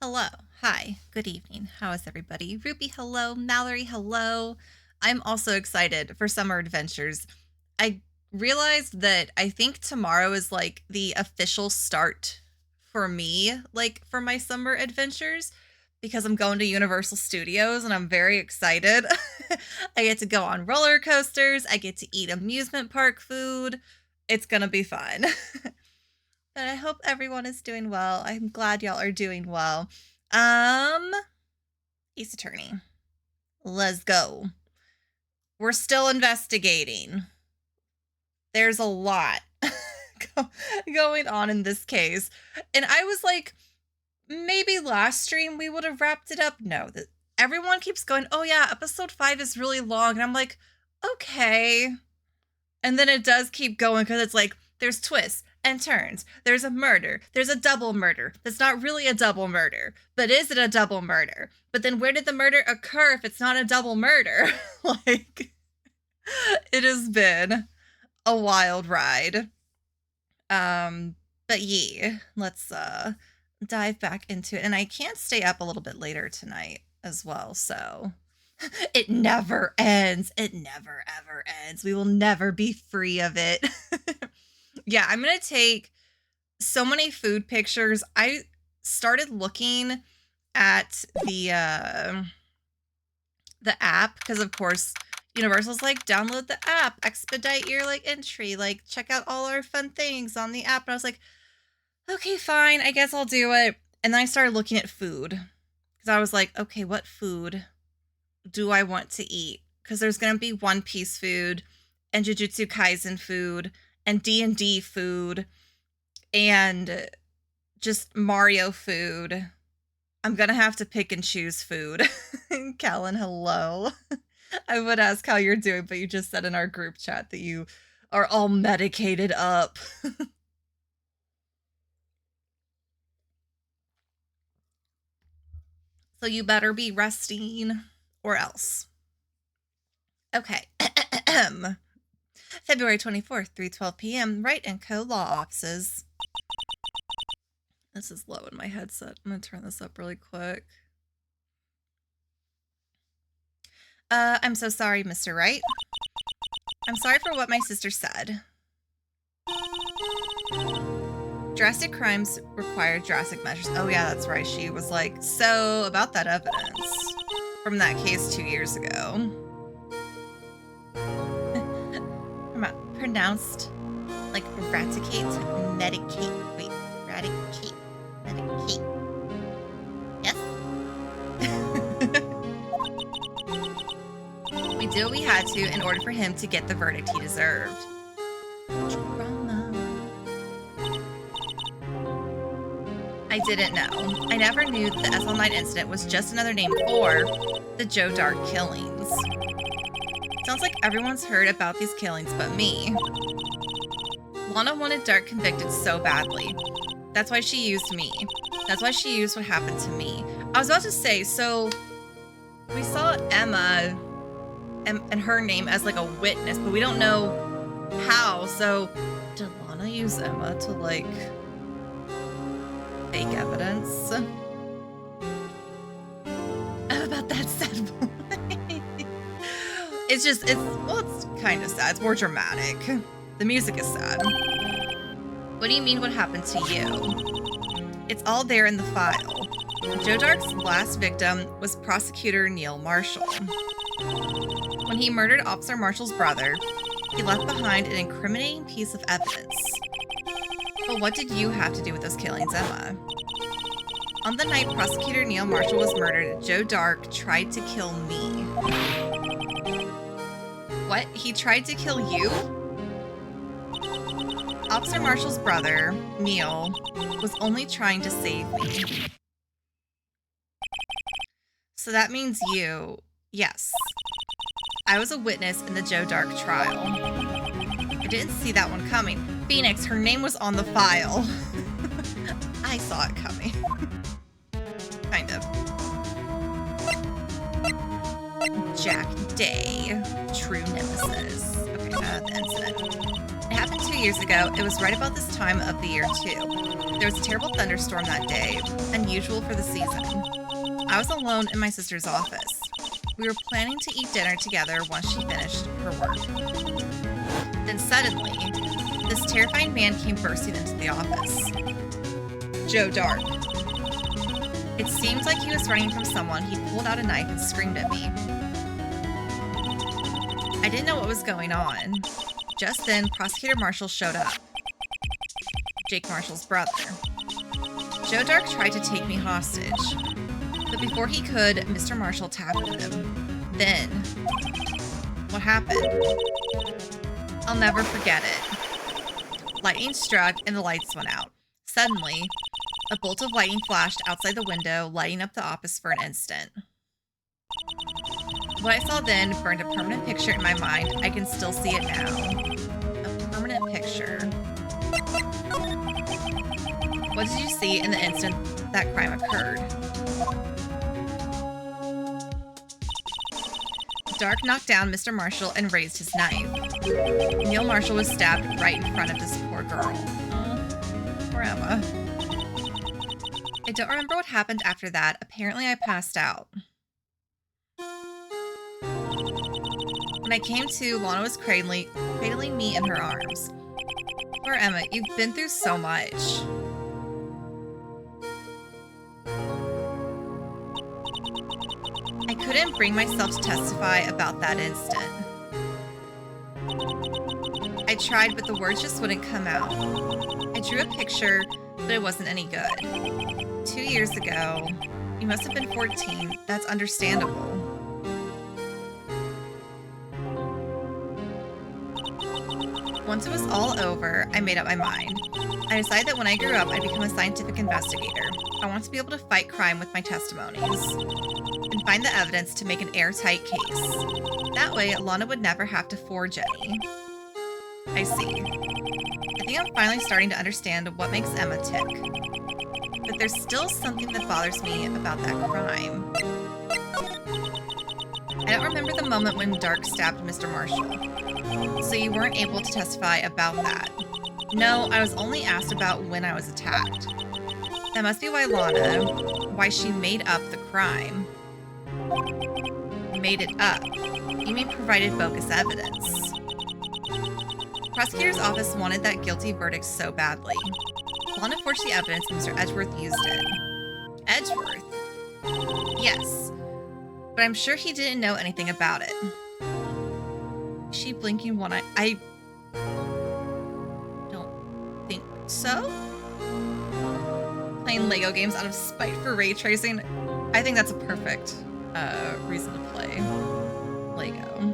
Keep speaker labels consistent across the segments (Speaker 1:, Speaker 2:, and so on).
Speaker 1: Hello. Hi. Good evening. How is everybody? Ruby, hello. Mallory, hello. I'm also excited for summer adventures. I realized that I think tomorrow is like the official start for me, like for my summer adventures, because I'm going to Universal Studios and I'm very excited. I get to go on roller coasters, I get to eat amusement park food. It's going to be fun. But I hope everyone is doing well. I'm glad y'all are doing well. Um, Ace Attorney. Let's go. We're still investigating. There's a lot going on in this case. And I was like, maybe last stream we would have wrapped it up. No, everyone keeps going, oh yeah, episode 5 is really long. And I'm like, okay. And then it does keep going because it's like, there's twists and turns. There's a murder. There's a double murder. That's not really a double murder. But is it a double murder? But then where did the murder occur if it's not a double murder? Like, it has been a wild ride. But yeah, let's dive back into it. And I can't stay up a little bit later tonight as well, so it never ends. It never ever ends. We will never be free of it. Yeah, I'm gonna take so many food pictures. I started looking at the app because of course Universal's like, download the app, expedite your like entry, like check out all our fun things on the app. And I was like, okay, fine, I guess I'll do it. And then I started looking at food because I was like, okay, what food do I want to eat? Because there's gonna be One Piece food and Jujutsu Kaisen food and D&D food and just Mario food. I'm gonna have to pick and choose food. Callan, hello. I would ask how you're doing, but you just said in our group chat that you are all medicated up. So you better be resting or else. Okay. February 24th, 3:12 p.m. Wright & Co. Law Offices. This is low in my headset. I'm going to turn this up really quick. I'm so sorry, Mr. Wright. I'm sorry for what my sister said. Drastic crimes require drastic measures. Oh yeah, that's right. She was like, so about that evidence from that case 2 years ago. Pronounced like eradicate, medicate. Wait, eradicate, medicate. Yes. We did what we had to in order for him to get the verdict he deserved. Drama. I didn't know. I never knew that the SL9 incident was just another name for the Joe Dark killings. Sounds like everyone's heard about these killings but me. Lana wanted Dark convicted so badly. That's why she used me. That's why she used what happened to me. I was about to say, so we saw Emma and her name as like a witness, but we don't know how. So did Lana use Emma to like fake evidence? About that sad boy. It's kind of sad. It's more dramatic. The music is sad. What do you mean what happened to you? It's all there in the file. Joe Dark's last victim was prosecutor Neil Marshall. When he murdered Officer Marshall's brother, he left behind an incriminating piece of evidence. But what did you have to do with those killings, Emma? On the night prosecutor Neil Marshall was murdered, Joe Dark tried to kill me. What? He tried to kill you? Officer Marshall's brother, Neil, was only trying to save me. So that means you... Yes. I was a witness in the Joe Dark trial. I didn't see that one coming. Phoenix, her name was on the file. I saw it coming. Kind of. Jack Day. True nemesis. Okay, the incident. It happened 2 years ago, it was right about this time of the year too. There was a terrible thunderstorm that day, unusual for the season. I was alone in my sister's office. We were planning to eat dinner together once she finished her work. Then suddenly, this terrifying man came bursting into the office. Joe Dark. It seemed like he was running from someone. He pulled out a knife and screamed at me. I didn't know what was going on. Just then, Prosecutor Marshall showed up. Jake Marshall's brother. Joe Dark tried to take me hostage. But before he could, Mr. Marshall tackled him. Then, what happened? I'll never forget it. Lightning struck and the lights went out. Suddenly, a bolt of lightning flashed outside the window, lighting up the office for an instant. What I saw then burned a permanent picture in my mind. I can still see it now. A permanent picture. What did you see in the instant that crime occurred? Dark knocked down Mr. Marshall and raised his knife. Neil Marshall was stabbed right in front of this poor girl. Poor Emma. I don't remember what happened after that. Apparently I passed out. When I came to, Lana was cradling me in her arms. Poor Emma, you've been through so much. I couldn't bring myself to testify about that instant. I tried, but the words just wouldn't come out. I drew a picture, but it wasn't any good. 2 years ago, you must have been 14. That's understandable. Once it was all over, I made up my mind. I decided that when I grew up, I'd become a scientific investigator. I want to be able to fight crime with my testimonies and find the evidence to make an airtight case. That way, Lana would never have to forge any. I see. I think I'm finally starting to understand what makes Emma tick. But there's still something that bothers me about that crime. I don't remember the moment when Dark stabbed Mr. Marshall. So you weren't able to testify about that. No, I was only asked about when I was attacked. That must be why she made up the crime. Made it up? You mean provided bogus evidence? Prosecutor's office wanted that guilty verdict so badly. Lana forged the evidence and Mr. Edgeworth used it. Edgeworth? Yes. But I'm sure he didn't know anything about it. Is she blinking one eye? I don't think so. Playing Lego games out of spite for ray tracing. I think that's a perfect reason to play Lego.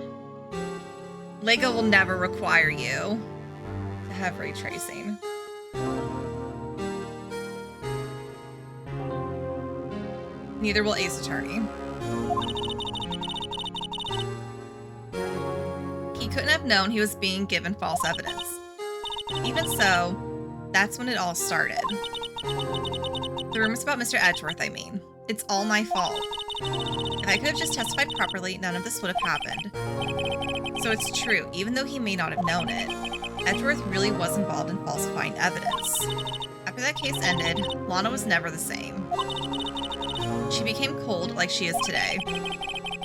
Speaker 1: Lego will never require you to have ray tracing. Neither will Ace Attorney. He couldn't have known he was being given false evidence. Even so, that's when it all started. The rumors about Mr. Edgeworth, I mean. It's all my fault. If I could have just testified properly, none of this would have happened. So it's true, even though he may not have known it. Edgeworth really was involved in falsifying evidence. After that case ended, Lana was never the same. She became cold like she is today.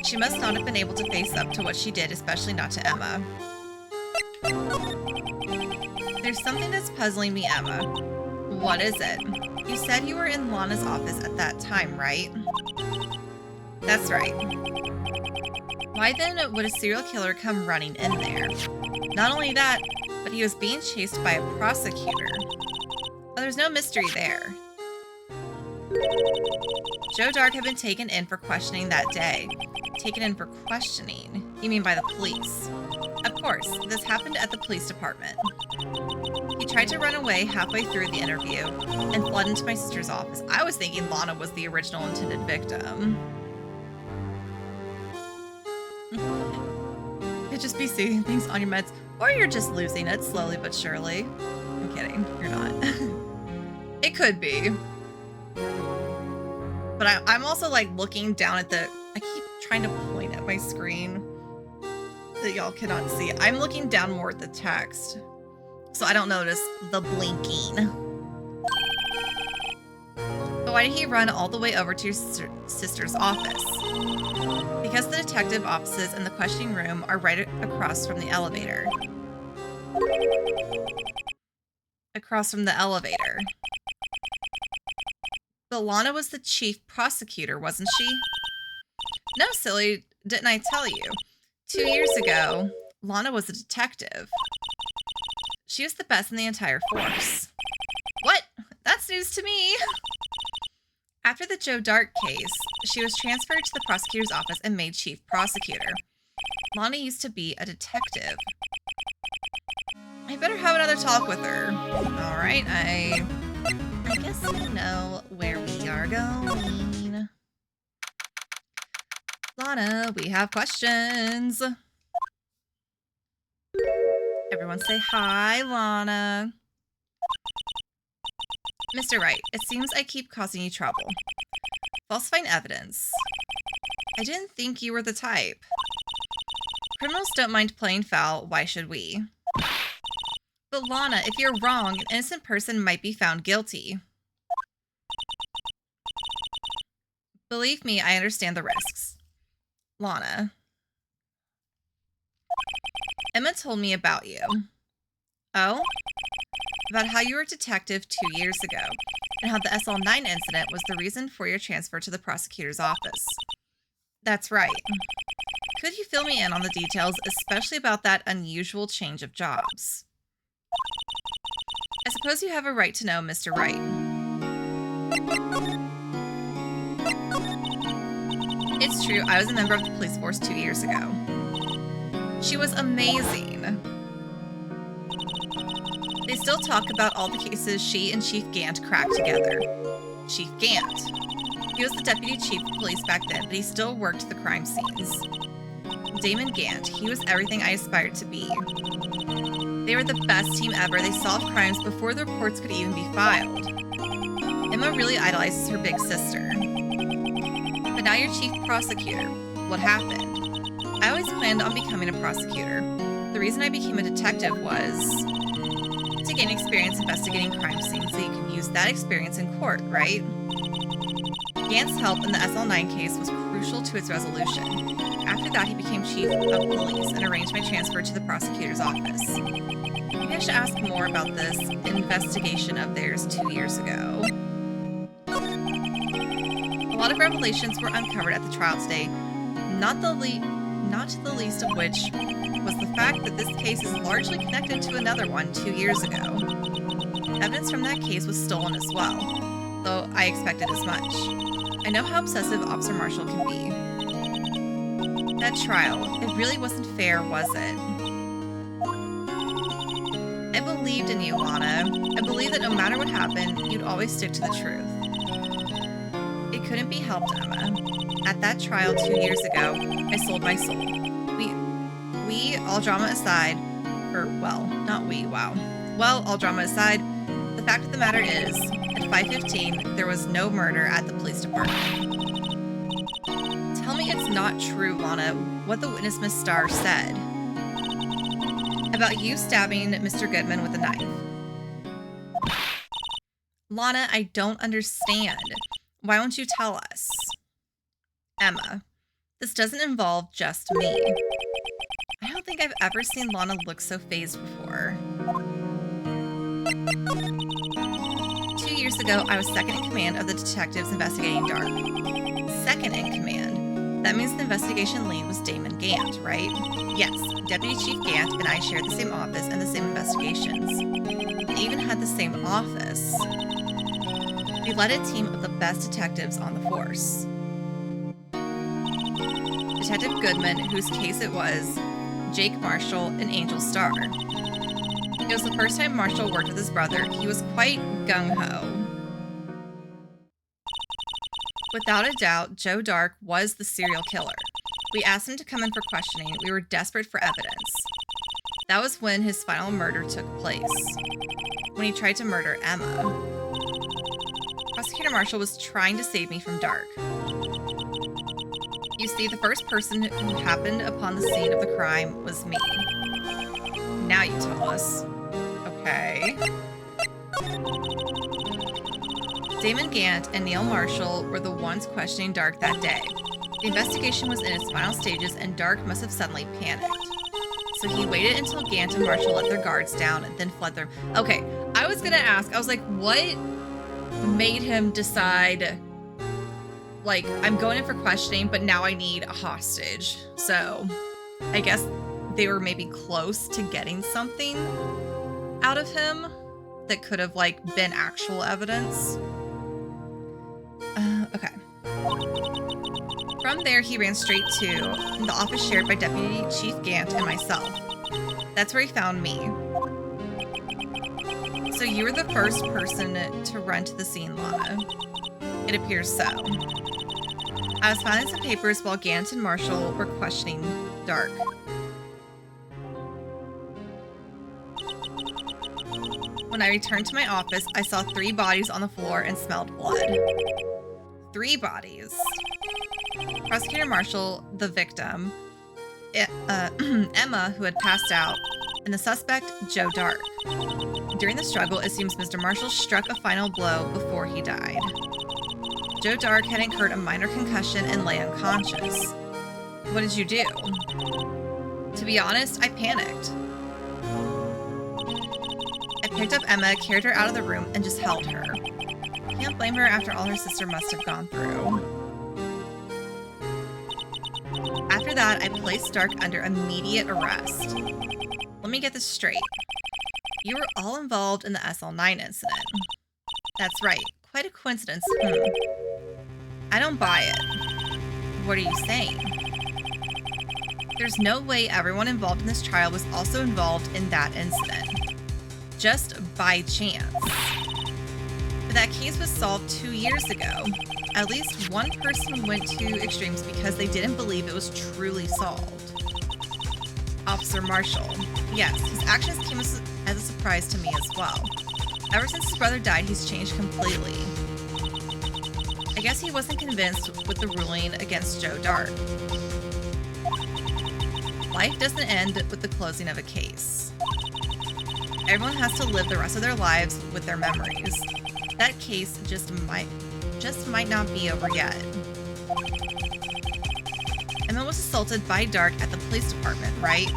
Speaker 1: She must not have been able to face up to what she did, especially not to Emma. There's something that's puzzling me, Emma. What is it? You said you were in Lana's office at that time, right? That's right. Why then would a serial killer come running in there? Not only that, but he was being chased by a prosecutor. Oh, there's no mystery there. Joe Dark had been taken in for questioning that day. Taken in for questioning? You mean by the police? Of course, this happened at the police department. He tried to run away halfway through the interview and fled into my sister's office. I was thinking Lana was the original intended victim. Could just be seeing things on your meds, or you're just losing it slowly but surely. I'm kidding, you're not. It could be. But I'm also like looking down at the, I keep trying to point at my screen that y'all cannot see. I'm looking down more at the text. so I don't notice the blinking. But why did he run all the way over to your sister's office? Because the detective offices and the questioning room are right across from the elevator. Across from the elevator. But Lana was the chief prosecutor, wasn't she? No, silly, didn't I tell you? 2 years ago, Lana was a detective. She was the best in the entire force. What? That's news to me. After the Joe Dark case, she was transferred to the prosecutor's office and made chief prosecutor. Lana used to be a detective. I better have another talk with her. All right, I guess we know where we are going. Lana, we have questions. Everyone say hi, Lana. Mr. Wright, it seems I keep causing you trouble. Falsifying evidence. I didn't think you were the type. Criminals don't mind playing foul, why should we? But Lana, if you're wrong, an innocent person might be found guilty. Believe me, I understand the risks. Lana. Emma told me about you. Oh? About how you were a detective 2 years ago, and how the SL9 incident was the reason for your transfer to the prosecutor's office. That's right. Could you fill me in on the details, especially about that unusual change of jobs? I suppose you have a right to know, Mr. Wright. It's true, I was a member of the police force 2 years ago. She was amazing. They still talk about all the cases she and Chief Gant cracked together. Chief Gant. He was the deputy chief of police back then, but he still worked the crime scenes. Damon Gant. He was everything I aspired to be. They were the best team ever. They solved crimes before the reports could even be filed. Emma really idolizes her big sister. But now you're chief prosecutor. What happened? I always planned on becoming a prosecutor. The reason I became a detective was to gain experience investigating crime scenes so you can use that experience in court, right? Gant's help in the SL9 case was crucial to its resolution. After that, he became chief of police and arranged my transfer to the prosecutor's office. Maybe I should ask more about this investigation of theirs 2 years ago. A lot of revelations were uncovered at the trial today, not the least of which was the fact that this case is largely connected to another one 2 years ago. Evidence from that case was stolen as well, though I expected as much. I know how obsessive Officer Marshall can be. That trial, it really wasn't fair, was it? I believed in you, Lana. I believed that no matter what happened, you'd always stick to the truth. It couldn't be helped, Emma. At that trial 2 years ago, I sold my soul. We, all drama aside, all drama aside, the fact of the matter is, at 5:15, there was no murder at the police department. Tell me it's not true, Lana, what the witness Miss Starr said about you stabbing Mr. Goodman with a knife. Lana, I don't understand. Why won't you tell us? Emma, this doesn't involve just me. I don't think I've ever seen Lana look so phased before. 2 years ago, I was second in command of the detectives investigating Dark. Second in command. That means the investigation lead was Damon Gant, right? Yes, Deputy Chief Gant and I shared the same office and the same investigations. We even had the same office. We led a team of the best detectives on the force. Detective Goodman, whose case it was, Jake Marshall, and Angel Starr. It was the first time Marshall worked with his brother. He was quite gung-ho. Without a doubt, Joe Dark was the serial killer. We asked him to come in for questioning. We were desperate for evidence. That was when his final murder took place, when he tried to murder Emma. Prosecutor Marshall was trying to save me from Dark. You see, the first person who happened upon the scene of the crime was me. Now you tell us. Okay. Damon Gant and Neil Marshall were the ones questioning Dark that day. The investigation was in its final stages, and Dark must have suddenly panicked. So he waited until Gant and Marshall let their guards down and then fled them. Okay, I was gonna ask, I was like, what made him decide, like, I'm going in for questioning, but now I need a hostage? So I guess they were maybe close to getting something out of him that could have, like, been actual evidence. Okay. From there, he ran straight to the office shared by Deputy Chief Gant and myself. That's where he found me. So you were the first person to run to the scene, Lana. It appears so. I was filing some papers while Gant and Marshall were questioning Dark. When I returned to my office, I saw 3 bodies on the floor and smelled blood. 3 bodies. Prosecutor Marshall, the victim, Emma, who had passed out, and the suspect, Joe Dark. During the struggle, it seems Mr. Marshall struck a final blow before he died. Joe Dark had incurred a minor concussion and lay unconscious. What did you do? To be honest, I panicked. I picked up Emma, carried her out of the room, and just held her. Can't blame her after all her sister must have gone through. After that, I placed Dark under immediate arrest. Let me get this straight. You were all involved in the SL9 incident. That's right. Quite a coincidence. I don't buy it. What are you saying? There's no way everyone involved in this trial was also involved in that incident. Just by chance. But that case was solved 2 years ago. At least one person went to extremes because they didn't believe it was truly solved. Officer Marshall. Yes, his actions came as a surprise to me as well. Ever since his brother died, he's changed completely. I guess he wasn't convinced with the ruling against Joe Dark. Life doesn't end with the closing of a case. Everyone has to live the rest of their lives with their memories. That case just might not be over yet. Emma was assaulted by Dark at the police department, right?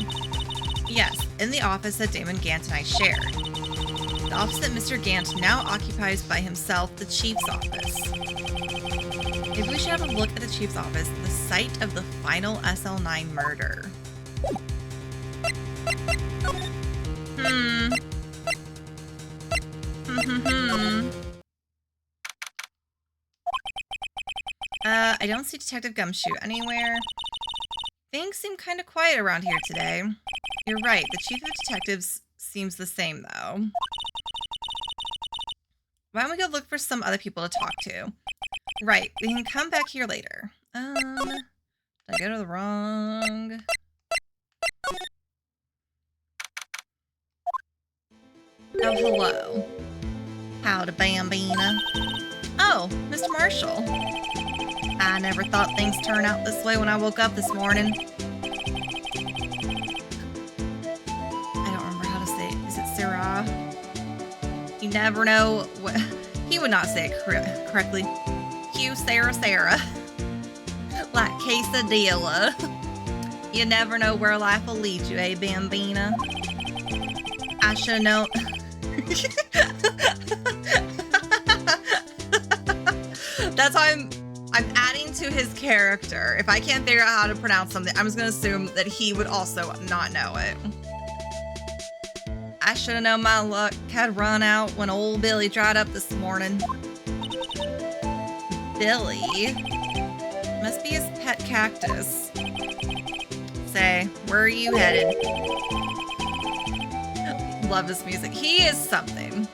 Speaker 1: Yes, in the office that Damon Gant and I shared. The office that Mr. Gant now occupies by himself, the chief's office. Maybe we should have a look at the chief's office, the site of the final SL9 murder. I don't see Detective Gumshoe anywhere. Things seem kind of quiet around here today. You're right, the chief of detectives seems the same, though. Why don't we go look for some other people to talk to? Right, we can come back here later. Did I go to the wrong... Oh, hello. Howdy, Bambina. Oh, Mr. Marshall. I never thought things turned out this way when I woke up this morning. I don't remember how to say it. Is it Sarah? You never know what... He would not say it correctly. Q, Sarah. Like quesadilla. You never know where life will lead you, eh, Bambina? I should know... That's why I'm adding to his character. If I can't figure out how to pronounce something, I'm just gonna assume that he would also not know it. I should have known my luck had run out when old Billy dried up this morning. Billy? Must be his pet cactus. Say, where are you headed? Love his music. He is something.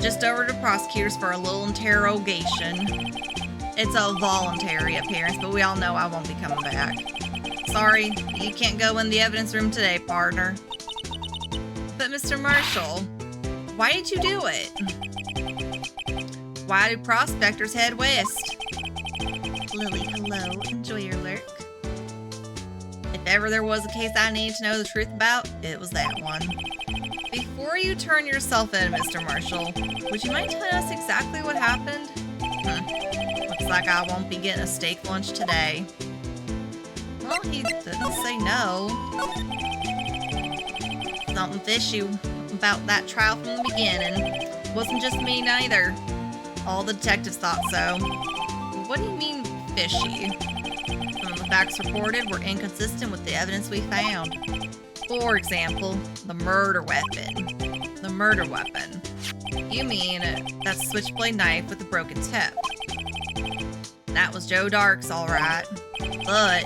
Speaker 1: Just over to prosecutors for a little interrogation. It's a voluntary appearance, but we all know I won't be coming back. Sorry, you can't go in the evidence room today, partner. But Mr. Marshall, why did you do it? Why do prospectors head west? Lily, hello. Enjoy your lurk. If ever there was a case I needed to know the truth about, it was that one. Before you turn yourself in, Mr. Marshall, would you mind telling us exactly what happened? Looks like I won't be getting a steak lunch today. Well, he didn't say no. Something fishy about that trial from the beginning. Wasn't just me neither. All the detectives thought so. What do you mean, fishy? Some of the facts reported were inconsistent with the evidence we found. For example, the murder weapon. The murder weapon. You mean that switchblade knife with a broken tip? That was Joe Dark's, all right. But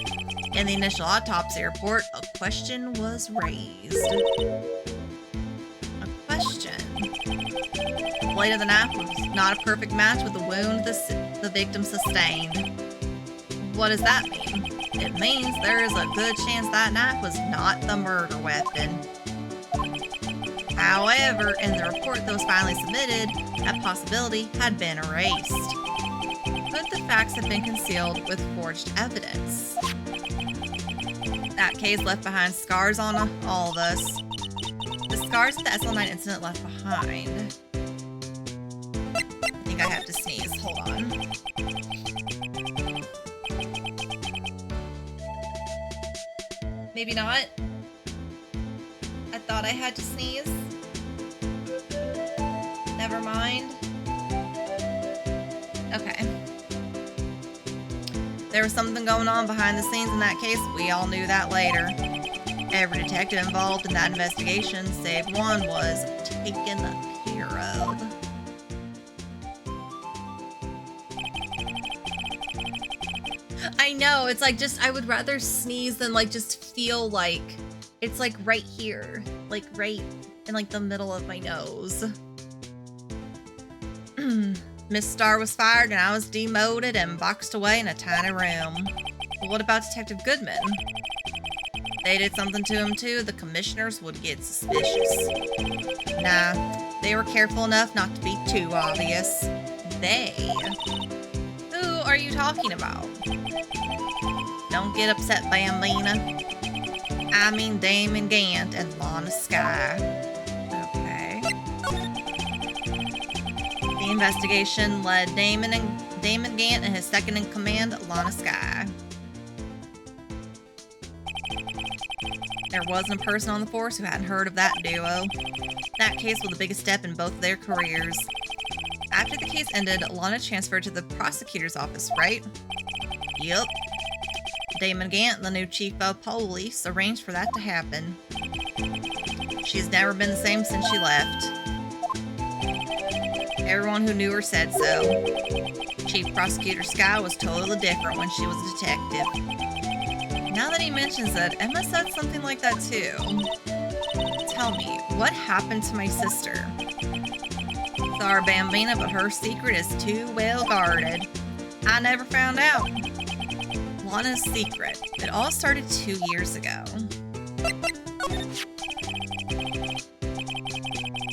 Speaker 1: in the initial autopsy report, a question was raised. A question. The blade of the knife was not a perfect match with the wound the victim sustained. What does that mean? It means there is a good chance that knife was not the murder weapon. However, in the report that was finally submitted, that possibility had been erased. But the facts have been concealed with forged evidence. That case left behind scars on all of us. The scars that the SL9 incident left behind. I think I have to sneeze. Hold on. Maybe not. I thought I had to sneeze. Never mind. Okay. There was something going on behind the scenes in that case. We all knew that later. Every detective involved in that investigation, save one, was taken care of. I know, it's like just, I would rather sneeze than like just feel like it's like right here, like right in like the middle of my nose. Miss Starr was fired and I was demoted and boxed away in a tiny room. But what about Detective Goodman? They did something to him too, the commissioners would get suspicious. Nah, they were careful enough not to be too obvious. They? Who are you talking about? Don't get upset, Bambina. I mean Damon Gant and Lana Skye. Okay. The investigation led Damon Gant and his second in command, Lana Skye. There wasn't a person on the force who hadn't heard of that duo. That case was the biggest step in both their careers. After the case ended, Lana transferred to the prosecutor's office, right? Yep. Damon Gant, the new chief of police, arranged for that to happen. She's never been the same since she left. Everyone who knew her said so. Chief Prosecutor Skye was totally different when she was a detective. Now that he mentions it, Emma said something like that too. Tell me, what happened to my sister? Sorry, Bambina, but her secret is too well guarded. I never found out. Lana's secret. It all started 2 years ago.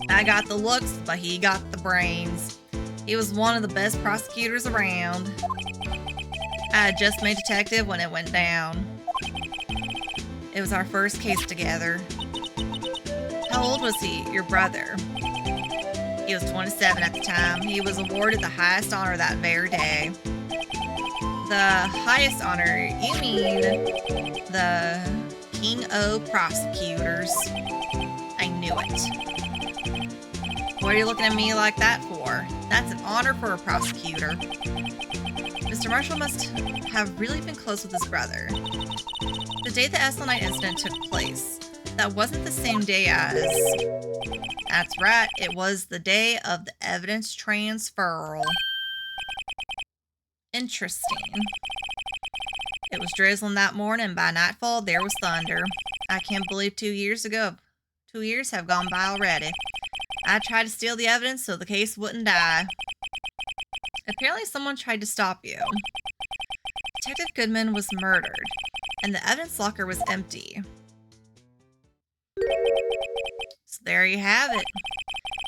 Speaker 1: I got the looks, but he got the brains. He was one of the best prosecutors around. I had just made detective when it went down. It was our first case together. How old was he, your brother? He was 27 at the time. He was awarded the highest honor that very day. The highest honor? You mean the King of Prosecutors. I knew it. What are you looking at me like that for? That's an honor for a prosecutor. Mr. Marshall must have really been close with his brother. The day the SL9 incident took place, that wasn't the same day as... That's right, it was the day of the evidence transferal. Interesting. It was drizzling that morning. By nightfall, there was thunder. I can't believe 2 years ago. 2 years have gone by already. I tried to steal the evidence so the case wouldn't die. Apparently someone tried to stop you. Detective Goodman was murdered, and the evidence locker was empty. So there you have it.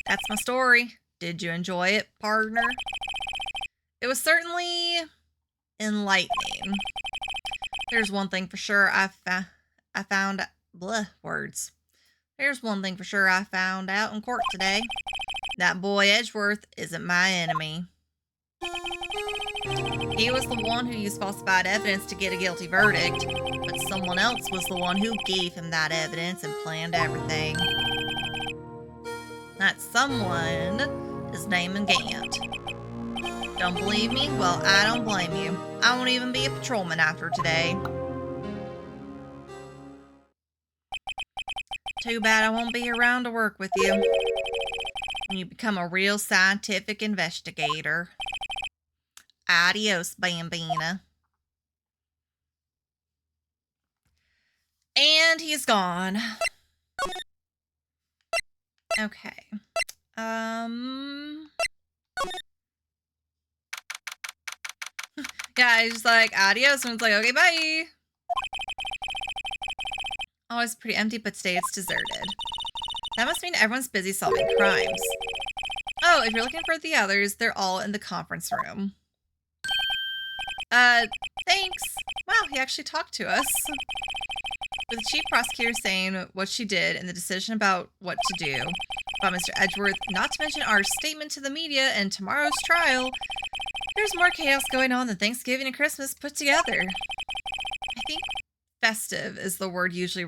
Speaker 1: That's my story. Did you enjoy it, partner? It was certainly enlightening. There's one thing for sure. I found words. Here's one thing for sure I found out in court today. That boy Edgeworth isn't my enemy. He was the one who used falsified evidence to get a guilty verdict, but someone else was the one who gave him that evidence and planned everything. That someone is named Gant. Don't believe me? Well, I don't blame you. I won't even be a patrolman after today. Too bad I won't be around to work with you when you become a real scientific investigator. Adios, Bambina. And he's gone. Okay. Yeah, he's just like, adios. And it's like, okay, bye. Oh, it's pretty empty, but today it's deserted. That must mean everyone's busy solving crimes. Oh, if you're looking for the others, they're all in the conference room. Thanks. Wow, he actually talked to us. With the chief prosecutor saying what she did and the decision about what to do, about Mr. Edgeworth, not to mention our statement to the media and tomorrow's trial, there's more chaos going on than Thanksgiving and Christmas put together. I think festive is the word usually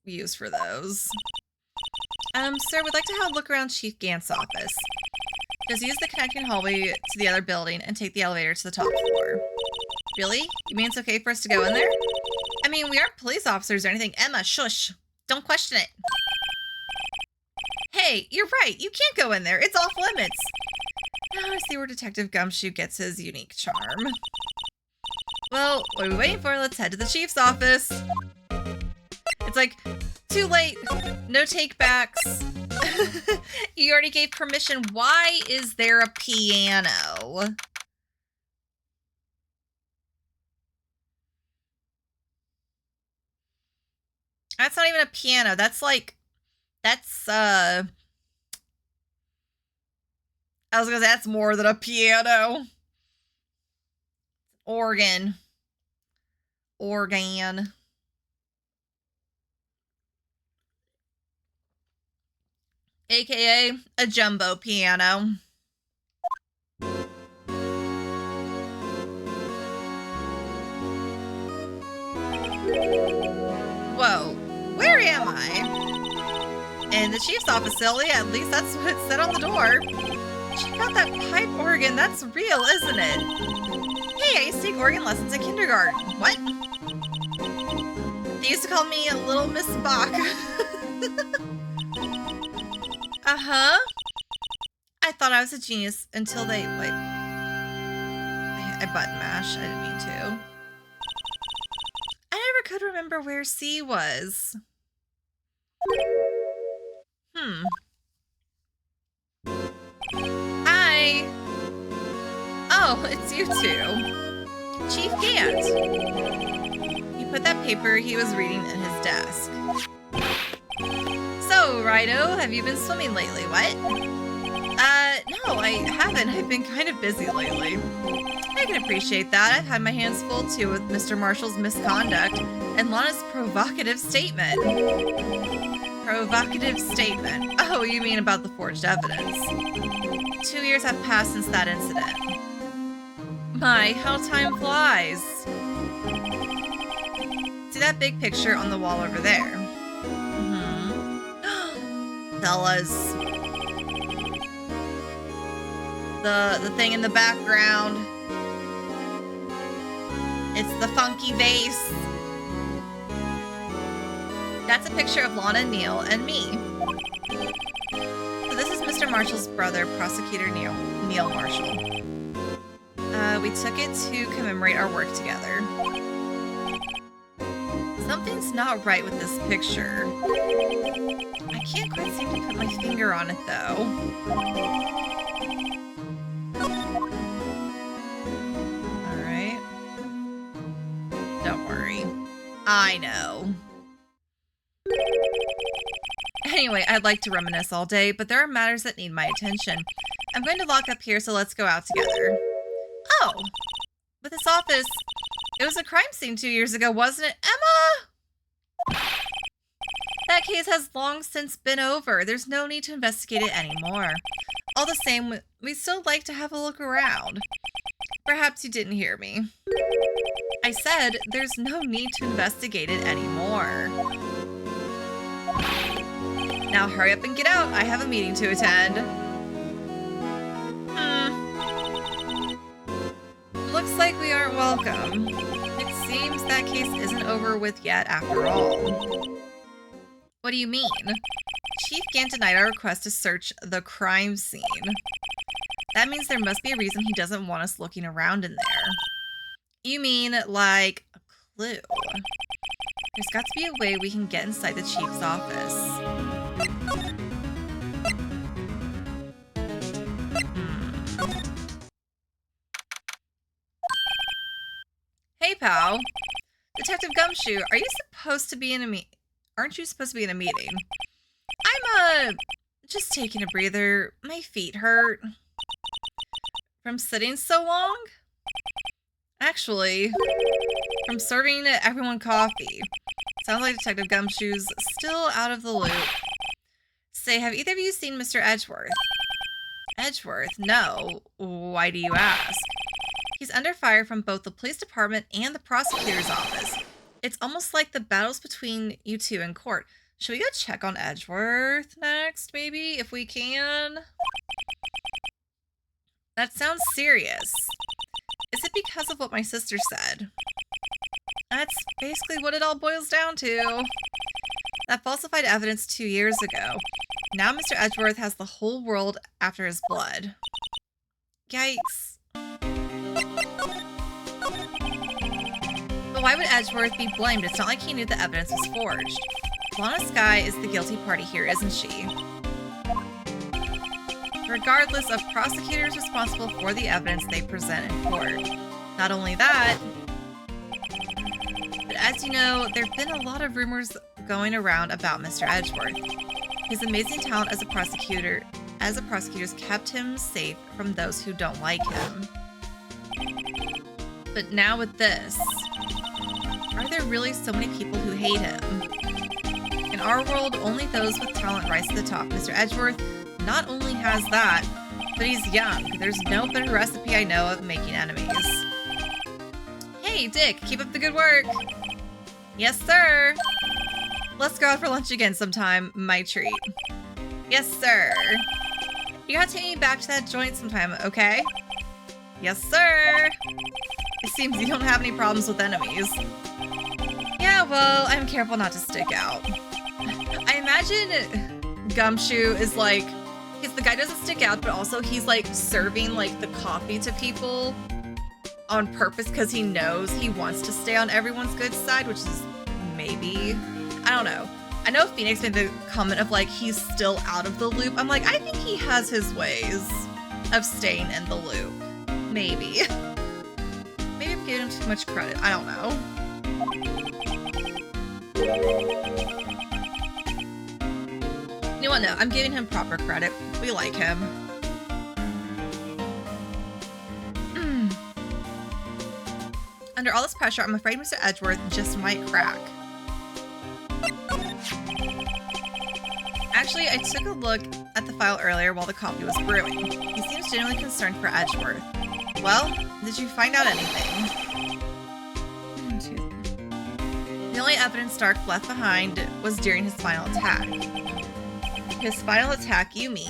Speaker 1: used for those. Sir, would like to have a look around Chief Gant's office. Just use the connecting hallway to the other building and take the elevator to the top floor. Really? You mean it's okay for us to go in there? I mean, we aren't police officers or anything. Emma, shush. Don't question it. Hey, you're right. You can't go in there. It's off limits. Now I see where Detective Gumshoe gets his unique charm. Well, what are we waiting for? Let's head to the chief's office. It's like, too late. No take-backs. You already gave permission. Why is there a piano? That's not even a piano. That's like, that's, I was gonna say that's more than a piano. Organ. AKA a jumbo piano. Whoa, where am I? In the chief's office, silly. At least that's what it said on the door. Check out that pipe organ. That's real, isn't it? Hey, I used to take organ lessons in kindergarten. What? They used to call me a little Miss Bach. Uh-huh. I thought I was a genius until they, like... I button mashed. I didn't mean to. I never could remember where C was. Hi. Oh, it's you two. Chief Gant. He put that paper he was reading in his desk. So, Righto, have you been swimming lately? What? No, I haven't. I've been kind of busy lately. I can appreciate that. I've had my hands full, too, with Mr. Marshall's misconduct and Lana's provocative statement. Provocative statement. Oh, you mean about the forged evidence. 2 years have passed since that incident. My, how time flies. See that big picture on the wall over there? Fellas. The thing in the background. It's the funky vase. That's a picture of Lana, Neil, and me. So this is Mr. Marshall's brother, Prosecutor Neil Marshall. We took it to commemorate our work together. Something's not right with this picture. I can't quite seem to put my finger on it, though. Alright. Don't worry. I know. Anyway, I'd like to reminisce all day, but there are matters that need my attention. I'm going to lock up here, so let's go out together. Oh! With this office, it was a crime scene 2 years ago, wasn't it? Emma! That case has long since been over. There's no need to investigate it anymore. All the same, we'd still like to have a look around. Perhaps you didn't hear me. I said there's no need to investigate it anymore. Now hurry up and get out. I have a meeting to attend. Looks like we aren't welcome. It seems that case isn't over with yet after all. What do you mean? Chief Gant denied our request to search the crime scene. That means there must be a reason he doesn't want us looking around in there. You mean like a clue? There's got to be a way we can get inside the chief's office. Hey, pal. Detective Gumshoe, are you supposed to be in a Aren't you supposed to be in a meeting? I'm, just taking a breather. My feet hurt. From sitting so long? Actually, from serving everyone coffee. Sounds like Detective Gumshoe's still out of the loop. Say, have either of you seen Mr. Edgeworth? Edgeworth? No. Why do you ask? He's under fire from both the police department and the prosecutor's office. It's almost like the battles between you two in court. Should we go check on Edgeworth next, maybe, if we can? That sounds serious. Is it because of what my sister said? That's basically what it all boils down to. That falsified evidence 2 years ago. Now Mr. Edgeworth has the whole world after his blood. Yikes. But why would Edgeworth be blamed? It's not like he knew the evidence was forged. Lana Skye is the guilty party here, isn't she? Regardless of prosecutors responsible for the evidence they present in court. Not only that, but as you know, there have been a lot of rumors going around about Mr. Edgeworth. His amazing talent as a prosecutor's kept him safe from those who don't like him. But now with this, are there really so many people who hate him? In our world, only those with talent rise to the top. Mr. Edgeworth not only has that, but he's young. There's no better recipe I know of making enemies. Hey, Dick, keep up the good work. Yes, sir. Let's go out for lunch again sometime, my treat. Yes, sir. You gotta take me back to that joint sometime, okay? Yes, sir. It seems you don't have any problems with enemies. Yeah, well, I'm careful not to stick out. I imagine Gumshoe is like, because the guy doesn't stick out, but also he's like serving like the coffee to people on purpose because he knows he wants to stay on everyone's good side, which is maybe, I don't know. I know Phoenix made the comment of like, he's still out of the loop. I'm like, I think he has his ways of staying in the loop. Maybe. Maybe I'm giving him too much credit. I don't know. You know what? No, I'm giving him proper credit. We like him. Under all this pressure, I'm afraid Mr. Edgeworth just might crack. Actually, I took a look at the file earlier while the coffee was brewing. He seems genuinely concerned for Edgeworth. Well, did you find out anything? The only evidence Stark left behind was during his final attack. His final attack, you mean?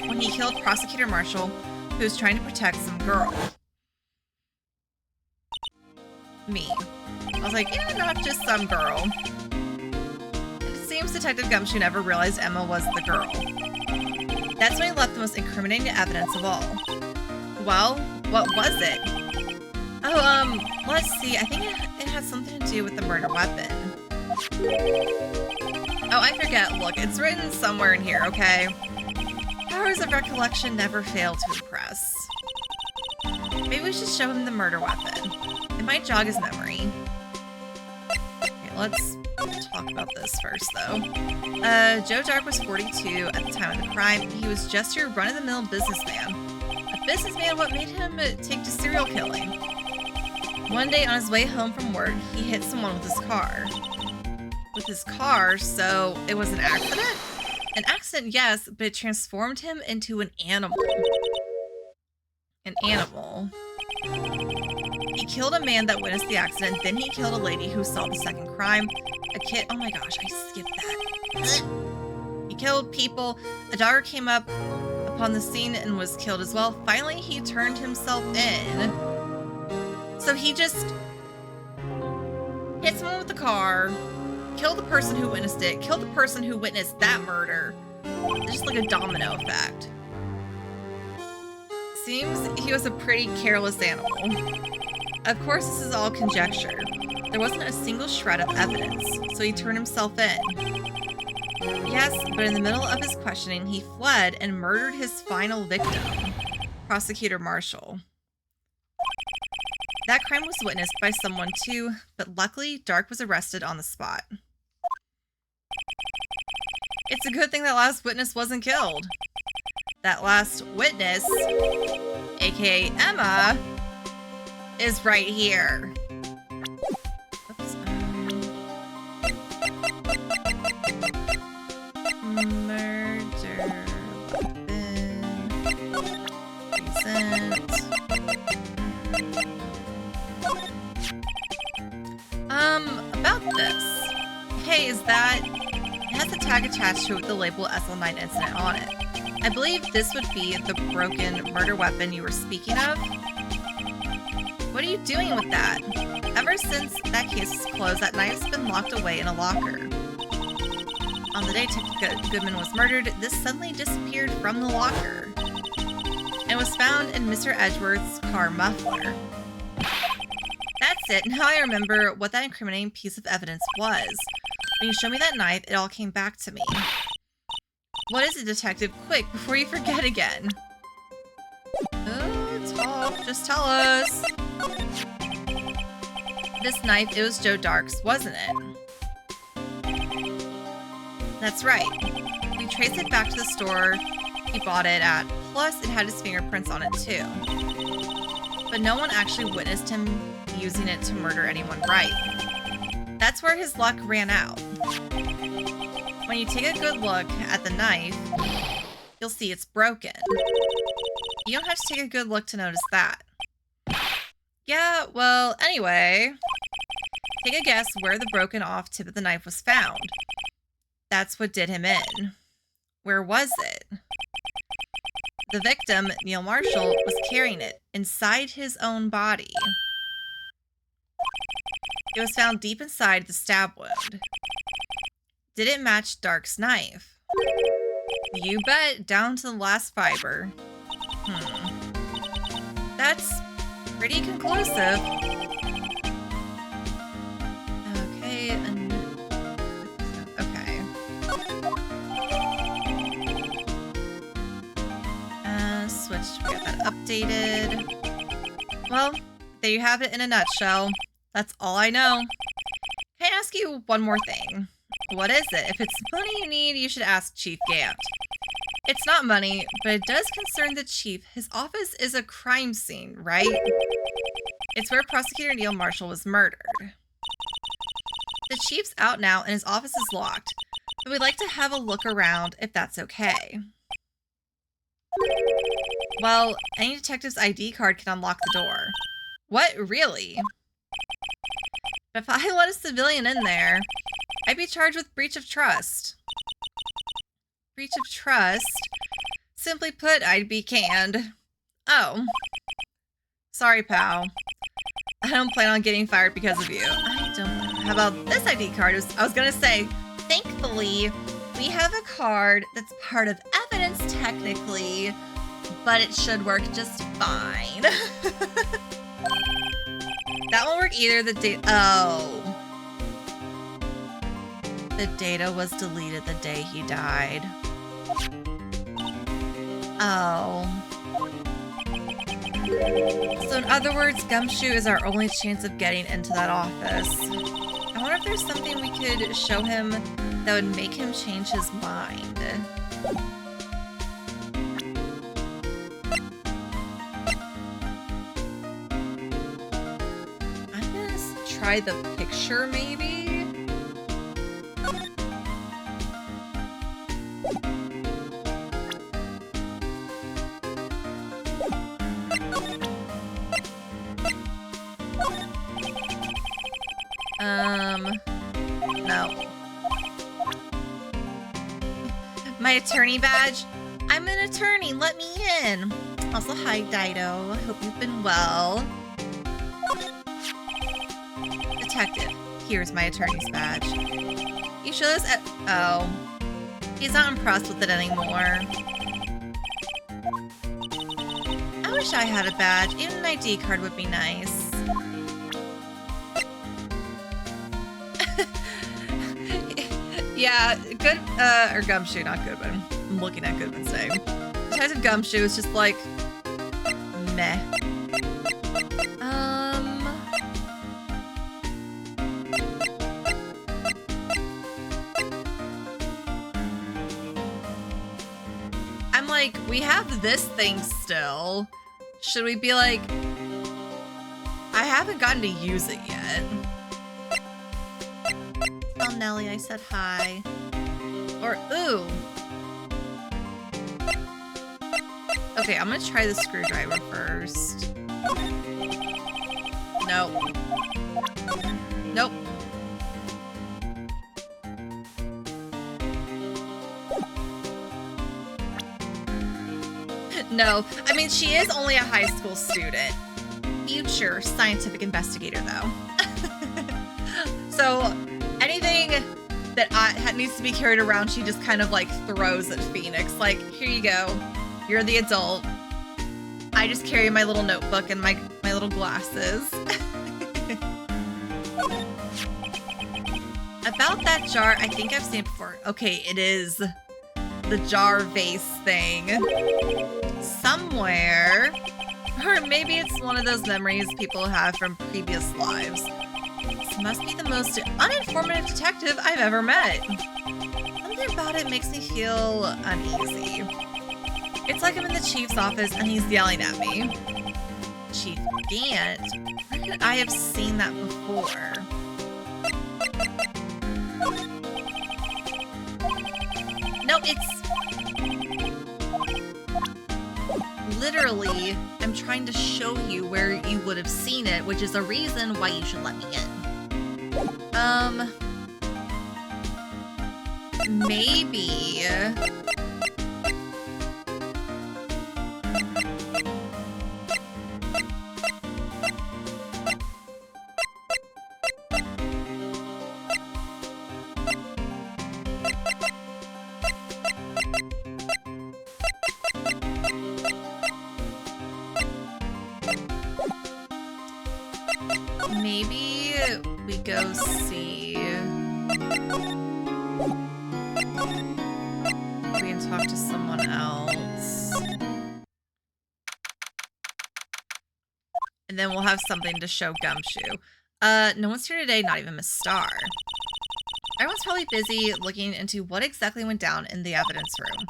Speaker 1: When he killed Prosecutor Marshall, who was trying to protect some girl. Me. I was like, yeah, not just some girl. It seems Detective Gumshoe never realized Emma was the girl. That's when he left the most incriminating evidence of all. Well, what was it? Oh, let's see. I think it had something to do with the murder weapon. Oh, I forget. Look, it's written somewhere in here, okay? Powers of recollection never fail to impress. Maybe we should show him the murder weapon. It might jog his memory. Okay, let's talk about this first, though. Joe Dark was 42 at the time of the crime. He was just your run-of-the-mill businessman. A businessman, what made him take to serial killing? One day on his way home from work, he hit someone with his car. with his car, so it was an accident? An accident, yes, but it transformed him into an animal. An animal. He killed a man that witnessed the accident, then he killed a lady who saw the second crime. A kid, oh my gosh, I skipped that. He killed people. A daughter came up upon the scene and was killed as well. Finally, he turned himself in. So he just hit someone with the car, killed the person who witnessed it, killed the person who witnessed that murder. It's just like a domino effect. Seems he was a pretty careless animal. Of course, this is all conjecture. There wasn't a single shred of evidence, so he turned himself in. Yes, but in the middle of his questioning, he fled and murdered his final victim, Prosecutor Marshall. That crime was witnessed by someone too, but luckily, Dark was arrested on the spot. It's a good thing that last witness wasn't killed. That last witness, aka Emma, is right here. Oops. Murder weapon. Recent. About this. Hey, is that... It has a tag attached to it with the label SL9 incident on it. I believe this would be the broken murder weapon you were speaking of. What are you doing with that? Ever since that case was closed, that knife's been locked away in a locker. On the day Goodman was murdered, this suddenly disappeared from the locker and was found in Mr. Edgeworth's car muffler. That's it. Now I remember what that incriminating piece of evidence was. When you showed me that knife, it all came back to me. What is it, Detective? Quick, before you forget again. Oh, talk. Just tell us. This knife, it was Joe Dark's, wasn't it? That's right. We traced it back to the store he bought it at. Plus, it had his fingerprints on it, too. But no one actually witnessed him using it to murder anyone, right? That's where his luck ran out. When you take a good look at the knife, you'll see it's broken. You don't have to take a good look to notice that. Yeah, well, anyway, take a guess where the broken off tip of the knife was found. That's what did him in. Where was it? The victim, Neil Marshall, was carrying it inside his own body. It was found deep inside the stab wound. Did it match Dark's knife? You bet, down to the last fiber. That's pretty conclusive. Okay, okay. Switch, we got that updated. Well, there you have it in a nutshell. That's all I know. Can I ask you one more thing? What is it? If it's money you need, you should ask Chief Gant. It's not money, but it does concern the chief. His office is a crime scene, right? It's where Prosecutor Neil Marshall was murdered. The chief's out now and his office is locked, but we'd like to have a look around if that's okay. Well, any detective's ID card can unlock the door. What, really? But if I let a civilian in there, I'd be charged with breach of trust. Breach of trust? Simply put, I'd be canned. Oh. Sorry, pal. I don't plan on getting fired because of you. I don't know. How about this ID card? I was gonna say, thankfully, we have a card that's part of evidence technically, but it should work just fine. That won't work either. Oh. The data was deleted the day he died. Oh. So in other words, Gumshoe is our only chance of getting into that office. I wonder if there's something we could show him that would make him change his mind. I'm gonna try the picture, maybe? No. My attorney badge? I'm an attorney, let me in. Also, hi, Dido. Hope you've been well. Detective, here's my attorney's badge. You show this at... Oh. He's not impressed with it anymore. I wish I had a badge. Even an ID card would be nice. Yeah, good, or Gumshoe, not Goodwin. I'm looking at Goodwin's name. Detective Gumshoe is just like, meh. I'm like, we have this thing still. Should we be like, I haven't gotten to use it yet. Tell Nelly I said hi. Or, ooh. Okay, I'm gonna try the screwdriver first. Nope. Nope. No, I mean, she is only a high school student. Future scientific investigator, though. So, anything that needs to be carried around, she just kind of like throws at Phoenix. Like, here you go. You're the adult. I just carry my little notebook and my little glasses. About that jar, I think I've seen it before. Okay, it is the jar vase thing. Somewhere. Or maybe it's one of those memories people have from previous lives. This must be the most uninformative detective I've ever met. Something about it makes me feel uneasy. It's like I'm in the chief's office and he's yelling at me. Chief Gant? Where could I have seen that before? No, it's... Literally, I'm trying to show you where you would have seen it, which is a reason why you should let me in. Maybe... Maybe we go see... We can talk to someone else. And then we'll have something to show Gumshoe. No one's here today, not even Miss Star. Everyone's probably busy looking into what exactly went down in the evidence room.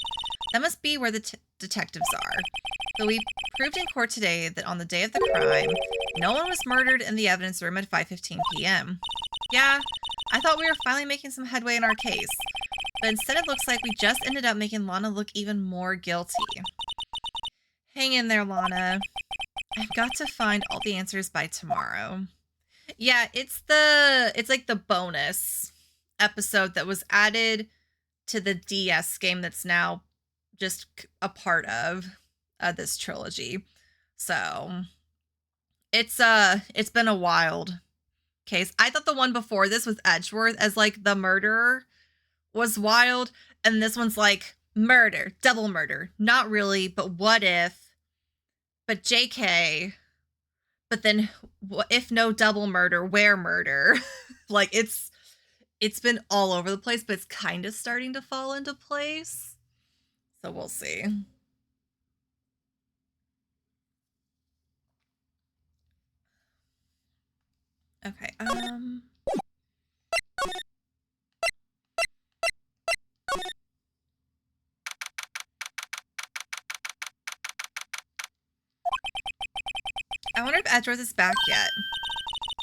Speaker 1: That must be where the detectives are. But we proved in court today that on the day of the crime, no one was murdered in the evidence room at 5:15 p.m. Yeah, I thought we were finally making some headway in our case. But instead it looks like we just ended up making Lana look even more guilty. Hang in there, Lana. I've got to find all the answers by tomorrow. Yeah, it's like the bonus episode that was added to the DS game that's now just a part of this trilogy. So it's been a wild case. I thought the one before this with Edgeworth as like the murderer was wild, and this one's like murder, double murder. Not really, but what if? But JK. But then if no double murder, where murder? Like it's been all over the place, but it's kind of starting to fall into place. So we'll see. Okay, I wonder if Edgeworth is back yet.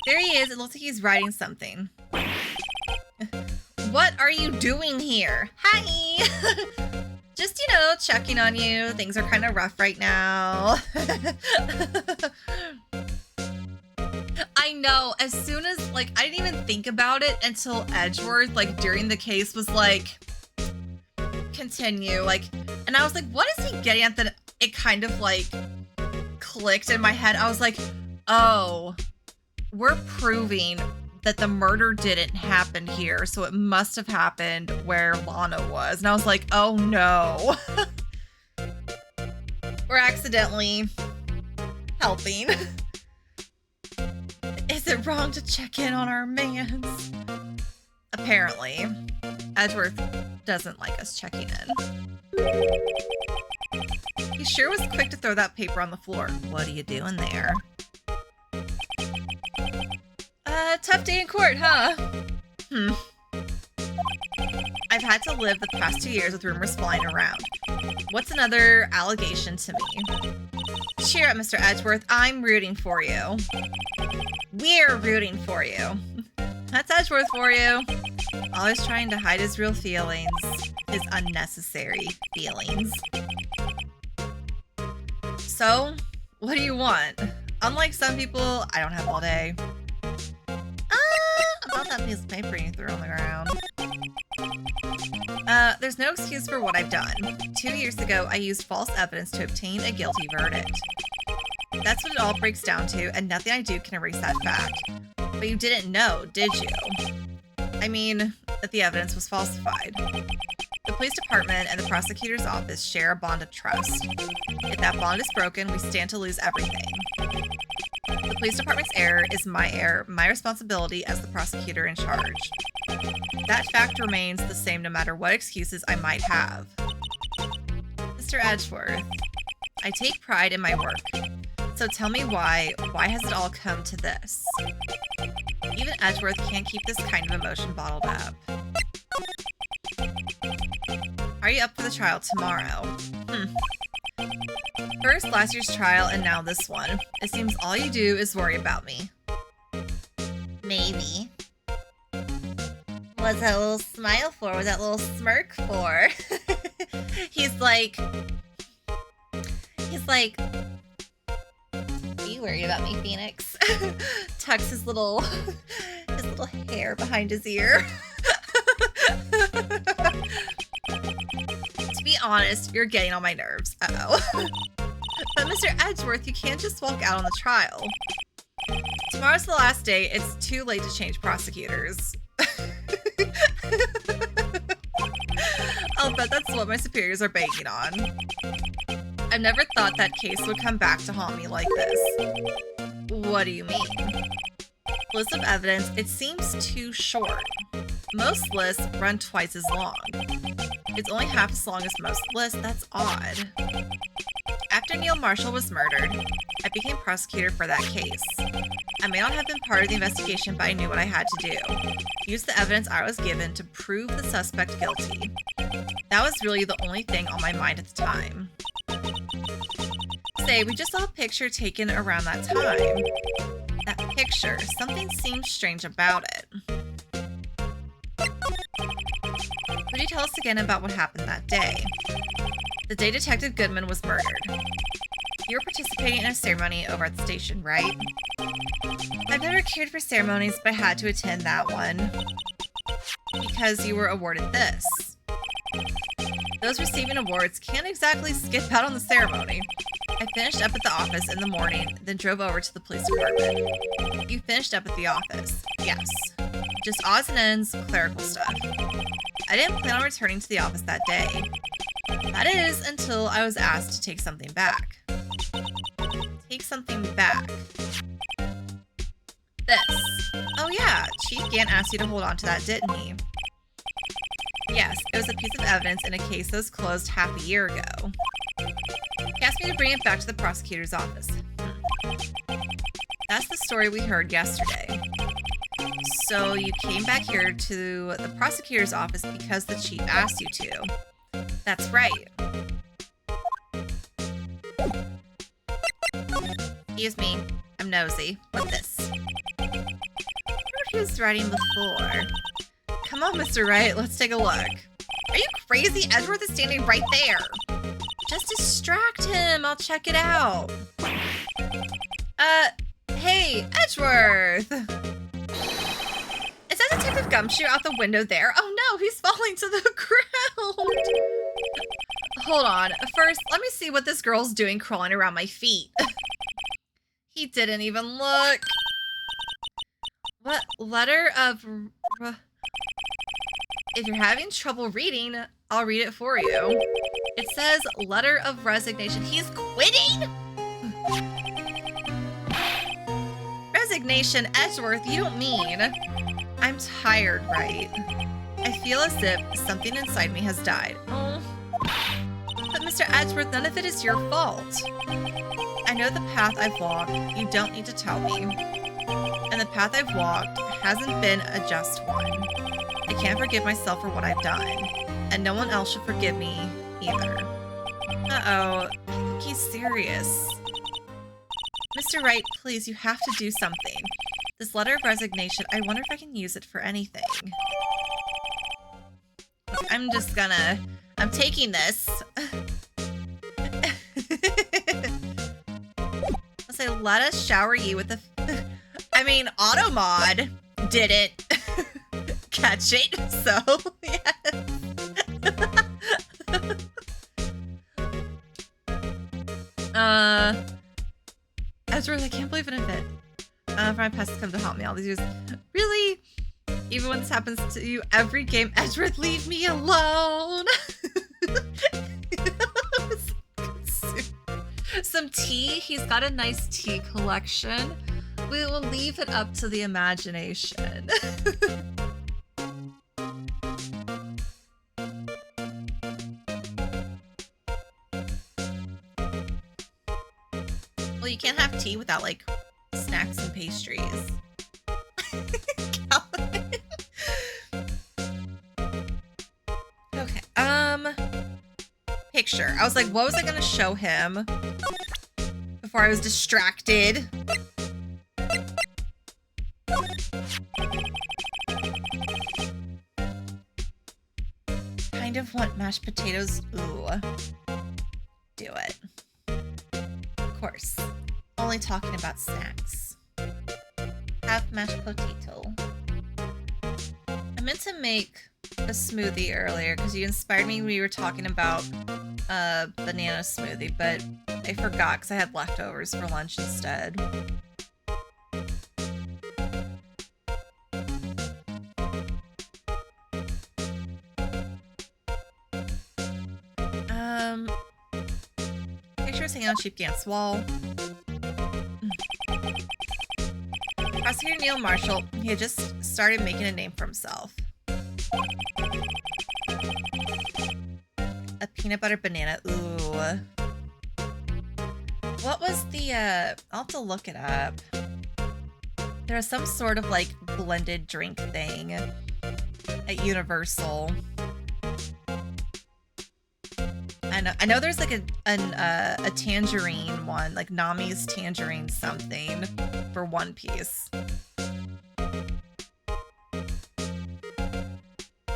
Speaker 1: There he is. It looks like he's writing something. What are you doing here? Hi! Just, checking on you. Things are kind of rough right now. I I know. As soon as, like, I didn't even think about it until Edgeworth, like, during the case was like, continue. Like, and I was like, what is he getting at? That it kind of, like, clicked in my head. I was like, oh, we're proving that the murder didn't happen here. So it must have happened where Lana was. And I was like, oh, no. We're accidentally helping. Is it wrong to check in on our mans? Apparently, Edgeworth doesn't like us checking in. He sure was quick to throw that paper on the floor. What are you doing there? Tough day in court, huh? I've had to live the past 2 years with rumors flying around. What's another allegation to me? Cheer up, Mr. Edgeworth. I'm rooting for you. We're rooting for you. That's Edgeworth for you. Always trying to hide his real feelings. His unnecessary feelings. So, what do you want? Unlike some people, I don't have all day. About that piece of paper you threw on the ground. There's no excuse for what I've done. 2 years ago, I used false evidence to obtain a guilty verdict. That's what it all breaks down to, and nothing I do can erase that fact. But you didn't know, did you? I mean, that the evidence was falsified. The police department and the prosecutor's office share a bond of trust. If that bond is broken, we stand to lose everything. The police department's error is my responsibility as the prosecutor in charge. That fact remains the same no matter what excuses I might have. Mr. Edgeworth, I take pride in my work. So tell me why has it all come to this? Even Edgeworth can't keep this kind of emotion bottled up. Are you up for the trial tomorrow? First, last year's trial, and now this one. It seems all you do is worry about me. Maybe. What's that little smile for? What's that little smirk for? He's like, are you worried about me, Phoenix? Tucks his little hair behind his ear. To be honest, you're getting on my nerves. Uh-oh. But Mr. Edgeworth, you can't just walk out on the trial. Tomorrow's the last day. It's too late to change prosecutors. I'll bet that's what my superiors are banking on. I've never thought that case would come back to haunt me like this. What do you mean? List of evidence, it seems too short. Most lists run twice as long. It's only half as long as most lists. That's odd. After Neil Marshall was murdered, I became prosecutor for that case. I may not have been part of the investigation, but I knew what I had to do. Use the evidence I was given to prove the suspect guilty. That was really the only thing on my mind at the time. Say, we just saw a picture taken around that time. That picture, something seems strange about it. Would you tell us again about what happened that day? The day Detective Goodman was murdered. You were participating in a ceremony over at the station, right? I've never cared for ceremonies, but I had to attend that one. Because you were awarded this. Those receiving awards can't exactly skip out on the ceremony. I finished up at the office in the morning, then drove over to the police department. You finished up at the office. Yes. Just odds and ends, clerical stuff. I didn't plan on returning to the office that day. That is, until I was asked to take something back. Take something back. This. Oh yeah, Chief Gant asked you to hold on to that, didn't he? Yes, it was a piece of evidence in a case that was closed half a year ago. He asked me to bring it back to the prosecutor's office. That's the story we heard yesterday. So you came back here to the prosecutor's office because the chief asked you to. That's right. Excuse me, I'm nosy. What's this? I wonder what he was writing before. Come on, Mr. Wright, let's take a look. Are you crazy? Edgeworth is standing right there. Just distract him. I'll check it out. Hey, Edgeworth! Is that Detective Gumshoe out the window there? Oh no, he's falling to the ground! Hold on. First, let me see what this girl's doing crawling around my feet. He didn't even look. What letter of... If you're having trouble reading, I'll read it for you. It says letter of resignation. He's quitting? Resignation, Edgeworth, you don't mean. I'm tired, Wright. I feel as if something inside me has died. Oh. But Mr. Edgeworth, none of it is your fault. I know the path I've walked. You don't need to tell me. And the path I've walked hasn't been a just one. I can't forgive myself for what I've done. And no one else should forgive me either. Uh-oh. I think he's serious. Mr. Wright, please, you have to do something. This letter of resignation, I wonder if I can use it for anything. I'm taking this. Let's say, let us shower you with the... I mean, Automod didn't catch it, so, yes. Edgeworth, I can't believe it didn't fit. For my pets to come to haunt me all these years. Really? Even when this happens to you every game, Edgeworth, leave me alone! Some tea? He's got a nice tea collection. We will leave it up to the imagination. Well, you can't have tea without, like, snacks and pastries. Okay, picture. I was like, what was I gonna show him before I was distracted? Kind of want mashed potatoes. Ooh. Do it. Of course. Only talking about snacks. Have mashed potato. I meant to make a smoothie earlier because you inspired me when we were talking about banana smoothie, but I forgot because I had leftovers for lunch instead. Picture us hanging on Cheap Gant's wall. Prosecutor Neil Marshall, he had just started making a name for himself. A peanut butter banana. Ooh. What was the, I'll have to look it up. There was some sort of, like, blended drink thing at Universal. I know there's, like, a tangerine one, like Nami's tangerine something for One Piece.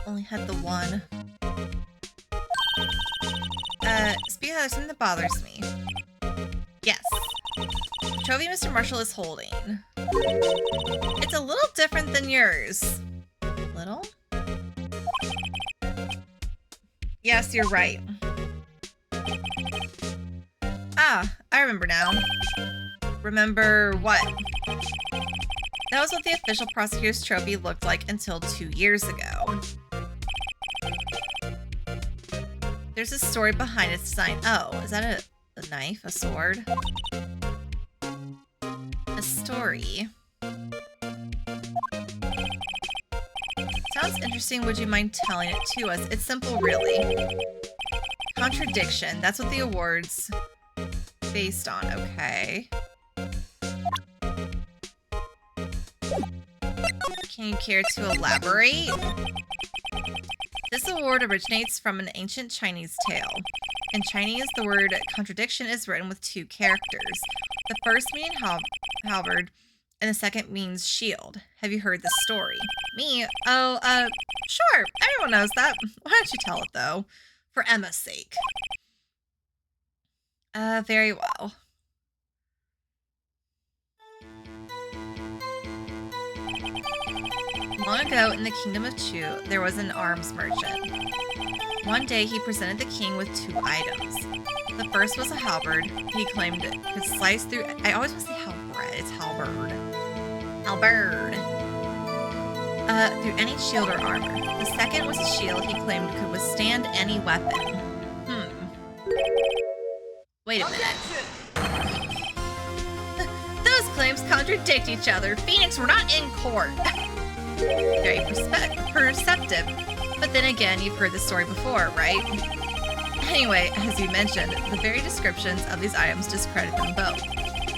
Speaker 1: Only had the one. Speaking of, there's something that bothers me. Yes. The trophy Mr. Marshall is holding. It's a little different than yours. Little? Yes, you're right. Ah, I remember now. Remember what? That was what the official prosecutor's trophy looked like until 2 years ago. There's a story behind its design. Oh, is that a knife? A sword? A story. Sounds interesting. Would you mind telling it to us? It's simple, really. Contradiction. That's what the award's based on. Okay. Can you care to elaborate? This award originates from an ancient Chinese tale. In Chinese, the word contradiction is written with 2 characters. The first meaning halberd, and the second means shield. Have you heard the story? Me? Oh, sure. Everyone knows that. Why don't you tell it, though? For Emma's sake. Very well. Long ago in the kingdom of Chu, there was an arms merchant. One day he presented the king with 2 items. The first was a halberd. He claimed it could slice through... I always want to say halberd. It's halberd. Halberd. Through any shield or armor. The second was a shield he claimed could withstand any weapon. Wait a minute. Those claims contradict each other. Phoenix, we're not in court. Very perceptive. But then again, you've heard this story before, right? Anyway, as you mentioned, the very descriptions of these items discredit them both.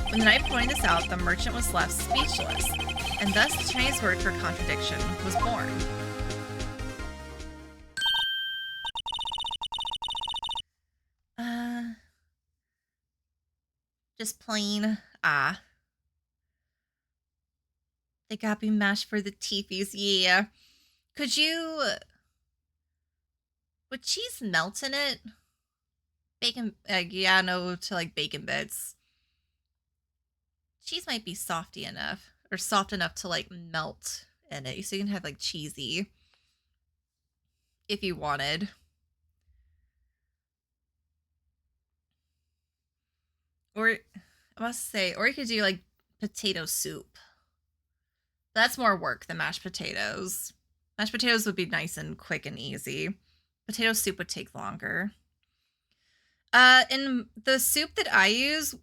Speaker 1: When the knight pointed this out, the merchant was left speechless, and thus the Chinese word for contradiction was born. Just plain, They got me mashed for the teefies, yeah. Would cheese melt in it? Bacon, yeah, no, to like bacon bits. Cheese might be softy enough, or soft enough to like melt in it. So you can have like cheesy, if you wanted. Or, I must say, or you could do like potato soup. That's more work than mashed potatoes. Mashed potatoes would be nice and quick and easy. Potato soup would take longer. In the soup that I use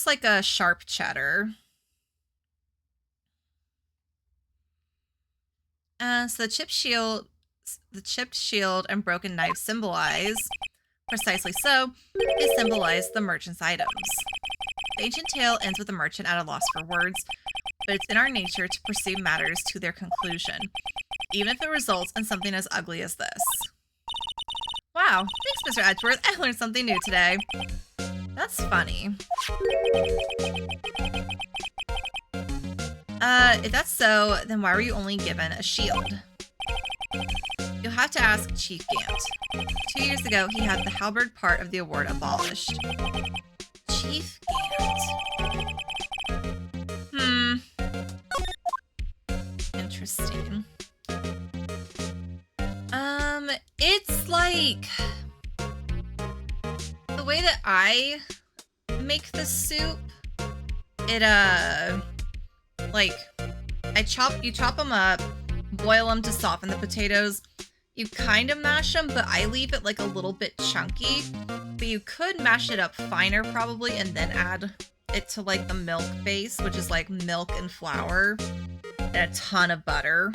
Speaker 1: like a sharp cheddar. So the chipped shield and broken knife symbolize, precisely so, they symbolize the merchant's items. The ancient tale ends with the merchant at a loss for words, but it's in our nature to pursue matters to their conclusion, even if it results in something as ugly as this. Wow, thanks, Mr. Edgeworth. I learned something new today. That's funny. If that's so, then why were you only given a shield? You'll have to ask Chief Gant. 2 years ago, he had the halberd part of the award abolished. Chief Gant. Interesting. It's like the way that I make the soup. It like you chop them up, boil them to soften the potatoes. You kind of mash them, but I leave it like a little bit chunky. But you could mash it up finer probably, and then add it to like the milk base, which is like milk and flour and a ton of butter.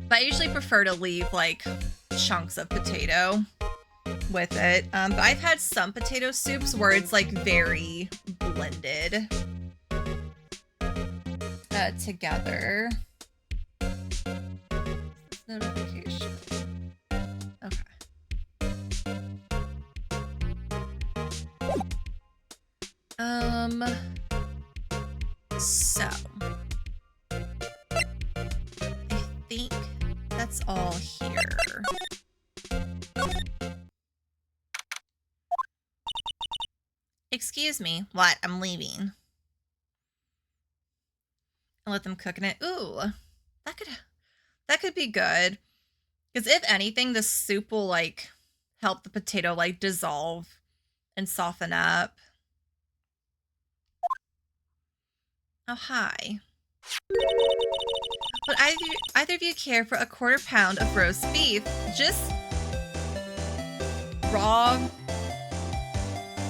Speaker 1: But I usually prefer to leave like chunks of potato with it. But I've had some potato soups where it's like very blended together. Notification. Okay. So I think that's all here. Excuse me. What? I'm leaving. I'll let them cook in it. Ooh, that could be good. Because if anything, the soup will like help the potato like dissolve and soften up. Oh, hi. Would either of you care for a 1/4 pound of roast beef? Just raw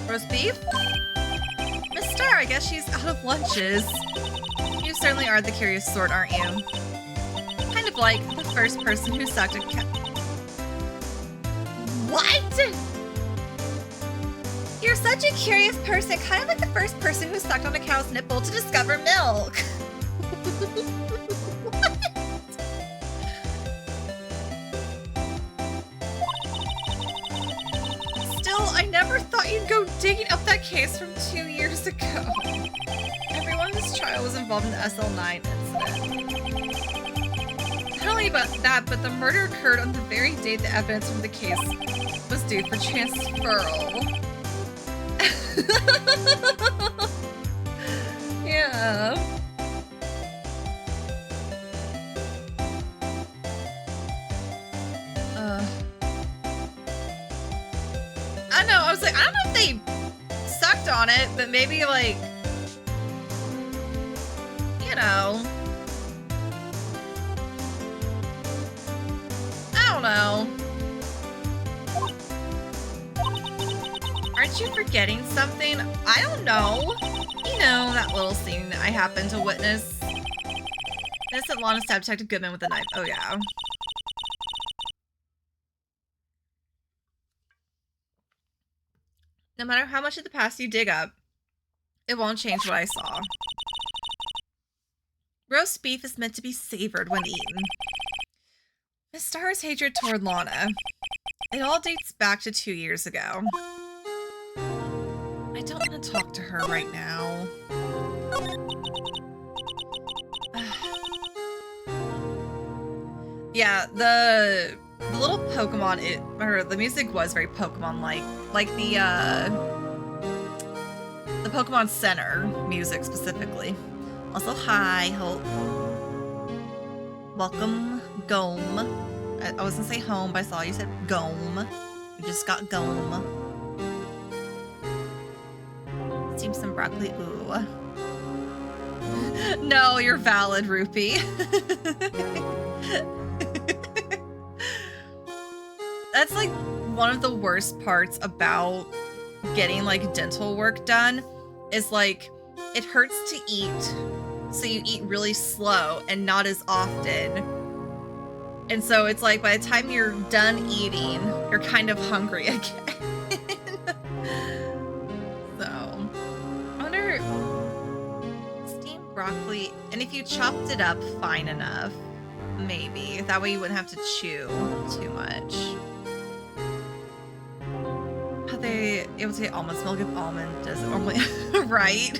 Speaker 1: roast beef? Miss Star, I guess she's out of lunches. You certainly are the curious sort, aren't you? Kind of like the first person who sucked a cat. What? You're such a curious person, kind of like the first person who sucked on a cow's nipple to discover milk. What? Still, I never thought you'd go digging up that case from 2 years ago. Everyone in this trial was involved in the SL9 incident. Not only about that, but the murder occurred on the very day the evidence from the case was due for transferal. Yeah. on it, but maybe like, you know, I don't know. Aren't you forgetting something? I don't know. You know, that little scene I happened to witness. Innocent Lana stabbed Detective Goodman with a knife. Oh, yeah. No matter how much of the past you dig up, it won't change what I saw. Roast beef is meant to be savored when eaten. Miss Starr's hatred toward Lana. It all dates back to 2 years ago. I don't want to talk to her right now. Yeah, the little Pokemon, the music was very Pokemon-like. Like the Pokemon Center music specifically. Also, hi, welcome, Gome. I was gonna say home, but I saw you said Gome. You just got Gome. Steam some broccoli, ooh. No, you're valid, Rupee. That's like one of the worst parts about getting like dental work done is like it hurts to eat, so you eat really slow and not as often. And so it's like by the time you're done eating, you're kind of hungry again. So, I wonder, steamed broccoli, and if you chopped it up fine enough, maybe. That way you wouldn't have to chew too much. How they able to get almond milk if almond does it normally, right?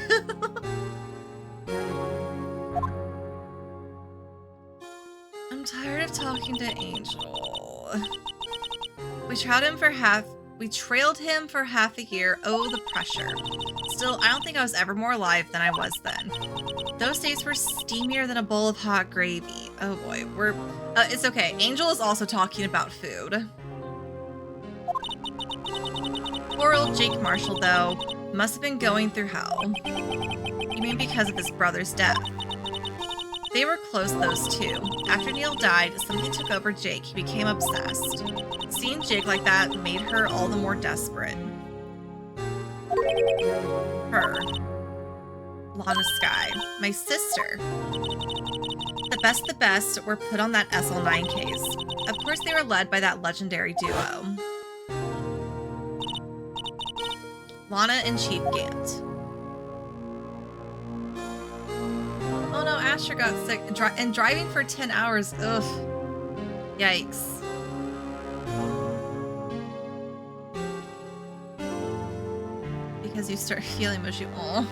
Speaker 1: I'm tired of talking to Angel. We trailed him for half a year. Oh, the pressure. Still, I don't think I was ever more alive than I was then. Those days were steamier than a bowl of hot gravy. Oh boy, it's okay. Angel is also talking about food. Poor old Jake Marshall, though, must have been going through hell. You mean because of his brother's death? They were close, those two. After Neil died, something took over Jake. He became obsessed. Seeing Jake like that made her all the more desperate. Her. Lana Sky. My sister. The best were put on that SL9 case. Of course they were led by that legendary duo. Lana and Chief Gant. Oh no, Asher got sick and driving for 10 hours. Ugh. Yikes. Because you start feeling mushy. Oh.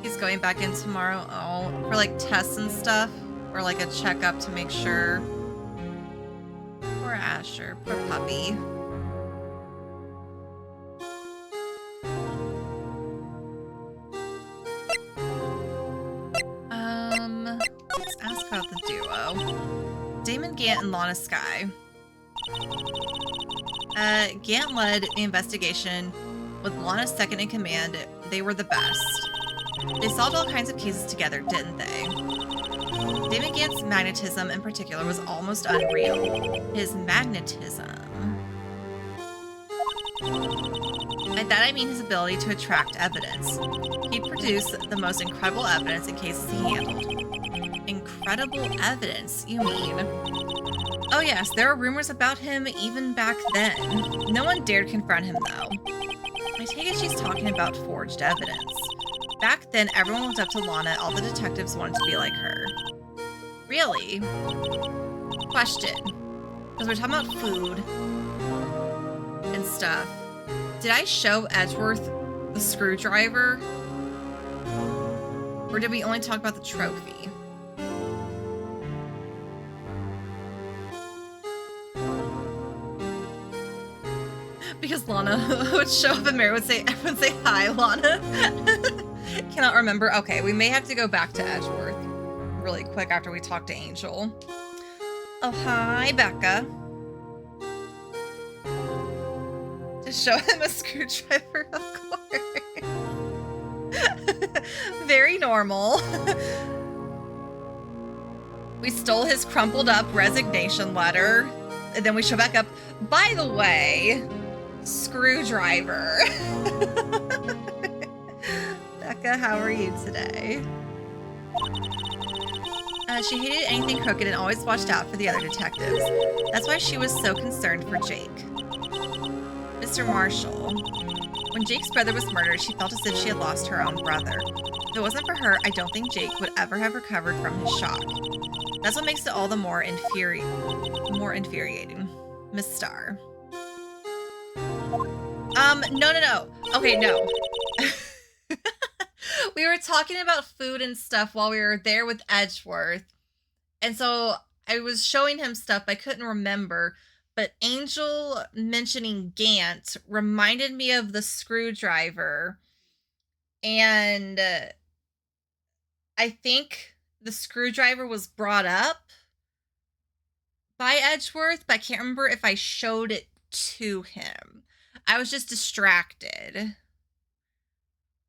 Speaker 1: He's going back in tomorrow. Oh, for like tests and stuff, or like a checkup to make sure. Poor Asher, poor puppy. Let's ask about the duo. Damon Gant and Lana Sky. Gant led the investigation with Lana second in command. They were the best. They solved all kinds of cases together, didn't they? Damon Gant's magnetism in particular was almost unreal. His magnetism. By that I mean his ability to attract evidence. He produced the most incredible evidence in cases he handled. Incredible evidence, you mean? Oh yes, there were rumors about him even back then. No one dared confront him though. I take it she's talking about forged evidence. Back then, everyone looked up to Lana. All the detectives wanted to be like her. Really? Question. Because we're talking about food and stuff. Did I show Edgeworth the screwdriver? Or did we only talk about the trophy? Because Lana would show up and Mary would say, everyone say hi, Lana. Cannot remember. Okay, we may have to go back to Edgeworth really quick after we talk to Angel. Oh, hi, Becca. Show him a screwdriver, of course. Very normal. We stole his crumpled up resignation letter. And then we show back up. By the way, screwdriver. Becca, how are you today? She hated anything crooked and always watched out for the other detectives. That's why she was so concerned for Jake. Mr. Marshall. When Jake's brother was murdered, she felt as if she had lost her own brother. If it wasn't for her, I don't think Jake would ever have recovered from his shock. That's what makes it all the more infuriating. Miss Starr. No. Okay, no. We were talking about food and stuff while we were there with Edgeworth. And so I was showing him stuff I couldn't remember. But Angel mentioning Gant reminded me of the screwdriver. And I think the screwdriver was brought up by Edgeworth, but I can't remember if I showed it to him. I was just distracted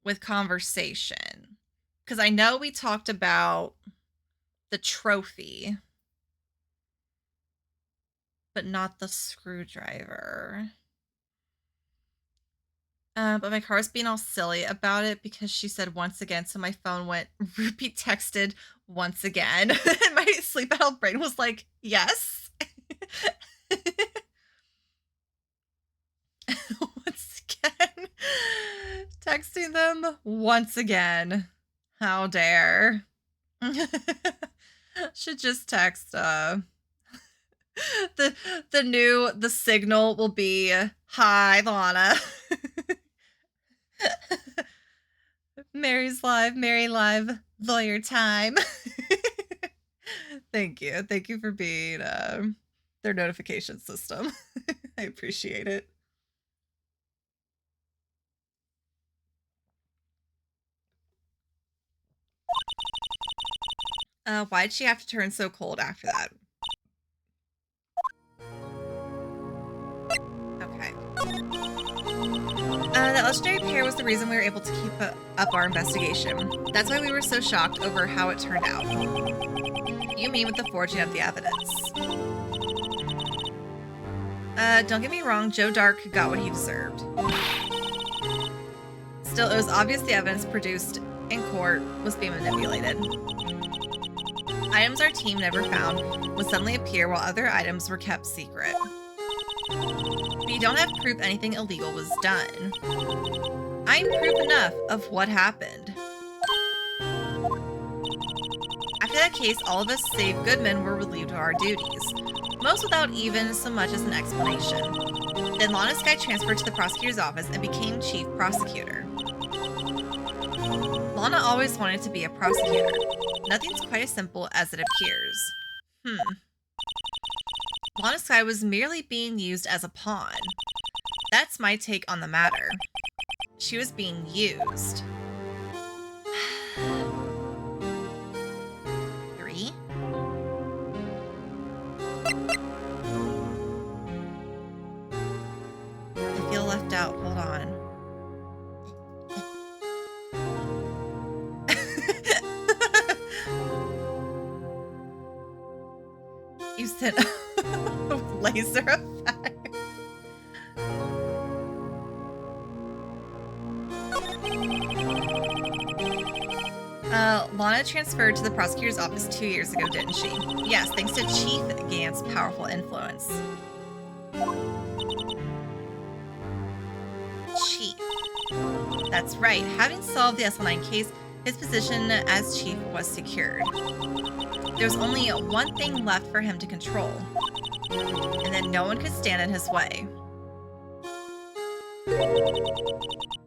Speaker 1: with conversation. Because I know we talked about the trophy, but not the screwdriver. But my car was being all silly about it because she said once again, so my phone went, Ruby texted once again. And my sleep adult brain was like, yes. Once again. Texting them once again. How dare. Should just text, the signal will be, hi, Lana. Mary live, lawyer time. Thank you. Thank you for being their notification system. I appreciate it. Why'd she have to turn so cold after that? Okay. That legendary pair was the reason we were able to keep up our investigation. That's why we were so shocked over how it turned out. You mean with the forging of the evidence? Don't get me wrong, Joe Dark got what he deserved. Still, it was obvious the evidence produced in court was being manipulated. Items our team never found would suddenly appear while other items were kept secret. But you don't have proof anything illegal was done. I'm proof enough of what happened. After that case, all of us, save Goodman, were relieved of our duties, most without even so much as an explanation. Then Lana Skye transferred to the prosecutor's office and became chief prosecutor. Lana always wanted to be a prosecutor. Nothing's quite as simple as it appears. Lana Skye was merely being used as a pawn. That's my take on the matter. She was being used. 3? I feel left out. Hold on. You said laser effect. Lana transferred to the prosecutor's office 2 years ago, didn't she? Yes, thanks to Chief Gant's powerful influence. Chief. That's right. Having solved the SL9 case, his position as chief was secured. There was only one thing left for him to control, and then no one could stand in his way.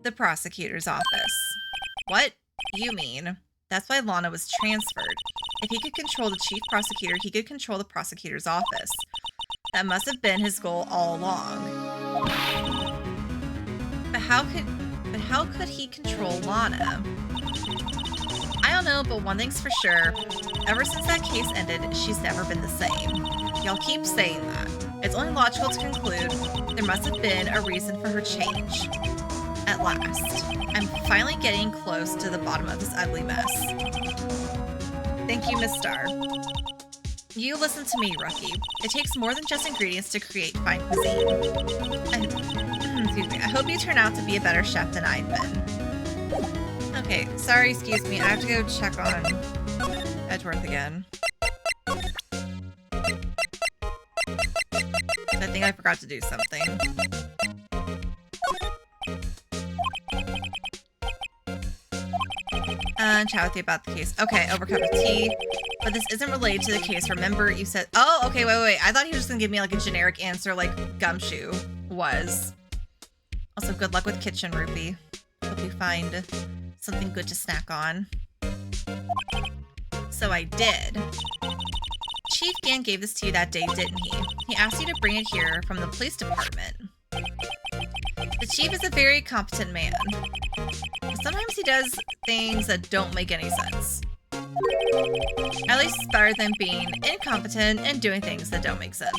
Speaker 1: The prosecutor's office. What? You mean? That's why Lana was transferred. If he could control the chief prosecutor, he could control the prosecutor's office. That must have been his goal all along. But how could he control Lana? I don't know, but one thing's for sure. Ever since that case ended, she's never been the same. Y'all keep saying that. It's only logical to conclude there must have been a reason for her change. At last, I'm finally getting close to the bottom of this ugly mess. Thank you, Miss Star. You listen to me, Rookie. It takes more than just ingredients to create fine cuisine. Excuse me. I hope you turn out to be a better chef than I've been. Okay, sorry, excuse me. I have to go check on Edgeworth again. I think I forgot to do something. Chat with you about the case. Okay, over cup of tea. But this isn't related to the case. Remember, you said... Oh, okay, wait. I thought he was just gonna give me, like, a generic answer like Gumshoe was. Also, good luck with kitchen, Rupee. Hope you find something good to snack on. So I did. Chief Gann gave this to you that day, didn't he? He asked you to bring it here from the police department. The chief is a very competent man. But sometimes he does things that don't make any sense. At least it's better than being incompetent and doing things that don't make sense.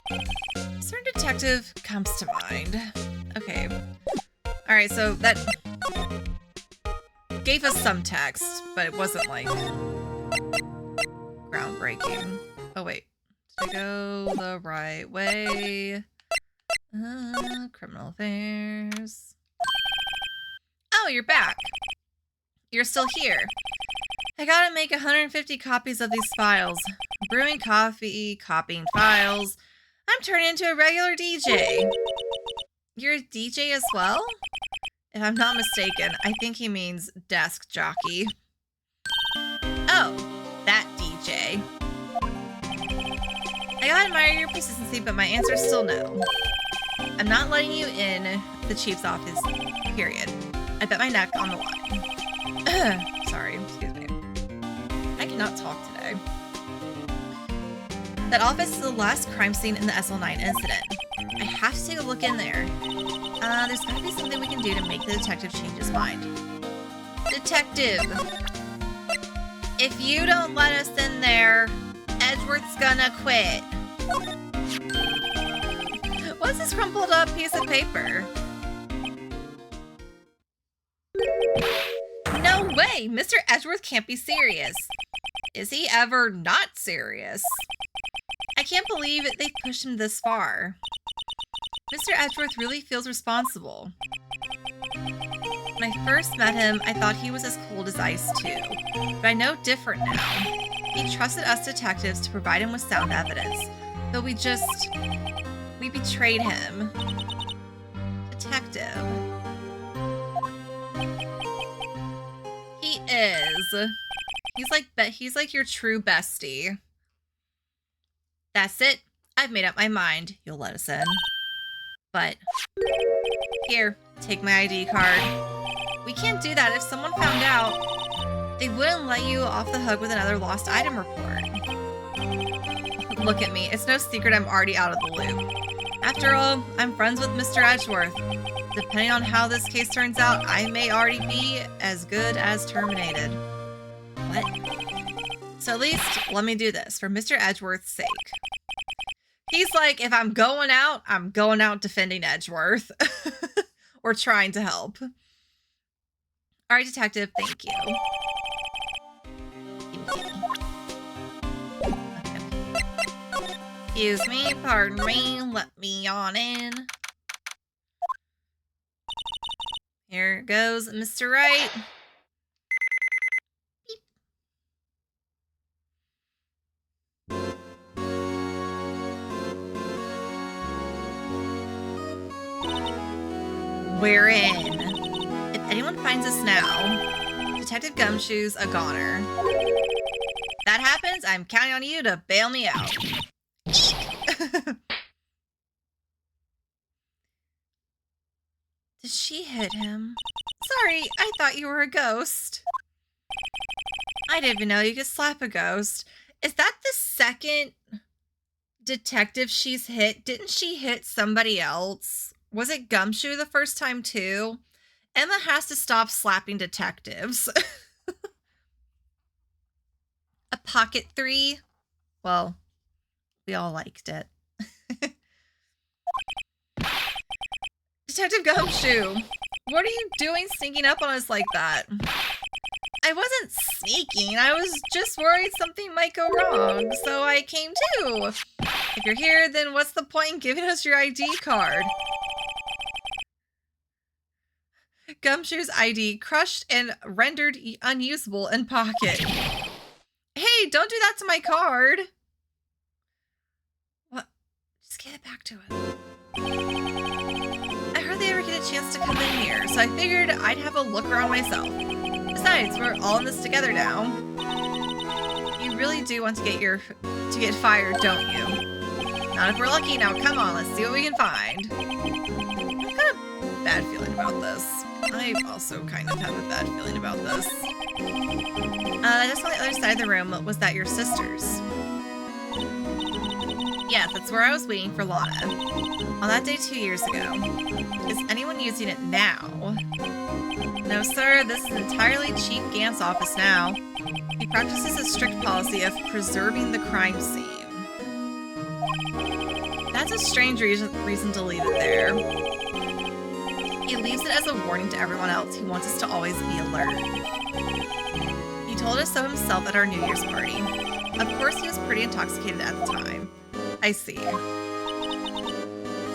Speaker 1: A certain detective comes to mind. Okay. Alright, so that gave us some text, but it wasn't like groundbreaking. Oh wait, did I go the right way? Criminal affairs. Oh, you're back. You're still here. I gotta make 150 copies of these files. Brewing coffee, copying files. I'm turning into a regular DJ. You're a DJ as well? If I'm not mistaken, I think he means desk jockey. Oh, that DJ. I gotta admire your persistency, but my answer is still no. I'm not letting you in the chief's office, period. I bet my neck on the line. Sorry, excuse me. I cannot talk today. That office is the last crime scene in the SL9 incident. I have to take a look in there. There's gotta be something we can do to make the detective change his mind. Detective! If you don't let us in there, Edgeworth's gonna quit. What's this crumpled up piece of paper? No way! Mr. Edgeworth can't be serious. Is he ever not serious? I can't believe they pushed him this far. Mr. Edgeworth really feels responsible. When I first met him, I thought he was as cold as ice too. But I know different now. He trusted us detectives to provide him with sound evidence. But we betrayed him. Detective. He is. He's like your true bestie. That's it. I've made up my mind. You'll let us in. But here, take my ID card. We can't do that. If someone found out, they wouldn't let you off the hook with another lost item report. Look at me. It's no secret I'm already out of the loop. After all, I'm friends with Mr. Edgeworth. Depending on how this case turns out, I may already be as good as terminated. What? So at least let me do this for Mr. Edgeworth's sake. He's like, if I'm going out defending Edgeworth. Or trying to help. All right, detective, thank you. Okay. Excuse me, pardon me, let me on in. Here goes Mr. Wright. We're in. If anyone finds us now, Detective Gumshoe's a goner. That happens, I'm counting on you to bail me out. Did she hit him? Sorry, I thought you were a ghost. I didn't even know you could slap a ghost. Is that the second detective she's hit? Didn't she hit somebody else? Was it Gumshoe the first time too? Emma has to stop slapping detectives. A pocket 3? Well, we all liked it. Detective Gumshoe, what are you doing sneaking up on us like that? I wasn't sneaking. I was just worried something might go wrong, so I came too. If you're here, then what's the point in giving us your ID card? Gumshoe's ID crushed and rendered unusable in pocket. Hey, don't do that to my card. What? Just give it back to him. I hardly ever get a chance to come in here, so I figured I'd have a look around myself. Besides, we're all in this together now. You really do want to get fired, don't you? Not if we're lucky. Now, come on, let's see what we can find. I've got a bad feeling about this. I also kind of have a bad feeling about this. Just on the other side of the room, was that your sister's? Yes, that's where I was waiting for Lana. On that day 2 years ago. Is anyone using it now? No, sir, this is entirely Chief Gant's office now. He practices a strict policy of preserving the crime scene. That's a strange reason to leave it there. He leaves it as a warning to everyone else. He wants us to always be alert. He told us so himself at our New Year's party. Of course, he was pretty intoxicated at the time. I see.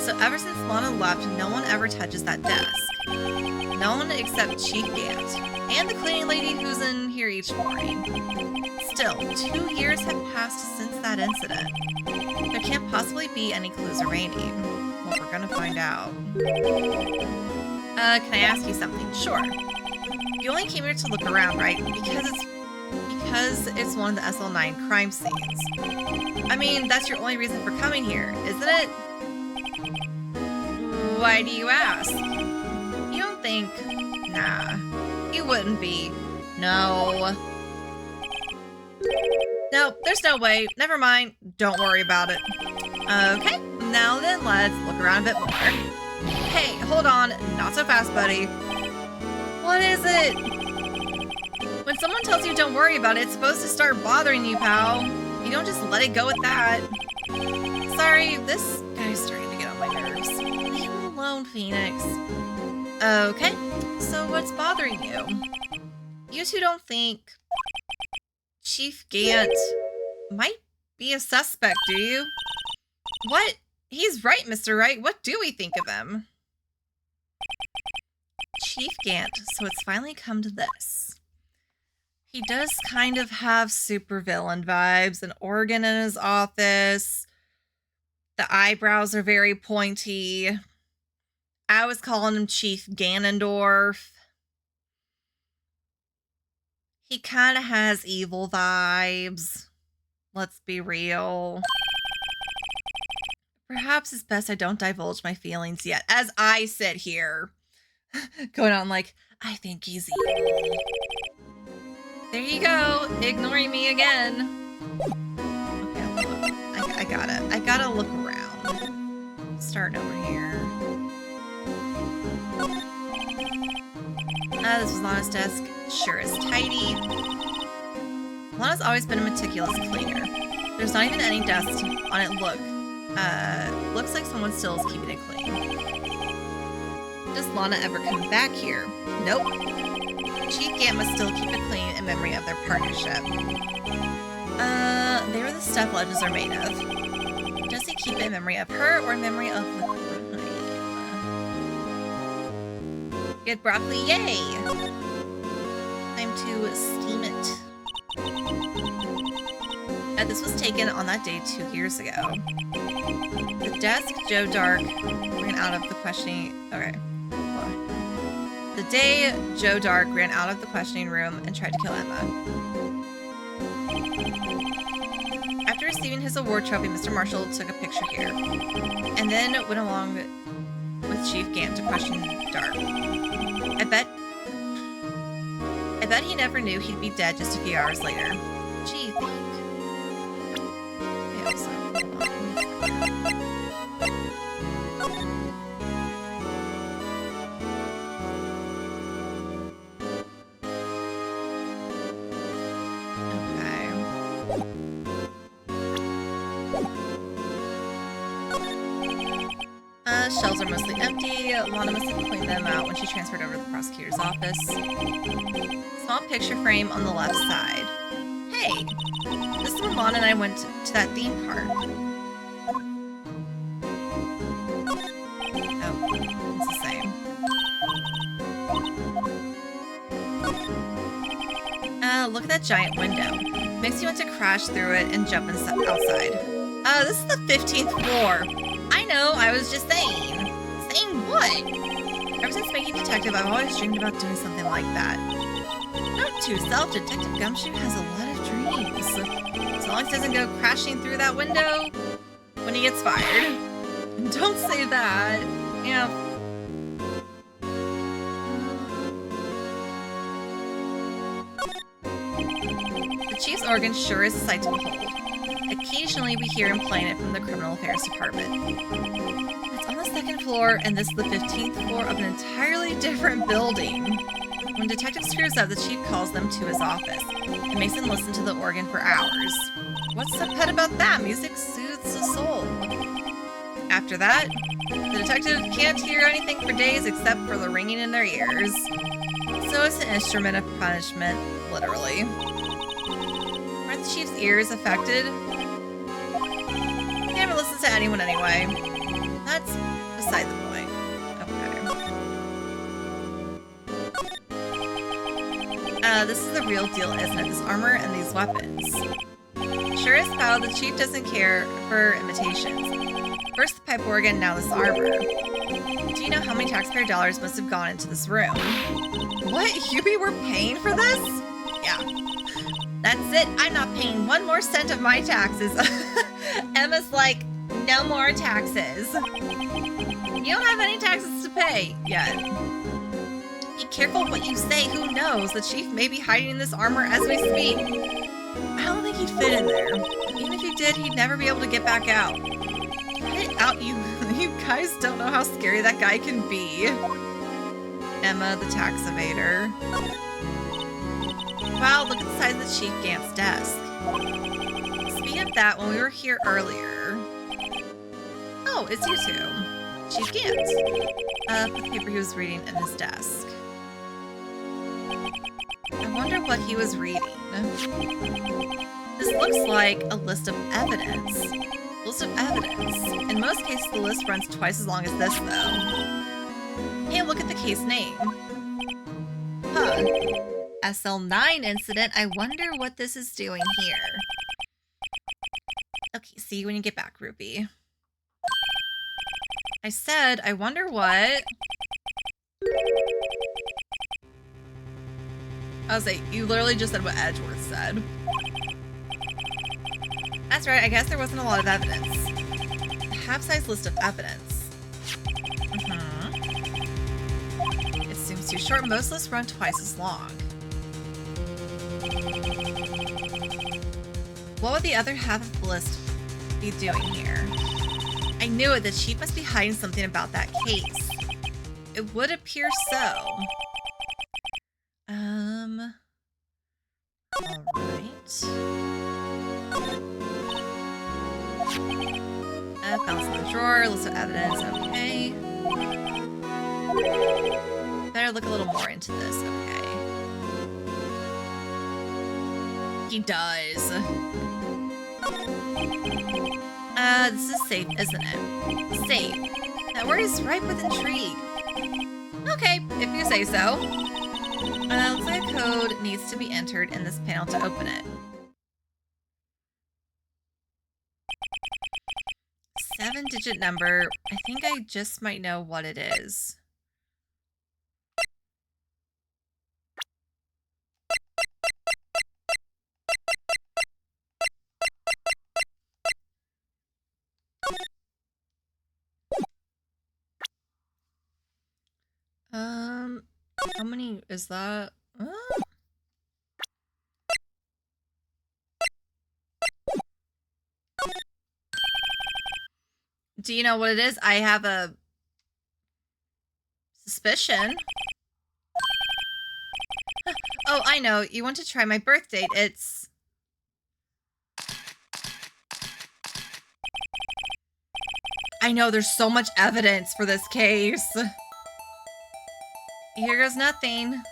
Speaker 1: So ever since Lana left, no one ever touches that desk. No one except Chief Gant and the cleaning lady who's in here each morning. Still, 2 years have passed since that incident. There can't possibly be any clues remaining. Well, we're gonna find out. Can I ask you something? Sure. You only came here to look around, right? Because it's one of the SL9 crime scenes. I mean, that's your only reason for coming here, isn't it? Why do you ask? You don't think... Nah, you wouldn't be. No. Nope, there's no way. Never mind. Don't worry about it. Okay, now then let's look around a bit more. Hey, hold on. Not so fast, buddy. What is it? When someone tells you don't worry about it, it's supposed to start bothering you, pal. You don't just let it go at that. Sorry, this guy's starting to get on my nerves. Leave him alone, Phoenix. Okay, so what's bothering you? You two don't think Chief Gant might be a suspect, do you? What? He's right, Mr. Wright. What do we think of him? Chief Gant, so it's finally come to this. He does kind of have supervillain vibes, an organ in his office. The eyebrows are very pointy. I was calling him Chief Ganondorf. He kind of has evil vibes. Let's be real. Perhaps it's best I don't divulge my feelings yet, as I sit here. Going on like, I think he's evil. There you go, ignoring me again. Okay, look. I gotta look around. Starting over here. This was Lana's desk. Sure is tidy. Lana's always been a meticulous cleaner. There's not even any dust on it. Looks like someone still is keeping it clean. Does Lana ever come back here? Nope. Chief Gant must still keep it clean in memory of their partnership. They were the stuff legends are made of. Does he keep it in memory of her or in memory of the crime? Good broccoli, yay! Time to steam it. This was taken on that day 2 years ago. The desk, Joe Dark ran out of the questioning... Okay. The day Joe Dark ran out of the questioning room and tried to kill Emma. After receiving his award trophy, Mr. Marshall took a picture here, and then went along with Chief Gant to question Dark. I bet he never knew he'd be dead just a few hours later. Gee, think. Okay, so, hold on. Shelves are mostly empty. Lana must have cleaned them out when she transferred over to the prosecutor's office. Small picture frame on the left side. Hey, this is where Lana and I went to that theme park. Oh, it's the same. Look at that giant window. Makes you want to crash through it and jump outside. This is the 15th floor. I know, I was just saying. Saying what? Ever since making detective, I've always dreamed about doing something like that. Note to self, Detective Gumshoe has a lot of dreams. So long as he doesn't go crashing through that window when he gets fired. Don't say that. Yeah. The Chief's organ sure is a sight to behold. Occasionally we hear him playing it from the Criminal Affairs Department. It's on the 2nd floor, and this is the 15th floor of an entirely different building. When Detective screws up, the Chief calls them to his office and makes them listen to the organ for hours. What's so pet about that? Music soothes the soul. After that, the detective can't hear anything for days except for the ringing in their ears. So it's an instrument of punishment, literally. Aren't the Chief's ears affected? He never listens to anyone anyway. That's beside the point. Okay. This is the real deal, isn't it? This armor and these weapons. Sure as hell, the Chief doesn't care for imitations. First the pipe organ, now this armor. Do you know how many taxpayer dollars must have gone into this room? What? Hubie, we're paying for this? Yeah. That's it. I'm not paying 1 more cent of my taxes. Emma's like, no more taxes. You don't have any taxes to pay yet. Be careful what you say. Who knows? The Chief may be hiding in this armor as we speak. I don't think he'd fit in there. Even if he did, he'd never be able to get back out. Get out, you guys don't know how scary that guy can be. Emma, the tax evader. Wow, look at the size of the Chief Gant's desk. Speaking of that, when we were here earlier... Oh, it's you two. Chief Gant. Put the paper he was reading in his desk. I wonder what he was reading. This looks like a list of evidence. List of evidence. In most cases, the list runs twice as long as this, though. Hey, look at the case name. Huh. SL9 incident. I wonder what this is doing here. Okay, see you when you get back, Ruby. I said, I wonder what... I was like, you literally just said what Edgeworth said. That's right, I guess there wasn't a lot of evidence. A half-size list of evidence. It seems too short. Most lists run twice as long. What would the other half of the list be doing here? I knew it. The Chief must be hiding something about that case. It would appear so. Alright. Files in the drawer, list of evidence, okay. Better look a little more into this, okay. He does. This is safe, isn't it? Safe. That word is ripe with intrigue. Okay, if you say so. Looks like a code needs to be entered in this panel to open it. 7-digit number. I think I just might know what it is. How many is that? Do you know what it is? I have a suspicion. Oh, I know. You want to try my birth date. It's... I know there's so much evidence for this case. Here goes nothing.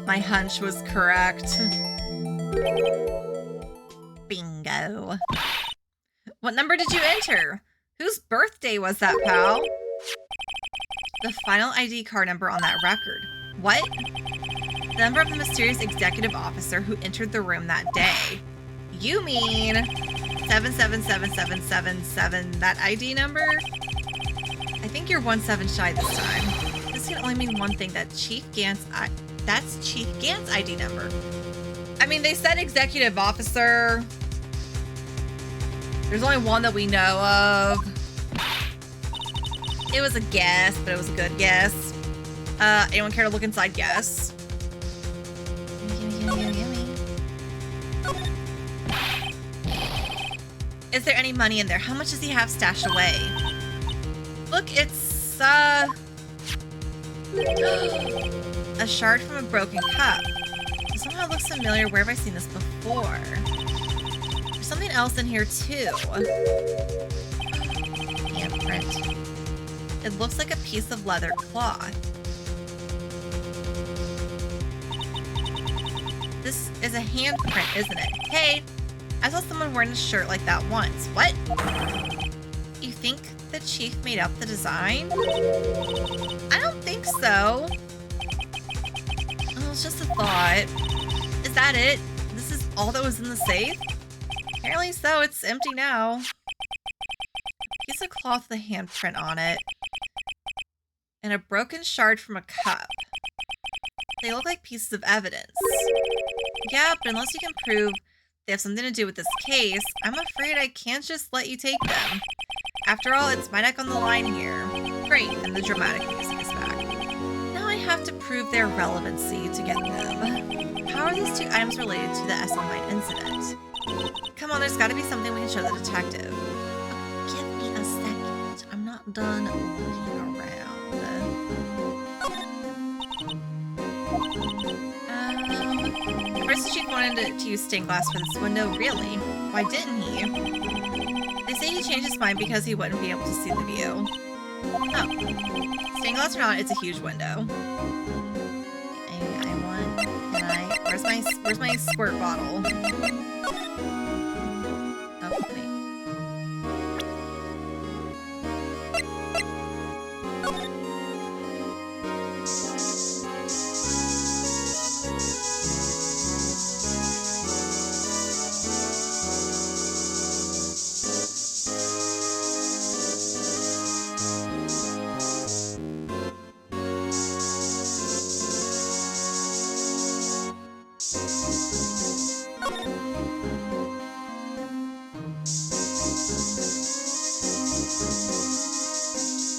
Speaker 1: My hunch was correct. Bingo. What number did you enter? Whose birthday was that, pal? The final ID card number on that record. What? The number of the mysterious executive officer who entered the room that day. You mean 777777, that ID number? I think you're 17 shy this time. This can only mean one thing, that's Chief Gant's ID number. I mean, they said executive officer. There's only one that we know of. It was a guess, but it was a good guess. Anyone care to look inside? Yes. Is there any money in there? How much does he have stashed away? Look, it's a shard from a broken cup. It somehow looks familiar. Where have I seen this before? There's something else in here too. Handprint. It looks like a piece of leather cloth. This is a handprint, isn't it? Hey, I saw someone wearing a shirt like that once. What? You think the chief made up the design? I don't think so. Oh, it's just a thought. Is that it? This is all that was in the safe? Apparently so. It's empty now. Piece of cloth with a handprint on it. And a broken shard from a cup. They look like pieces of evidence. Yeah, but unless you can prove they have something to do with this case, I'm afraid I can't just let you take them. After all, it's my neck on the line here. Great, and the dramatic music is back. Now I have to prove their relevancy to get them. How are these two items related to the SL9 incident? Come on, there's got to be something we can show the detective. Give me a second. I'm not done looking around. First, the chief wanted to use stained glass for this window. Really? Why didn't he? They say he changed his mind because he wouldn't be able to see the view. Oh. Stained glass or not, it's a huge window. Where's my squirt bottle? Oh, wait.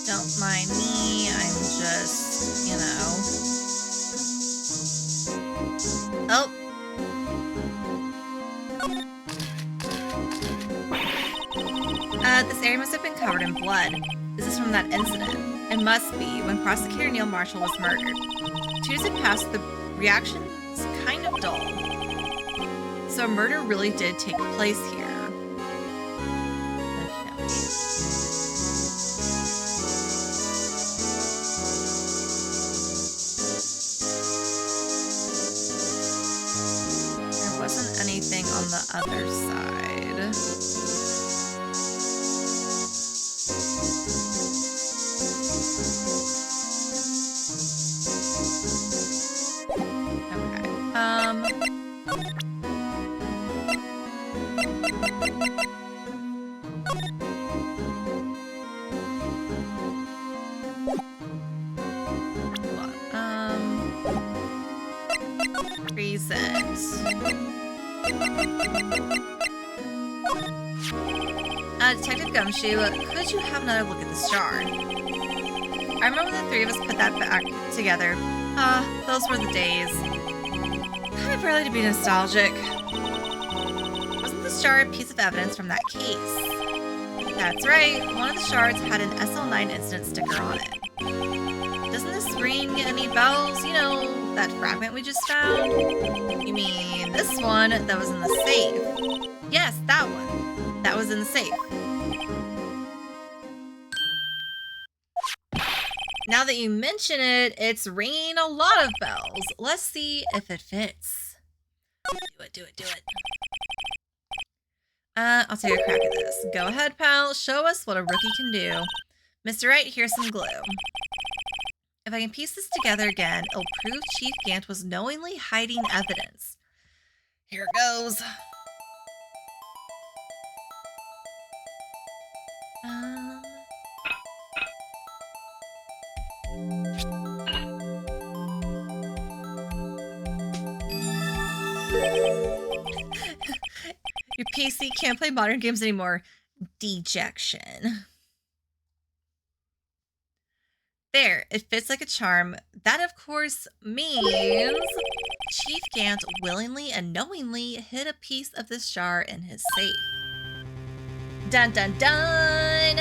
Speaker 1: Don't mind me, I'm just, you know. Oh. This area must have been covered in blood. This is from that incident. It must be, when Prosecutor Neil Marshall was murdered. 2 years had passed, the reaction's kind of dull. So a murder really did take place here. There wasn't anything on the other side. Detective Gumshoe, could you have another look at this jar? I remember the 3 of us put that back together. Those were the days. Kind of early to be nostalgic. Wasn't this jar a piece of evidence from that case? That's right. One of the shards had an SL9 incident sticker on it. Doesn't this ring any bells? You know, that fragment we just found? You mean this one that was in the safe? Yes, that one. That was in the safe. Now that you mention it, it's ringing a lot of bells. Let's see if it fits. Do it. I'll take a crack at this. Go ahead, pal. Show us what a rookie can do. Mr. Wright, here's some glue. If I can piece this together again, it'll prove Chief Gant was knowingly hiding evidence. Here it goes. Your PC can't play modern games anymore. Dejection. There, it fits like a charm. That, of course, means Chief Gant willingly and knowingly hid a piece of this jar in his safe. Dun dun dun!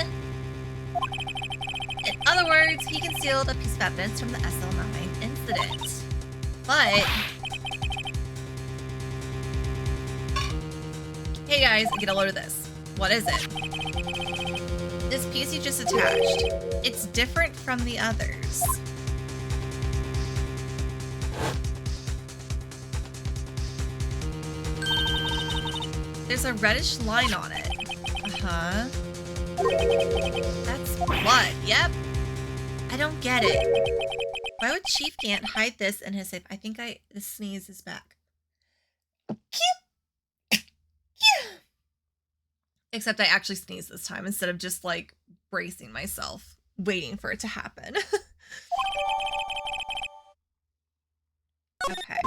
Speaker 1: In other words, he concealed a piece of evidence from the SL9 incident. But... hey guys, get a load of this. What is it? This piece you just attached. It's different from the others. There's a reddish line on it. Uh-huh. That's blood. Yep. I don't get it. Why would Chief Gant hide this in his safe? I think the sneeze is back. Except I actually sneezed this time instead of just like bracing myself, waiting for it to happen. Okay.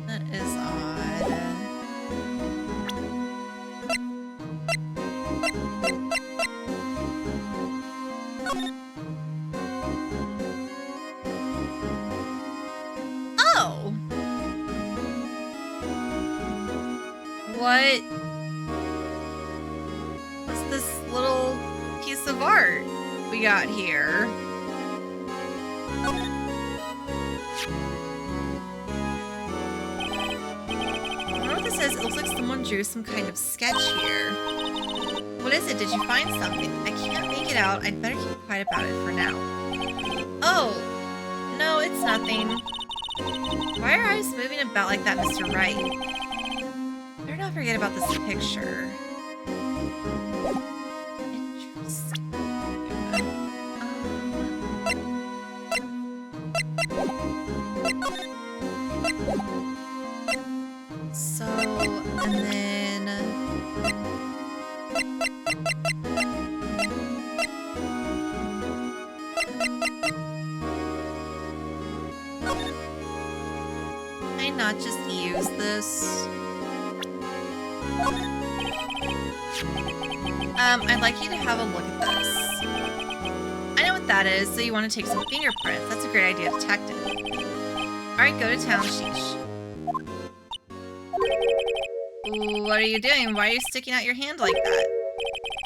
Speaker 1: That is odd. Oh! What's this little piece of art we got here? Says it looks like someone drew some kind of sketch here. What is it? Did you find something? I can't make it out. I'd better keep quiet about it for now. Oh, no, it's nothing. Why are eyes moving about like that, Mr. Wright? Better not forget about this picture. Interesting. So, and then... can I not just use this? I'd like you to have a look at this. I know what that is, so you want to take some fingerprints. That's a great idea, detective. Alright, go to town, sheesh. What are you doing? Why are you sticking out your hand like that?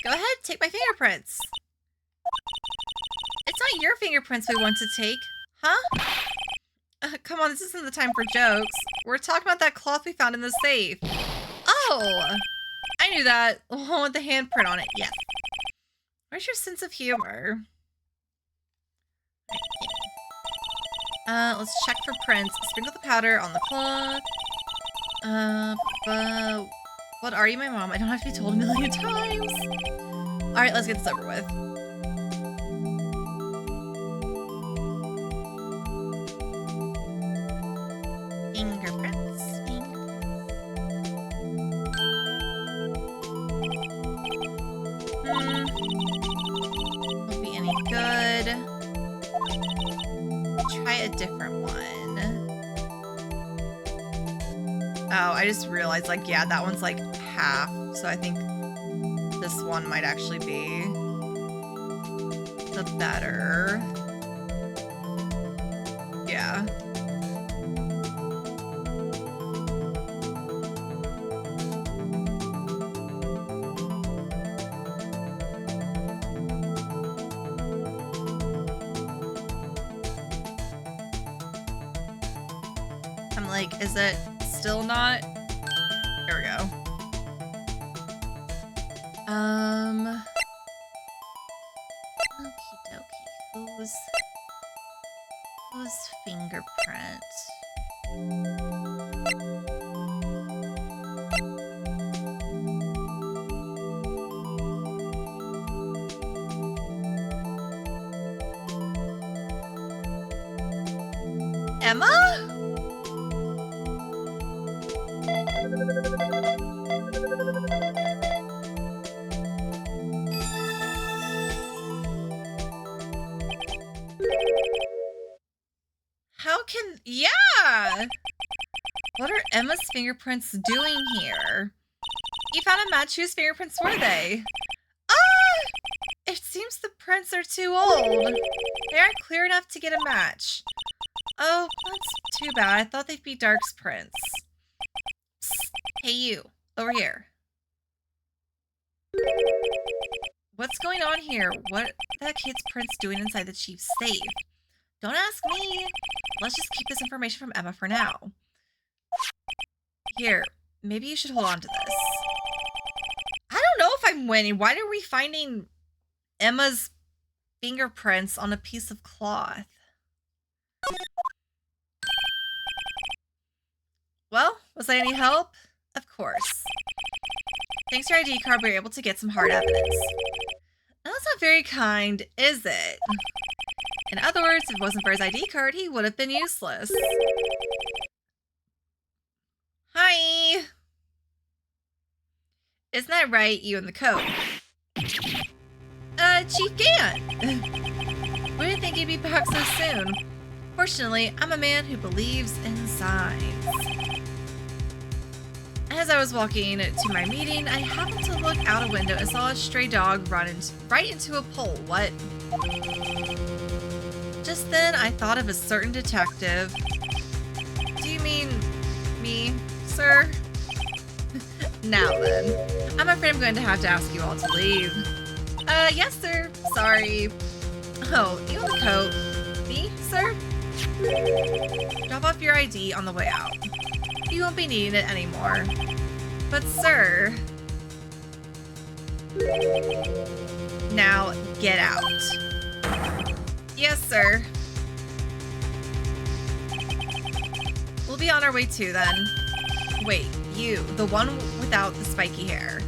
Speaker 1: Go ahead, take my fingerprints. It's not your fingerprints we want to take, huh? Come on, this isn't the time for jokes. We're talking about that cloth we found in the safe. Oh, I knew that. The one with the handprint on it, yes. Where's your sense of humor? Let's check for prints. Sprinkle the powder on the cloth. What are you, my mom? I don't have to be told a million times. Alright, let's get this over with. Fingerprints. Won't be any good. Try a different one. Oh, I just realized, like, yeah, that one's like half. So I think this one might actually be the better. Yeah. I'm like, is it still not? There we go. Okie dokie. Whose fingerprint? Emma? How can... Yeah! What are Emma's fingerprints doing here? You found a match. Whose fingerprints were they? Ah! It seems the prints are too old. They aren't clear enough to get a match. Oh, that's too bad. I thought they'd be Dark's prints. Psst. Hey you, over here. What's going on here? What are that kid's prints doing inside the chief's safe? Don't ask me. Let's just keep this information from Emma for now. Here, maybe you should hold on to this. I don't know if I'm winning. Why are we finding Emma's fingerprints on a piece of cloth? Well, was that any help? Of course. Thanks to your ID card, we were able to get some hard evidence. Now, that's not very kind, is it? In other words, if it wasn't for his ID card, he would have been useless. Hi! Isn't that right, you in the coat? Chief Gant! We didn't think you'd be back so soon. Fortunately, I'm a man who believes in signs. As I was walking to my meeting, I happened to look out a window and saw a stray dog run right into a pole. What? Just then, I thought of a certain detective. Do you mean me, sir? Now then, I'm afraid I'm going to have to ask you all to leave. Yes, sir. Sorry. Oh, you in the coat. Me, sir? Drop off your ID on the way out. You won't be needing it anymore. But, sir... Now, get out. Yes, sir. We'll be on our way too, then. Wait, you, the one without the spiky hair.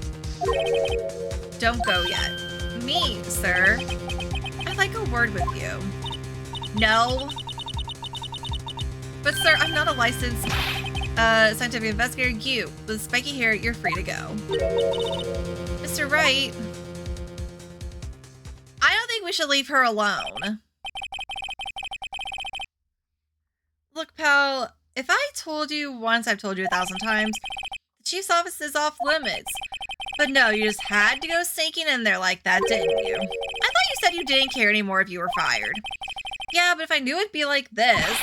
Speaker 1: Don't go yet. Me, sir. I'd like a word with you. No. But, sir, I'm not a licensed scientific investigator. You, with the spiky hair, you're free to go. Mr. Wright. I don't think we should leave her alone. Look, pal, if I told you once, I've told you 1,000 times, the chief's office is off limits. But no, you just had to go sneaking in there like that, didn't you? I thought you said you didn't care anymore if you were fired. Yeah, but if I knew it'd be like this,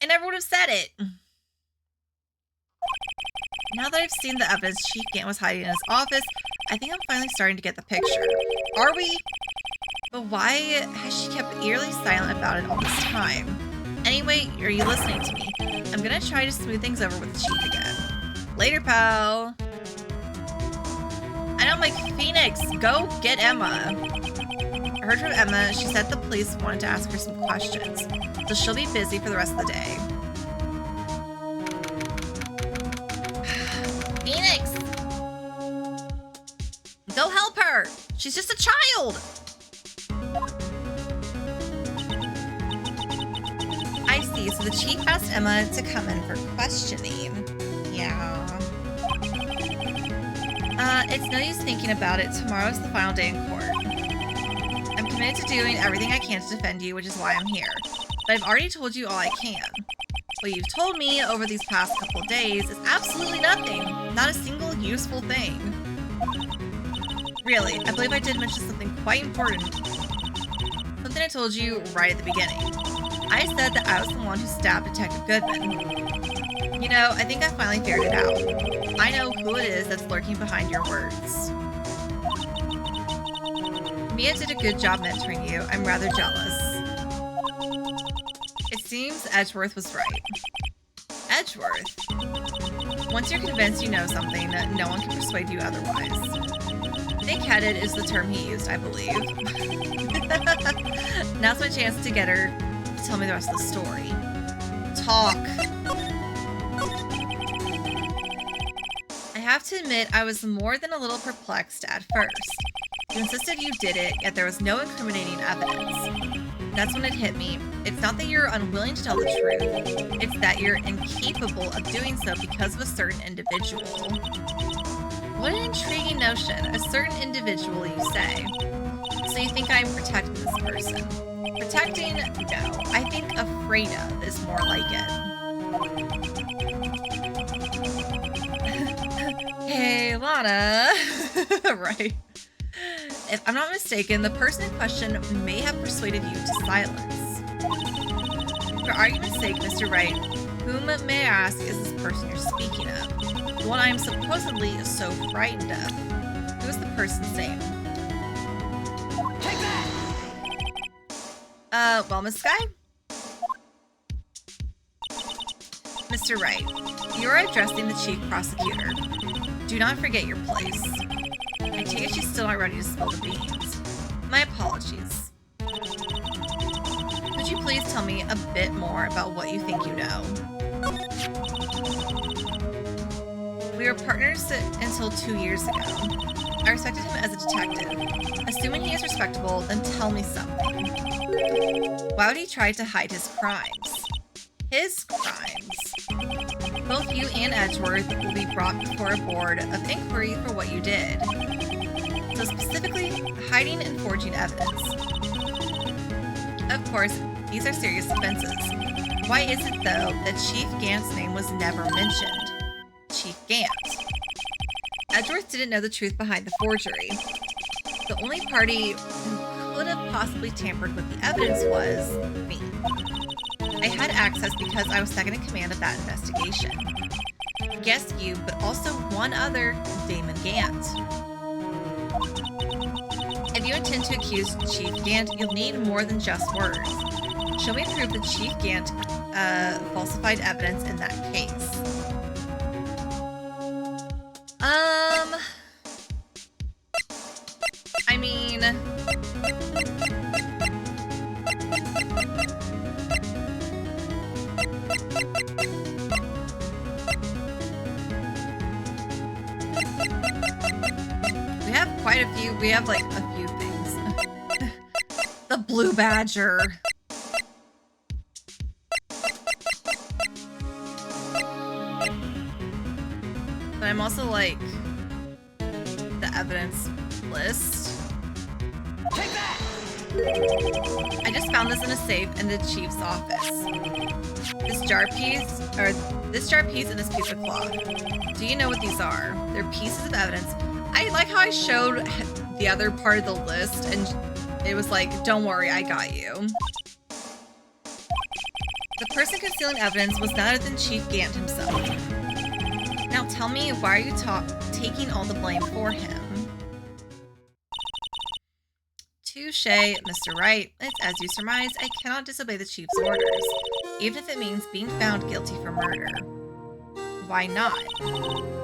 Speaker 1: I never would have said it. Now that I've seen the evidence Chief Gant was hiding in his office, I think I'm finally starting to get the picture. Are we? But why has she kept eerily silent about it all this time? Anyway, are you listening to me? I'm gonna try to smooth things over with the Chief again. Later, pal. I know, Mike Phoenix. Go get Emma. I heard from Emma. She said the police wanted to ask her some questions, so she'll be busy for the rest of the day. Phoenix! Go help her! She's just a child! I see, so the chief asked Emma to come in for questioning. Yeah. It's no use thinking about it. Tomorrow's the final day in court. I'm committed to doing everything I can to defend you, which is why I'm here. but I've already told you all I can. What you've told me over these past couple days is absolutely nothing. Not a single useful thing. Really, I believe I did mention something quite important. Something I told you right at the beginning. I said that I was the one who stabbed Detective Goodman. You know, I think I finally figured it out. I know who it is that's lurking behind your words. Mia did a good job mentoring you. I'm rather jealous. It seems Edgeworth was right. Edgeworth? Once you're convinced you know something, no one can persuade you otherwise. Thick-headed is the term he used, I believe. Now's my chance to get her to tell me the rest of the story. Talk. I have to admit, I was more than a little perplexed at first. You insisted you did it, yet there was no incriminating evidence. That's when it hit me. It's not that you're unwilling to tell the truth. It's that you're incapable of doing so because of a certain individual. What an intriguing notion. A certain individual, you say. So you think I'm protecting this person? Protecting? No. I think afraid of is more like it. Hey, Lana. Right. If I'm not mistaken, the person in question may have persuaded you to silence. For argument's sake, Mr. Wright, whom may I ask is this person you're speaking of? The one I am supposedly so frightened of. Who is the person's name?
Speaker 2: Take that!
Speaker 1: Well, Miss Sky? Mr. Wright, you are addressing the chief prosecutor. Do not forget your place. I take it she's still not ready to spill the beans. My apologies. Could you please tell me a bit more about what you think you know? We were partners until 2 years ago. I respected him as a detective. Assuming he is respectable, then tell me something. Why would he try to hide his crimes? His crimes. Both you and Edgeworth will be brought before a board of inquiry for what you did. So specifically, hiding and forging evidence. Of course, these are serious offenses. Why is it, though, that Chief Gant's name was never mentioned? Chief Gant. Edgeworth didn't know the truth behind the forgery. The only party who could have possibly tampered with the evidence was me. I had access because I was second in command of that investigation. Guess you, but also one other, Damon Gant. If you intend to accuse Chief Gant, you'll need more than just words. Show me proof that Chief Gant falsified evidence in that case. I mean... We have like a few things. The Blue Badger. But I'm also like the evidence list.
Speaker 2: Take that!
Speaker 1: I just found this in a safe in the chief's office. This jar piece and this piece of cloth. Do you know what these are? They're pieces of evidence. I like how I showed the other part of the list and it was like, don't worry, I got you. The person concealing evidence was none other than Chief Gant himself. Now tell me, why are you taking all the blame for him? Touche, Mr. Wright. It's as you surmise, I cannot disobey the chief's orders, even if it means being found guilty for murder. Why not?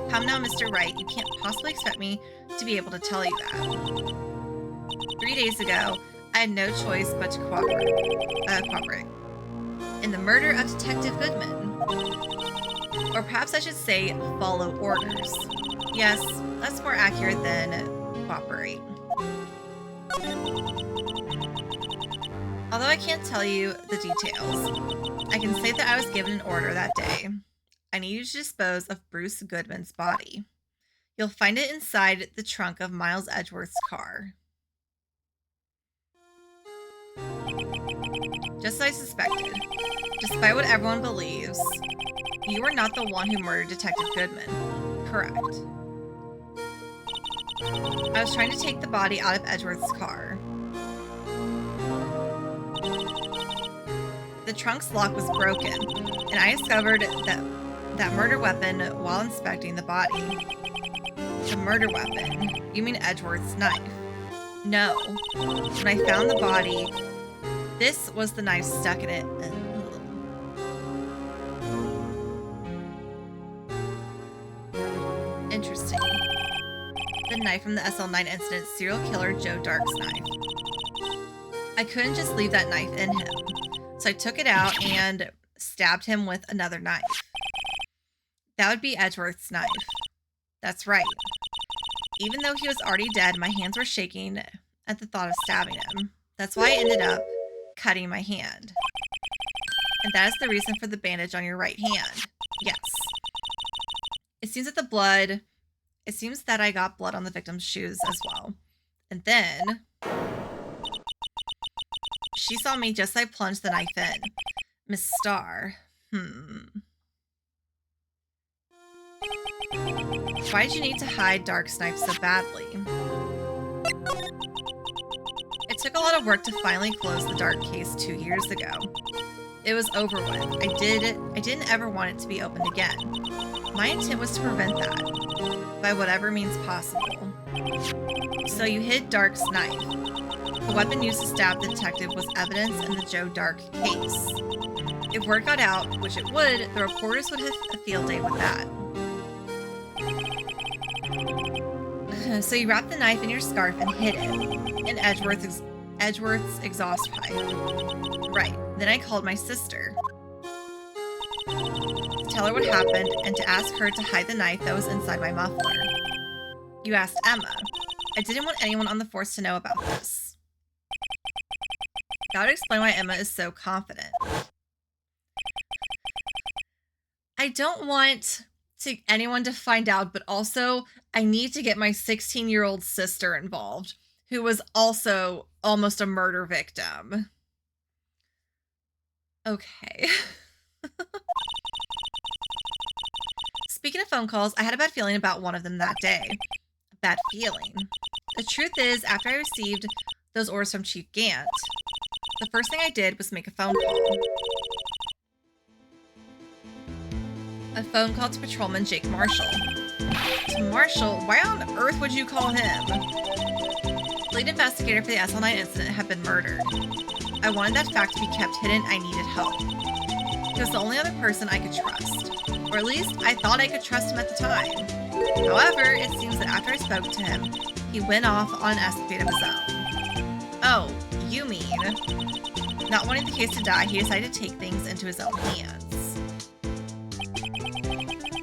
Speaker 1: Come now, Mr. Wright, you can't possibly expect me to be able to tell you that. 3 days ago, I had no choice but to cooperate. In the murder of Detective Goodman. Or perhaps I should say, follow orders. Yes, that's more accurate than cooperate. Although I can't tell you the details, I can say that I was given an order that day. I need you to dispose of Bruce Goodman's body. You'll find it inside the trunk of Miles Edgeworth's car. Just as I suspected. Despite what everyone believes, you were not the one who murdered Detective Goodman. Correct. I was trying to take the body out of Edgeworth's car. The trunk's lock was broken, and I discovered that murder weapon while inspecting the body. The murder weapon? You mean Edgeworth's knife? No. When I found the body, this was the knife stuck in it. Interesting. The knife from the SL9 incident, serial killer Joe Dark's knife. I couldn't just leave that knife in him, so I took it out and stabbed him with another knife. That would be Edgeworth's knife. That's right. Even though he was already dead, my hands were shaking at the thought of stabbing him. That's why I ended up cutting my hand. And that is the reason for the bandage on your right hand. Yes. It seems that I got blood on the victim's shoes as well. And then she saw me just as I plunged the knife in. Miss Starr. Why did you need to hide Dark's knife so badly? It took a lot of work to finally close the Dark case 2 years ago. It was over with. I didn't ever want it to be opened again. My intent was to prevent that, by whatever means possible. So you hid Dark's knife. The weapon used to stab the detective was evidence in the Joe Dark case. If word got out, which it would, the reporters would have a field day with that. So you wrapped the knife in your scarf and hid it in Edgeworth's exhaust pipe. Right. Then I called my sister to tell her what happened and to ask her to hide the knife that was inside my muffler. You asked Emma. I didn't want anyone on the force to know about this. That would explain why Emma is so confident. I don't want anyone to find out, but also I need to get my 16-year-old sister involved, who was also almost a murder victim. Okay. Speaking of phone calls, I had a bad feeling about one of them that day. A bad feeling. The truth is, after I received those orders from Chief Gant, the first thing I did was make a phone call. A phone call to Patrolman Jake Marshall. To Marshall? Why on earth would you call him? The lead investigator for the SL9 incident had been murdered. I wanted that fact to be kept hidden. I needed help. He was the only other person I could trust. Or at least, I thought I could trust him at the time. However, it seems that after I spoke to him, he went off on an escapade of his own. Oh, you mean... Not wanting the case to die, he decided to take things into his own hands.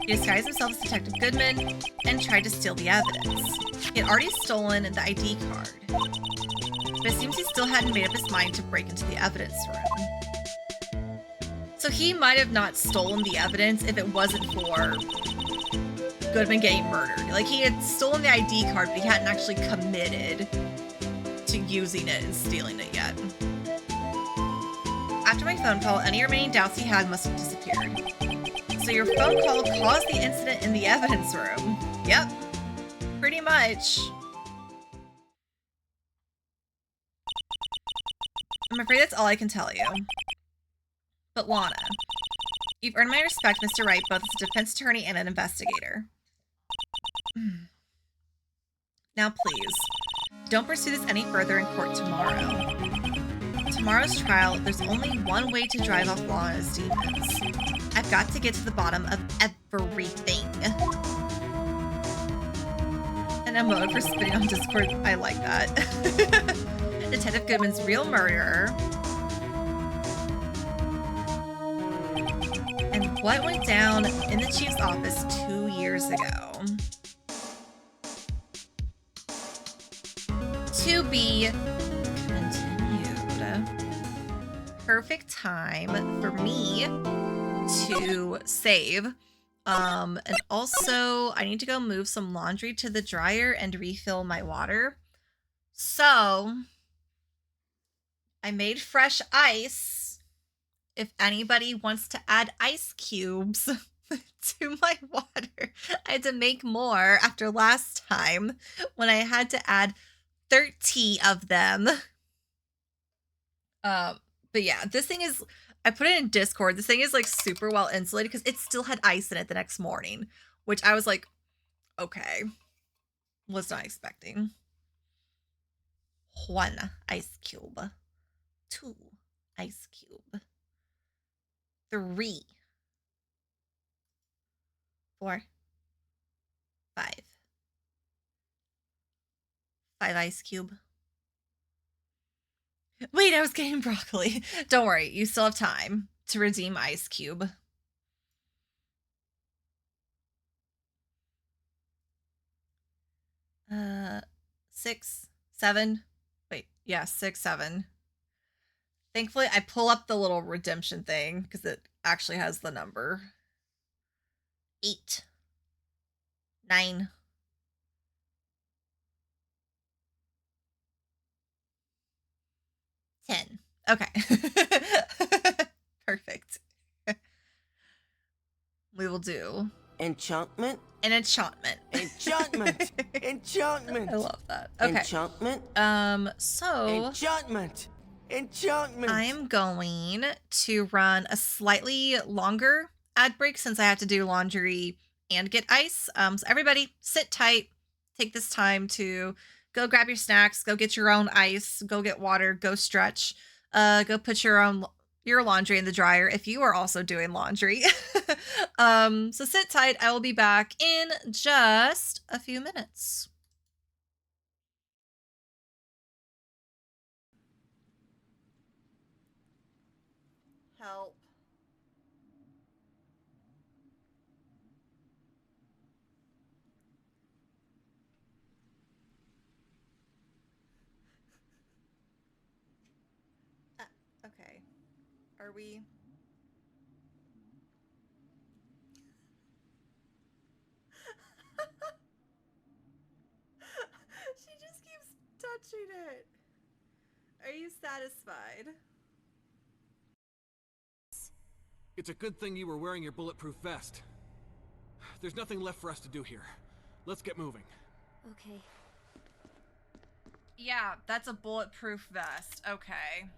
Speaker 1: He disguised himself as Detective Goodman and tried to steal the evidence. He had already stolen the ID card. But it seems he still hadn't made up his mind to break into the evidence room. So he might have not stolen the evidence if it wasn't for Goodman getting murdered. Like, he had stolen the ID card, but he hadn't actually committed to using it and stealing it yet. After my phone call, any remaining doubts he had must have disappeared. So your phone call caused the incident in the evidence room. Yep, pretty much. I'm afraid that's all I can tell you. But Lana, you've earned my respect, Mr. Wright, both as a defense attorney and an investigator. Now please, don't pursue this any further in court tomorrow. Tomorrow's trial, there's only one way to drive off Lana's demons. I've got to get to the bottom of everything. An emote for spitting on Discord. I like that. Detective Goodman's real murderer. And what went down in the chief's office 2 years ago. To be continued. Perfect time for me to save. And also I need to go move some laundry to the dryer and refill my water. So I made fresh ice. If anybody wants to add ice cubes to my water, I had to make more after last time when I had to add 30 of them. But yeah, this thing is, I put it in Discord. This thing is like super well insulated because it still had ice in it the next morning, which I was like, okay, was not expecting. 1 ice cube, 2 ice cube, 3, 4, 5, 5 ice cube. Wait, I was getting broccoli. Don't worry, you still have time to redeem ice cube. Uh, 6, 7. Wait, yeah, 6, 7. Thankfully, I pull up the little redemption thing because it actually has the number. 8, 9, 10. Okay. Perfect. We will do
Speaker 2: Enchantment.
Speaker 1: an enchantment.
Speaker 2: Enchantment. Enchantment.
Speaker 1: I love that. Okay.
Speaker 2: Enchantment.
Speaker 1: So
Speaker 2: Enchantment. Enchantment.
Speaker 1: I am going to run a slightly longer ad break since I have to do laundry and get ice. So everybody sit tight. Take this time to go grab your snacks, go get your own ice, go get water, go stretch, go put your laundry in the dryer if you are also doing laundry. So sit tight. I will be back in just a few minutes. Help. Okay. Are we? She just keeps touching it. Are you satisfied?
Speaker 3: It's a good thing you were wearing your bulletproof vest. There's nothing left for us to do here. Let's get moving.
Speaker 4: Okay.
Speaker 1: Yeah, that's a bulletproof vest. Okay.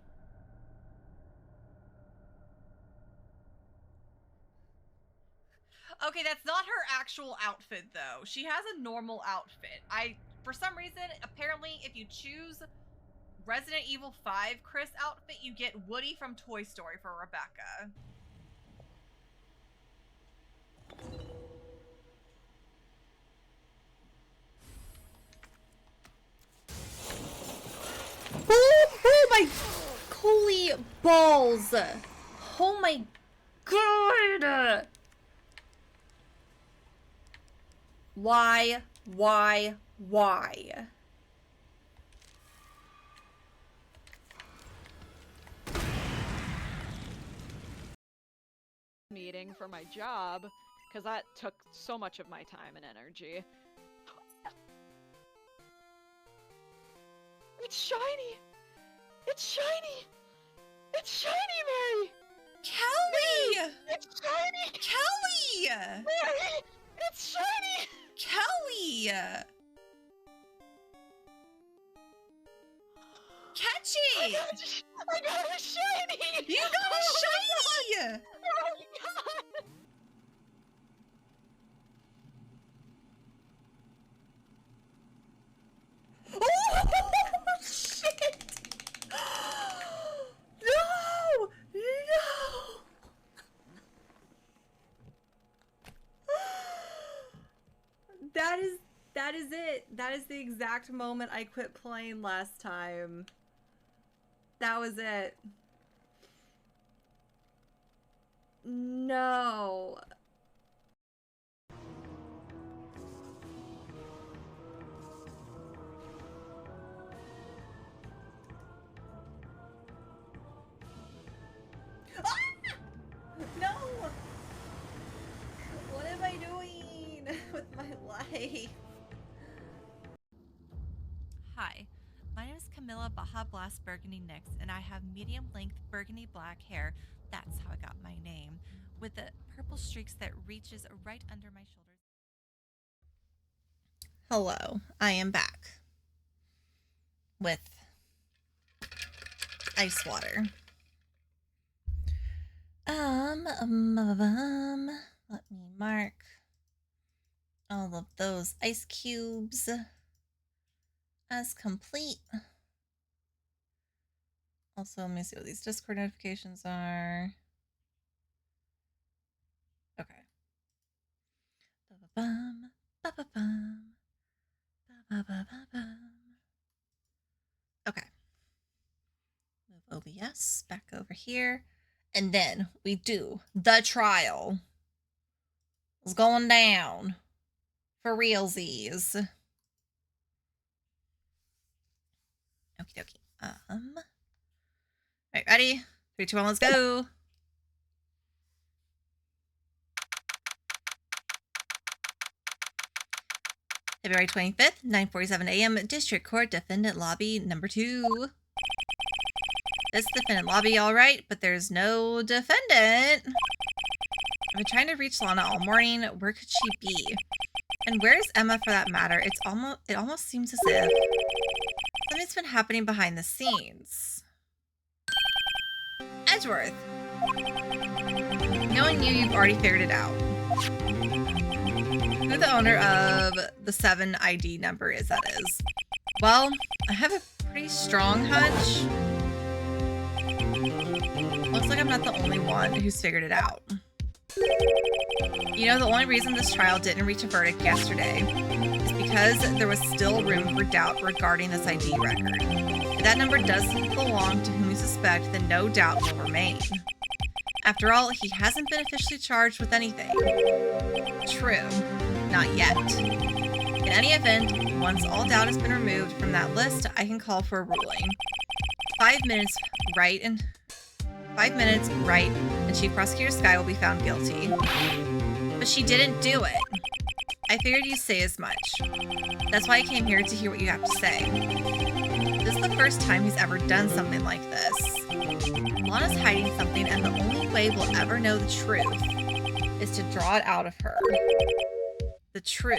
Speaker 1: Okay, that's not her actual outfit though. She has a normal outfit. For some reason, apparently if you choose Resident Evil 5 Chris outfit, you get Woody from Toy Story for Rebecca. Oh my holy balls. Oh my god. Why?
Speaker 5: Meeting for my job, because that took so much of my time and energy. It's shiny! It's shiny! It's shiny, Mary!
Speaker 1: Kelly!
Speaker 5: It's shiny!
Speaker 1: Kelly!
Speaker 5: Mary! It's shiny!
Speaker 1: Kelly! Catch it!
Speaker 5: I got a shiny!
Speaker 1: You got a shiny!
Speaker 5: Oh my god!
Speaker 1: Oh shit! No! That is it. That is the exact moment I quit playing last time. That was it. No. No! What am I doing with my life? Hi, my name is Camilla vanilla Baja Blast burgundy nicks, and I have medium length burgundy black hair. That's how I got my name, with the purple streaks that reaches right under my shoulders. Hello, I am back with ice water. Let me mark all of those ice cubes as complete. Also, let me see what these Discord notifications are. Okay. Ba-ba-bum, ba-ba-bum, ba-ba-ba-ba-bum. Okay. Move OBS back over here. And then we do the trial. It's going down for realsies. Okie dokie. Right, ready? 3, 2, 1, let's go. February 25th, 9:47 a.m. District Court Defendant Lobby number 2. This defendant lobby, all right, but there's no defendant. I've been trying to reach Lana all morning. Where could she be? And where's Emma for that matter? It almost seems as if something's been happening behind the scenes. Edgeworth. Knowing you, you've already figured it out. Who the owner of the 7 ID number is, that is. Well, I have a pretty strong hunch. Looks like I'm not the only one who's figured it out. You know, the only reason this trial didn't reach a verdict yesterday is because there was still room for doubt regarding this ID record. If that number does belong to whom you suspect, then no doubt will remain. After all, he hasn't been officially charged with anything. True, not yet. In any event, once all doubt has been removed from that list, I can call for a ruling. 5 minutes, Wright, and Chief Prosecutor Skye will be found guilty. But she didn't do it. I figured you'd say as much. That's why I came here to hear what you have to say. This is the first time he's ever done something like this. Lana's hiding something, and the only way we'll ever know the truth is to draw it out of her. The truth.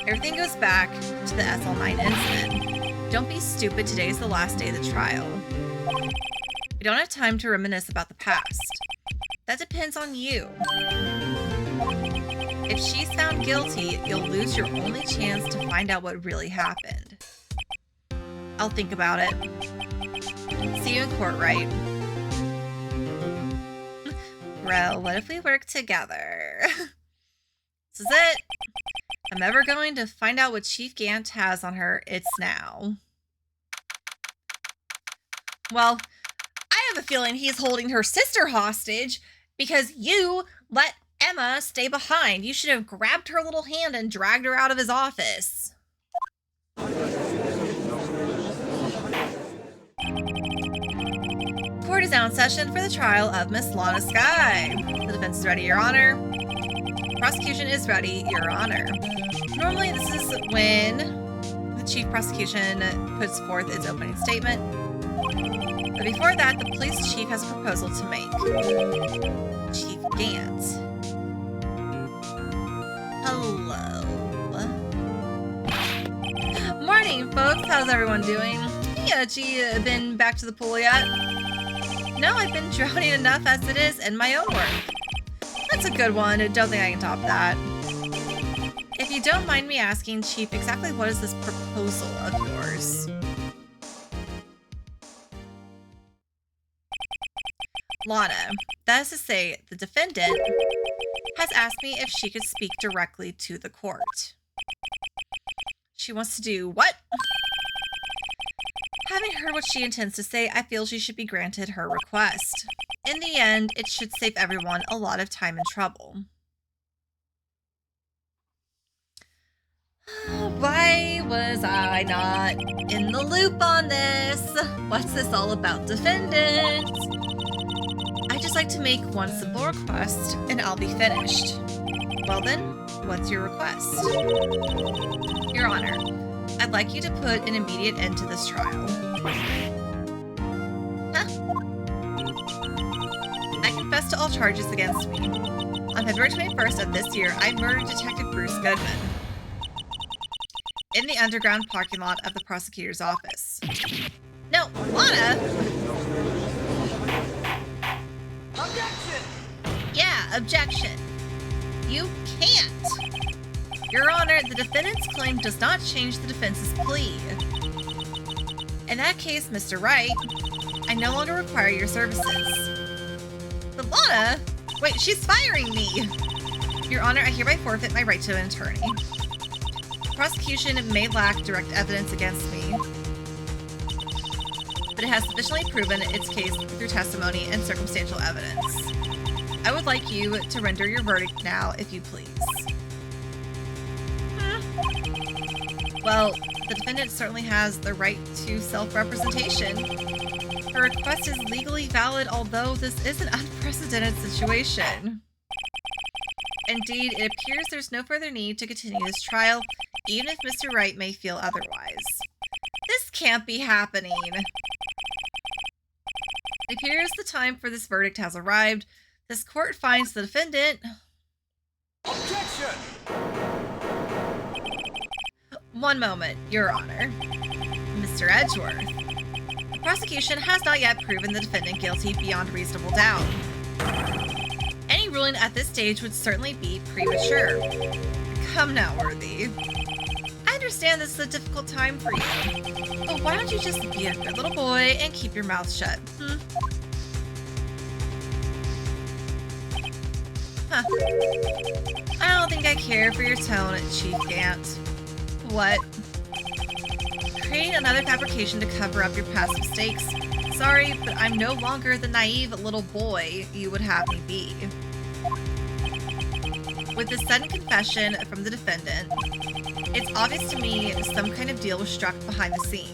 Speaker 1: Everything goes back to the SL9 incident. Don't be stupid, today's the last day of the trial. We don't have time to reminisce about the past. That depends on you. If she's found guilty, you'll lose your only chance to find out what really happened. I'll think about it. See you in court, Wright. Well, what if we work together? This is it. If I'm ever going to find out what Chief Gant has on her, it's now. Well, I have a feeling he's holding her sister hostage because you let Emma stay behind. You should have grabbed her little hand and dragged her out of his office. Court is now in session for the trial of Miss Lana Skye. The defense is ready, Your Honor. Prosecution is ready, Your Honor. Normally, this is when the Chief Prosecution puts forth its opening statement. But before that, the police chief has a proposal to make. Chief Gant. Hello. Morning, folks. How's everyone doing? Yeah, been back to the pool yet? No, I've been drowning enough as it is in my own work. That's a good one. I don't think I can top that. If you don't mind me asking, Chief, exactly what is this proposal of yours? Lana, that is to say, the defendant has asked me if she could speak directly to the court. She wants to do what? Having heard what she intends to say, I feel she should be granted her request. In the end, it should save everyone a lot of time and trouble. Why was I not in the loop on this? What's this all about, defendant? I'd just like to make one simple request, and I'll be finished. Well then, what's your request? Your Honor, I'd like you to put an immediate end to this trial. Huh? I confess to all charges against me. On February 21st of this year, I murdered Detective Bruce Goodman in the underground parking lot of the prosecutor's office. No, Lana!
Speaker 2: Objection!
Speaker 1: Yeah, objection. You can't. Your Honor, the defendant's claim does not change the defense's plea. In that case, Mr. Wright, I no longer require your services. But Lana? Wait, she's firing me! Your Honor, I hereby forfeit my right to an attorney. The prosecution may lack direct evidence against me, but it has sufficiently proven its case through testimony and circumstantial evidence. I would like you to render your verdict now, if you please. Well, the defendant certainly has the right to self-representation. Her request is legally valid, although this is an unprecedented situation. Indeed, it appears there's no further need to continue this trial, even if Mr. Wright may feel otherwise. This can't be happening. It appears the time for this verdict has arrived. This court finds the defendant...
Speaker 2: Objection!
Speaker 1: One moment, Your Honor. Mr. Edgeworth. The prosecution has not yet proven the defendant guilty beyond reasonable doubt. Any ruling at this stage would certainly be premature. Come now, Worthy. I understand this is a difficult time for you, but why don't you just be a good little boy and keep your mouth shut, Huh. I don't think I care for your tone, Chief Gant. What? Creating another fabrication to cover up your past mistakes? Sorry, but I'm no longer the naive little boy you would have me be. With this sudden confession from the defendant, it's obvious to me some kind of deal was struck behind the scenes.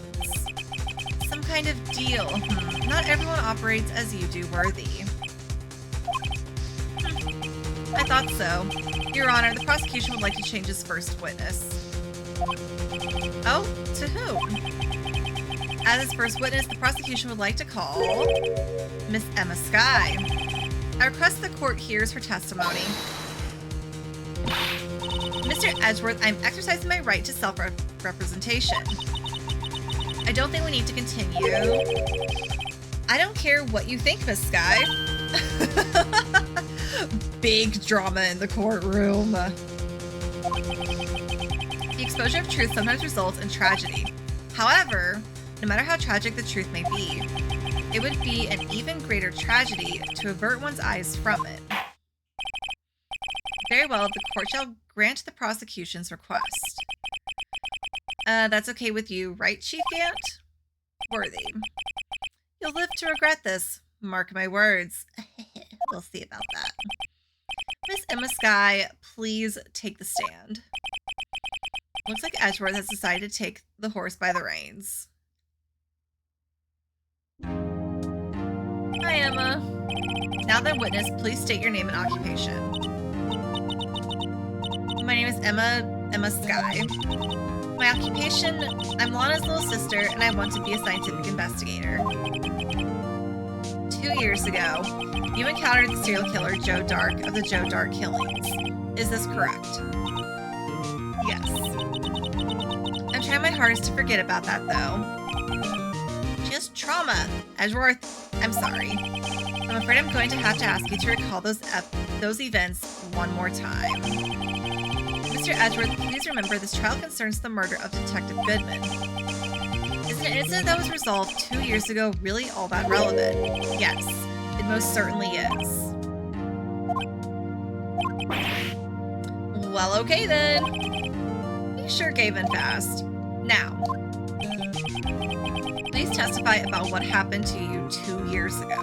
Speaker 1: Some kind of deal. Not everyone operates as you do, Worthy. I thought so. Your Honor, the prosecution would like to change its first witness. Oh, to whom? As its first witness, the prosecution would like to call Miss Emma Skye. I request the court hears her testimony. Mr. Edgeworth, I'm exercising my right to self-representation. I don't think we need to continue. I don't care what you think, Miss Skye. Big drama in the courtroom. The exposure of truth sometimes results in tragedy. However, no matter how tragic the truth may be, it would be an even greater tragedy to avert one's eyes from it. Very well, the court shall grant the prosecution's request. That's okay with you, right, Chief Gant? Worthy. You'll live to regret this. Mark my words. We'll see about that. Miss Emma Skye, please take the stand. Looks like Edgeworth has decided to take the horse by the reins. Hi, Emma. Now then, witness, please state your name and occupation. My name is Emma Skye. My occupation, I'm Lana's little sister, and I want to be a scientific investigator. 2 years ago, you encountered the serial killer Joe Dark of the Joe Dark killings. Is this correct? Yes. I'm trying my hardest to forget about that, though. Just trauma. Edgeworth, I'm sorry. I'm afraid I'm going to have to ask you to recall those events one more time. Mr. Edgeworth, please remember this trial concerns the murder of Detective Goodman. Is an incident that was resolved 2 years ago really all that relevant? Yes, it most certainly is. Well, okay then. You sure gave in fast. Now, please testify about what happened to you 2 years ago.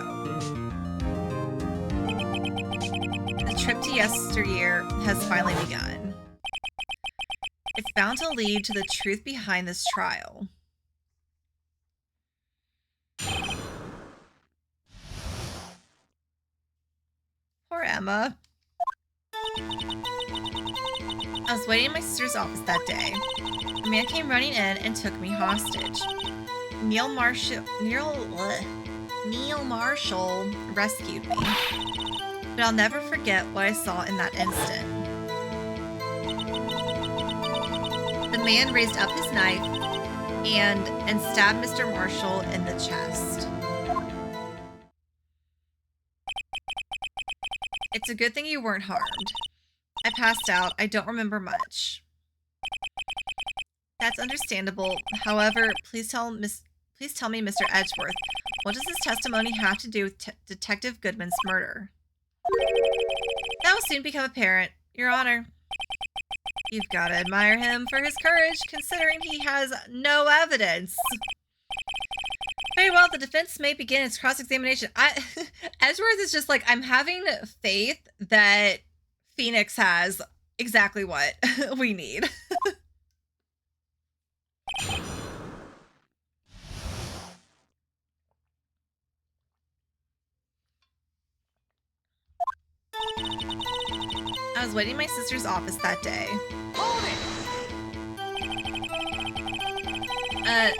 Speaker 1: The trip to yesteryear has finally begun. It's bound to lead to the truth behind this trial. Poor Emma. I was waiting in my sister's office that day. A man came running in and took me hostage. Neil Marshall rescued me. But I'll never forget what I saw in that instant. The man raised up his knife and stabbed Mr. Marshall in the chest. It's a good thing you weren't harmed. I passed out. I don't remember much. That's understandable. However, please tell me, Mr. Edgeworth, what does this testimony have to do with Detective Goodman's murder? That will soon become apparent, Your Honor. You've got to admire him for his courage, considering he has no evidence. Very well, the defense may begin its cross-examination. Edgeworth is just like, I'm having faith that Phoenix has exactly what we need. I was waiting in my sister's office that day.
Speaker 2: Hold it!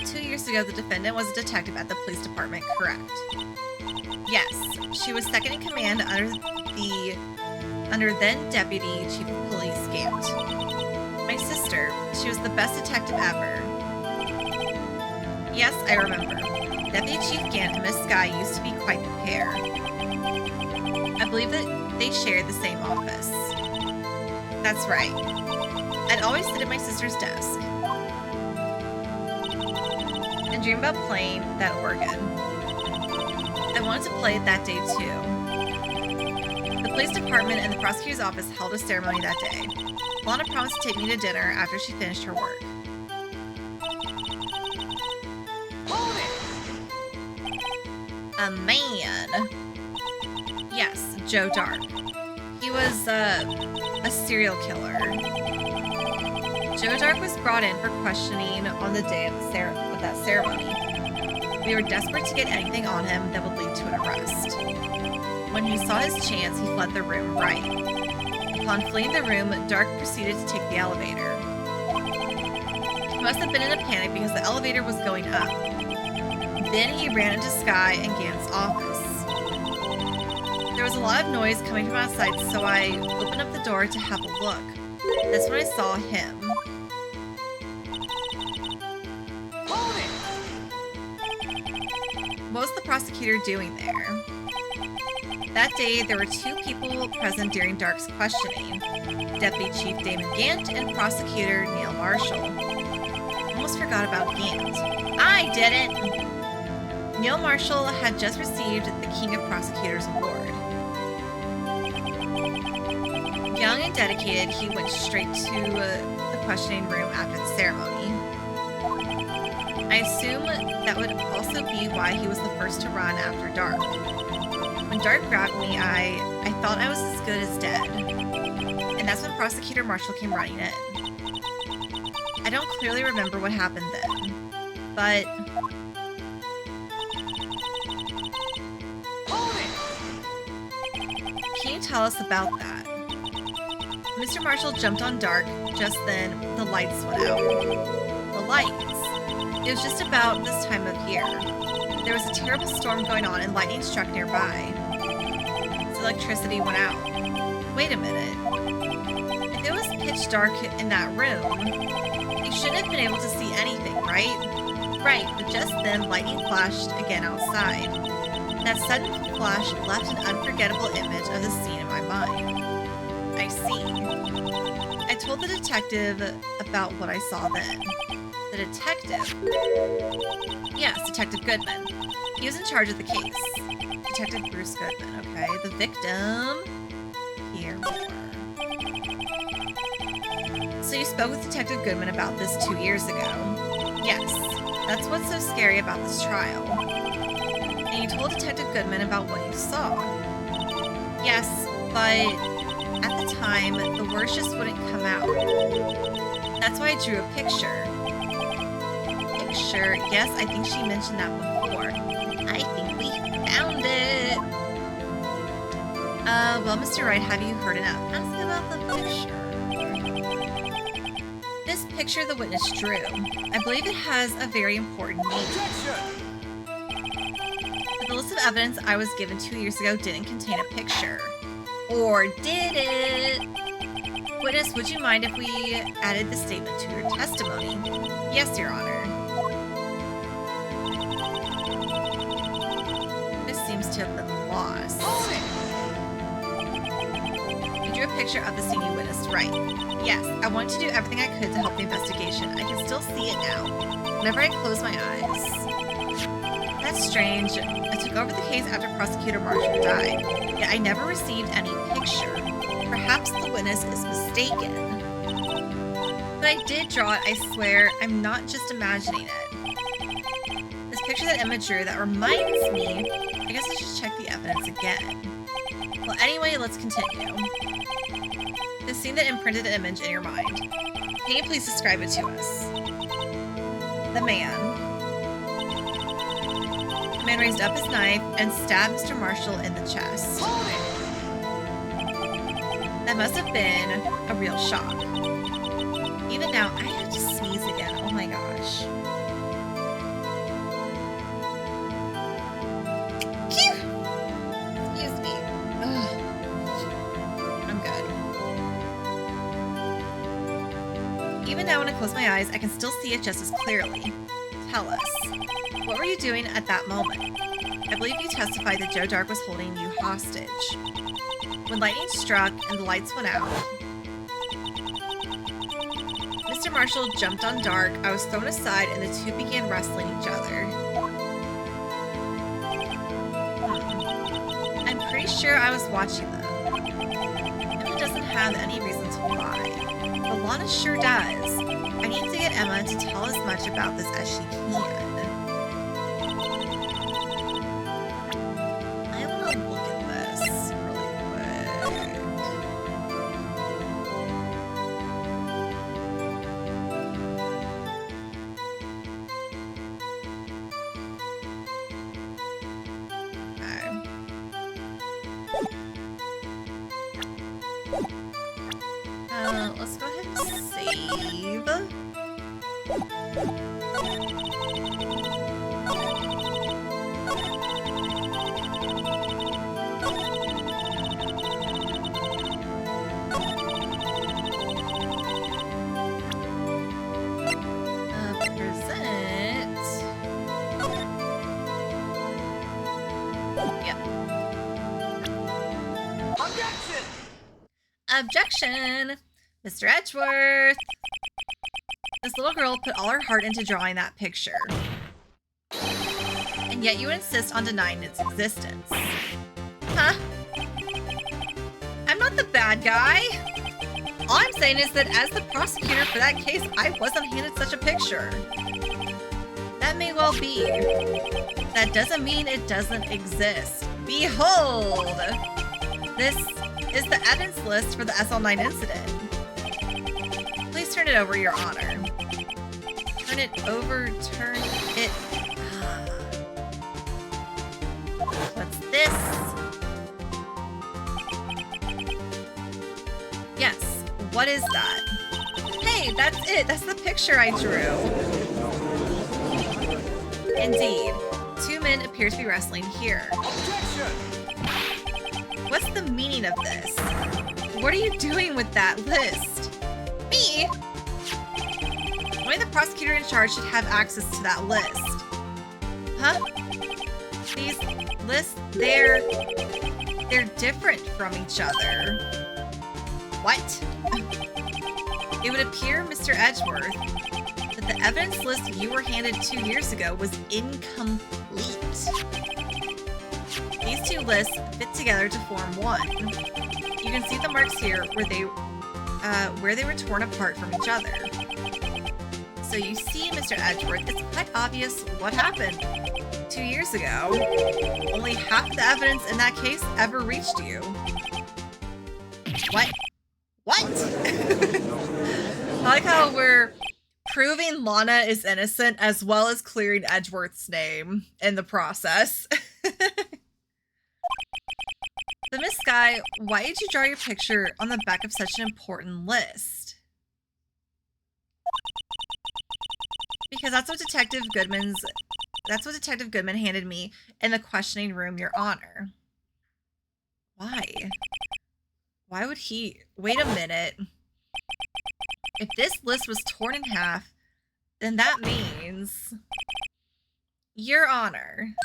Speaker 1: 2 years ago, the defendant was a detective at the police department, correct? Yes, she was second in command under then Deputy Chief of Police Gant. My sister, she was the best detective ever. Yes, I remember. Deputy Chief Gant and Miss Skye used to be quite the pair. I believe that they shared the same office. That's right. I'd always sit at my sister's desk and dream about playing that organ. I wanted to play it that day too. The police department and the prosecutor's office held a ceremony that day. Lana promised to take me to dinner after she finished her work.
Speaker 2: Hold it!
Speaker 1: A man. Yes, Joe Dark. He was a serial killer. Joe Dark was brought in for questioning on the day of that ceremony. We were desperate to get anything on him that would lead to an arrest. When he saw his chance, he fled the room, Wright. Upon fleeing the room, Dark proceeded to take the elevator. He must have been in a panic because the elevator was going up. Then he ran into Skye and Gant's office. There was a lot of noise coming from outside, so I opened up the door to have a look. That's when I saw him.
Speaker 2: Hold it!
Speaker 1: What was the prosecutor doing there? That day, there were 2 people present during Dark's questioning. Deputy Chief Damon Gant and Prosecutor Neil Marshall. Almost forgot about Gant. I didn't! Neil Marshall had just received the King of Prosecutors Award. Young and dedicated, he went straight to the questioning room after the ceremony. I assume that would also be why he was the first to run after Dark. When Dark grabbed me, I thought I was as good as dead. And that's when Prosecutor Marshall came running in. I don't clearly remember what happened then, but...
Speaker 2: Hold it!
Speaker 1: Can you tell us about that? Mr. Marshall jumped on Dark. Just then, the lights went out. The lights. It was just about this time of year. There was a terrible storm going on and lightning struck nearby. So electricity went out. Wait a minute. If it was pitch dark in that room, you shouldn't have been able to see anything, right? Right, but just then lightning flashed again outside. That sudden flash left an unforgettable image of the scene in my mind. I see. I told the detective about what I saw then. The detective? Yes, Detective Goodman. He was in charge of the case. Detective Bruce Goodman, okay. The victim. Here we are. So you spoke with Detective Goodman about this 2 years ago? Yes. That's what's so scary about this trial. And you told Detective Goodman about what you saw? Yes, but at the time, the words just wouldn't come out. That's why I drew a picture. Picture? Yes, I think she mentioned that before. I think we found it. Well, Mr. Wright, have you heard enough? Ask about the picture. This picture the witness drew, I believe it has a very important meaning. But the list of evidence I was given 2 years ago didn't contain a picture. Or did it? Witness, would you mind if we added the statement to your testimony? Yes, Your Honor. This seems to have been lost. You drew a picture of the scene you witnessed, right? Yes, I wanted to do everything I could to help the investigation. I can still see it now, whenever I close my eyes. That's strange. I took over the case after Prosecutor Marshall died, yet I never received any picture. Perhaps the witness is mistaken. But I did draw it, I swear. I'm not just imagining it. This picture that Emma drew that reminds me. I guess I should check the evidence again. Well, anyway, let's continue. The scene that imprinted an image in your mind. Can you please describe it to us? The man. The man raised up his knife and stabbed Mr. Marshall in the chest. That must have been a real shock. Even now, I have to sneeze again. Oh my gosh. Phew! Excuse me. Ugh. I'm good. Even now when I close my eyes, I can still see it just as clearly. Tell us, what were you doing at that moment? I believe you testified that Joe Dark was holding you hostage. When lightning struck and the lights went out, Mr. Marshall jumped on Dark, I was thrown aside, and the two began wrestling each other. I'm pretty sure I was watching them. Emma doesn't have any reason to lie, but Lana sure does. I need to get Emma to tell as much about this as she can. I want to look at this really quick. Let's go ahead and save. Present. Yep.
Speaker 2: Objection!
Speaker 1: Objection! Mr. Edgeworth! This little girl put all her heart into drawing that picture. And yet you insist on denying its existence. Huh? I'm not the bad guy! All I'm saying is that as the prosecutor for that case, I wasn't handed such a picture. That may well be. That doesn't mean it doesn't exist. Behold! This is the evidence list for the SL9 incident. Please turn it over, Your Honor. Turn it over, turn it... What's this? Yes, what is that? Hey, that's it. That's the picture I drew. Indeed. Two men appear to be wrestling here.
Speaker 2: Objection!
Speaker 1: What's the meaning of this? What are you doing with that list? Me? Only the prosecutor in charge should have access to that list. Huh? These lists, they're different from each other. What? It would appear, Mr. Edgeworth, that the evidence list you were handed 2 years ago was incomplete. These two lists fit together to form one. You can see the marks here where they were torn apart from each other. So you see, Mr. Edgeworth, it's quite obvious what happened 2 years ago. Only half the evidence in that case ever reached you. What? What? I like how we're proving Lana is innocent as well as clearing Edgeworth's name in the process. But Miss Sky, why did you draw your picture on the back of such an important list? Because that's what Detective Goodman handed me in the questioning room, Your Honor. Why? Why would he? Wait a minute. If this list was torn in half, then that means... Your Honor.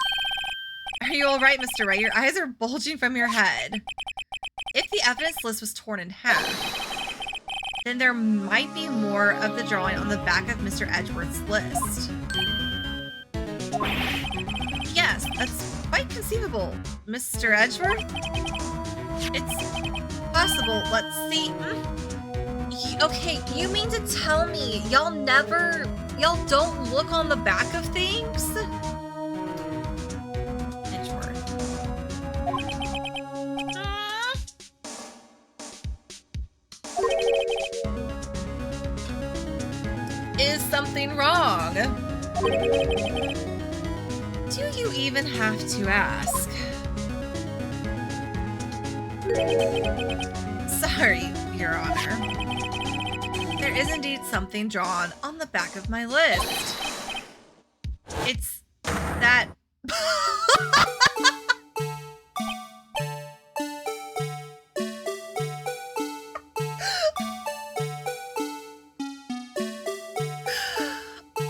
Speaker 1: Are you all right, Mr. Wright? Your eyes are bulging from your head. If the evidence list was torn in half, then there might be more of the drawing on the back of Mr. Edgeworth's list. Yes, that's quite conceivable, Mr. Edgeworth. It's possible. Let's see. Okay, you mean to tell me y'all don't look on the back of things? Edgeworth. Is something wrong? Do you even have to ask? Sorry, Your Honor. There is indeed something drawn on the back of my list. It's that...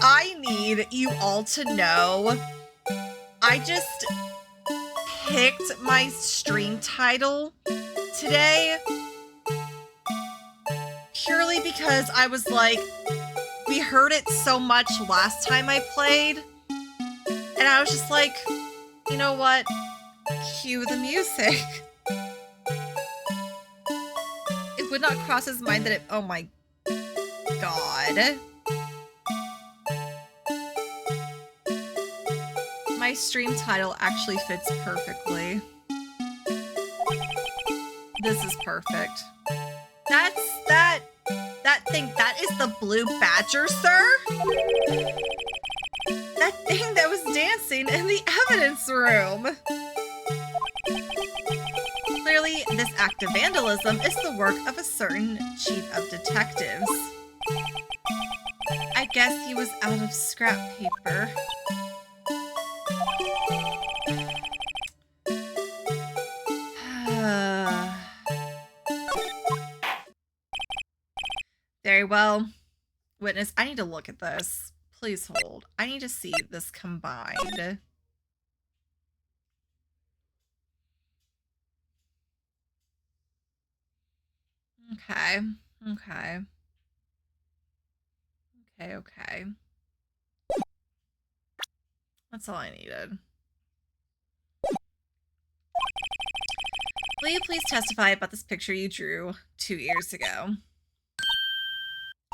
Speaker 1: I need you all to know, I just picked my stream title today purely because I was like, we heard it so much last time I played, and I was just like, you know what? Cue the music. It would not cross his mind that it... Oh my god. My stream title actually fits perfectly. This is perfect. That thing, that is the blue badger, sir? That thing that was dancing in the evidence room. Clearly, this act of vandalism is the work of a certain chief of detectives. I guess he was out of scrap paper. Very well. Witness, I need to look at this. Please hold. I need to see this combined. Okay. Okay. Okay. That's all I needed. Will you please testify about this picture you drew 2 years ago?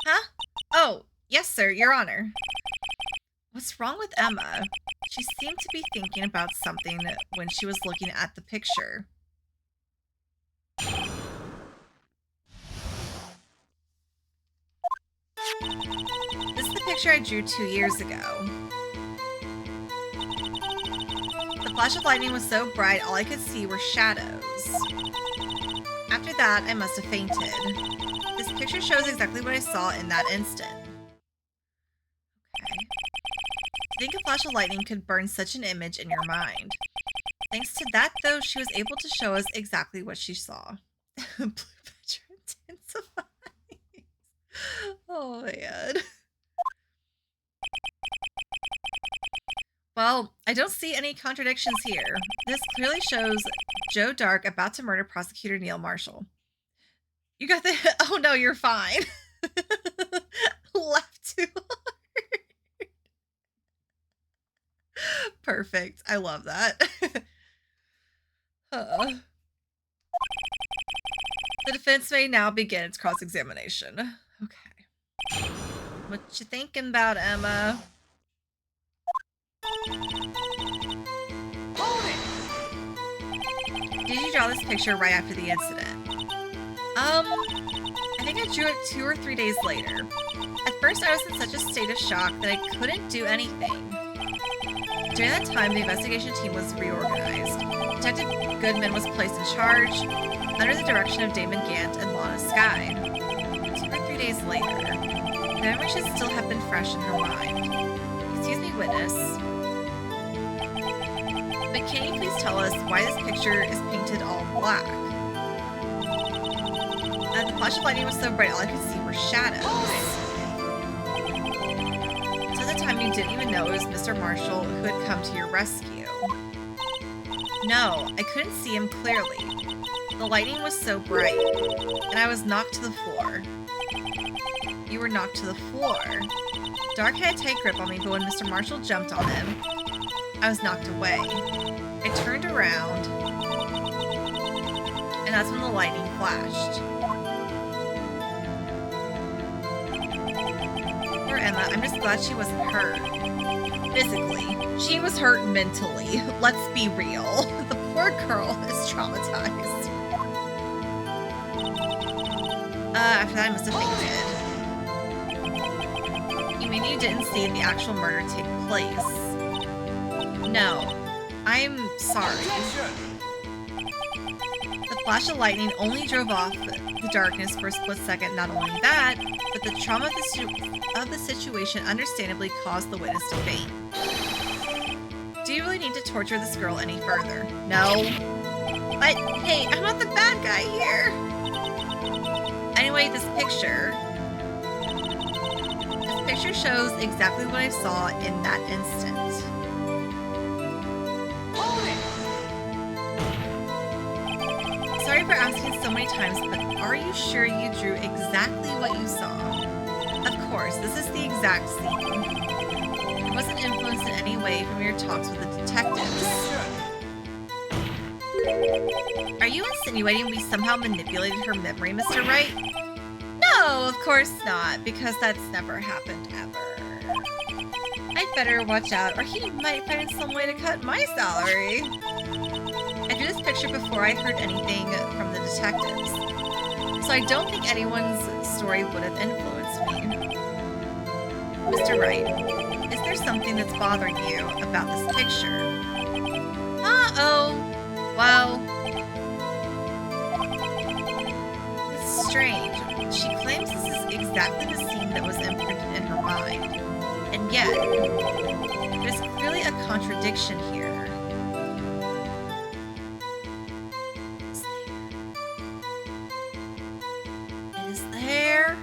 Speaker 1: Huh? Oh, yes, sir, Your Honor. What's wrong with Emma? She seemed to be thinking about something when she was looking at the picture. This is the picture I drew 2 years ago. The flash of lightning was so bright, all I could see were shadows. After that, I must have fainted. This picture shows exactly what I saw in that instant. Okay. To think a flash of lightning could burn such an image in your mind. Thanks to that, though, she was able to show us exactly what she saw. Blue picture intensifies. Oh, man. Well, I don't see any contradictions here. This clearly shows Joe Dark about to murder prosecutor Neil Marshall. You got the... Oh, no, you're fine. Laughed too hard. Perfect. I love that. The defense may now begin its cross-examination. Okay. What you thinking about, Emma?
Speaker 2: Hold it!
Speaker 1: Did you draw this picture right after the incident? I think I drew it 2 or 3 days later. At first, I was in such a state of shock that I couldn't do anything. During that time, the investigation team was reorganized. Detective Goodman was placed in charge under the direction of Damon Gant and Lana Skye. 2 or 3 days later, the memory should still have been fresh in her mind. Excuse me, witness. But can you please tell us why this picture is painted all black? The flash of lightning was so bright, all I could see were shadows. So at the time, you didn't even know it was Mr. Marshall who had come to your rescue. No, I couldn't see him clearly. The lightning was so bright, and I was knocked to the floor. You were knocked to the floor. Dark had a tight grip on me, but when Mr. Marshall jumped on him, I was knocked away. I turned around, and that's when the lightning flashed. Poor Emma, I'm just glad she wasn't hurt. Physically, she was hurt mentally. Let's be real. The poor girl is traumatized. After that, I must have fainted. You mean you didn't see the actual murder take place? No. I'm sorry. The flash of lightning only drove off the darkness for a split second. Not only that, but the trauma of the situation understandably caused the witness to faint. Do you really need to torture this girl any further? No. But, hey, I'm not the bad guy here. Anyway, this picture shows exactly what I saw in that instant. Sorry for asking so many times, but are you sure you drew exactly what you saw? Of course, this is the exact scene. It wasn't influenced in any way from your talks with the detectives. Are you insinuating we somehow manipulated her memory, Mr. Wright? No, of course not, because that's never happened ever. I'd better watch out, or he might find some way to cut my salary. I drew this picture before I'd heard anything from the detectives, so I don't think anyone's story would have influenced me. Mr. Wright, is there something that's bothering you about this picture? Uh-oh. Wow. It's strange. She claims this is exactly the scene that was imprinted in her mind. And yet, there's clearly a contradiction here. Is there?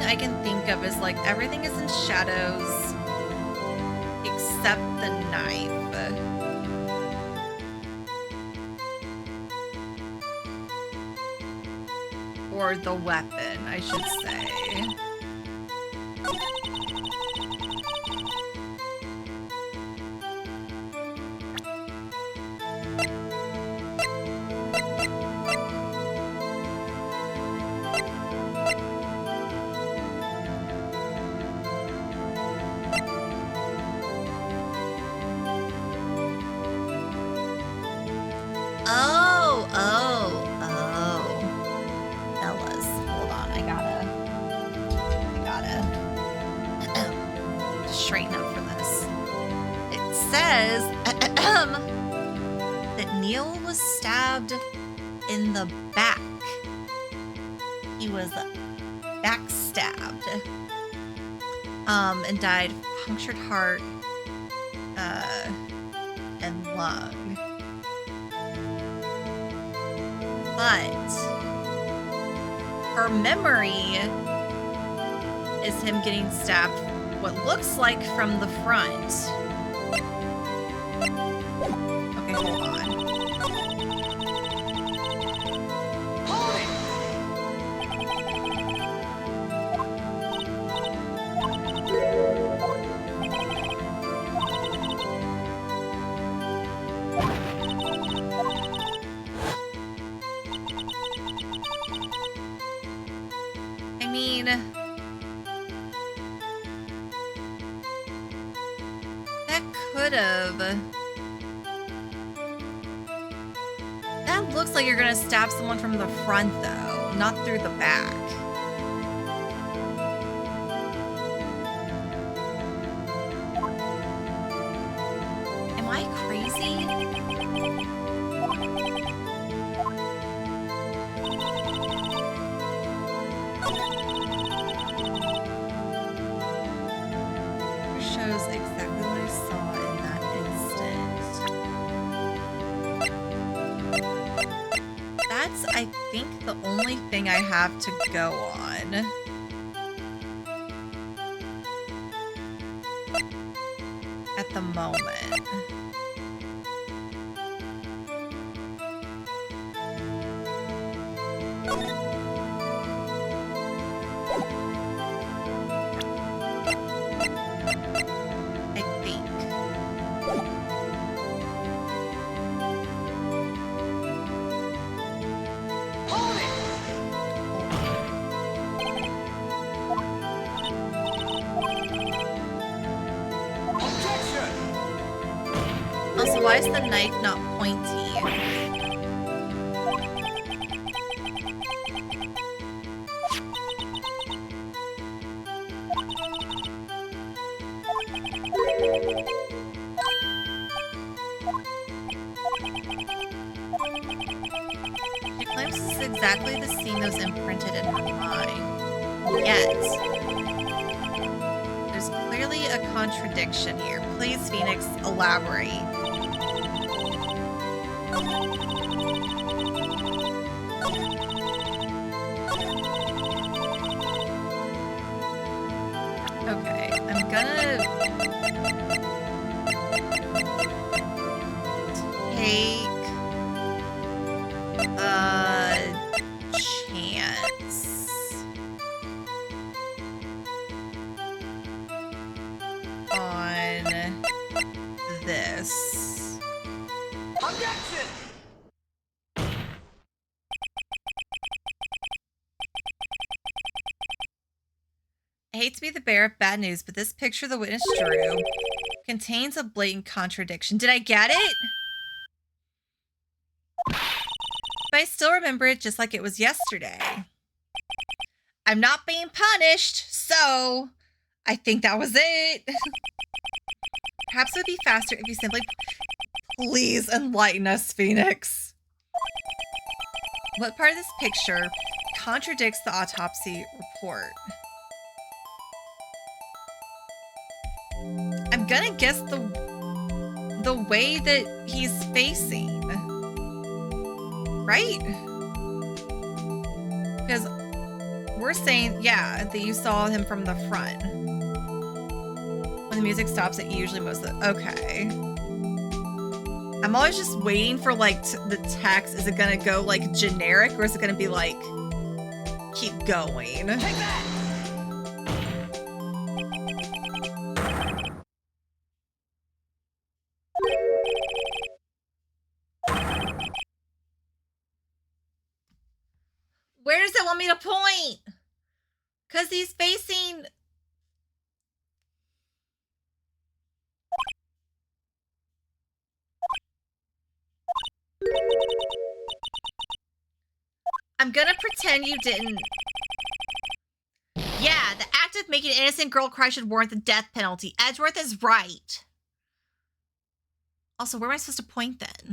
Speaker 1: I can think of is like everything is in shadows except the knife. Or the weapon, I should say. Fellas, hold on, I gotta straighten up for this. It says that Neil was stabbed in the back. He was backstabbed. And died of punctured heart and lung. But her memory is him getting stabbed what looks like from the front. Okay, hold on. could've. That looks like you're gonna stab someone from the front, though, not through the back. Am I crazy? Shows exactly what I saw in that instant. That's, I think, the only thing I have to go on. At the moment. Also, why is the knife not pointy? She claims this is exactly the scene that was imprinted in her mind. Yet, there's clearly a contradiction here. Please, Phoenix, elaborate. Okay, I'm gonna take a chance on this.
Speaker 2: Objection!
Speaker 1: I hate to be the bearer of bad news, but this picture the witness drew contains a blatant contradiction. Did I get it? But I still remember it just like it was yesterday. I'm not being punished, so I think that was it. Perhaps it would be faster if you simply... Please enlighten us, Phoenix. What part of this picture contradicts the autopsy report? I'm gonna guess the way that he's facing, right? Because we're saying, yeah, that you saw him from the front. When the music stops, it usually moves the... Okay. I'm always just waiting for, like, the text. Is it gonna go, like, generic, or is it gonna be, like, keep going?
Speaker 2: Take that!
Speaker 1: Where does it want me to point? Because he's facing... I'm gonna pretend you didn't... Yeah, the act of making an innocent girl cry should warrant the death penalty. Edgeworth is right. Also, where am I supposed to point then?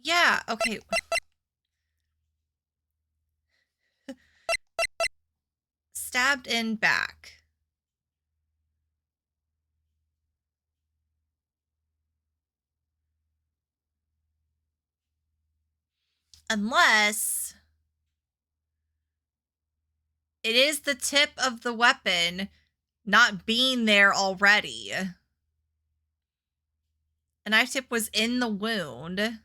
Speaker 1: Yeah, okay. Stabbed in back. Unless it is the tip of the weapon not being there already. The knife tip was in the wound.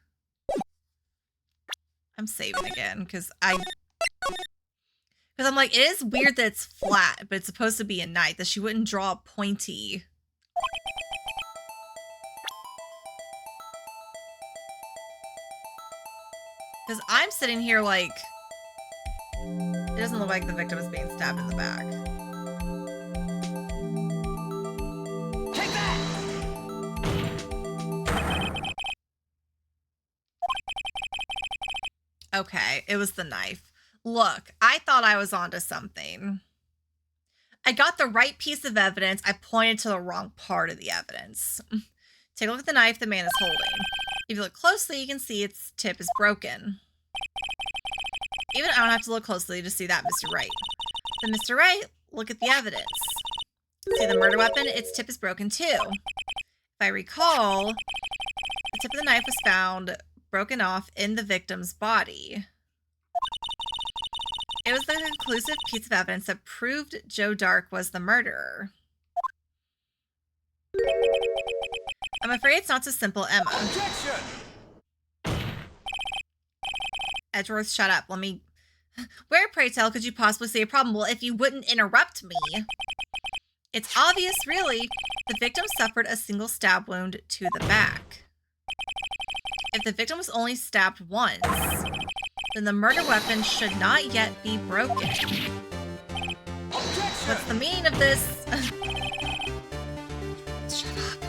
Speaker 1: I'm saving again because I'm like, it is weird that it's flat, but it's supposed to be a knife, that she wouldn't draw a pointy. Because I'm sitting here like, it doesn't look like the victim is being stabbed in the back.
Speaker 2: Take that!
Speaker 1: Okay, it was the knife. Look, I thought I was onto something. I got the right piece of evidence. I pointed to the wrong part of the evidence. Take a look at the knife the man is holding. If you look closely, you can see its tip is broken. Even I don't have to look closely to see that, Mr. Wright. Then, Mr. Wright, look at the evidence. See the murder weapon? Its tip is broken too. If I recall, the tip of the knife was found broken off in the victim's body. It was the conclusive piece of evidence that proved Joe Dark was the murderer. I'm afraid it's not so simple, Emma.
Speaker 2: Objection!
Speaker 1: Edgeworth, shut up. Let me... Where, pray tell, could you possibly see a problem? Well, if you wouldn't interrupt me. It's obvious, really. The victim suffered a single stab wound to the back. If the victim was only stabbed once, then the murder weapon should not yet be broken. What's the meaning of this? Shut up.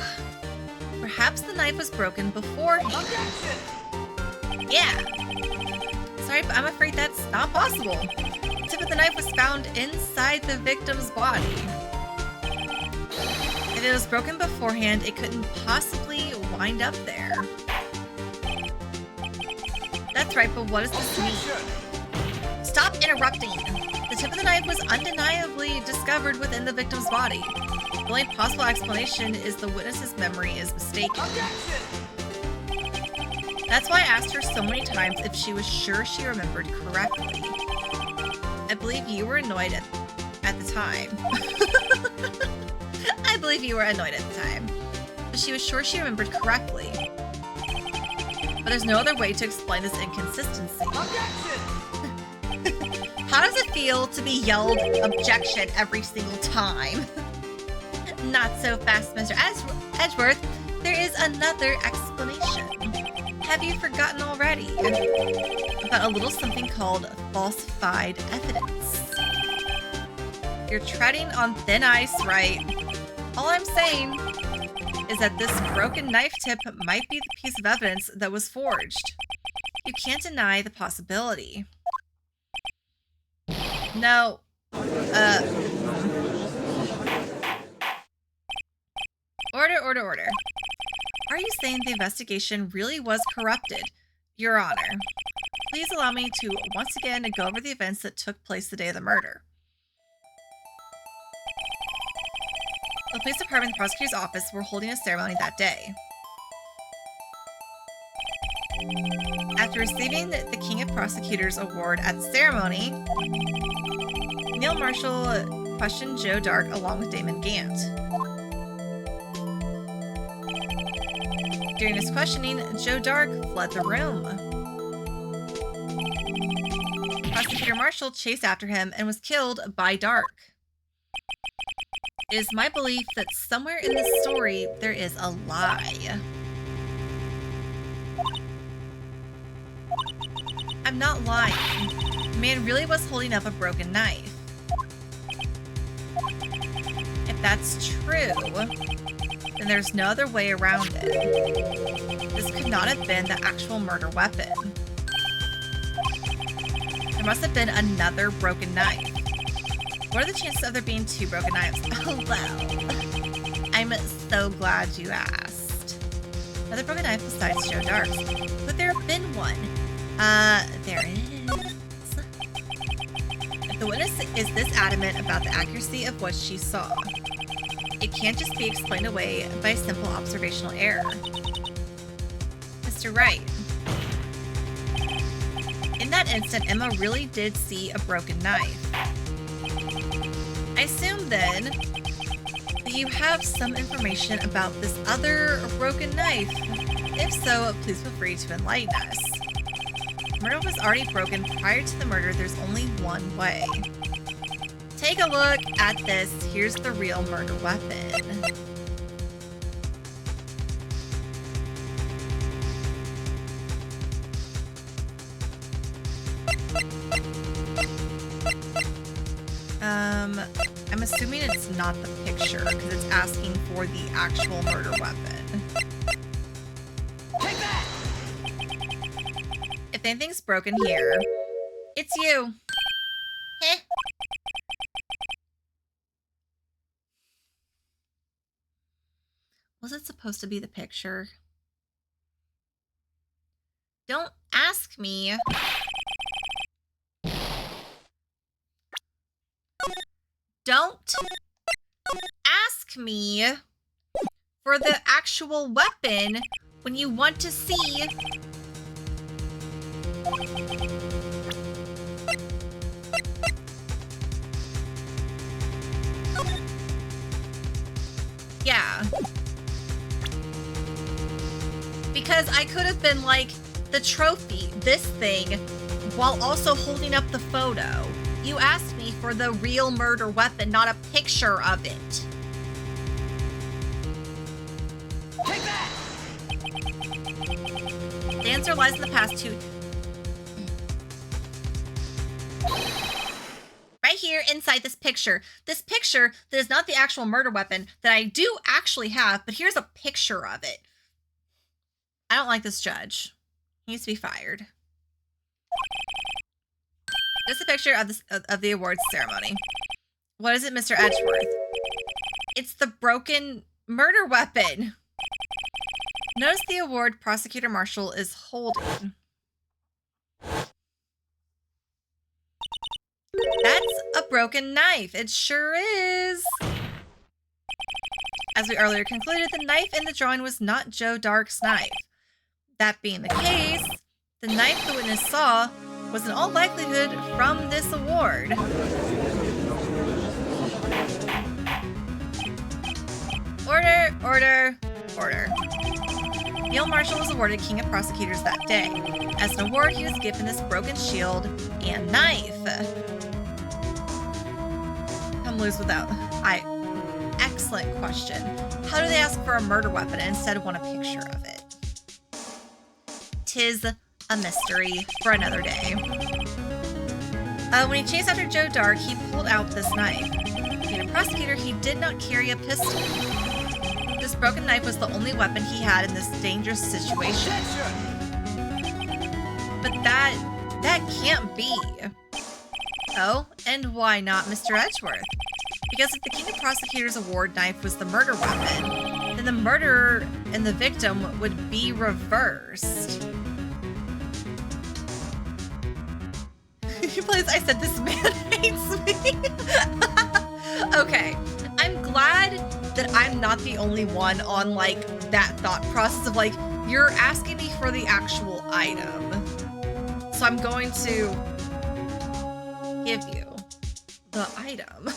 Speaker 1: Perhaps the knife was broken beforehand.
Speaker 2: Objection!
Speaker 1: Yeah. Sorry, but I'm afraid that's not possible. The tip of the knife was found inside the victim's body. If it was broken beforehand, it couldn't possibly wind up there. That's right, but what does this mean? Stop interrupting! The tip of the knife was undeniably discovered within the victim's body. The only possible explanation is the witness's memory is mistaken.
Speaker 2: Objection!
Speaker 1: That's why I asked her so many times if she was sure she remembered correctly. I believe you were annoyed at the time. I believe you were annoyed at the time. But she was sure she remembered correctly. But there's no other way to explain this inconsistency.
Speaker 2: Objection!
Speaker 1: How does it feel to be yelled objection every single time? Not so fast, Mr. Edgeworth. There is another explanation. Have you forgotten already? About a little something called falsified evidence. You're treading on thin ice, right? All I'm saying is that this broken knife tip might be the piece of evidence that was forged. You can't deny the possibility. No. Order. Are you saying the investigation really was corrupted? Your Honor, please allow me to once again go over the events that took place the day of the murder. The police department and the prosecutor's office were holding a ceremony that day. After receiving the King of Prosecutors Award at the ceremony, Neil Marshall questioned Joe Dark along with Damon Gant. During his questioning, Joe Dark fled the room. Prosecutor Marshall chased after him and was killed by Dark. It is my belief that somewhere in this story there is a lie. I'm not lying. The man really was holding up a broken knife. If that's true, then there's no other way around it. This could not have been the actual murder weapon. There must have been another broken knife. What are the chances of there being two broken knives? Oh, well. I'm so glad you asked. Another broken knife besides Joe Dark's. Could there have been one? There is. If the witness is this adamant about the accuracy of what she saw, it can't just be explained away by a simple observational error. Mr. Wright. In that instant, Emma really did see a broken knife. I assume, then, that you have some information about this other broken knife. If so, please feel free to enlighten us. The murder was already broken prior to the murder. There's only one way. Take a look at this. Here's the real murder weapon. I'm assuming it's not the picture because it's asking for the actual murder weapon.
Speaker 2: Take that!
Speaker 1: If anything's broken here, it's you. Heh. Was it supposed to be the picture? Don't ask me. Don't ask me for the actual weapon when you want to see. Yeah. Because I could have been like, the trophy, this thing, while also holding up the photo. You asked me for the real murder weapon, not a picture of it.
Speaker 2: Take that!
Speaker 1: The answer lies in the past too. Right here inside this picture. This picture that is not the actual murder weapon that I do actually have, but here's a picture of it. I don't like this judge. He needs to be fired. This is a picture of the awards ceremony. What is it, Mr. Edgeworth? It's the broken murder weapon. Notice the award Prosecutor Marshall is holding. That's a broken knife. It sure is. As we earlier concluded, the knife in the drawing was not Joe Dark's knife. That being the case, the knife the witness saw was in all likelihood from this award. Order, order, order. Neil Marshall was awarded King of Prosecutors that day. As an award, he was given this broken shield and knife. Come lose without... Excellent question. How do they ask for a murder weapon and instead want a picture of it? 'Tis a mystery for another day. When he chased after Joe Dark, he pulled out this knife. Being a prosecutor, he did not carry a pistol. This broken knife was the only weapon he had in this dangerous situation. But that can't be. Oh, and why not Mr. Edgeworth? Because if the King of Prosecutors Award knife was the murder weapon, then the murderer and the victim would be reversed. Please, I said this man hates me. Okay, I'm glad that I'm not the only one on like that thought process of like, you're asking me for the actual item. So I'm going to give you the item.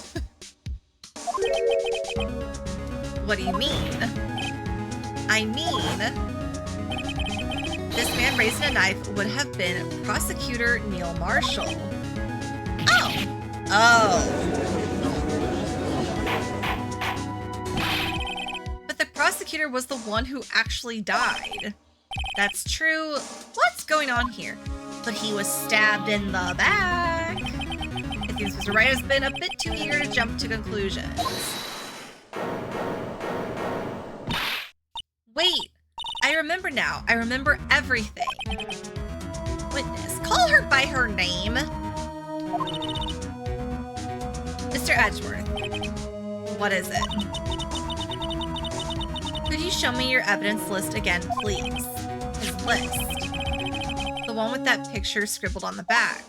Speaker 1: What do you mean? I mean, this man raising a knife would have been Prosecutor Neil Marshall. Oh. But the prosecutor was the one who actually died. That's true. What's going on here? But he was stabbed in the back. It seems Mr. Wright has been a bit too eager to jump to conclusions. Wait, I remember now. I remember everything. Witness, call her by her name. Mr. Edgeworth, what is it? Could you show me your evidence list again, please? His list. The one with that picture scribbled on the back.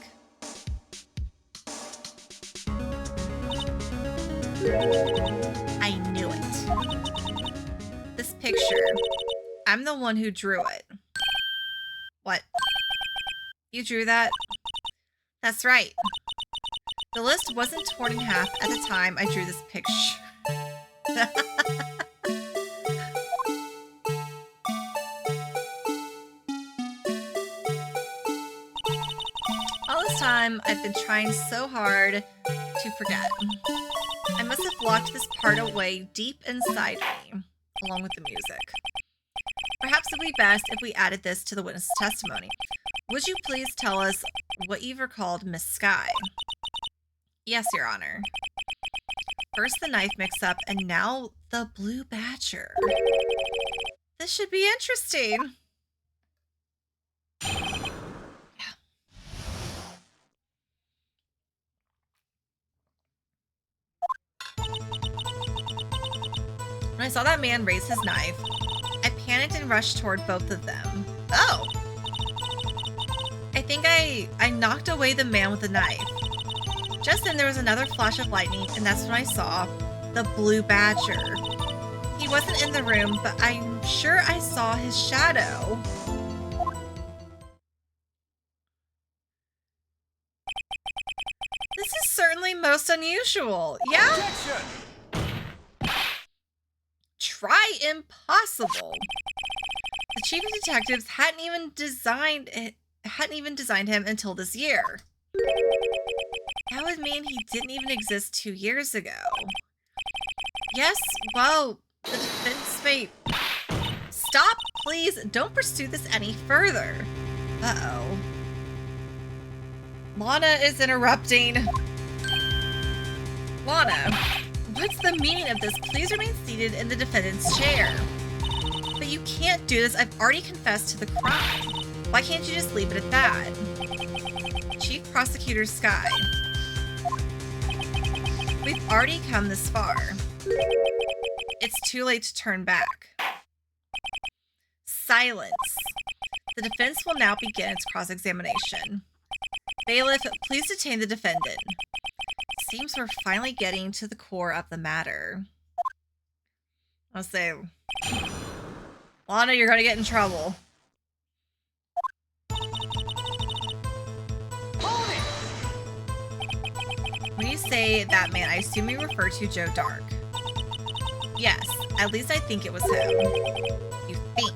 Speaker 1: I knew it. This picture, I'm the one who drew it. What? You drew that? That's right. The list wasn't torn in half at the time I drew this picture. All this time, I've been trying so hard to forget. I must have locked this part away deep inside me, along with the music. Perhaps it would be best if we added this to the witness's testimony. Would you please tell us what you've recalled Miss Sky? Yes, Your Honor. First the knife mix-up, and now the blue badger. This should be interesting. When I saw that man raise his knife, I panicked and rushed toward both of them. Oh! I think I knocked away the man with the knife. Just then there was another flash of lightning, and that's when I saw the blue badger. He wasn't in the room, but I'm sure I saw his shadow. This is certainly most unusual. Yeah?
Speaker 2: Objection!
Speaker 1: Try impossible. The chief of detectives hadn't even designed him until this year. That would mean he didn't even exist 2 years ago. Yes, well, the defense may... Stop, please. Don't pursue this any further. Uh-oh. Lana is interrupting. Lana, what's the meaning of this? Please remain seated in the defendant's chair. But you can't do this. I've already confessed to the crime. Why can't you just leave it at that? Chief Prosecutor Sky. We've already come this far. It's too late to turn back. Silence. The defense will now begin its cross-examination. Bailiff, please detain the defendant. Seems we're finally getting to the core of the matter. I'll say, Lana, you're gonna get in trouble.
Speaker 2: Hold it!
Speaker 1: When you say that man, I assume you refer to Joe Dark. Yes, at least I think it was him. You think.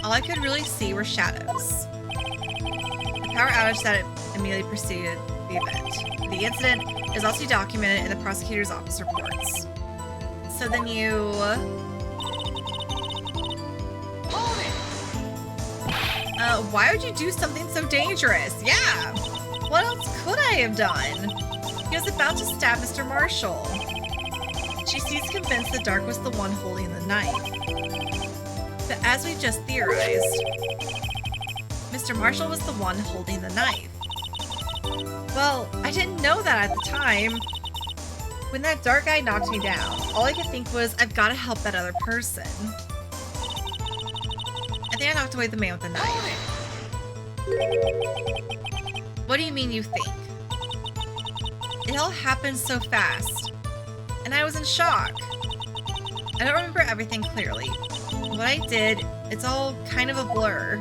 Speaker 1: All I could really see were shadows. The power outage that immediately preceded the event. The incident is also documented in the prosecutor's office reports. So then you...
Speaker 2: Hold it!
Speaker 1: Why would you do something so dangerous? Yeah! What else could I have done? He was about to stab Mr. Marshall. She seems convinced the Dark was the one holding the knife. But as we just theorized, Mr. Marshall was the one holding the knife. Well, I didn't know that at the time. When that dark guy knocked me down, all I could think was, I've got to help that other person. I think I knocked away the man with the knife. What do you mean you think? It all happened so fast, and I was in shock. I don't remember everything clearly. What I did, it's all kind of a blur.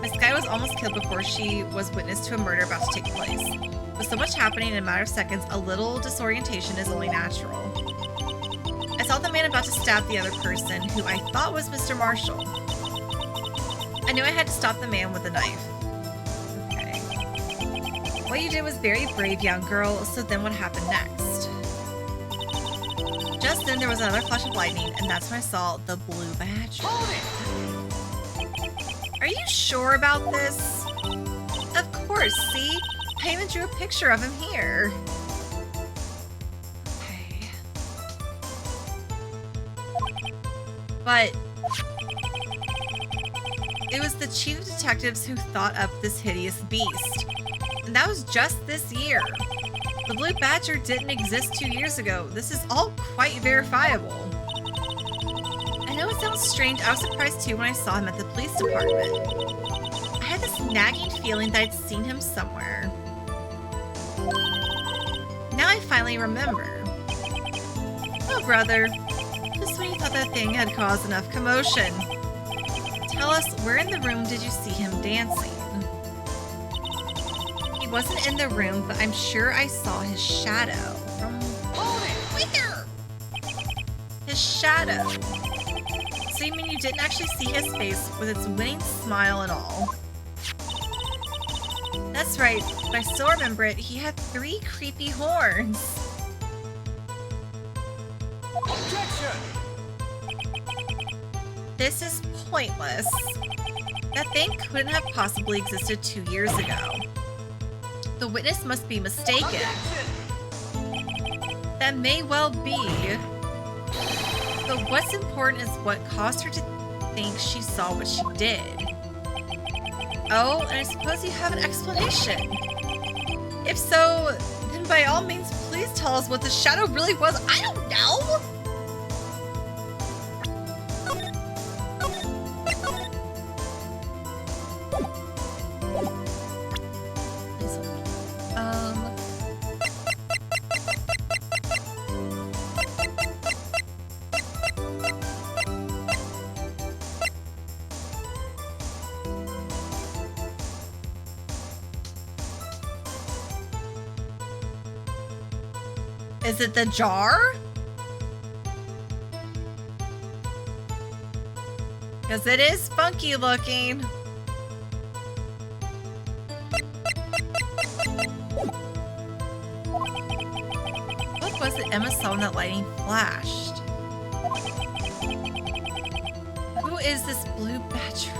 Speaker 1: Miss Guy was almost killed before she was witness to a murder about to take place. With so much happening in a matter of seconds, a little disorientation is only natural. I saw the man about to stab the other person, who I thought was Mr. Marshall. I knew I had to stop the man with the knife. Okay. What you did was very brave, young girl, so then what happened next? Just then there was another flash of lightning, and that's when I saw the blue badger. Are you sure about this? Of course, see? I even drew a picture of him here. Okay. But it was the chief of detectives who thought up this hideous beast. And that was just this year. The blue badger didn't exist 2 years ago. This is all quite verifiable. I know it sounds strange. I was surprised too when I saw him at the police department. I had this nagging feeling that I'd seen him somewhere. Now I finally remember. Oh, brother. Just when you thought that thing had caused enough commotion. Tell us, where in the room did you see him dancing? He wasn't in the room, but I'm sure I saw his shadow. From where? His shadow. So you mean you didn't actually see his face with its winning smile and all? That's right, but I still remember it. He had 3 creepy horns.
Speaker 2: Objection!
Speaker 1: This is pointless. That thing couldn't have possibly existed 2 years ago. The witness must be mistaken.
Speaker 2: Objection!
Speaker 1: That may well be. But what's important is what caused her to think she saw what she did. Oh, and I suppose you have an explanation. If so, then by all means, please tell us what the shadow really was. I don't know! Is it the jar? Because it is funky looking. What was it Emma saw when that lightning flashed? Who is this blue badger?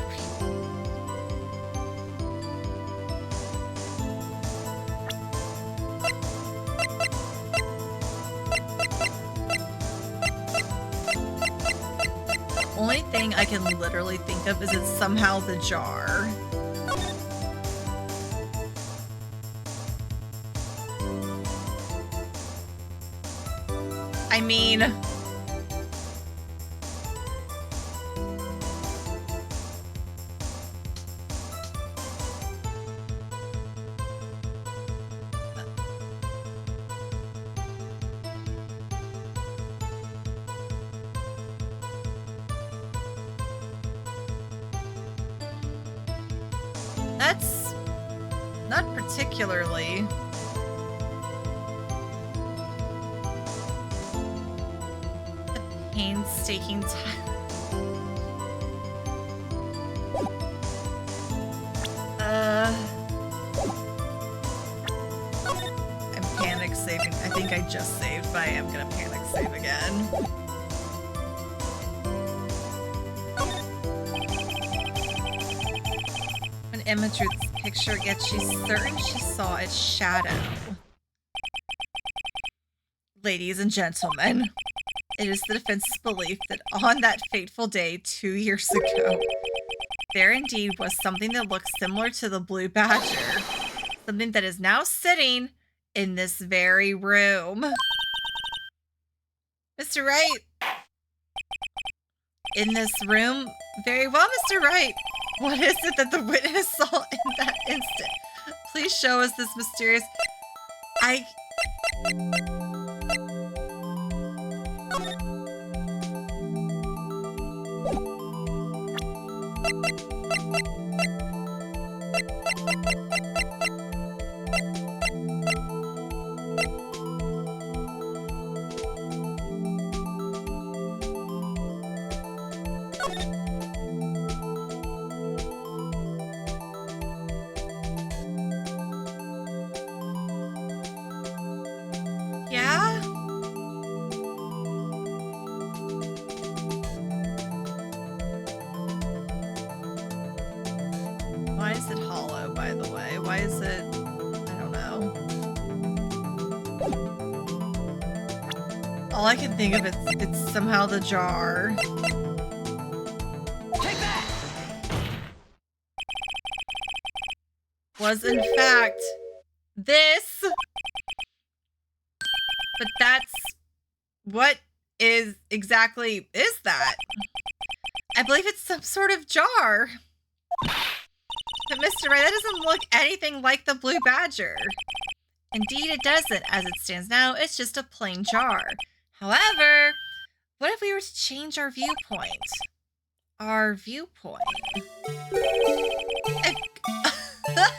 Speaker 1: Only thing I can literally think of is it's somehow the jar. I mean, that's not particularly. A painstaking time. I'm panic saving. I think I just saved, but I am gonna panic save again. When Emma drew this picture, yet she's certain she saw its shadow. Ladies and gentlemen, it is the defense's belief that on that fateful day 2 years ago, there indeed was something that looked similar to the blue badger. Something that is now sitting in this very room. Mr. Wright? In this room? Very well, Mr. Wright. What is it that the witness saw in that instant? Please show us this mysterious... Yeah? Why is it hollow, by the way? Why is it... I don't know. All I can think of is it's somehow the jar.
Speaker 2: Take that!
Speaker 1: Was in fact this. But that's... What is exactly is that? I believe it's some sort of jar. But Mr. Wright, that doesn't look anything like the blue badger. Indeed, it doesn't. As it stands now, it's just a plain jar. However, what if we were to change our viewpoint? Our viewpoint. I've got to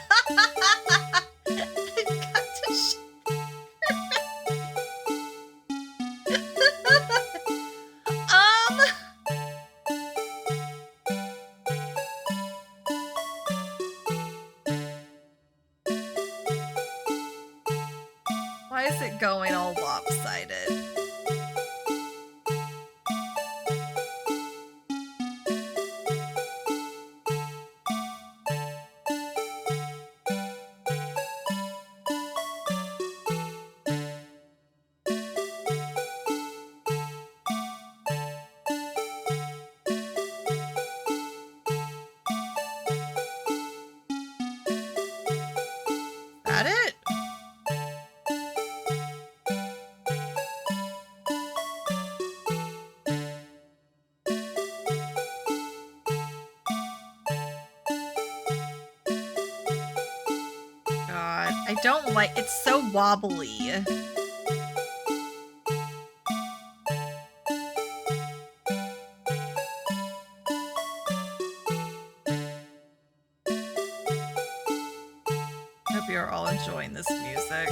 Speaker 1: why is it going all lopsided? I don't like, it's so wobbly. Hope you're all enjoying this music.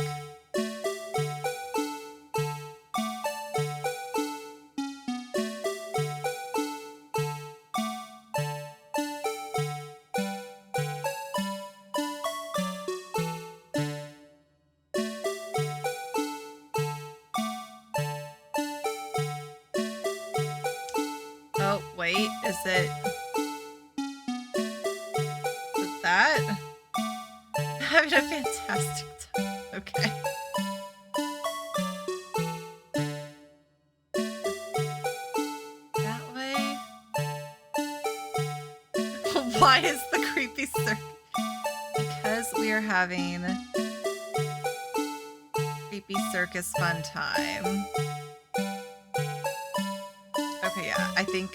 Speaker 1: Oh, wait, is it that? I'm having a fantastic time. Okay. That way? Why is the creepy circus? Because we are having creepy circus fun time. Okay, yeah, I think...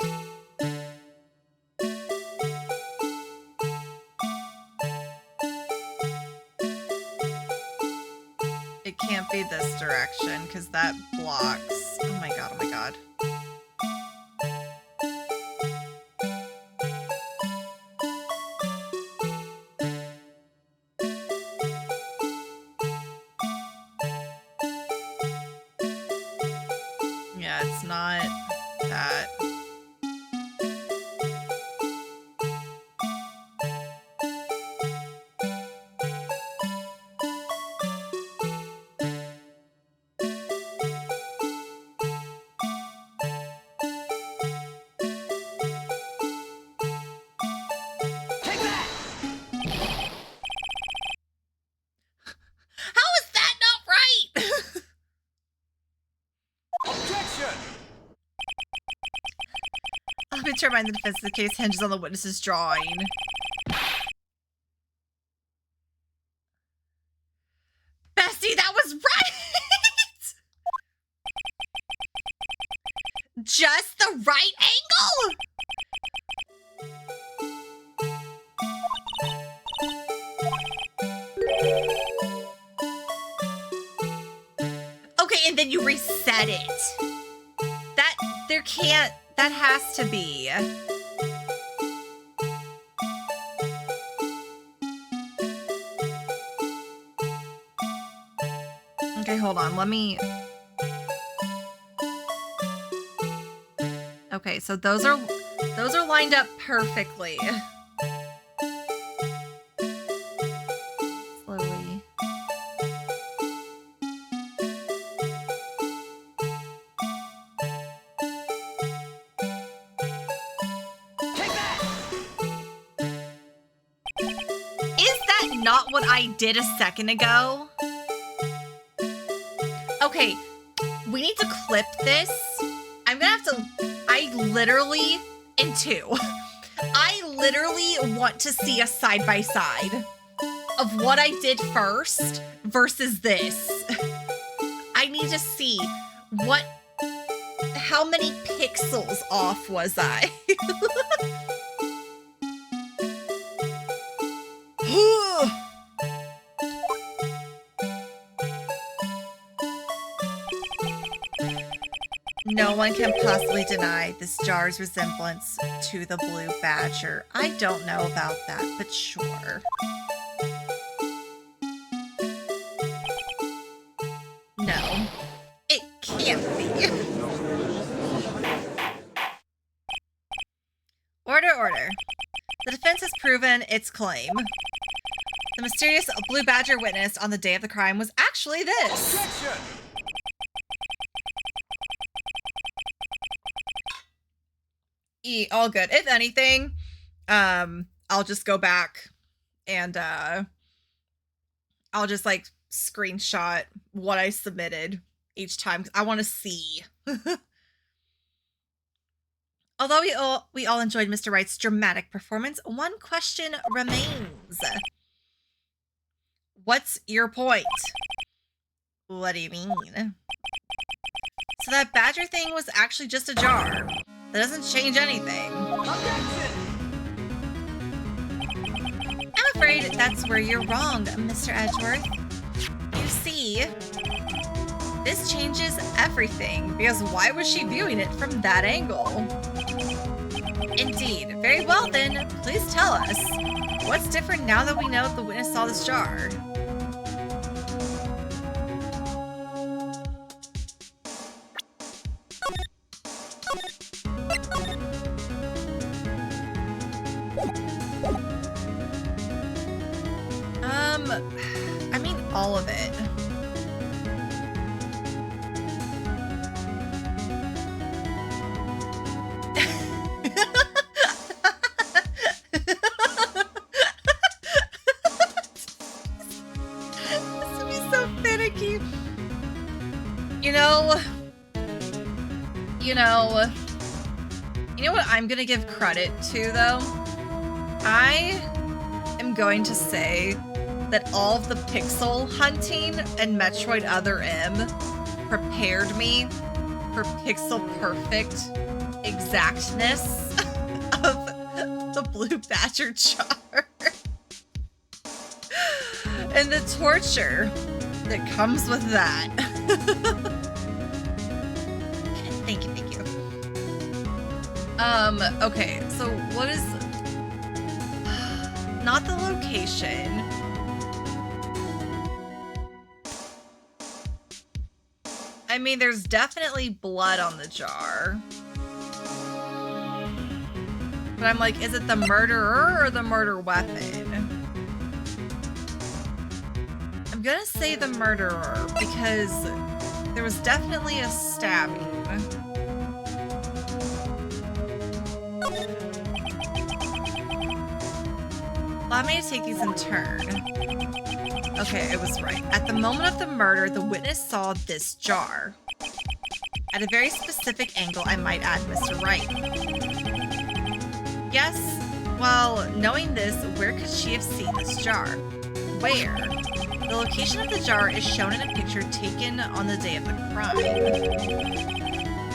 Speaker 1: It can't be this direction, because that blocks. Oh my god, oh my god. Yeah, it's not that.
Speaker 2: Take that!
Speaker 1: How is that not right?
Speaker 2: Objection!
Speaker 1: I'll be to remind the defense the case hinges on the witness's drawing. Bestie, that was right! Just the right angle! Okay, and then you reset it. That has to be. Okay, hold on, let me... Okay, so those are lined up perfectly. Slowly. Not what I did a second ago. Okay, we need to clip this. I'm gonna have to, I literally want to see a side by side of what I did first versus this. I need to see how many pixels off was I? No one can possibly deny this jar's resemblance to the blue badger. I don't know about that, but sure. No, it can't be. Order. The defense has proven its claim. The mysterious blue badger witnessed on the day of the crime was actually this.
Speaker 2: Objection!
Speaker 1: All good. If anything, I'll just go back and I'll just like screenshot what I submitted each time. I want to see. Although we all enjoyed Mr. Wright's dramatic performance, one question remains. What's your point? What do you mean? So that badger thing was actually just a jar. That doesn't change anything.
Speaker 2: Objection!
Speaker 1: I'm afraid that's where you're wrong, Mr. Edgeworth. see, this changes everything, because why was she viewing it from that angle? Indeed. Very well then, please tell us. What's different now that we know the witness saw this jar? I mean, all of it. This would be so finicky. You know what I'm gonna give credit to, though? I am going to say that all of the pixel hunting and Metroid Other M prepared me for pixel perfect exactness of the Blue Badger jar. And the torture that comes with that. Thank you. Okay, so what is... Not the location. I mean, there's definitely blood on the jar. But I'm like, is it the murderer or the murder weapon? I'm gonna say the murderer because there was definitely a stabbing. Allow me to take these in turn. Okay, I was right. At the moment of the murder, the witness saw this jar. At a very specific angle, I might add, Mr. Wright. Yes, well, knowing this, where could she have seen this jar? Where? The location of the jar is shown in a picture taken on the day of the crime.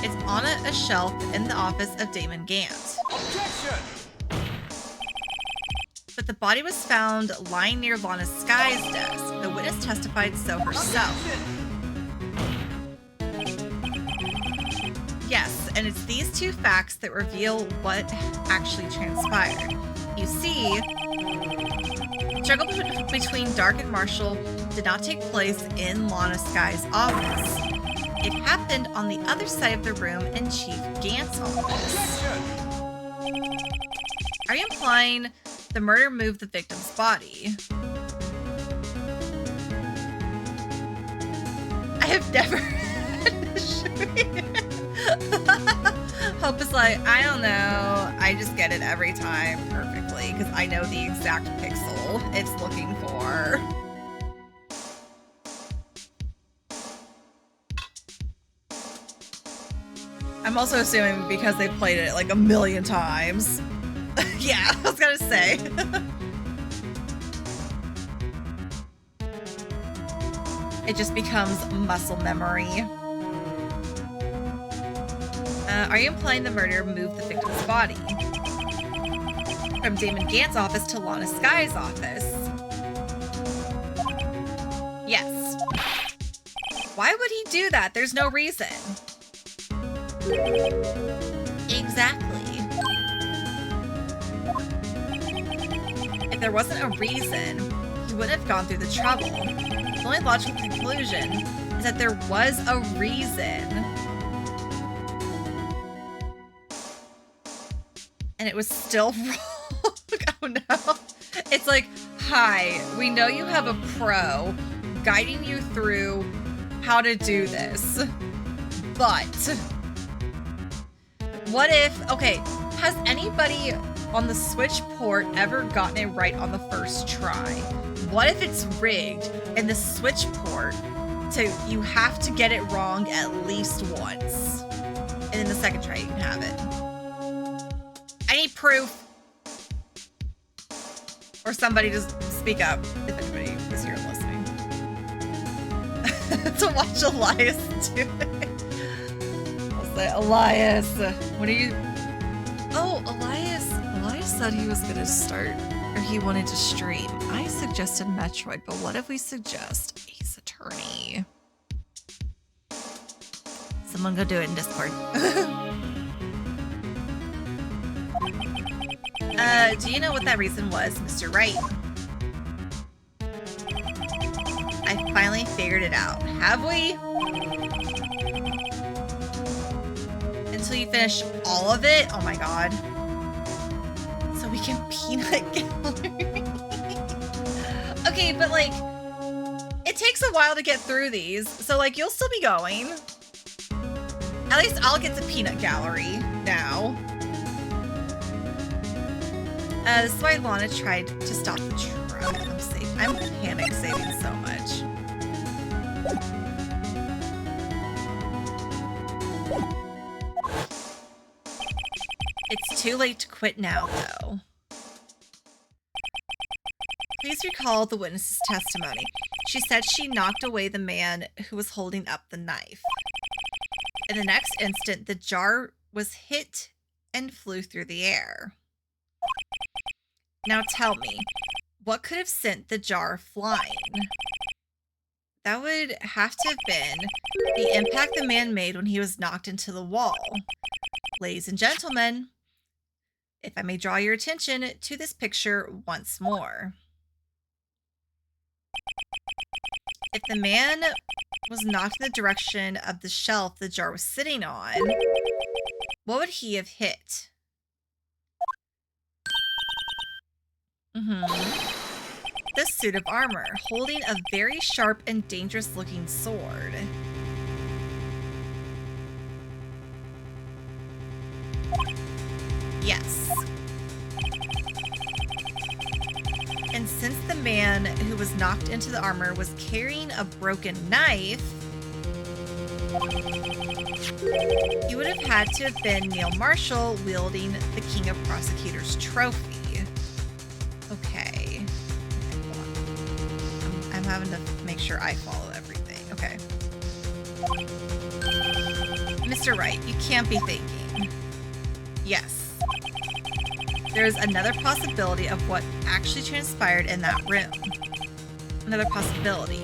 Speaker 1: It's on a shelf in the office of Damon Gant.
Speaker 2: Objection!
Speaker 1: But the body was found lying near Lana Sky's desk. The witness testified so herself. Yes, and it's these two facts that reveal what actually transpired. You see, the struggle between Dark and Marshall did not take place in Lana Sky's office. It happened on the other side of the room in Chief Gant's office. Are you implying the murder moved the victim's body? I have never had this shooting. Hope is like, I don't know. I just get it every time perfectly because I know the exact pixel it's looking for. I'm also assuming because they played it like a million times. Yeah, I was gonna say. It just becomes muscle memory. Are you implying the murder moved the victim's body? From Damon Gant's office to Lana Sky's office? Yes. Why would he do that? There's no reason. Exactly. If there wasn't a reason, he wouldn't have gone through the trouble. The only logical conclusion is that there was a reason. And it was still wrong. Oh no. It's like, hi, we know you have a pro guiding you through how to do this. But what if, okay, has anybody on the Switch port ever gotten it right on the first try? What if it's rigged and the Switch port, you have to get it wrong at least once. And then the second try you can have it. I need proof. Or somebody just speak up if anybody is here listening. To watch Elias do it. I'll say, Elias, what are you... Oh, Elias said he was going to start, or he wanted to stream. I suggested Metroid, but what if we suggest Ace Attorney? attorney. Someone go do it in Discord. Do you know what that reason was, Mr. Wright? I finally figured it out. Have we? Until you finish all of it? Oh my god. So we can peanut gallery. Okay, but like, it takes a while to get through these. So like, you'll still be going. At least I'll get to peanut gallery now. This is why Lana tried to stop the truck. I'm panic saving so much. It's too late to quit now, though. Please recall the witness's testimony. She said she knocked away the man who was holding up the knife. In the next instant, the jar was hit and flew through the air. Now tell me, what could have sent the jar flying? That would have to have been the impact the man made when he was knocked into the wall. Ladies and gentlemen, if I may draw your attention to this picture once more. If the man was knocked in the direction of the shelf the jar was sitting on, what would he have hit? The suit of armor, holding a very sharp and dangerous looking sword. Yes. And since the man who was knocked into the armor was carrying a broken knife, he would have had to have been Neil Marshall wielding the King of Prosecutors trophy. Okay. I'm having to make sure I follow everything. Okay. Mr. Wright, you can't be thinking. Yes. There's another possibility of what actually transpired in that room. Another possibility.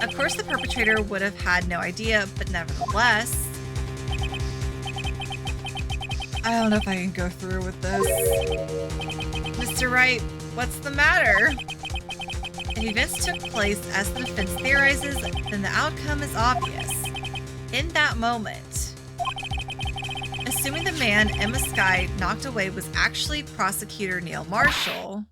Speaker 1: Of course, the perpetrator would have had no idea, but nevertheless... I don't know if I can go through with this. Mr. Wright, what's the matter? If events took place as the defense theorizes, then the outcome is obvious. In that moment, assuming the man Emma Skye knocked away was actually prosecutor Neil Marshall,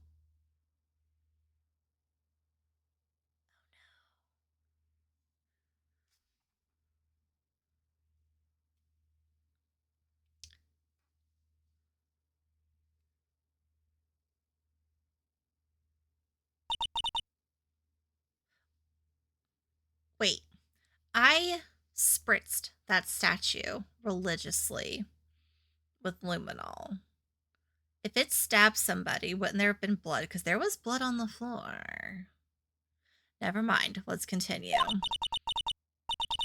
Speaker 1: wait, I spritzed that statue religiously with luminol. If it stabbed somebody, wouldn't there have been blood? Because there was blood on the floor. Never mind. Let's continue.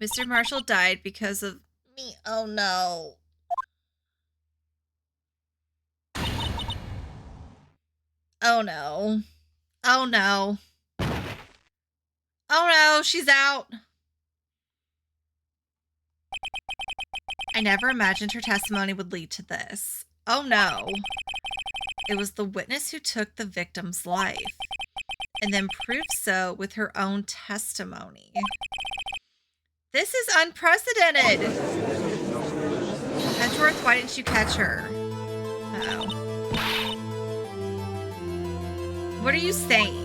Speaker 1: Mr. Marshall died because of me. Oh no. Oh no. Oh no. Oh no, she's out. I never imagined her testimony would lead to this. Oh no. It was the witness who took the victim's life and then proved so with her own testimony. This is unprecedented. Edgeworth, why didn't you catch her? Oh. What are you saying?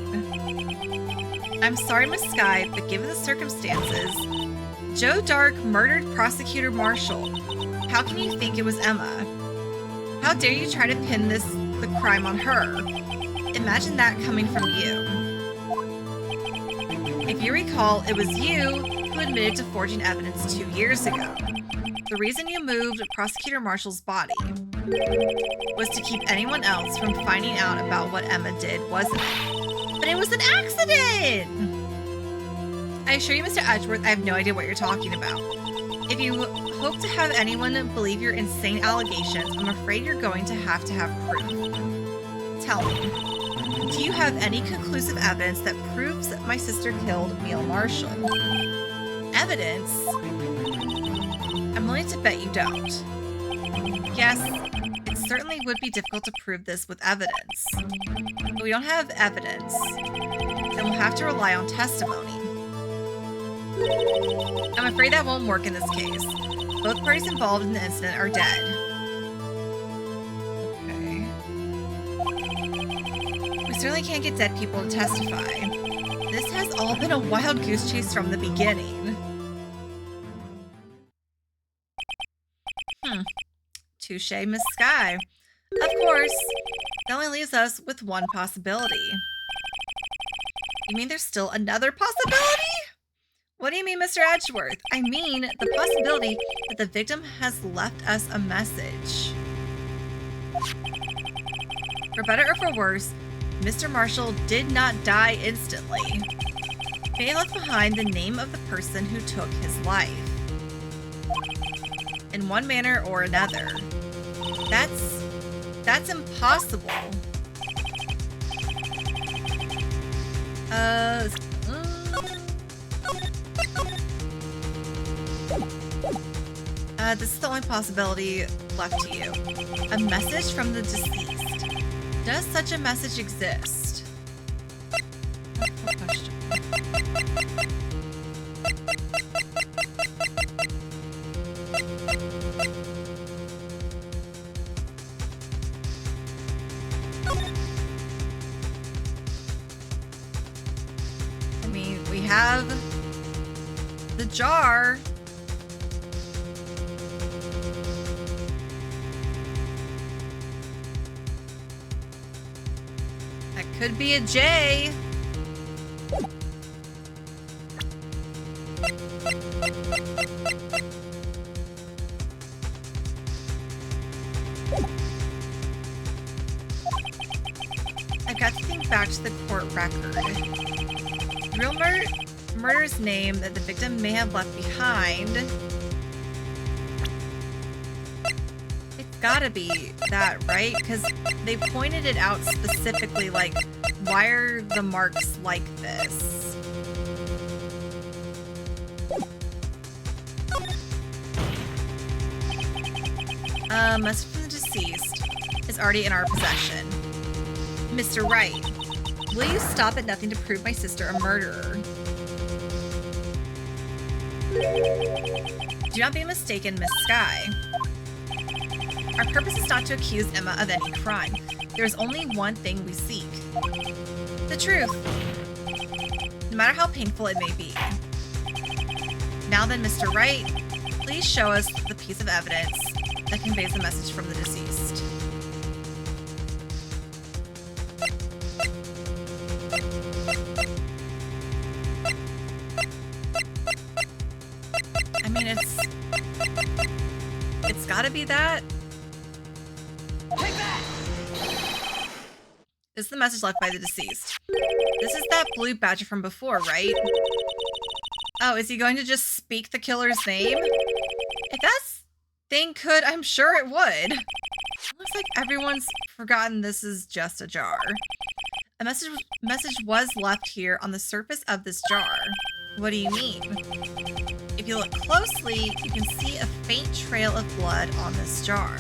Speaker 1: I'm sorry, Miss Skye, but given the circumstances, Joe Dark murdered Prosecutor Marshall. How can you think it was Emma? How dare you try to pin the crime on her? Imagine that coming from you. If you recall, it was you who admitted to forging evidence 2 years ago. The reason you moved Prosecutor Marshall's body was to keep anyone else from finding out about what Emma did, wasn't it? But it was an accident! I assure you, Mr. Edgeworth, I have no idea what you're talking about. If you hope to have anyone believe your insane allegations, I'm afraid you're going to have proof. Tell me, do you have any conclusive evidence that proves that my sister killed Neil Marshall. Evidence? I'm willing to bet you don't. Yes, it certainly would be difficult to prove this with evidence. But we don't have evidence, then we'll have to rely on testimony. I'm afraid that won't work in this case. Both parties involved in the incident are dead. Okay. We certainly can't get dead people to testify. This has all been a wild goose chase from the beginning. Touche, Miss Sky. Of course, that only leaves us with one possibility. You mean there's still another possibility? What do you mean, Mr. Edgeworth? I mean the possibility that the victim has left us a message. For better or for worse, Mr. Marshall did not die instantly. He left behind the name of the person who took his life. In one manner or another. That's impossible. This is the only possibility left to you. A message from the deceased. Does such a message exist? What question? I mean, we have the jar. That could be a J. I got to think back to the court record. Real murder's name that the victim may have left behind. It's gotta be that, right? Because they pointed it out specifically, like, why are the marks like this? Message from the deceased is already in our possession. Mr. Wright, will you stop at nothing to prove my sister a murderer? Do not be mistaken, Miss Sky. Our purpose is not to accuse Emma of any crime. There is only one thing we seek. The truth. No matter how painful it may be. Now then, Mr. Wright, please show us the piece of evidence that conveys the message from the deceased. I mean, it's gotta be that.
Speaker 2: Take that!
Speaker 1: This is the message left by the deceased. This is that blue badger from before, right? Oh, is he going to just speak the killer's name? If that thing could, I'm sure it would. Looks like everyone's forgotten this is just a jar. A message was left here on the surface of this jar. What do you mean? If you look closely, you can see a faint trail of blood on this jar.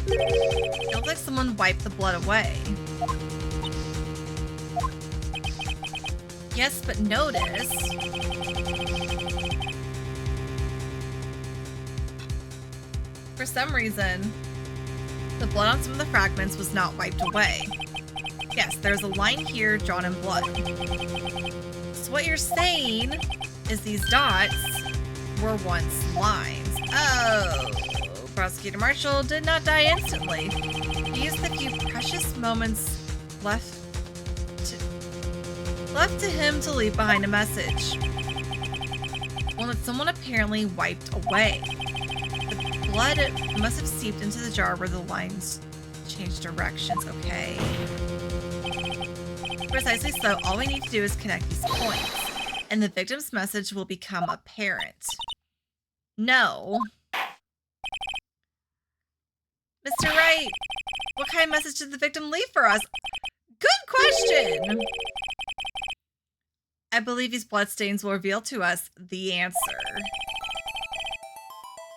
Speaker 1: It looks like someone wiped the blood away. Yes, but notice... For some reason, the blood on some of the fragments was not wiped away. Yes, there's a line here drawn in blood. So what you're saying is these dots were once lines. Oh, Prosecutor Marshall did not die instantly. He used the few precious moments left to him to leave behind a message. One that someone apparently wiped away. The blood must have seeped into the jar where the lines changed directions, okay? Precisely so, all we need to do is connect these points, and the victim's message will become apparent. No. Mr. Wright, what kind of message did the victim leave for us? Good question! I believe these bloodstains will reveal to us the answer.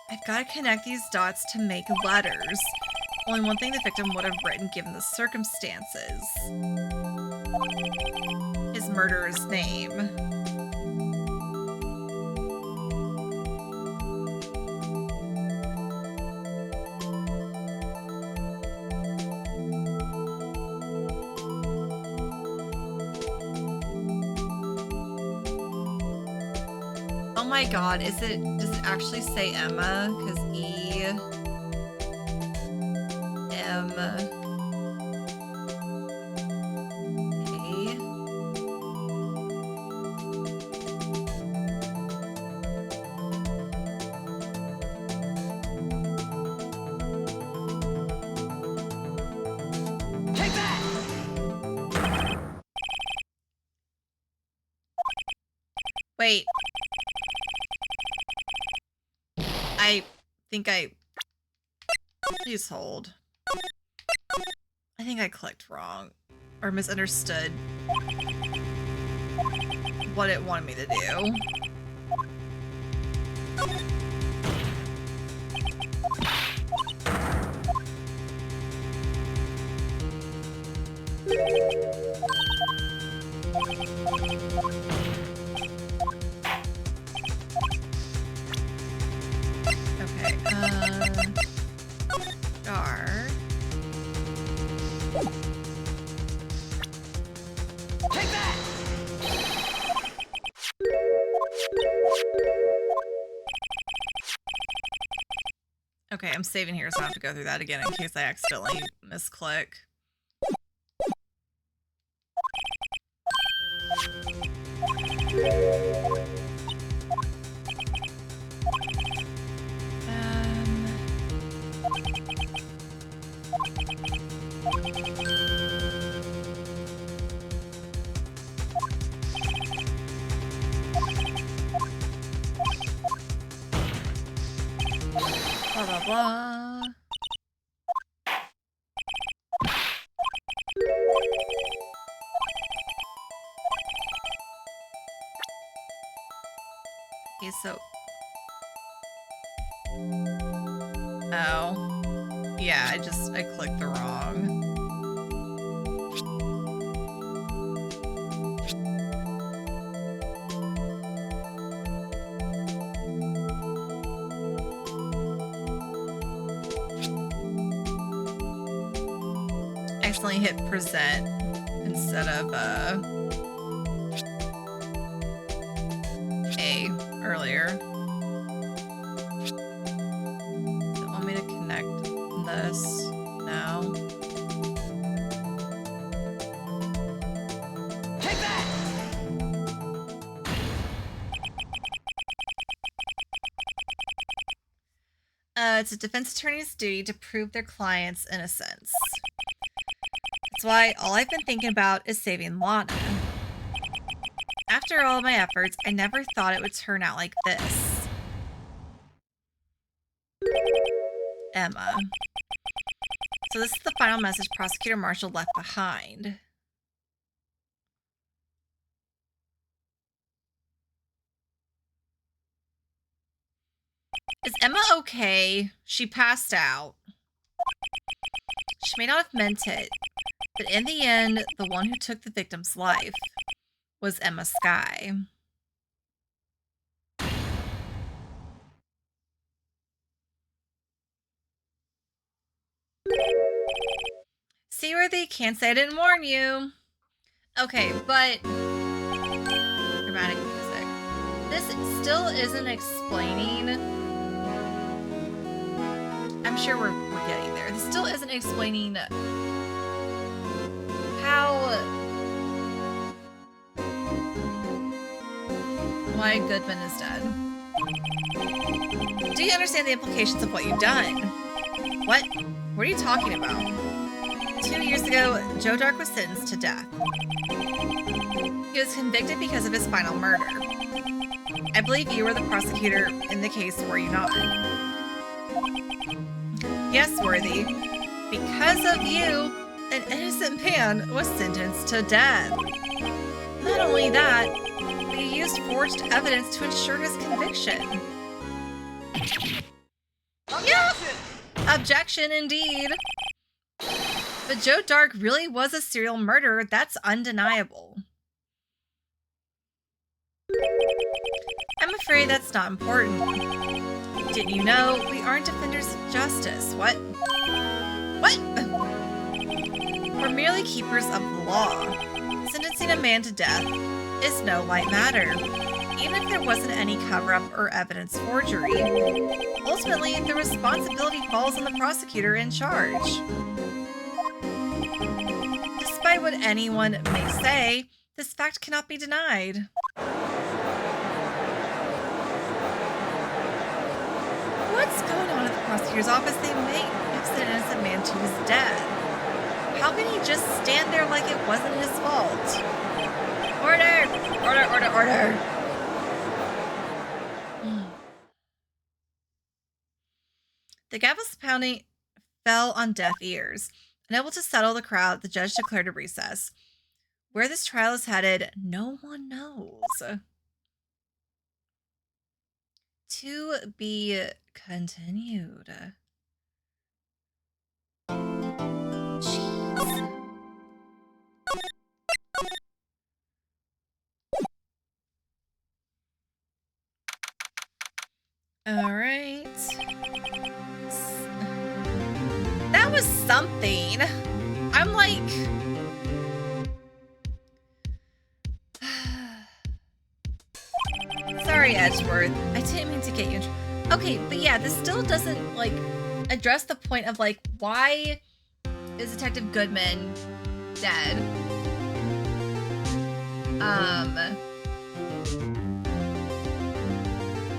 Speaker 1: I've got to connect these dots to make letters. Only one thing the victim would have written given the circumstances. His murderer's name. Oh my god, does it actually say Emma? Because M A.
Speaker 2: Take that!
Speaker 1: Wait. I think please hold. I think I clicked wrong or misunderstood what it wanted me to do. Okay, jar.
Speaker 2: Take that!
Speaker 1: Okay, I'm saving here so I don't have to go through that again in case I accidentally misclick. Blah, blah, blah. Okay, so... Oh. Yeah, I clicked the wrong. Accidentally hit present instead of A earlier. Does it want me to connect this now?
Speaker 2: Take that!
Speaker 1: It's a defense attorney's duty to prove their client's innocence. That's why all I've been thinking about is saving Lana. After all my efforts, I never thought it would turn out like this. Emma. So this is the final message Prosecutor Marshall left behind. Is Emma okay? She passed out. She may not have meant it, but in the end, the one who took the victim's life was Emma Skye. Seaworthy, can't say I didn't warn you. Okay, but dramatic music. This still isn't explaining. I'm sure we're getting there. This still isn't explaining why Goodman is dead. Do you understand the implications of what you've done? What? What are you talking about? 2 years ago, Joe Dark was sentenced to death. He was convicted because of his final murder. I believe you were the prosecutor in the case, were you not? Yes, Worthy. Because of you, An innocent man was sentenced to death. Not only that, but he used forged evidence to ensure his conviction.
Speaker 2: Objection!
Speaker 1: Objection indeed. But Joe Dark really was a serial murderer, that's undeniable. I'm afraid that's not important. Didn't you know we aren't defenders of justice? What? What? We're merely keepers of the law. Sentencing a man to death is no light matter, even if there wasn't any cover-up or evidence forgery. Ultimately, the responsibility falls on the prosecutor in charge. Despite what anyone may say, this fact cannot be denied. What's going on at the prosecutor's office? They may have sent an innocent man to his death. How can he just stand there like it wasn't his fault? Order! Order, order, order! The gavel's pounding fell on deaf ears. Unable to settle the crowd, the judge declared a recess. Where this trial is headed, no one knows. To be continued. Jeez. All right. That was something. I'm like... Sorry, Edgeworth. I didn't mean to get you in trouble. Okay, but yeah, this still doesn't, like, address the point of, like, why is Detective Goodman dead?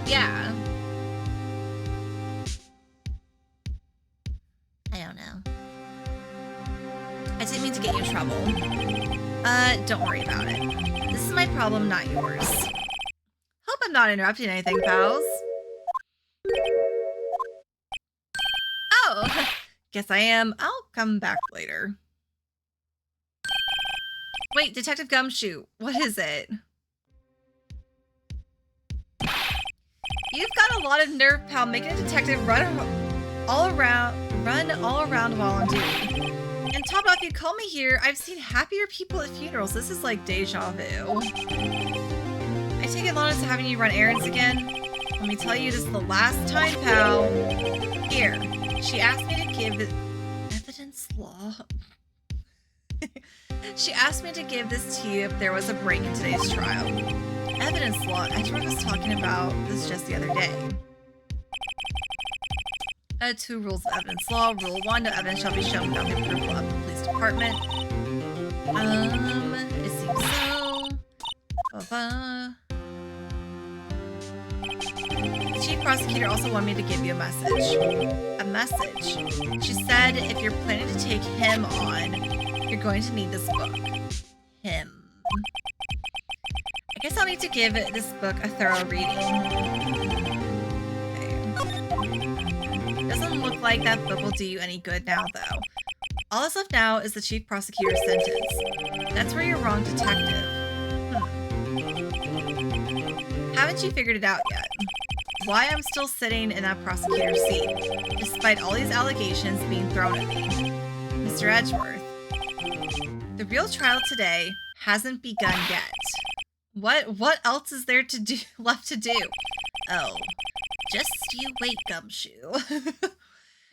Speaker 1: Yeah. I don't know. I didn't mean to get you in trouble. Don't worry about it. This is my problem, not yours. Hope I'm not interrupting anything, pals. Oh, guess I am. I'll come back later. Wait, Detective Gumshoe, what is it? You've got a lot of nerve, pal, making a detective run all around while on duty. And top off, you call me here. I've seen happier people at funerals. This is like deja vu. I take it Lana's having you run errands again. Let me tell you, this is the last time, pal. Here, she asked me to give evidence law. She asked me to give this to you if there was a break in today's trial. Evidence law. Edgeworth was talking about this just the other day. 2 rules of evidence law. Rule 1, no evidence shall be shown without the approval of the police department. It seems so. The chief prosecutor also wanted me to give you a message. A message. She said if you're planning to take him on, you're going to need this book. Him. I guess I'll need to give this book a thorough reading. Doesn't look like that book will do you any good now, though. All that's left now is the chief prosecutor's sentence. That's where you're wrong, detective. Haven't you figured it out yet? Why I'm still sitting in that prosecutor's seat, despite all these allegations being thrown at me. Mr. Edgeworth, the real trial today hasn't begun yet. What else is there to do left to do? Oh. Just you wait, Gumshoe.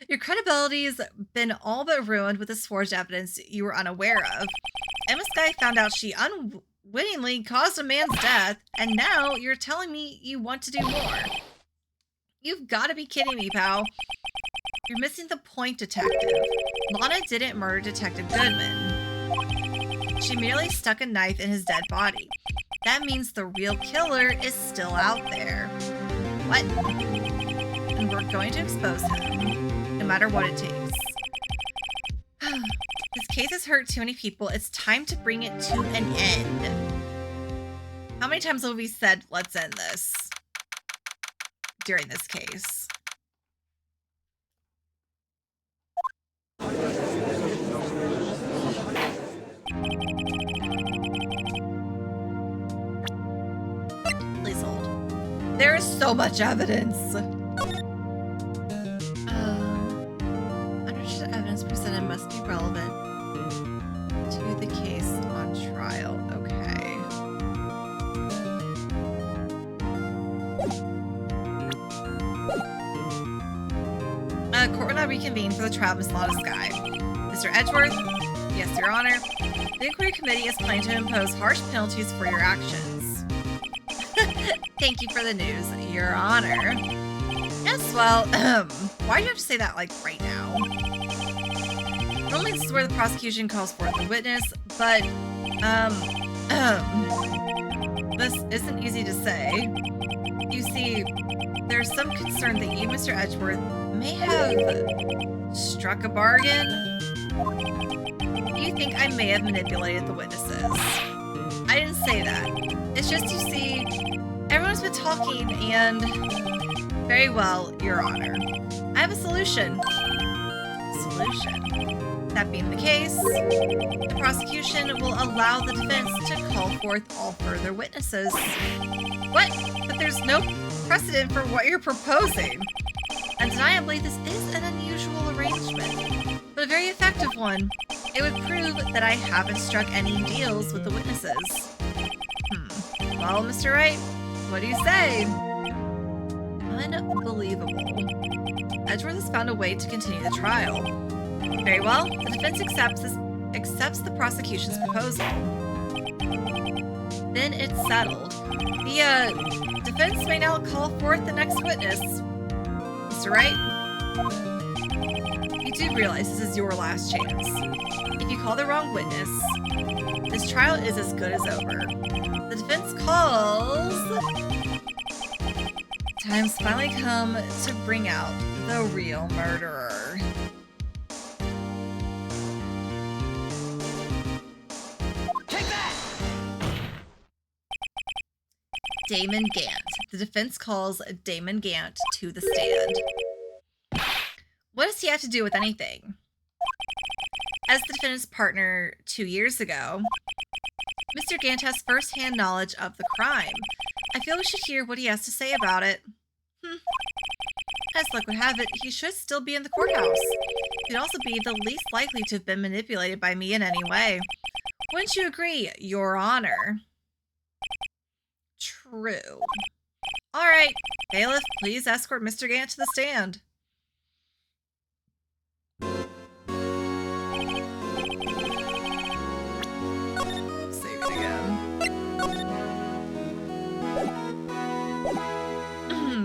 Speaker 1: Your credibility's been all but ruined with this forged evidence you were unaware of. Emma Skye found out she unwittingly caused a man's death, and now you're telling me you want to do more. You've got to be kidding me, pal. You're missing the point, detective. Lana didn't murder Detective Goodman. She merely stuck a knife in his dead body. That means the real killer is still out there. What? And we're going to expose him, no matter what it takes. This case has hurt too many people. It's time to bring it to an end. How many times have we said, let's end this during this case? There is so much evidence. Understood evidence presented must be relevant to the case on trial. Okay. Court will now reconvene for the trial of Miss Lana Sky. Mr. Edgeworth? Yes, Your Honor. The inquiry committee is planning to impose harsh penalties for your actions. Thank you for the news, Your Honor. Yes, well, why do you have to say that, like, right now? Normally this is where the prosecution calls forth the witness, but, this isn't easy to say. You see, there's some concern that you, Mr. Edgeworth, may have struck a bargain. You think I may have manipulated the witnesses. I didn't say that. It's just, you see, everyone's been talking and... Very well, Your Honor. I have a solution. Solution? That being the case, the prosecution will allow the defense to call forth all further witnesses. What? But there's no precedent for what you're proposing. Undeniably, this is an unusual arrangement, but a very effective one. It would prove that I haven't struck any deals with the witnesses. Well, Mr. Wright, what do you say? Unbelievable. Edgeworth has found a way to continue the trial. Very well, the defense accepts the prosecution's proposal. Then it's settled. The defense may now call forth the next witness. Mr. Wright, you do realize this is your last chance. If you call the wrong witness, this trial is as good as over. The defense calls... Time's finally come to bring out the real murderer.
Speaker 2: Take that!
Speaker 1: Damon Gant. The defense calls Damon Gant to the stand. What does he have to do with anything? As the defendant's partner 2 years ago, Mr. Gant has first-hand knowledge of the crime. I feel we should hear what he has to say about it. As luck would have it, he should still be in the courthouse. He'd also be the least likely to have been manipulated by me in any way. Wouldn't you agree, Your Honor? True. All right, bailiff, please escort Mr. Gant to the stand. Save it again.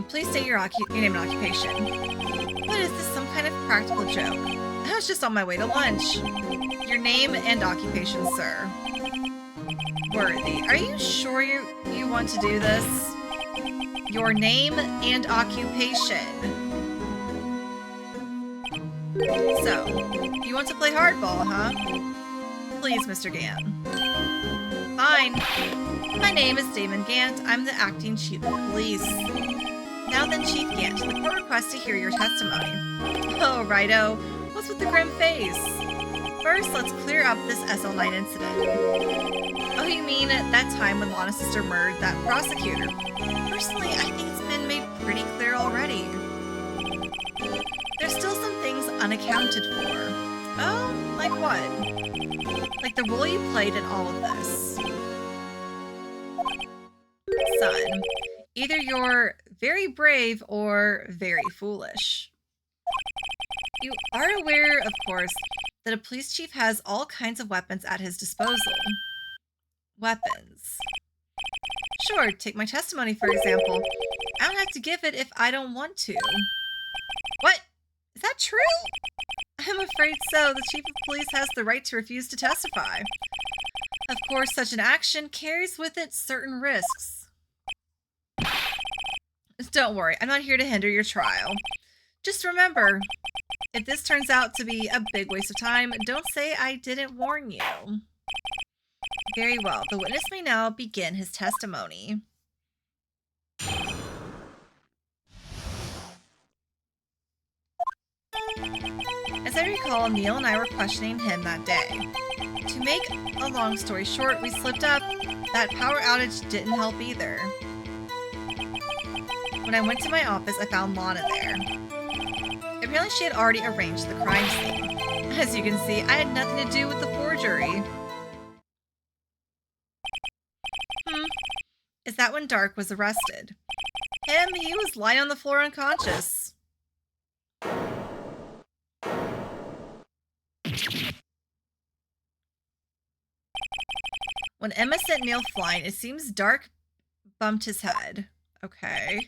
Speaker 1: Please state your name and occupation. What is this, some kind of practical joke? I was just on my way to lunch. Your name and occupation, sir. Worthy. Are you sure you want to do this? Your name and occupation. So, you want to play hardball, huh? Please, Mr. Gant. Fine. My name is Damon Gant. I'm the acting chief of police. Now then, Chief Gant, the court requests to hear your testimony. Oh, righto. What's with the grim face? First, let's clear up this SL9 incident. Oh, you mean that time when Lana's sister murdered that prosecutor? Personally, I think it's been made pretty clear already. There's still some things unaccounted for. Oh, like what? Like the role you played in all of this. Son, either you're very brave or very foolish. You are aware, of course, that a police chief has all kinds of weapons at his disposal. Weapons. Sure, take my testimony, for example. I don't have to give it if I don't want to. What? Is that true? I'm afraid so. The chief of police has the right to refuse to testify. Of course, such an action carries with it certain risks. Don't worry, I'm not here to hinder your trial. Just remember, if this turns out to be a big waste of time, don't say I didn't warn you. Very well, the witness may now begin his testimony. As I recall, Neil and I were questioning him that day. To make a long story short, we slipped up. That power outage didn't help either. When I went to my office, I found Lana there. Apparently she had already arranged the crime scene. As you can see, I had nothing to do with the forgery. Is that when Dark was arrested? He was lying on the floor unconscious. When Emma sent Neil flying, it seems Dark bumped his head. Okay.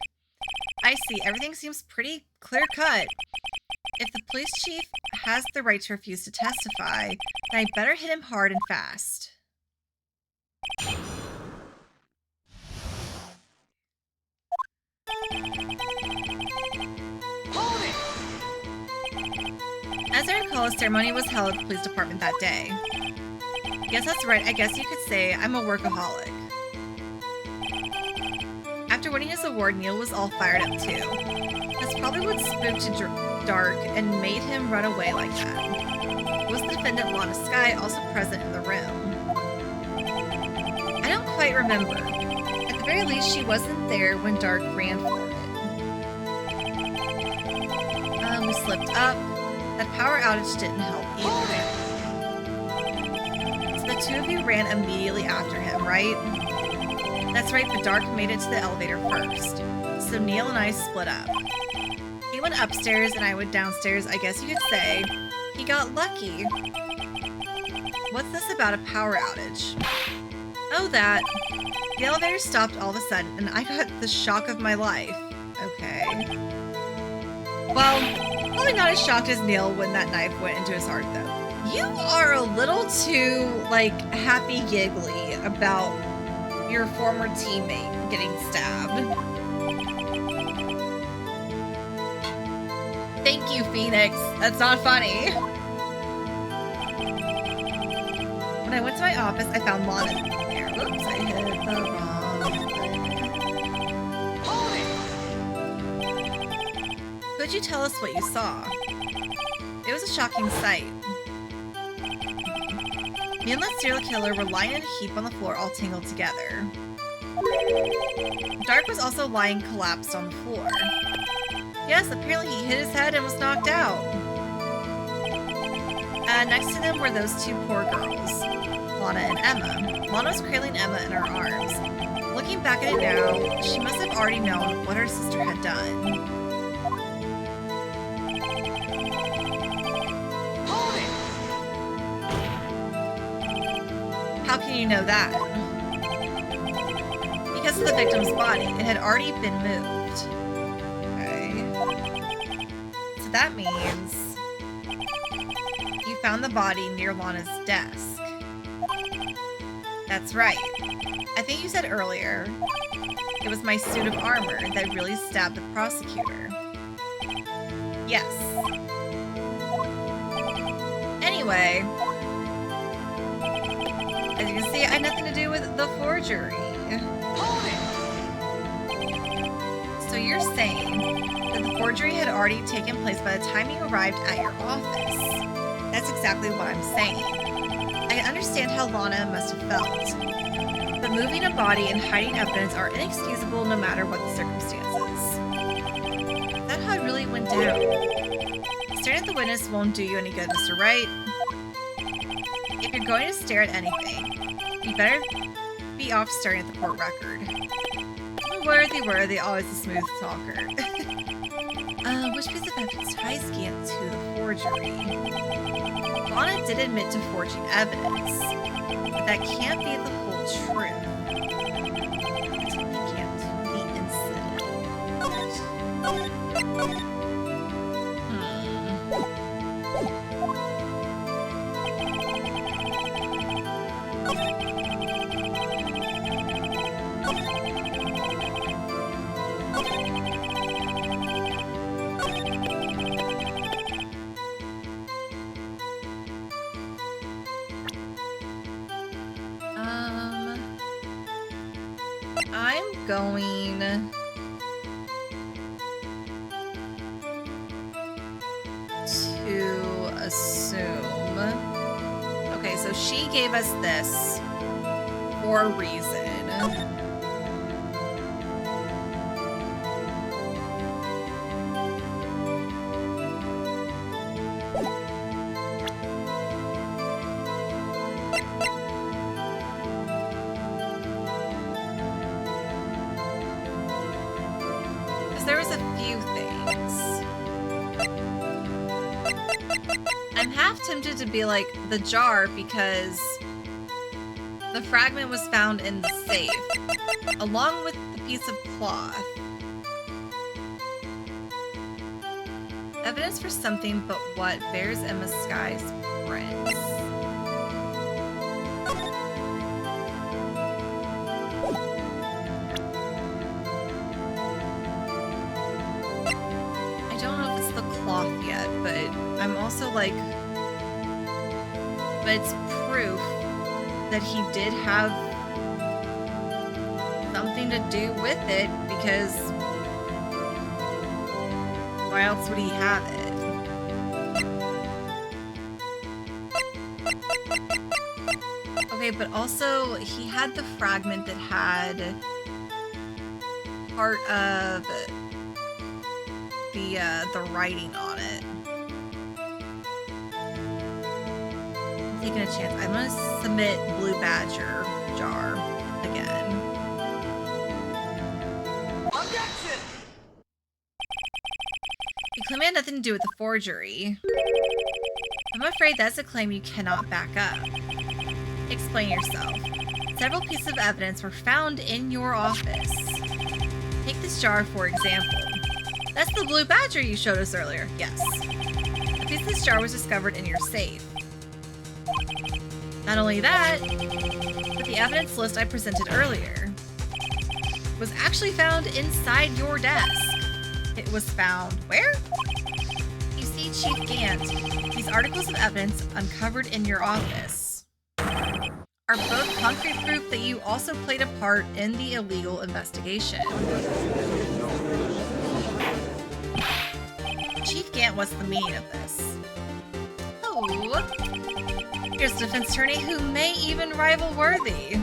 Speaker 1: I see. Everything seems pretty clear-cut. If the police chief has the right to refuse to testify, then I better hit him hard and fast.
Speaker 2: Hold it!
Speaker 1: As I recall, a ceremony was held at the police department that day. Yes, that's right. I guess you could say I'm a workaholic. After winning his award, Neil was all fired up too. That's probably what spooked Dark and made him run away like that. Was the defendant Lana Skye also present in the room? I don't quite remember. At the very least, she wasn't there when Dark ran for it. We slipped up. That power outage didn't help either. So the two of you ran immediately after him, right? That's right, but Dark made it to the elevator first. So Neil and I split up. He went upstairs and I went downstairs, I guess you could say. He got lucky. What's this about a power outage? Oh, that. The elevator stopped all of a sudden and I got the shock of my life. Okay. Well, probably not as shocked as Neil when that knife went into his heart, though. You are a little too, like, happy giggly about your former teammate getting stabbed. Thank you, Phoenix. That's not funny. When I went to my office, I found Lana there. Oops, I hit the wrong button. Could you tell us what you saw? It was a shocking sight. Me and the serial killer were lying in a heap on the floor, all tangled together. Dark was also lying collapsed on the floor. Yes, apparently he hit his head and was knocked out. Next to them were those two poor girls, Lana and Emma. Lana was cradling Emma in her arms. Looking back at it now, she must have already known what her sister had done. How can you know that? Because of the victim's body, it had already been moved. Okay. So that means you found the body near Lana's desk. That's right. I think you said earlier it was my suit of armor that really stabbed the prosecutor. Yes. Anyway, as you can see, I had nothing to do with the forgery. So you're saying that the forgery had already taken place by the time you arrived at your office. That's exactly what I'm saying. I can understand how Lana must have felt. But moving a body and hiding evidence are inexcusable no matter what the circumstances. That's how it really went down. Staring at the witness won't do you any good, Mr. Wright. If you're going to stare at anything, you better be off staring at the court record. Worthy, always a smooth talker. Which piece of evidence ties Gant to the forgery? Lana did admit to forging evidence, but that can't be the whole truth. It's only Gant to the incident. I'm going to assume. Okay, so she gave us this for a reason. there was a few things. I'm half tempted to be like the jar because the fragment was found in the safe, along with the piece of cloth. Evidence for something, but what? Bears Emma Sky's prints. I don't know if it's the cloth yet, but I'm also like, but it's proof that he did have something to do with it, because why else would he have it? Okay, but also he had the fragment that had part of the writing on it. I'm taking a chance. I'm gonna submit Blue Badger jar again.
Speaker 2: Objection!
Speaker 1: You claim it had nothing to do with the forgery. I'm afraid that's a claim you cannot back up. Explain yourself. Several pieces of evidence were found in your office. Take this jar, for example. That's the Blue Badger you showed us earlier. Yes. A piece of this jar was discovered in your safe. Not only that, but the evidence list I presented earlier was actually found inside your desk. It was found where? You see, Chief Gant, these articles of evidence uncovered in your office are both concrete proof that you also played a part in the illegal investigation. Chief Gant, what's the meaning of this? Oh, here's a defense attorney who may even rival Worthy.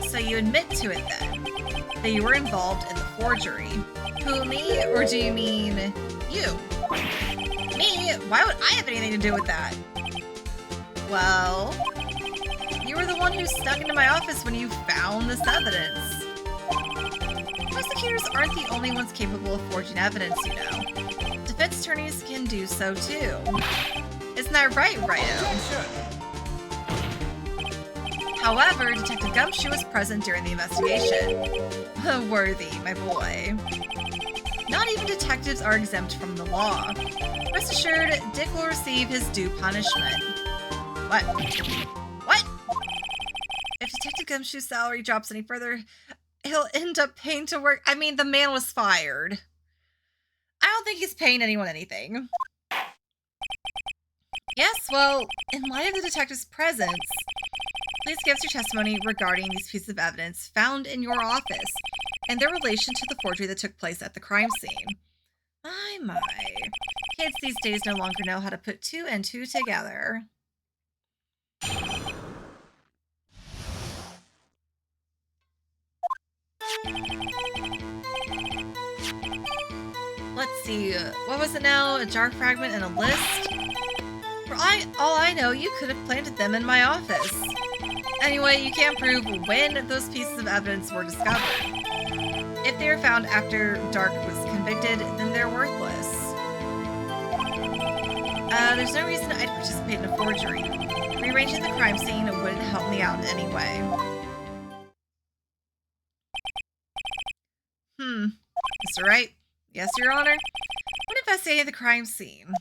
Speaker 1: So you admit to it then, that you were involved in the forgery. Who, me, or do you mean you? Me? Why would I have anything to do with that? Well, you were the one who snuck into my office when you found this evidence. Prosecutors aren't the only ones capable of forging evidence, you know. Defense attorneys can do so too. Isn't that right, Righto? However, Detective Gumshoe was present during the investigation. Worthy, my boy. Not even detectives are exempt from the law. Rest assured, Dick will receive his due punishment. What? What? If Detective Gumshoe's salary drops any further, he'll end up paying to work. I mean, the man was fired. I don't think he's paying anyone anything. Yes, well, in light of the detective's presence, please give us your testimony regarding these pieces of evidence found in your office and their relation to the forgery that took place at the crime scene. My. Kids these days no longer know how to put two and two together. Let's see, what was it now? A jar fragment and a list? For all I know, you could have planted them in my office. Anyway, you can't prove when those pieces of evidence were discovered. If they were found after Dark was convicted, then they're worthless. There's no reason I'd participate in a forgery. Rearranging the crime scene wouldn't help me out in any way. Mr. Wright? Yes, Your Honor? When investigating the crime scene,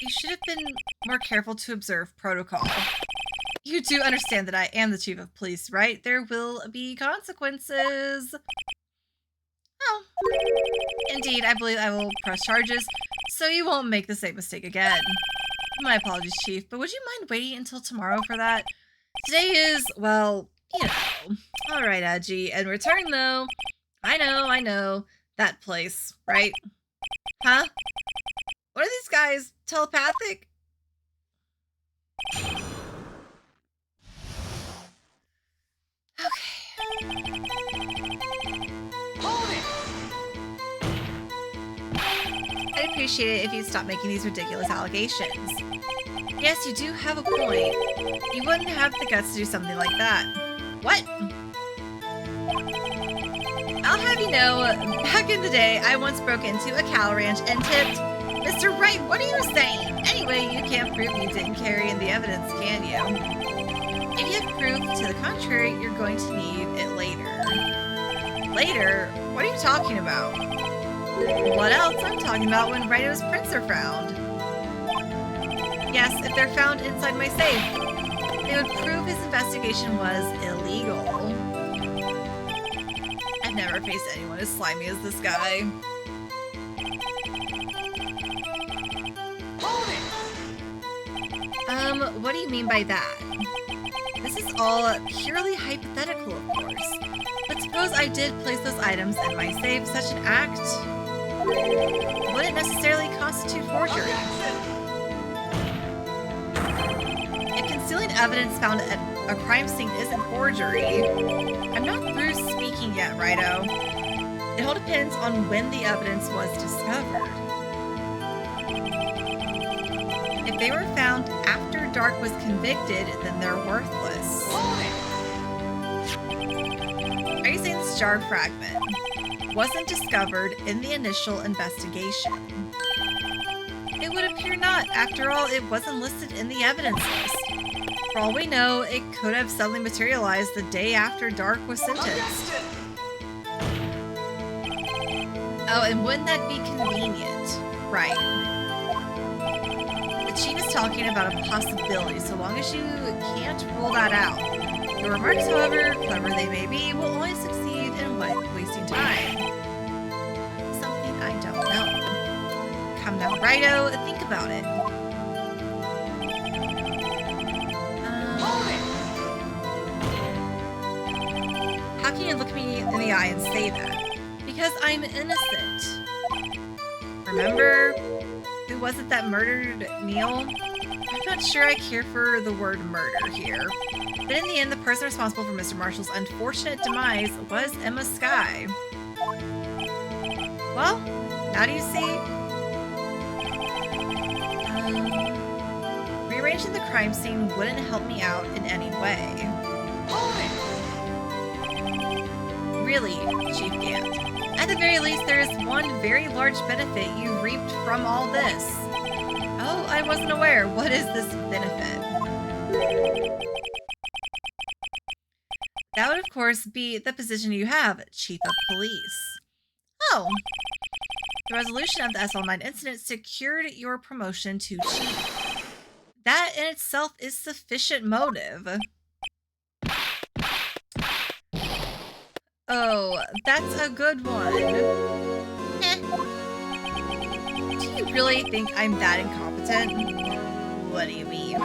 Speaker 1: you should have been more careful to observe protocol. You do understand that I am the chief of police, right? There will be consequences. Oh, indeed, I believe I will press charges, so you won't make the same mistake again. My apologies, Chief, but would you mind waiting until tomorrow for that? Today is, well, you know. All right, Edgy. In return, though, I know, that place, right? Huh? What are these guys? Telepathic? Okay.
Speaker 2: Hold it!
Speaker 1: I'd appreciate it if you'd stop making these ridiculous allegations. Yes, you do have a point. You wouldn't have the guts to do something like that. What? I'll have you know, back in the day, I once broke into a cow ranch and tipped, Mr. Wright, what are you saying? Anyway, you can't prove you didn't carry in the evidence, can you? If you have proof to the contrary, you're going to need it later. Later? What are you talking about? What else? I'm talking about when Righto's prints are found. Yes, if they're found inside my safe, they would prove his investigation was illegal. I've never faced anyone as slimy as this guy. What do you mean by that? This is all purely hypothetical, of course. But suppose I did place those items in my safe, such an act wouldn't necessarily constitute forgery. If concealing evidence found at a crime scene isn't forgery, I'm not through speaking yet, Righto. It all depends on when the evidence was discovered. If they were found after Dark was convicted, then they're worthless. Are you saying this jar fragment wasn't discovered in the initial investigation? It would appear not. After all, it wasn't listed in the evidence list. For all we know, it could have suddenly materialized the day after Dark was sentenced. Oh, and wouldn't that be convenient? Right. The chief is talking about a possibility, so long as you can't rule that out. Your remarks, however clever they may be, will only succeed in wasting time. Something I don't know. Come now, Righto, think about it. How can you look me in the eye and say that? Because I'm innocent. Remember? Who was it that murdered Neil? I'm not sure I care for the word murder here. But in the end, the person responsible for Mr. Marshall's unfortunate demise was Emma Skye. Well, now do you see? Rearranging the crime scene wouldn't help me out in any way. Really, Chief Gant. At the very least, there is one very large benefit you reaped from all this. Oh, I wasn't aware. What is this benefit? That would, of course, be the position you have, Chief of Police. Oh. The resolution of the SL9 incident secured your promotion to Chief. That in itself is sufficient motive. Oh, that's a good one. Do you really think I'm that incompetent? What do you mean?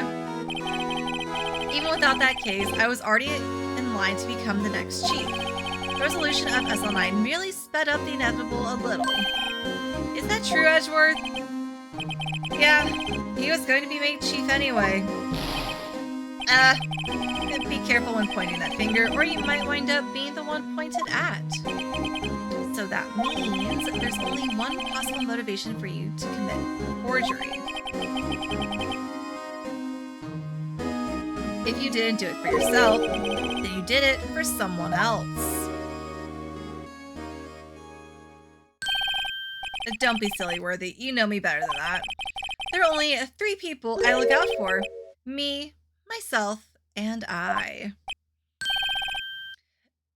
Speaker 1: Even without that case, I was already in line to become the next chief. The resolution of SL9 merely sped up the inevitable a little. Is that true, Edgeworth? Yeah, he was going to be made chief anyway. Be careful when pointing that finger, or you might wind up being the one pointed at. So that means there's only one possible motivation for you to commit forgery. If you didn't do it for yourself, then you did it for someone else. Don't be silly, Worthy. You know me better than that. There are only 3 people I look out for. Me, myself, and I.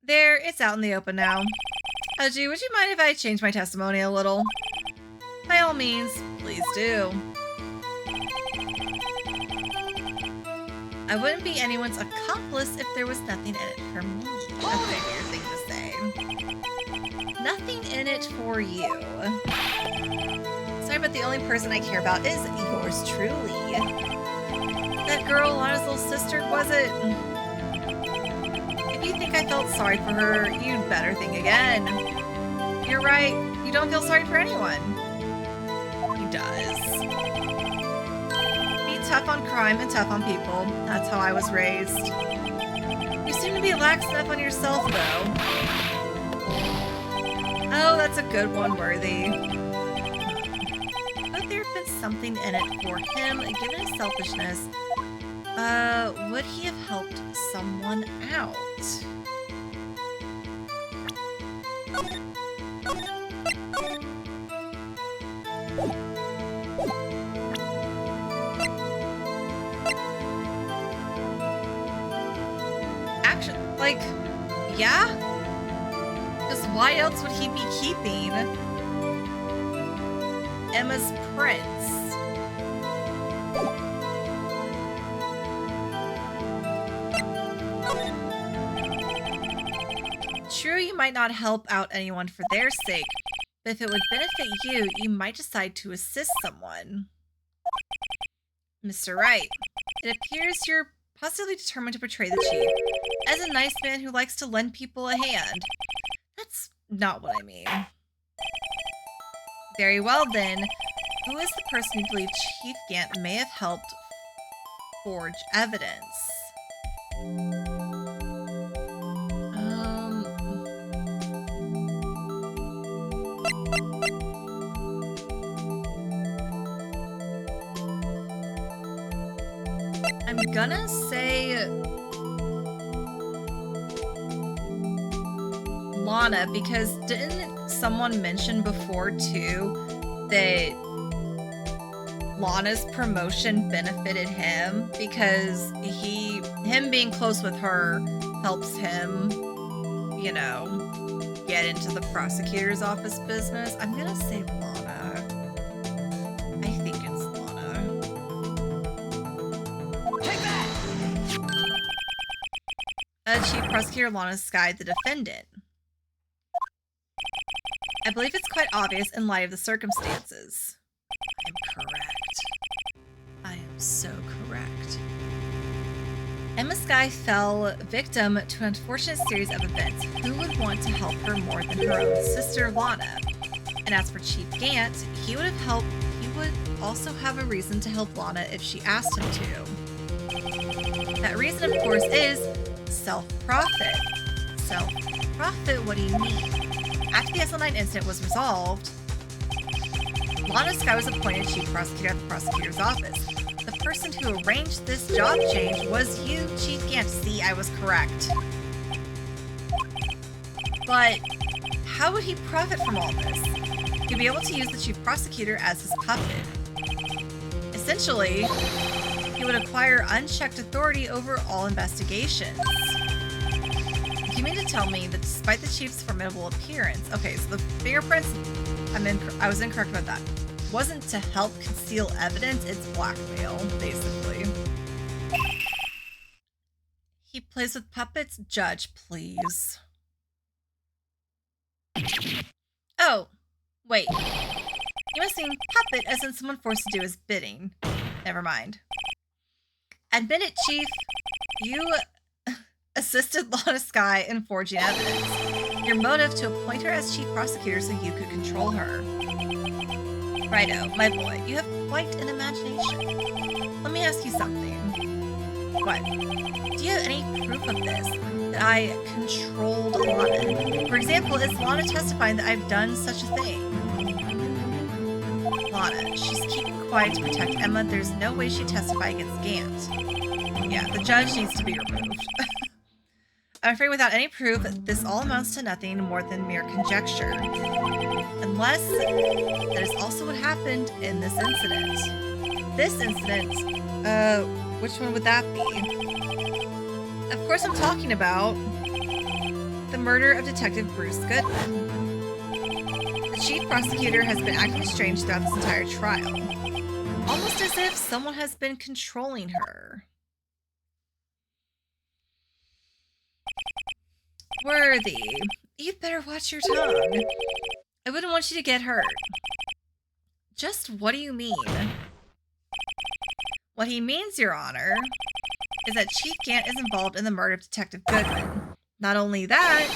Speaker 1: There, it's out in the open now. Haji, would you mind if I change my testimony a little? By all means, please do. I wouldn't be anyone's accomplice if there was nothing in it for me. That's a weird thing to say. Nothing in it for you. Sorry, but the only person I care about is yours truly. That girl, Lana's little sister, was it? If you think I felt sorry for her, you'd better think again. You're right, you don't feel sorry for anyone. He does. Be tough on crime and tough on people. That's how I was raised. You seem to be lax enough on yourself, though. Oh, that's a good one, Worthy. Could there have been something in it for him, given his selfishness? Would he have helped someone out? Actually, like, yeah? Because why else would he be keeping Emma's prints? True, you might not help out anyone for their sake, but if it would benefit you, you might decide to assist someone. Mr. Wright, it appears you're positively determined to portray the chief as a nice man who likes to lend people a hand. That's not what I mean. Very well then, who is the person you believe Chief Gant may have helped forge evidence? I'm gonna say Lana, because didn't someone mention before too that Lana's promotion benefited him because him being close with her helps him, you know, get into the prosecutor's office business? I'm gonna say Lana. I think it's Lana.
Speaker 2: Take that!
Speaker 1: Chief Prosecutor Lana Sky, the defendant. I believe it's quite obvious in light of the circumstances. I'm correct. I am so correct. Emma Sky fell victim to an unfortunate series of events. Who would want to help her more than her own sister, Lana? And as for Chief Gant, he would also have a reason to help Lana if she asked him to. That reason, of course, is self-profit. Self-profit? What do you mean? After the SL9 incident was resolved, Lana Sky was appointed Chief Prosecutor at the prosecutor's office. The person who arranged this job change was you, Chief Gant. See, I was correct. But how would he profit from all this? He'd be able to use the Chief Prosecutor as his puppet. Essentially, he would acquire unchecked authority over all investigations. You mean to tell me that despite the chief's formidable appearance, okay, so the fingerprints, I was incorrect about that, wasn't to help conceal evidence, it's blackmail, basically. He plays with puppets? Judge, please. Oh, wait. You must mean puppet as in someone forced to do his bidding. Never mind. Admit it, Chief. You assisted Lana Sky in forging evidence. Your motive to appoint her as Chief Prosecutor so you could control her. Righto, my boy, you have quite an imagination. Let me ask you something. What? Do you have any proof of this? That I controlled Lana? For example, is Lana testifying that I've done such a thing? Lana, she's keeping quiet to protect Emma. There's no way she'd testify against Gant. Yeah, the judge needs to be removed. I'm afraid without any proof, this all amounts to nothing more than mere conjecture. Unless that is also what happened in this incident. This incident, which one would that be? Of course I'm talking about the murder of Detective Bruce Goodman. The Chief Prosecutor has been acting strange throughout this entire trial. Almost as if someone has been controlling her. Worthy, you'd better watch your tongue. I wouldn't want you to get hurt. Just what do you mean? What he means, Your Honor, is that Chief Gant is involved in the murder of Detective Goodman. Not only that,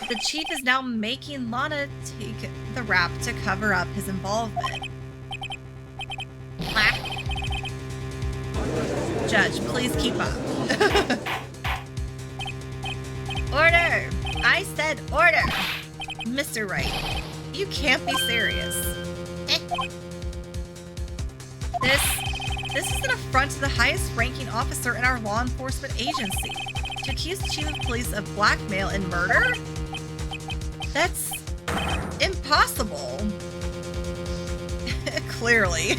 Speaker 1: the Chief is now making Lana take the rap to cover up his involvement. Judge, please keep up. Order! I said order! Mr. Wright, you can't be serious. This is an affront to the highest ranking officer in our law enforcement agency. To accuse the chief of police of blackmail and murder? That's impossible. Clearly.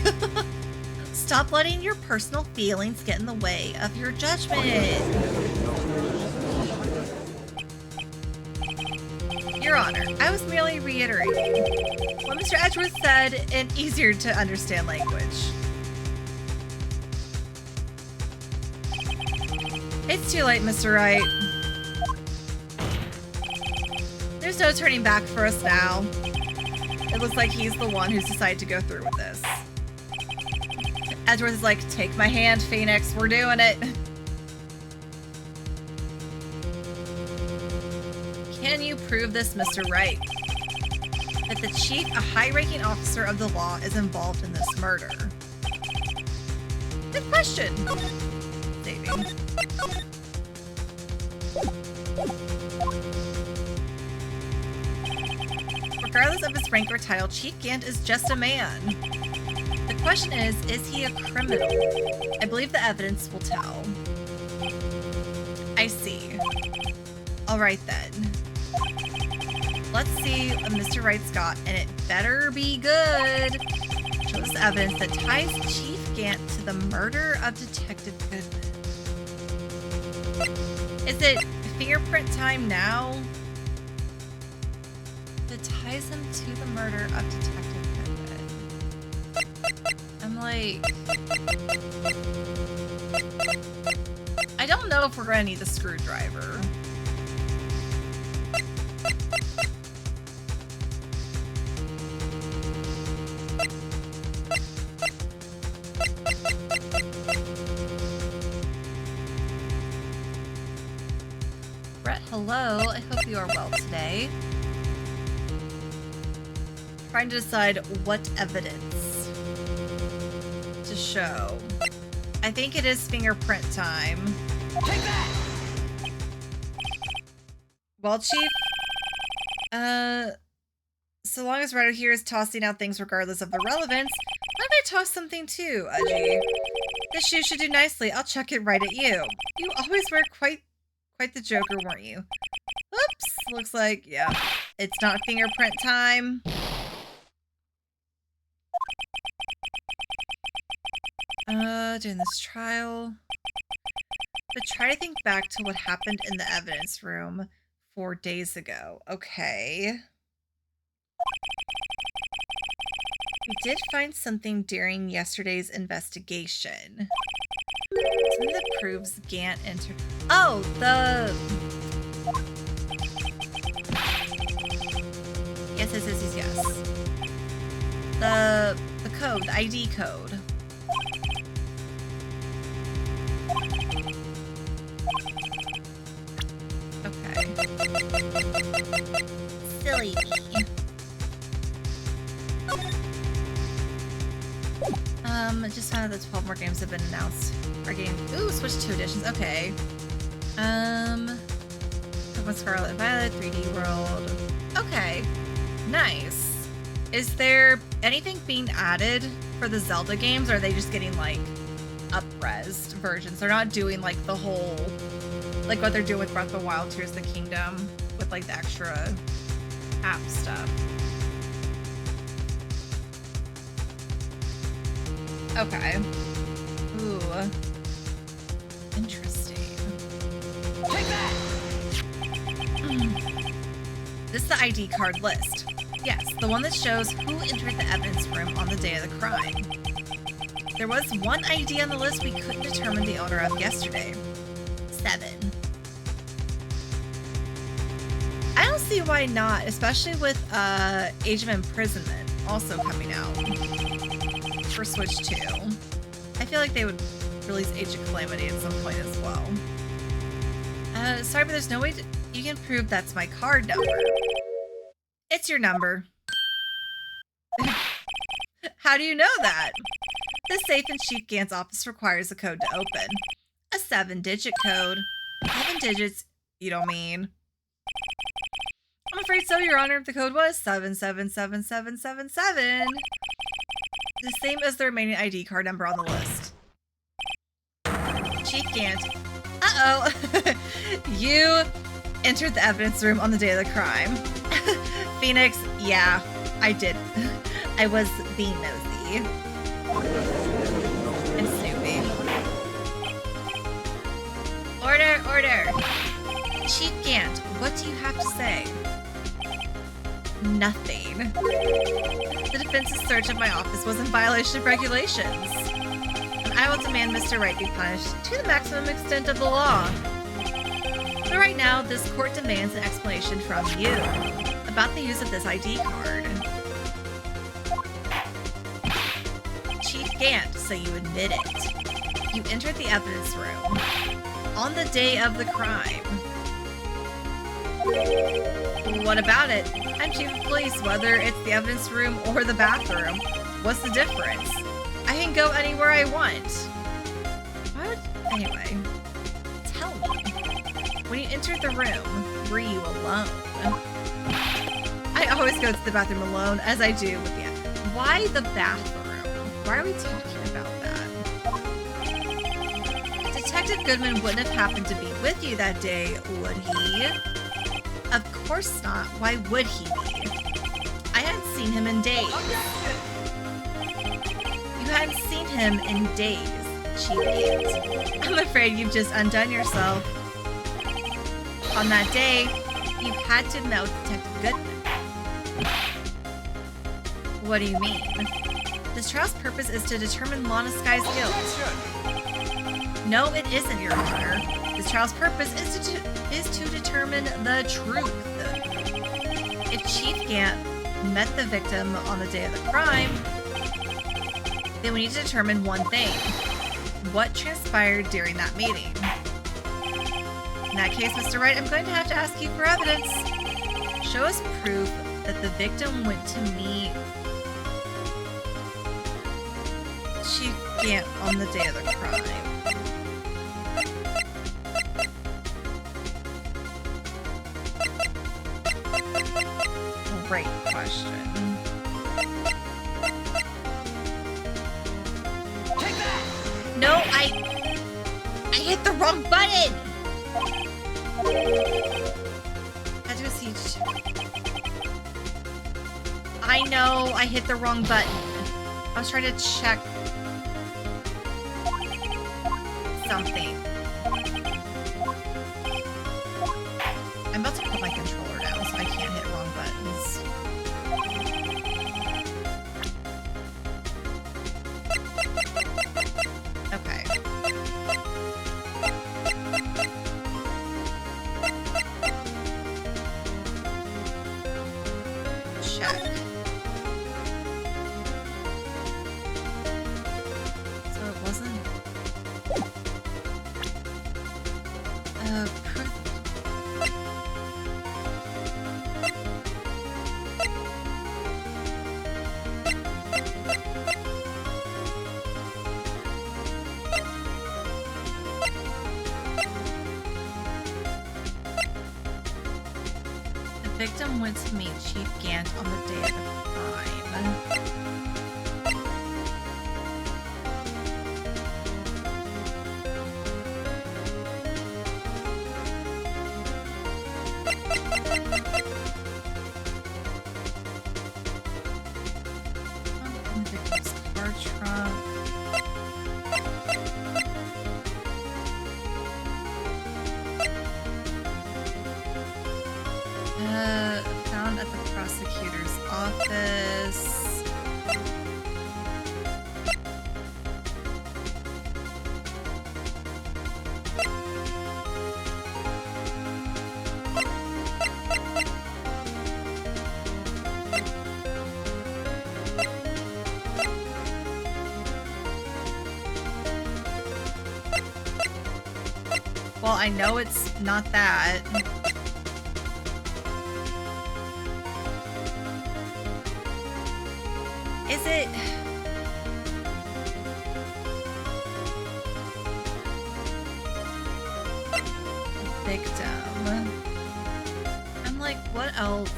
Speaker 1: Stop letting your personal feelings get in the way of your judgment. Your Honor, I was merely reiterating what Mr. Edgeworth said in easier to understand language. It's too late, Mr. Wright. There's no turning back for us now. It looks like he's the one who's decided to go through with this. Edgeworth is like, take my hand, Phoenix, we're doing it. Can you prove this, Mr. Wright? That the chief, a high-ranking officer of the law, is involved in this murder? Good question. Saving. Regardless of his rank or title, Chief Gant is just a man. The question is he a criminal? I believe the evidence will tell. I see. All right then. Let's see what Mr. Wright's got, and it better be good. Show us evidence that ties Chief Gant to the murder of Detective Goodman. Is it fingerprint time now? That ties him to the murder of Detective Goodman. I'm like... I don't know if we're gonna need the screwdriver. Brett, hello. I hope you are well today. Trying to decide what evidence to show. I think it is fingerprint time.
Speaker 2: Take that!
Speaker 1: Well, Chief, so long as Ryder here is tossing out things regardless of the relevance, why don't I toss something too, Udgy? This shoe should do nicely. I'll chuck it right at you. You always were quite the joker, weren't you? Oops, looks like, yeah, it's not fingerprint time. Doing this trial. But try to think back to what happened in the evidence room 4 days ago. Okay. We did find something during yesterday's investigation. Something that proves Gant entered... Oh, the... Yes. The code, the ID code. Okay. Silly me. Just found out that 12 more games have been announced. Our game, ooh, Switch 2 editions. Okay. Pokemon Scarlet and Violet, 3D World. Okay. Nice. Is there anything being added for the Zelda games, or are they just getting like up-resed versions? They're not doing like the whole, like what they're doing with Breath of the Wild, Tears of the Kingdom, with like the extra app stuff. Okay. Ooh. Interesting.
Speaker 2: Take that!
Speaker 1: This is the ID card list. Yes, the one that shows who entered the evidence room on the day of the crime. There was one ID on the list we couldn't determine the owner of yesterday. 7. I don't see why not, especially with Age of Imprisonment also coming out for Switch 2. I feel like they would release Age of Calamity at some point as well. Sorry, but there's no way you can prove that's my card number. It's your number. How do you know that? The safe in Chief Gant's office requires a code to open. A 7-digit code. 7 digits, you don't mean. I'm afraid so, Your Honor. The code was 777777. The same as the remaining ID card number on the list. Chief Gant. Uh-oh. You entered the evidence room on the day of the crime. Phoenix, Yeah, I did. I was being nosy. And snoopy. Order, order! Chief Gant, what do you have to say? Nothing. The defense's search of my office was in violation of regulations. And I will demand Mr. Wright be punished to the maximum extent of the law. But right now, this court demands an explanation from you about the use of this ID card. Chief Gant, so you admit it. You entered the evidence room on the day of the crime. What about it? I'm chief of police, whether it's the evidence room or the bathroom. What's the difference? I can go anywhere I want. Why would... Anyway, tell me. When you entered the room, were you alone? I always go to the bathroom alone, as I do with the... Why the bathroom? Why are we talking about that? Detective Goodman wouldn't have happened to be with you that day, would he? Of course not. Why would he be? I hadn't seen him in days. You hadn't seen him in days, Chief Gant. I'm afraid you've just undone yourself. On that day, you had to have met with Detective Goodman. What do you mean? This trial's purpose is to determine Lana Sky's guilt. No, it isn't, Your Honor. This trial's purpose is to determine the truth. If Chief Gant met the victim on the day of the crime, then we need to determine one thing. What transpired during that meeting? In that case, Mr. Wright, I'm going to have to ask you for evidence. Show us proof that the victim went to meet Chief Gant on the day of the crime. Great question.
Speaker 2: Take that!
Speaker 1: No, I hit the wrong button. Had to siege. I know I hit the wrong button. I was trying to check something. I'm about to put my controller down so I can't hit wrong buttons. Okay. Check. So it wasn't... proof... The victim went to meet Chief Gant on the day of the crime. In the victim's car trunk. Found at the prosecutor's office. Well, I know it's not that. Is it? Victim. I'm like, what else?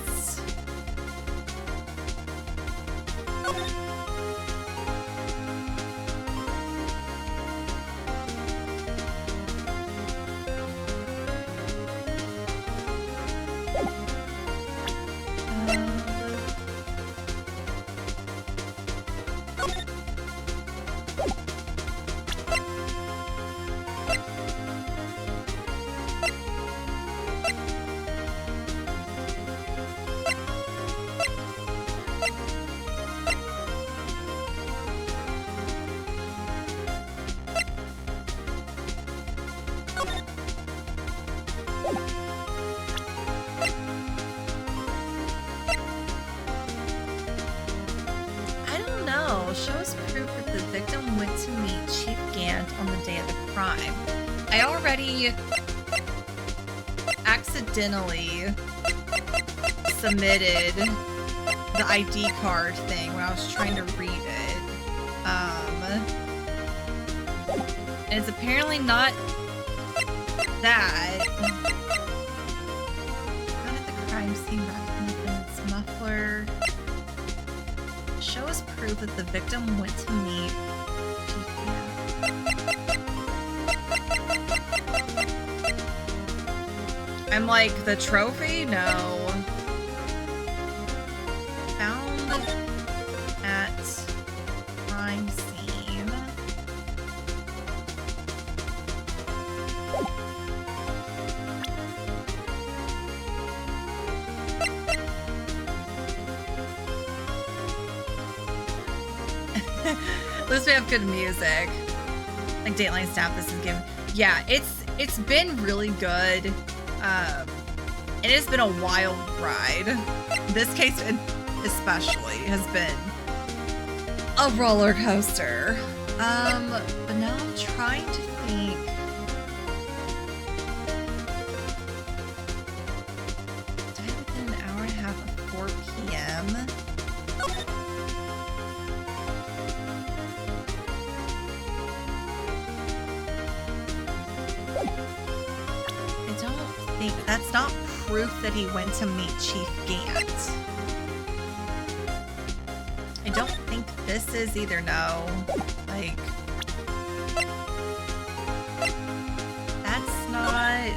Speaker 1: shows proof that the victim went to meet Chief Gant on the day of the crime. I already accidentally submitted the ID card thing when I was trying to read it. And it's apparently not that. Found at the crime scene wrapped in the defendant's muffler. Shows proof that the victim went to meet Chief Gant. I'm like, the trophy? No. Found at crime scene. At least we have good music. Like Dateline staff, this is given. Yeah, it's been really good. It has been a wild ride. This case especially has been a roller coaster. But now I'm trying to think. Died within an hour and a half of 4 p.m. That's not proof that he went to meet Chief Gant. I don't think this is either, no. Like, that's not.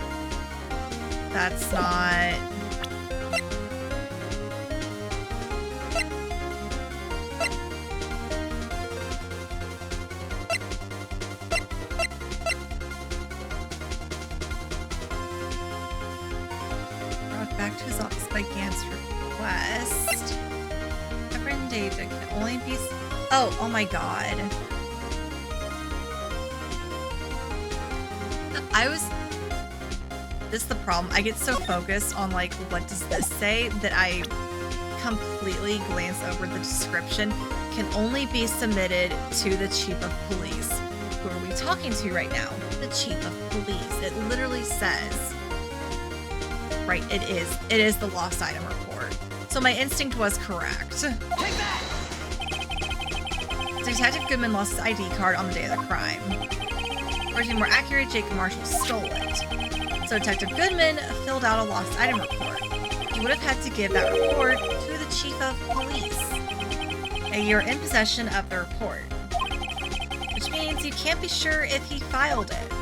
Speaker 1: Back to his office by Gant's request. Different data can only be. Oh my god. This is the problem. I get so focused on like, what does this say, that I completely glance over the description. Can only be submitted to the chief of police. Who are we talking to right now? The chief of police. It literally says. Right, it is the lost item report. So my instinct was correct.
Speaker 2: Take that!
Speaker 1: Detective Goodman lost his ID card on the day of the crime. Or to be more accurate, Jacob Marshall stole it. So Detective Goodman filled out a lost item report. He would have had to give that report to the chief of police. And you're in possession of the report. Which means you can't be sure if he filed it.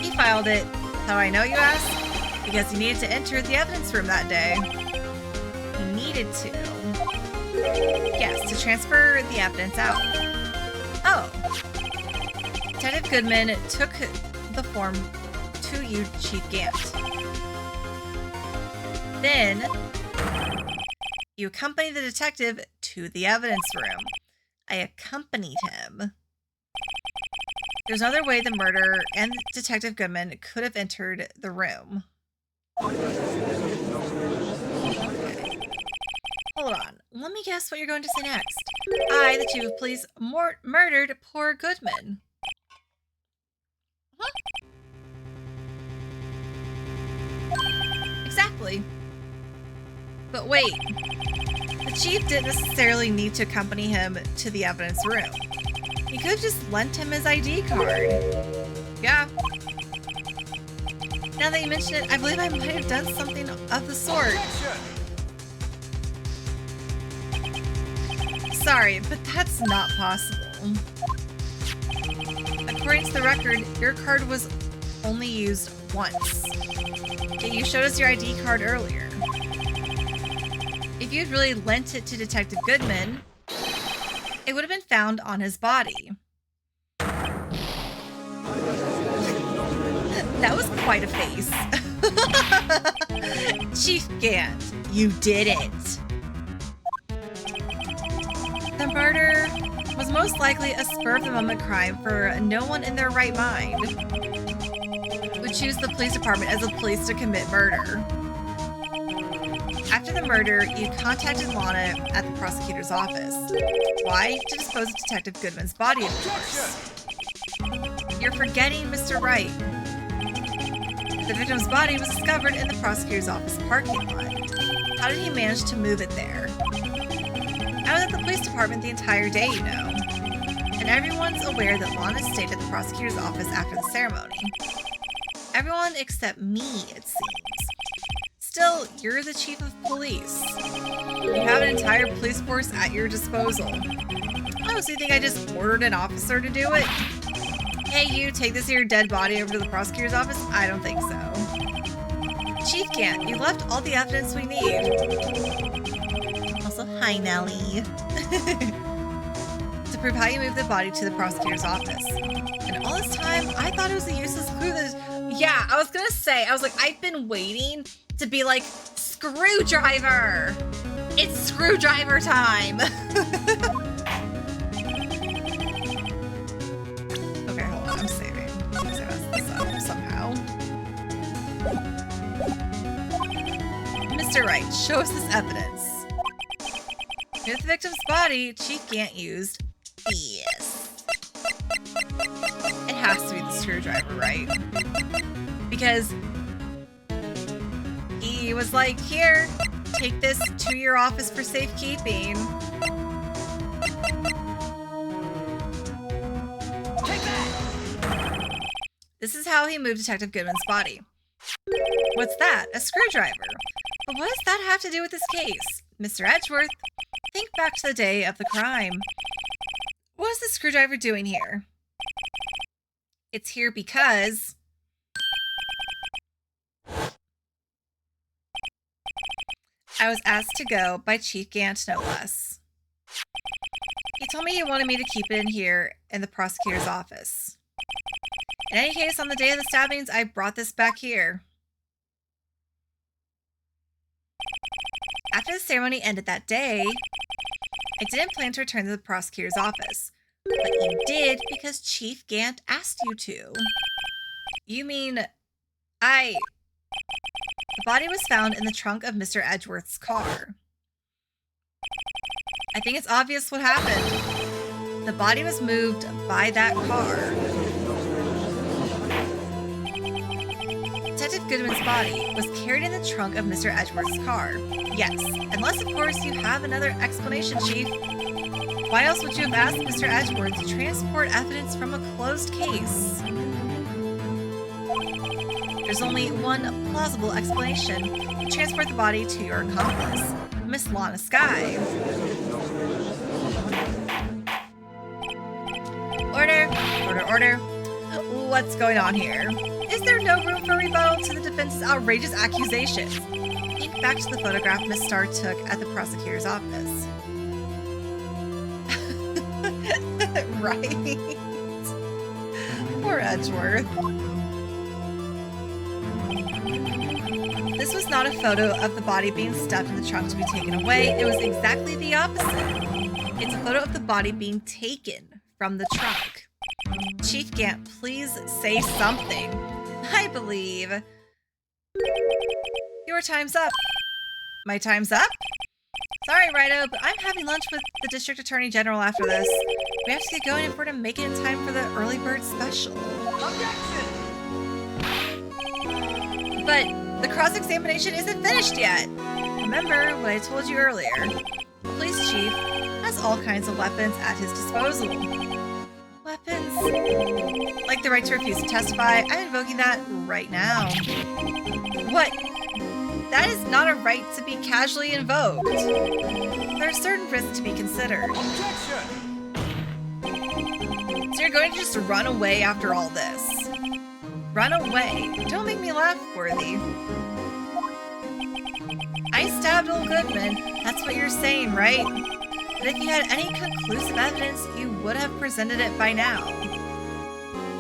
Speaker 1: He filed it. How do I know, you ask? Because he needed to enter the evidence room that day. He needed to. Yes, to transfer the evidence out. Oh. Detective Goodman took the form to you, Chief Gant. Then, you accompanied the detective to the evidence room. I accompanied him. There's another way the murderer and Detective Goodman could have entered the room. Okay. Hold on. Let me guess what you're going to say next. I, the chief of police, murdered poor Goodman. Huh? Exactly. But wait. The chief didn't necessarily need to accompany him to the evidence room. He could have just lent him his ID card. Yeah. Now that you mention it, I believe I might have done something of the sort. Sorry, but that's not possible. According to the record, your card was only used once. Yet you showed us your ID card earlier. If you'd really lent it to Detective Goodman, it would have been found on his body. That was quite a face. Chief Gant, you did it. The murder was most likely a spur-of-the-moment crime, for no one in their right mind would choose the police department as a place to commit murder. After the murder, you contacted Lana at the prosecutor's office. Why? To dispose of Detective Goodman's body, of course. You're forgetting Mr. Wright. The victim's body was discovered in the prosecutor's office parking lot. How did he manage to move it there? I was at the police department the entire day, you know. And everyone's aware that Lana stayed at the prosecutor's office after the ceremony. Everyone except me, it seems. Still, you're the chief of police. You have an entire police force at your disposal. Oh, so you think I just ordered an officer to do it? Hey, you, take this here dead body over to the prosecutor's office? I don't think so. Chief Gant, you left all the evidence we need. Also, hi, Nellie. To prove how you moved the body to the prosecutor's office. And all this time, I thought it was a useless clue that... Yeah, I was gonna say, I was like, I've been waiting to be like, screwdriver! It's screwdriver time! Okay, hold on, I'm saving. Because I messed this up somehow. Mr. Wright, show us this evidence. With the victim's body, Chief Gant used this. It has to be the screwdriver, right? Because he was like, here, take this to your office for safekeeping.
Speaker 2: Take that!
Speaker 1: This is how he moved Detective Goodman's body. What's that? A screwdriver. But what does that have to do with this case? Mr. Edgeworth, think back to the day of the crime. What is the screwdriver doing here? It's here because... I was asked to go by Chief Gant, no less. He told me he wanted me to keep it in here in the prosecutor's office. In any case, on the day of the stabbings, I brought this back here. After the ceremony ended that day, I didn't plan to return to the prosecutor's office. But you did because Chief Gant asked you to. You mean, the body was found in the trunk of Mr. Edgeworth's car. I think it's obvious what happened. The body was moved by that car. Detective Goodman's body was carried in the trunk of Mr. Edgeworth's car. Yes, unless of course you have another explanation, Chief. Why else would you have asked Mr. Edgeworth to transport evidence from a closed case? There's only one plausible explanation. You transport the body to your accomplice, Miss Lana Skye. Order! Order, order. What's going on here? Is there no room for rebuttal to the defense's outrageous accusations? Think back to the photograph Miss Starr took at the prosecutor's office. Right? Poor Edgeworth. This was not a photo of the body being stuffed in the trunk to be taken away. It was exactly the opposite. It's a photo of the body being taken from the trunk. Chief Gant, please say something. I believe. Your time's up. My time's up? Sorry, Righto, but I'm having lunch with the District Attorney General after this. We have to get going if we're to make it in time for the early bird special.
Speaker 2: Objection!
Speaker 1: But the cross-examination isn't finished yet. Remember what I told you earlier. The police chief has all kinds of weapons at his disposal. Weapons? Like the right to refuse to testify. I'm invoking that right now. What? That is not a right to be casually invoked. There are certain risks to be considered.
Speaker 2: Objection!
Speaker 1: So you're going to just run away after all this? Run away? Don't make me laugh, Worthy. I stabbed old Goodman. That's what you're saying, right? But if you had any conclusive evidence, you would have presented it by now.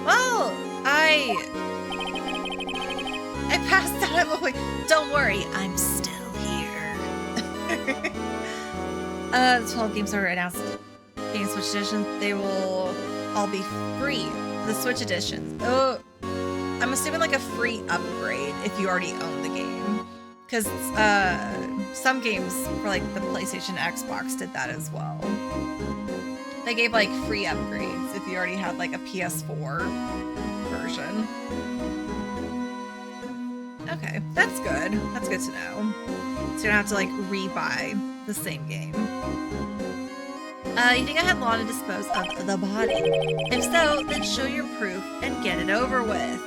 Speaker 1: Well, I passed out of the way. Don't worry, I'm still here. The 12 games are announced. Game Switch editions, they will all be free. The Switch editions. Oh, I'm assuming like a free upgrade if you already own the game. Because some games for like the PlayStation, Xbox did that as well. They gave like free upgrades if you already had like a PS4 version. Okay, that's good. That's good to know. So you don't have to like rebuy the same game. You think I had law to dispose of the body? If so, then show your proof and get it over with.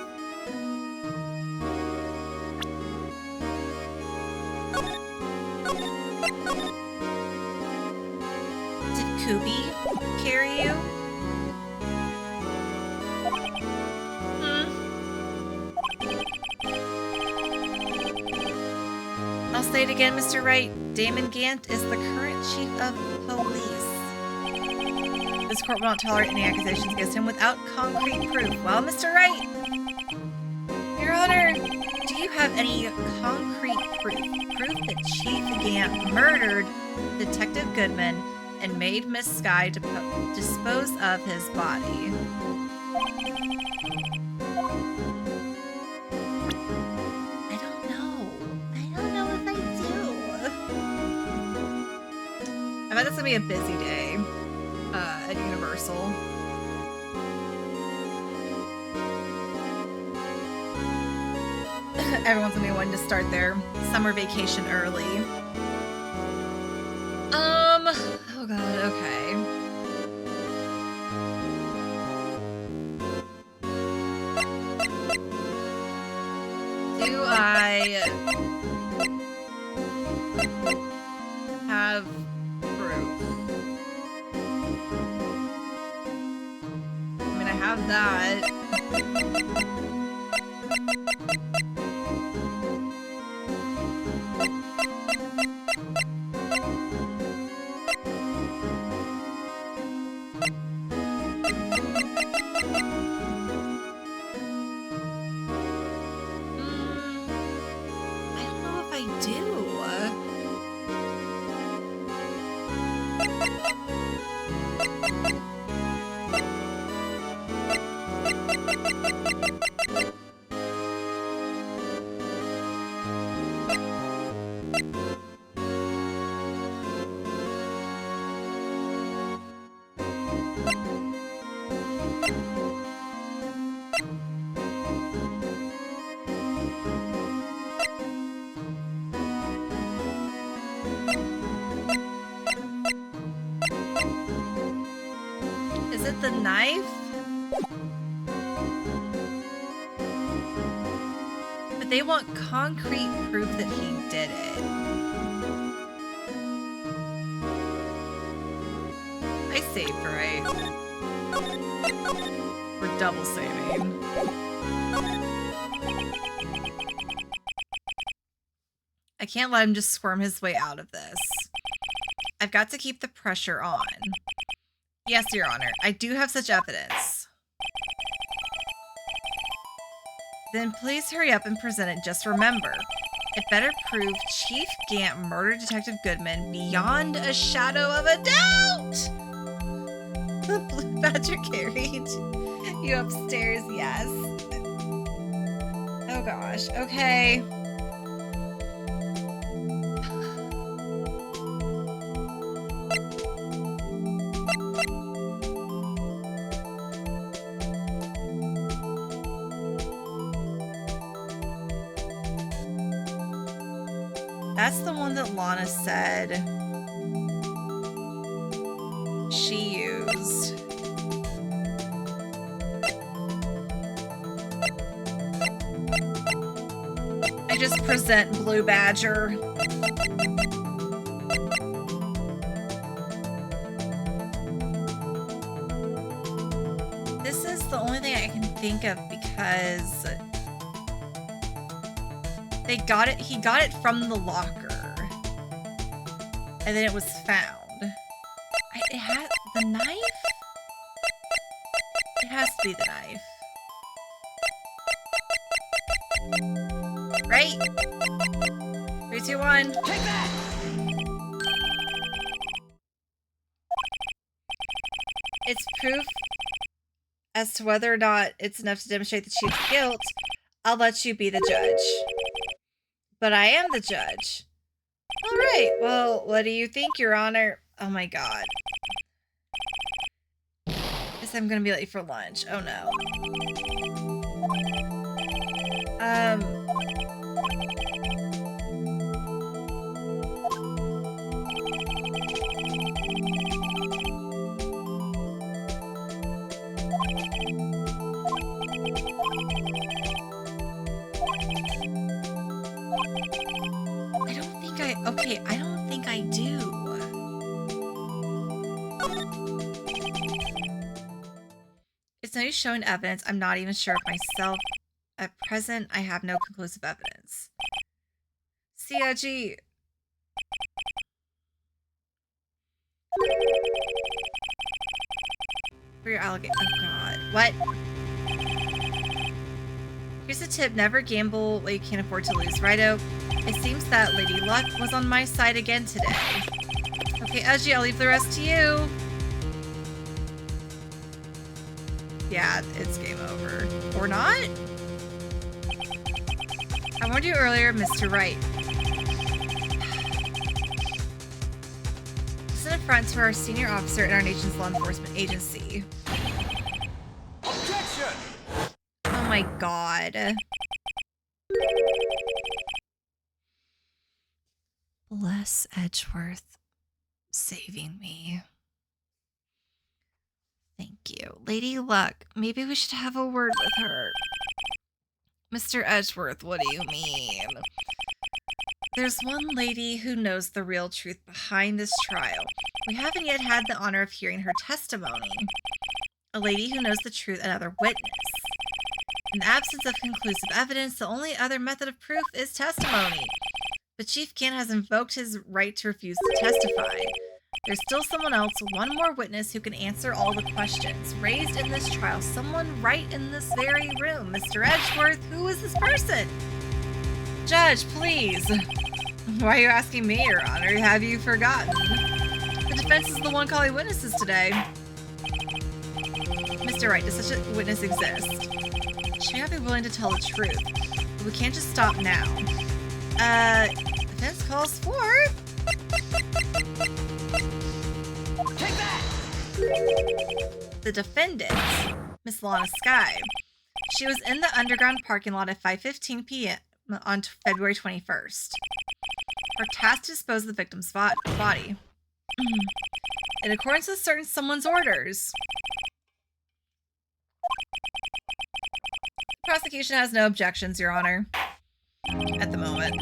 Speaker 1: Did Kubi carry you? I'll say it again, Mr. Wright. Damon Gant is the current chief of police. This court will not tolerate any accusations against him without concrete proof. Well, Mr. Wright, Your Honor, do you have any concrete proof? Proof that Chief Gant murdered Detective Goodman and made Miss Skye dispose of his body? I don't know. I don't know if I do. I bet that's gonna be a busy day at Universal. Everyone's gonna be wanting to start their summer vacation early. Oh god, okay. Do I have proof? I mean, I have that. I don't know if I do. Is it the knife? But they want concrete proof that he did it. I saved, right? We're double saving. I can't let him just squirm his way out of this. I've got to keep the pressure on. Yes, Your Honor, I do have such evidence. Then please hurry up and present it. Just remember, it better prove Chief Gant murdered Detective Goodman beyond a shadow of a doubt. The Blue Badger carried you upstairs, yes. Oh gosh, okay. That's the one that Lana said she used. I just present Blue Badger. This is the only thing I can think of because they got it. He got it from the locker, and then it was found. It has the knife. It has to be the knife, right? 3, 2, 1.
Speaker 2: Take that!
Speaker 1: It's proof as to whether or not it's enough to demonstrate the chief's guilt. I'll let you be the judge. But I am the judge. All right. Well, what do you think, Your Honor? Oh my God. Guess I'm gonna be late for lunch. Oh no. Okay, I don't think I do. It's no use showing evidence. I'm not even sure of myself. At present, I have no conclusive evidence. CIG. For your allegation. Oh God. What? Here's a tip. Never gamble what you can't afford to lose. Righto. It seems that Lady Luck was on my side again today. Okay, Edgy, I'll leave the rest to you. Yeah, it's game over. Or not? I warned you earlier, Mr. Wright. This is an affront to our senior officer in our nation's law enforcement agency.
Speaker 2: Objection!
Speaker 1: Oh my God. Bless Edgeworth saving me. Thank you. Lady Luck, maybe we should have a word with her. Mr. Edgeworth, what do you mean? There's one lady who knows the real truth behind this trial. We haven't yet had the honor of hearing her testimony. A lady who knows the truth, another witness. In the absence of conclusive evidence, the only other method of proof is testimony. But Chief Gant has invoked his right to refuse to testify. There's still someone else, one more witness who can answer all the questions raised in this trial. Someone right in this very room. Mr. Edgeworth, who is this person? Judge, please. Why are you asking me, Your Honor? Have you forgotten? The defense is the one calling witnesses today. Mr. Wright, does such a witness exist? She may not be willing to tell the truth, but we can't just stop now. Defense calls for...
Speaker 2: Take that!
Speaker 1: The defendant, Miss Lana Sky. She was in the underground parking lot at 5:15 p.m. on February 21st. Her task to dispose of the victim's body. In accordance with certain someone's orders. Prosecution has no objections, Your Honor. At the moment.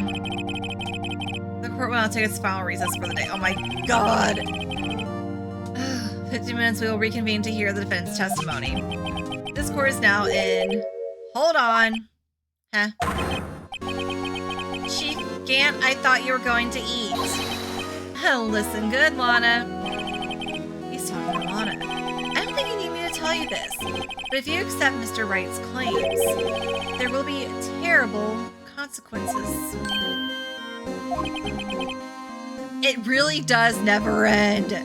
Speaker 1: The court will now take its final recess for the day. Oh my God. 15 minutes, we will reconvene to hear the defense testimony. This court is now in... Hold on. Huh. Chief Gant, I thought you were going to eat. Listen good, Lana. He's talking to Lana. I don't think you need me to tell you this, but if you accept Mr. Wright's claims, there will be terrible consequences. It really does never end.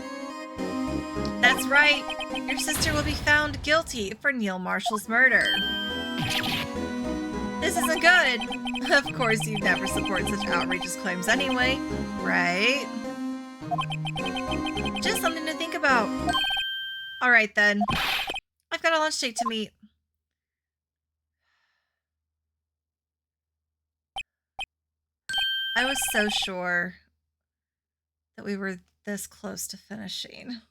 Speaker 1: That's right. Your sister will be found guilty for Neil Marshall's murder. This isn't good. Of course, you'd never support such outrageous claims anyway, right? Just something to think about. All right, then. I've got a lunch date to meet. I was so sure that we were this close to finishing.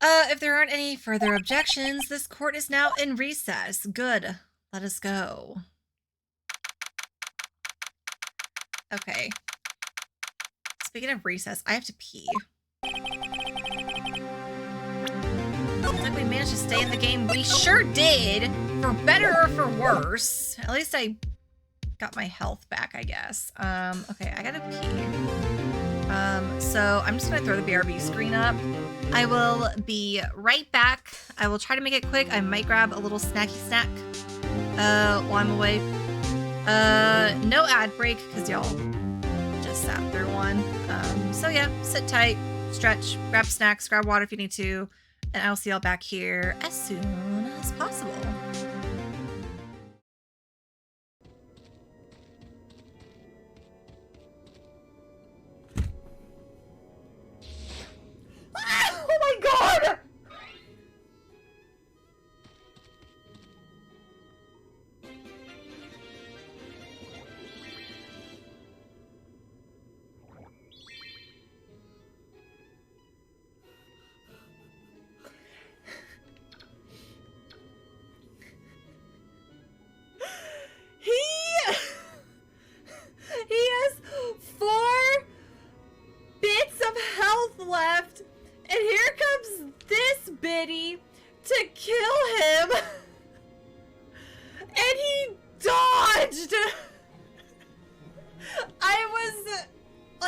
Speaker 1: If there aren't any further objections, this court is now in recess. Good. Let us go. Okay. Speaking of recess, I have to pee. Looks like we managed to stay in the game. We sure did! For better or for worse. At least I got my health back, I guess. Okay, I gotta pee. So I'm just gonna throw the BRB screen up. I will be right back. I will try to make it quick. I might grab a little snacky snack while I'm away. No ad break, because y'all just sat through one. So yeah, sit tight, stretch, grab snacks, grab water if you need to, and I'll see y'all back here as soon as possible.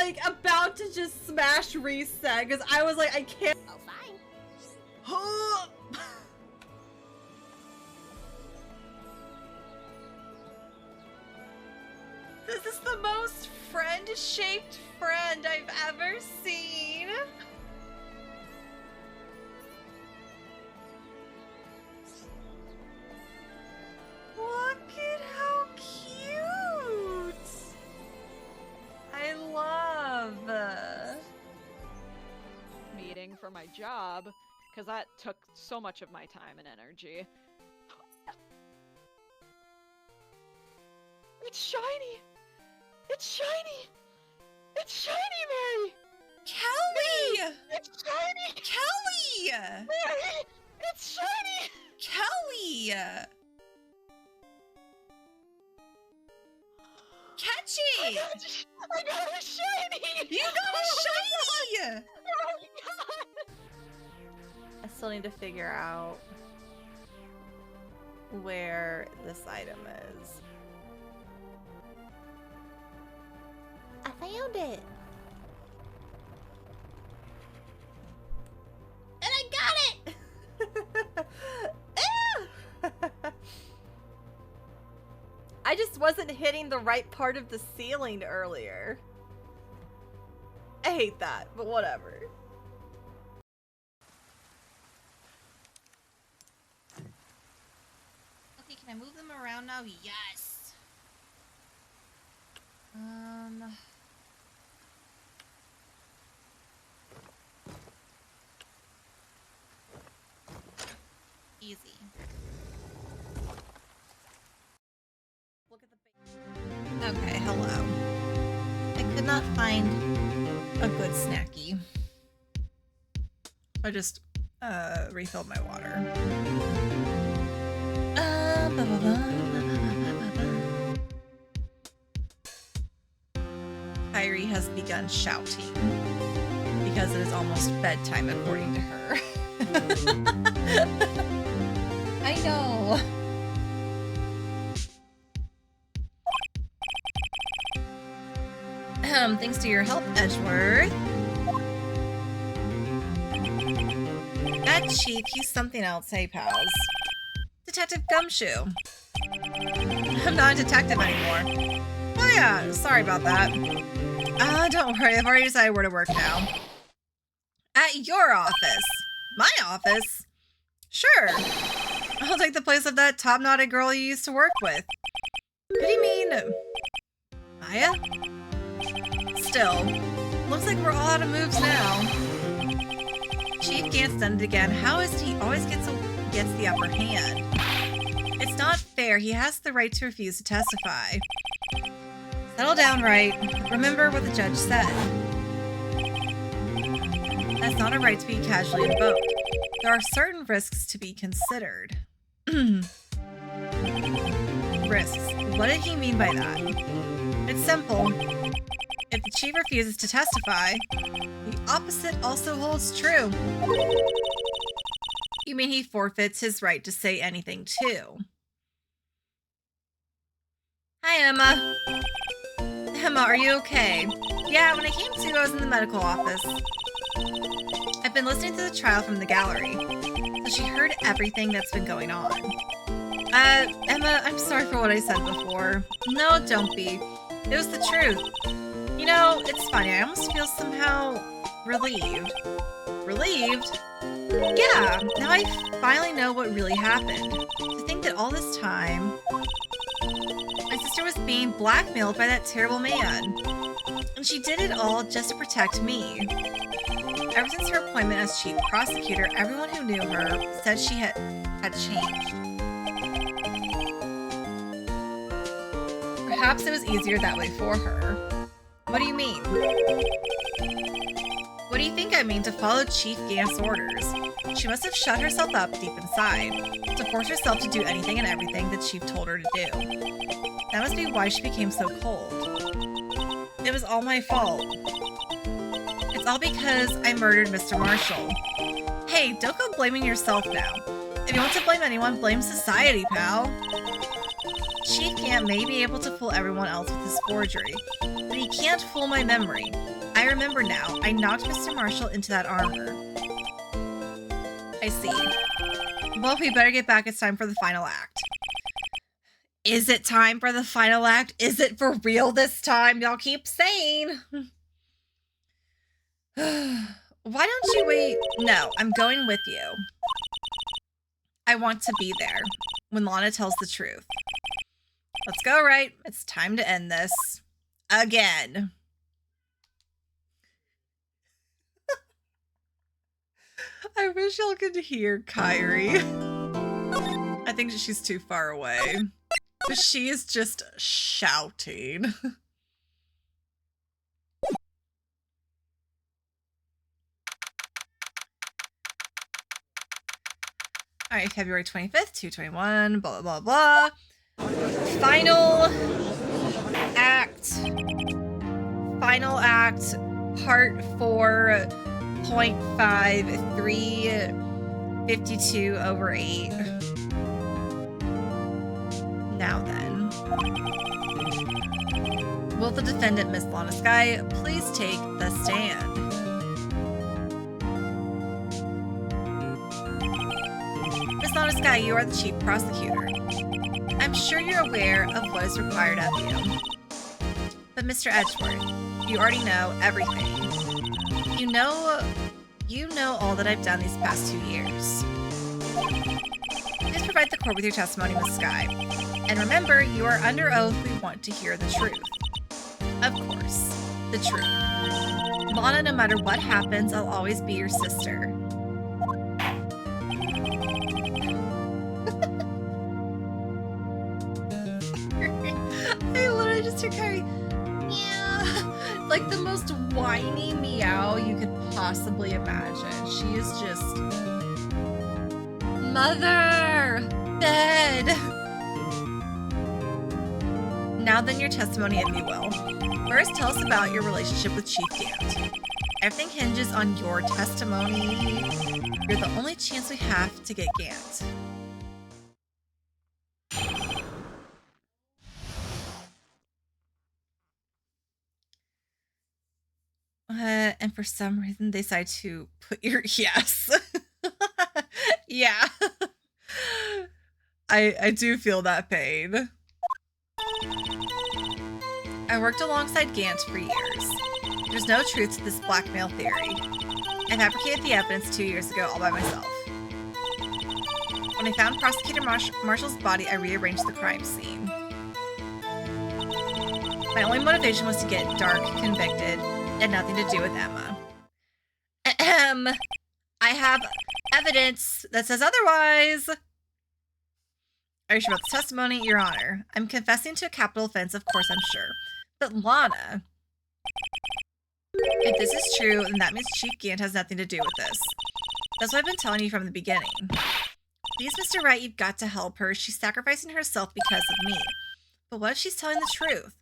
Speaker 1: like about to just smash reset because I was like, I can't.
Speaker 2: Oh, fine.
Speaker 1: This is the most friend-shaped friend I've ever seen. Look at how cute! I love.
Speaker 5: Meeting for my job, because that took so much of my time and energy. It's shiny! It's shiny! It's shiny, Mary!
Speaker 1: Kelly!
Speaker 5: It's shiny!
Speaker 1: Kelly!
Speaker 5: Mary! It's shiny!
Speaker 1: Kelly! Catch it!
Speaker 5: I got a shiny!
Speaker 1: You got a shiny!
Speaker 5: Oh my god!
Speaker 1: I still need to figure out where this item is. I found it! And I got it! I just wasn't hitting the right part of the ceiling earlier. I hate that, but whatever. Okay, can I move them around now? Yes! Easy. Look at the okay, hello. I could not find a good snacky. I just refilled my water. Kyrie has begun shouting because it is almost bedtime according to her. I know. Thanks to your help, Edgeworth. That Chief, he's something else. Hey, pals. Detective Gumshoe. I'm not a detective anymore. Oh yeah, sorry about that. Don't worry, I've already decided where to work now. At your office. My office? Sure. I'll take the place of that top-knotted girl you used to work with. What do you mean? Maya? Still, looks like we're all out of moves now. Chief Gant's done it again. How is he always gets the upper hand? It's not fair. He has the right to refuse to testify. Settle down, Wright. Remember what the judge said. That's not a right to be casually invoked. There are certain risks to be considered. Risks. What did he mean by that? It's simple. If the chief refuses to testify, the opposite also holds true. You mean he forfeits his right to say anything too? Hi, Emma. Emma, are you okay? Yeah, when I came to, I was in the medical office. I've been listening to the trial from the gallery, so she heard everything that's been going on. Emma, I'm sorry for what I said before. No, don't be. It was the truth. You know, it's funny, I almost feel somehow relieved. Relieved? Yeah, now I finally know what really happened. To think that all this time, my sister was being blackmailed by that terrible man. And she did it all just to protect me. Ever since her appointment as chief prosecutor, everyone who knew her said she had changed. Perhaps it was easier that way for her. What do you mean? What do you think I mean to follow Chief Gant's orders? She must have shut herself up deep inside, to force herself to do anything and everything that Chief told her to do. That must be why she became so cold. It was all my fault. It's all because I murdered Mr. Marshall. Hey, don't go blaming yourself now. If you want to blame anyone, blame society, pal. Chief Gant may be able to fool everyone else with his forgery, but he can't fool my memory. I remember now. I knocked Mr. Marshall into that armor. I see. Well, we better get back. It's time for the final act. Is it time for the final act? Is it for real this time? Y'all keep saying. Why don't you wait? No, I'm going with you. I want to be there when Lana tells the truth. Let's go, Wright. It's time to end this. Again. I wish y'all could hear Kyrie. I think she's too far away. But she is just shouting. All right, February 25th, 2/21, blah, blah, blah, blah. Final act. Final act, part 4.5, 352/8. Now then. Will the defendant, Miss Lana Skye, please take the stand? Miss Lana Skye, you are the chief prosecutor. I'm sure you're aware of what is required of you. But Mr. Edgeworth, you already know everything. You know all that I've done these past 2 years. Please provide the court with your testimony, Miss Skye. And remember, you are under oath. We want to hear the truth. Of course, the truth. Lana, no matter what happens, I'll always be your sister. I literally just hear Kyrie, yeah, like the most whiny meow you could possibly imagine. She is just, mother, bed. Now then, your testimony, if you will. First, tell us about your relationship with Chief Gant. Everything hinges on your testimony. You're the only chance we have to get Gant. And for some reason, they decide to put your yes. Yeah. I do feel that pain. I worked alongside Gant for years. There's no truth to this blackmail theory. I fabricated the evidence 2 years ago all by myself. When I found Prosecutor Marshall's body, I rearranged the crime scene. My only motivation was to get Dark convicted. It had nothing to do with Emma. Ahem. I have evidence that says otherwise. Are you sure about the testimony? Your Honor. I'm confessing to a capital offense, of course I'm sure. But Lana, if this is true, then that means Chief Gant has nothing to do with this. That's what I've been telling you from the beginning. Please, Mr. Wright, you've got to help her. She's sacrificing herself because of me. But what if she's telling the truth?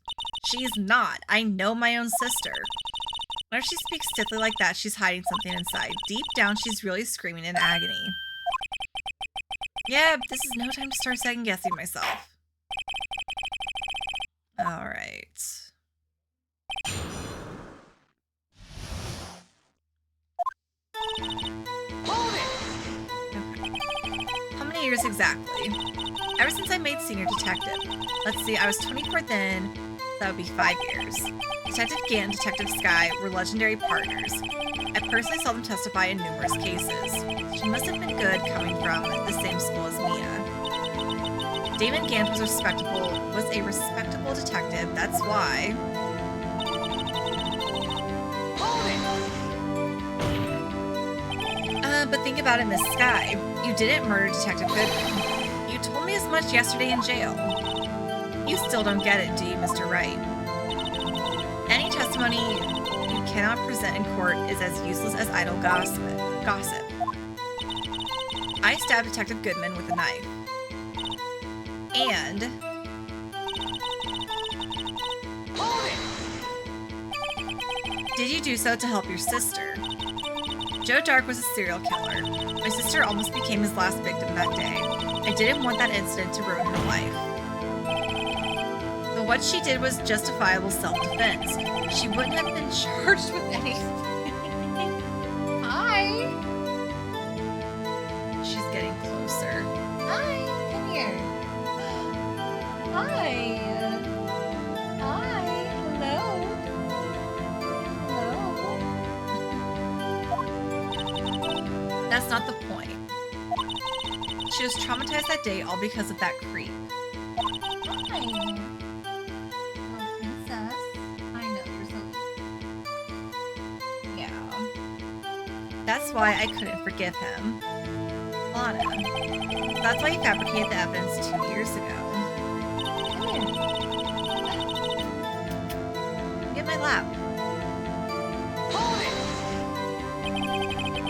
Speaker 1: She's not. I know my own sister. What if she speaks stiffly like that? She's hiding something inside. Deep down, she's really screaming in agony. Yeah, this is no time to start second-guessing myself. All right.
Speaker 2: Hold it!
Speaker 1: Okay. How many years exactly? Ever since I made senior detective. Let's see, I was 24 then, so that would be 5 years. Detective Gant and Detective Skye were legendary partners. I personally saw them testify in numerous cases. She must have been good coming from the same school as Mia. Damon Gant was a respectable detective, that's why. But think about it, Miss Skye. You didn't murder Detective Goodman. You told me as much yesterday in jail. You still don't get it, do you, Mr. Wright? Any testimony you cannot present in court is as useless as idle gossip. I stabbed Detective Goodman with a knife. And...
Speaker 2: Hold it!
Speaker 1: did you do so to help your sister? Joe Dark was a serial killer. My sister almost became his last victim that day. I didn't want that incident to ruin her life. what she did was justifiable self-defense. She wouldn't have been charged with anything. Hi. She's getting closer. Hi, come here. Hi. Hi. Hello. Hello. That's not the point. She was traumatized that day all because of that creep. Hi. Little princess. I know, you're so cute. Yeah. That's why I couldn't forgive him. Lana. That's why he fabricated the evidence 2 years ago. Come here. Get my lap.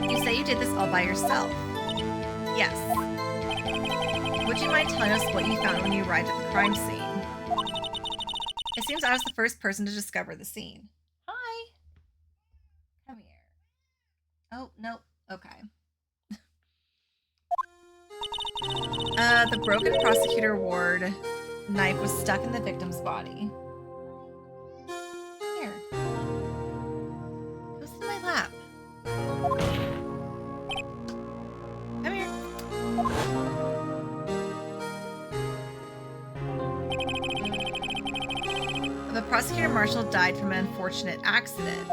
Speaker 1: You say you did this all by yourself. Yes. Would you mind telling us what you found when you arrived at the crime scene? It seems I was the first person to discover the scene. Hi. Come here. Oh, nope. Okay. The broken prosecutor ward knife was stuck in the victim's body. Here. Go sit in my lap. Come here. The prosecutor marshal died from an unfortunate accident.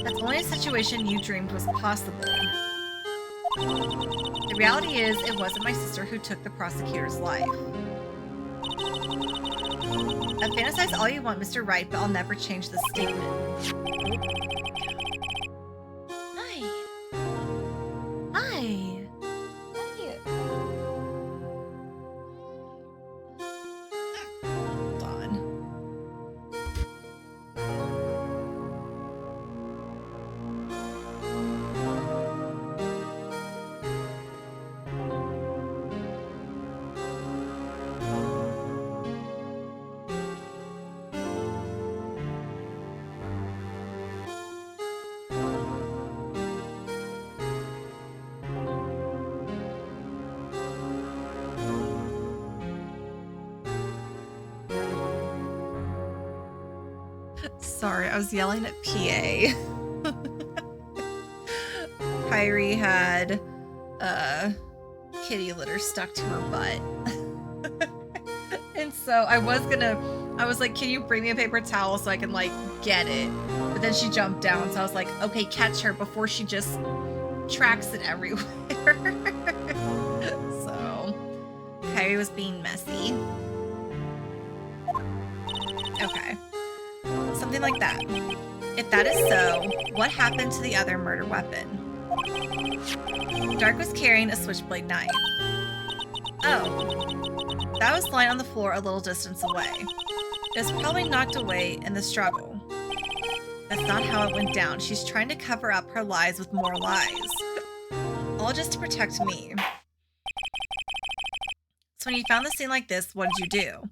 Speaker 1: That's only a situation you dreamed was possible. The reality is, it wasn't my sister who took the prosecutor's life. Fantasize all you want, Mr. Wright, but I'll never change this statement. Hi. Hi. Hi. Hold on. Sorry, I was yelling at PA. Kyrie had kitty litter stuck to her butt. And so I was like, can you bring me a paper towel so I can like get it? But then she jumped down, so I was like, okay, catch her before she just tracks it everywhere. So Kyrie was being messy. Okay. Something like that. If that is so, what happened to the other murder weapon? Dark was carrying a switchblade knife. Oh. That was lying on the floor a little distance away. It was probably knocked away in the struggle. That's not how it went down. She's trying to cover up her lies with more lies. All just to protect me. So when you found the scene like this, what did you do?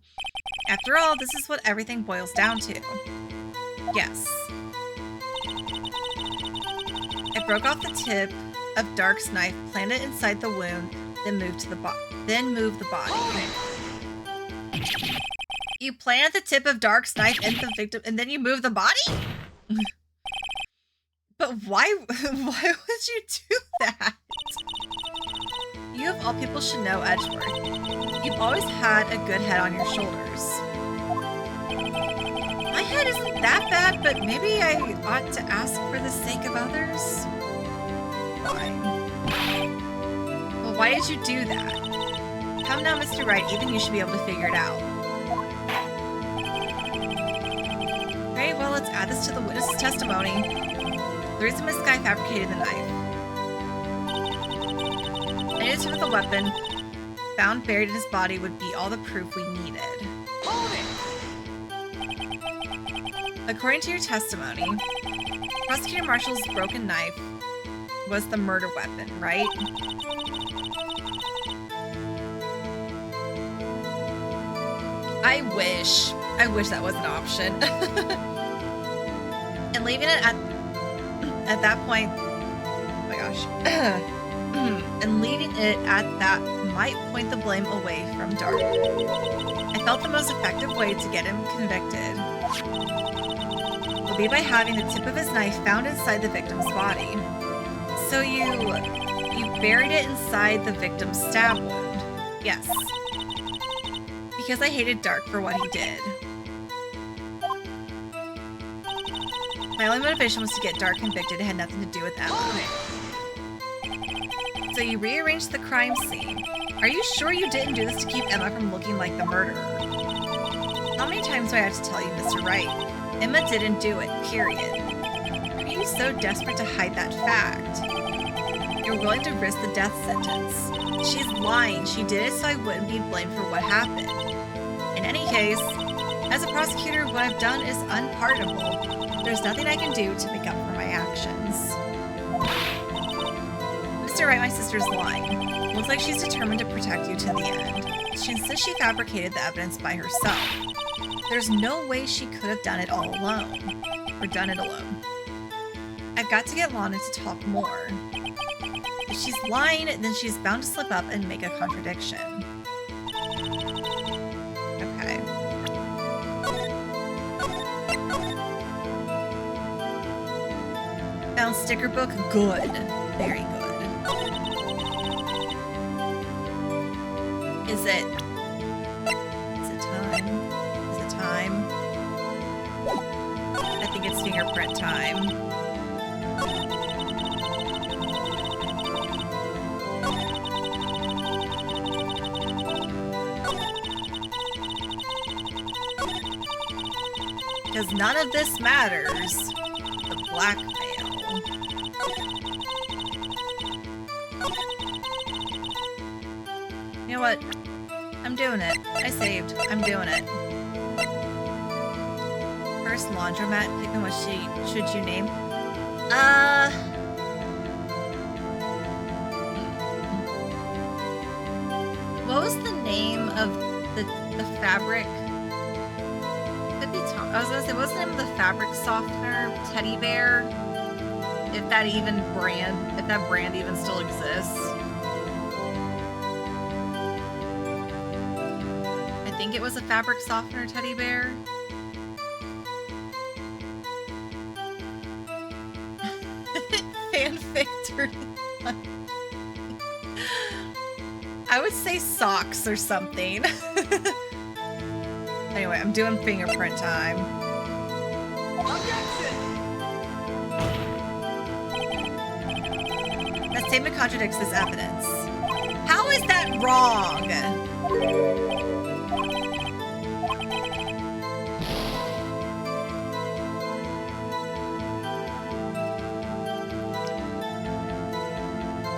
Speaker 1: After all, this is what everything boils down to. Yes. I broke off the tip of Dark's knife, planted it inside the wound, then moved the body. You planted the tip of Dark's knife in the victim, and then you moved the body? But why would you do that? You of all people should know, Edgeworth. You've always had a good head on your shoulders. My head isn't that bad, but maybe I ought to ask for the sake of others? Fine. Well, why did you do that? Come now, Mr. Wright, even you should be able to figure it out. Very well, let's add this to the witness's testimony. The reason this guy fabricated the knife. I knew the tip of the weapon found buried in his body would be all the proof we needed. According to your testimony, Prosecutor Marshall's broken knife was the murder weapon, right? I wish that was an option. And leaving it at that point, oh my gosh. and leaving it at that might point the blame away from Dark. I felt the most effective way to get him convicted will be by having the tip of his knife found inside the victim's body. So you buried it inside the victim's stab wound. Yes. Because I hated Dark for what he did. My only motivation was to get Dark convicted. It had nothing to do with Emma. So you rearranged the crime scene. Are you sure you didn't do this to keep Emma from looking like the murderer? How many times do I have to tell you, Mr. Wright? Emma didn't do it, period. Are you so desperate to hide that fact? You're willing to risk the death sentence. She's lying. She did it so I wouldn't be blamed for what happened. In any case, as a prosecutor, what I've done is unpardonable. There's nothing I can do to make up for my actions. Mr. Wright, my sister's lying. Looks like she's determined to protect you to the end. She insists she fabricated the evidence by herself. There's no way she could have done it all alone. Or done it alone. I've got to get Lana to talk more. If she's lying, then she's bound to slip up and make a contradiction. Okay. Found sticker book? Good. Very good. Is it time? Is it time? I think it's fingerprint time. Because none of this matters. The blackmail. You know what? I'm doing it. I saved. I'm doing it. First laundromat. Picking what should you name? What was the name of the fabric? Could be Tom. I was gonna say, what's the name of the fabric softener teddy bear? If that brand even still exists. I think it was a fabric softener teddy bear. Fanfic turning. I would say socks or something. Anyway, I'm doing fingerprint time. That statement contradicts this evidence. How is that wrong?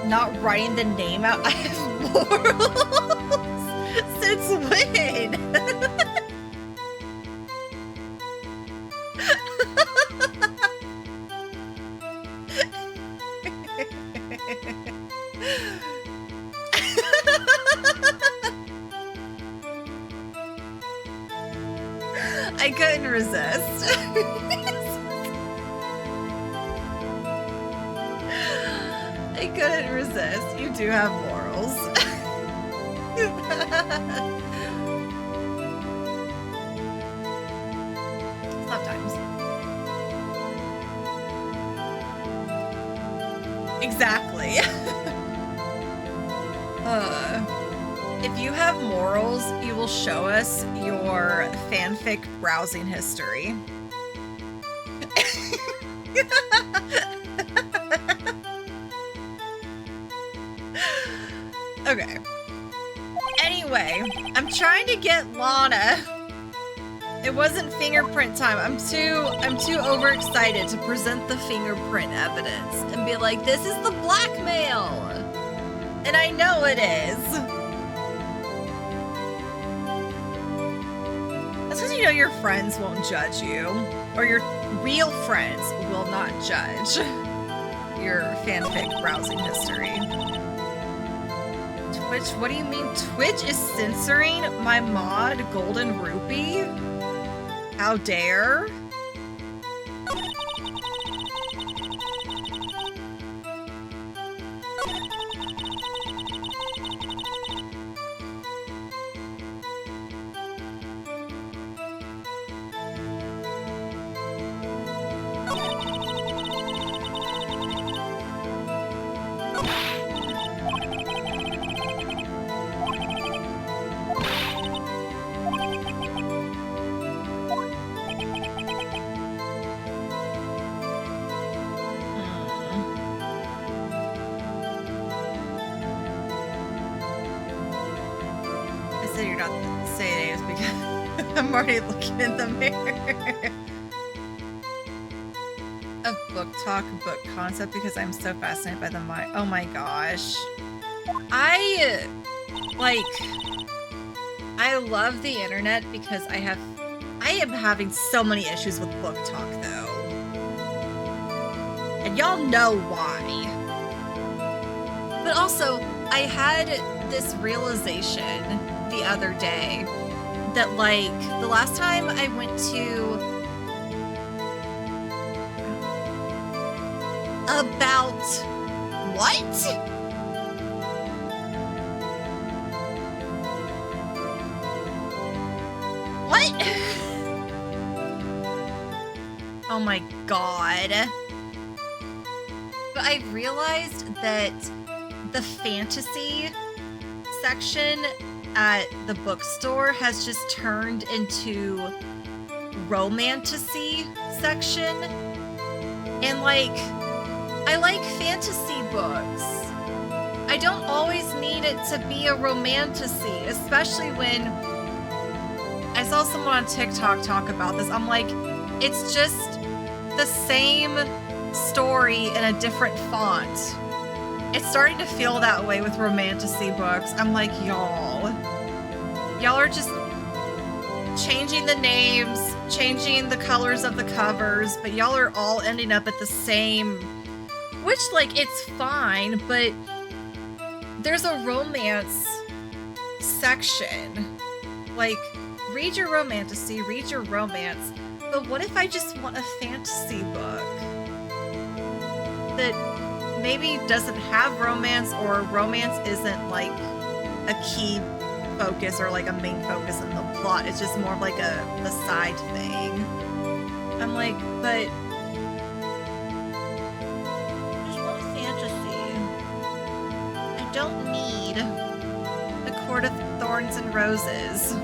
Speaker 1: Not writing the name out. I have morals. Since when? I couldn't resist. I couldn't resist. You do have morals. Sometimes. Exactly. If you have morals, you will show us your fanfic browsing history. Okay. Anyway, I'm trying to get Lana. It wasn't fingerprint time. I'm too overexcited to present the fingerprint evidence and be like, this is the blackmail. And I know it is. That's because you know your friends won't judge you. Or your real friends will not judge your fanfic browsing history. Twitch, what do you mean? Twitch is censoring my mod, Golden Rupee? How dare? I'm already looking in the mirror. A book talk, book concept, because I'm so fascinated by the mind. Oh my gosh. I love the internet because I am having so many issues with book talk though. And y'all know why. But also, I had this realization the other day that like the last time I went to about what? What? Oh my god. But I realized that the fantasy section at the bookstore has just turned into romantasy section. And like, I like fantasy books. I don't always need it to be a romantasy, especially when I saw someone on TikTok talk about this. I'm like, it's just the same story in a different font. It's starting to feel that way with romantasy books. I'm like, y'all are just changing the names, changing the colors of the covers, but y'all are all ending up at the same, which like, it's fine, but there's a romance section. Like, read your romantasy, read your romance, but what if I just want a fantasy book that maybe doesn't have romance, or romance isn't like a key focus or like a main focus in the plot. It's just more of like a side thing. I'm like, but I just want fantasy. I don't need a Court of Thorns and Roses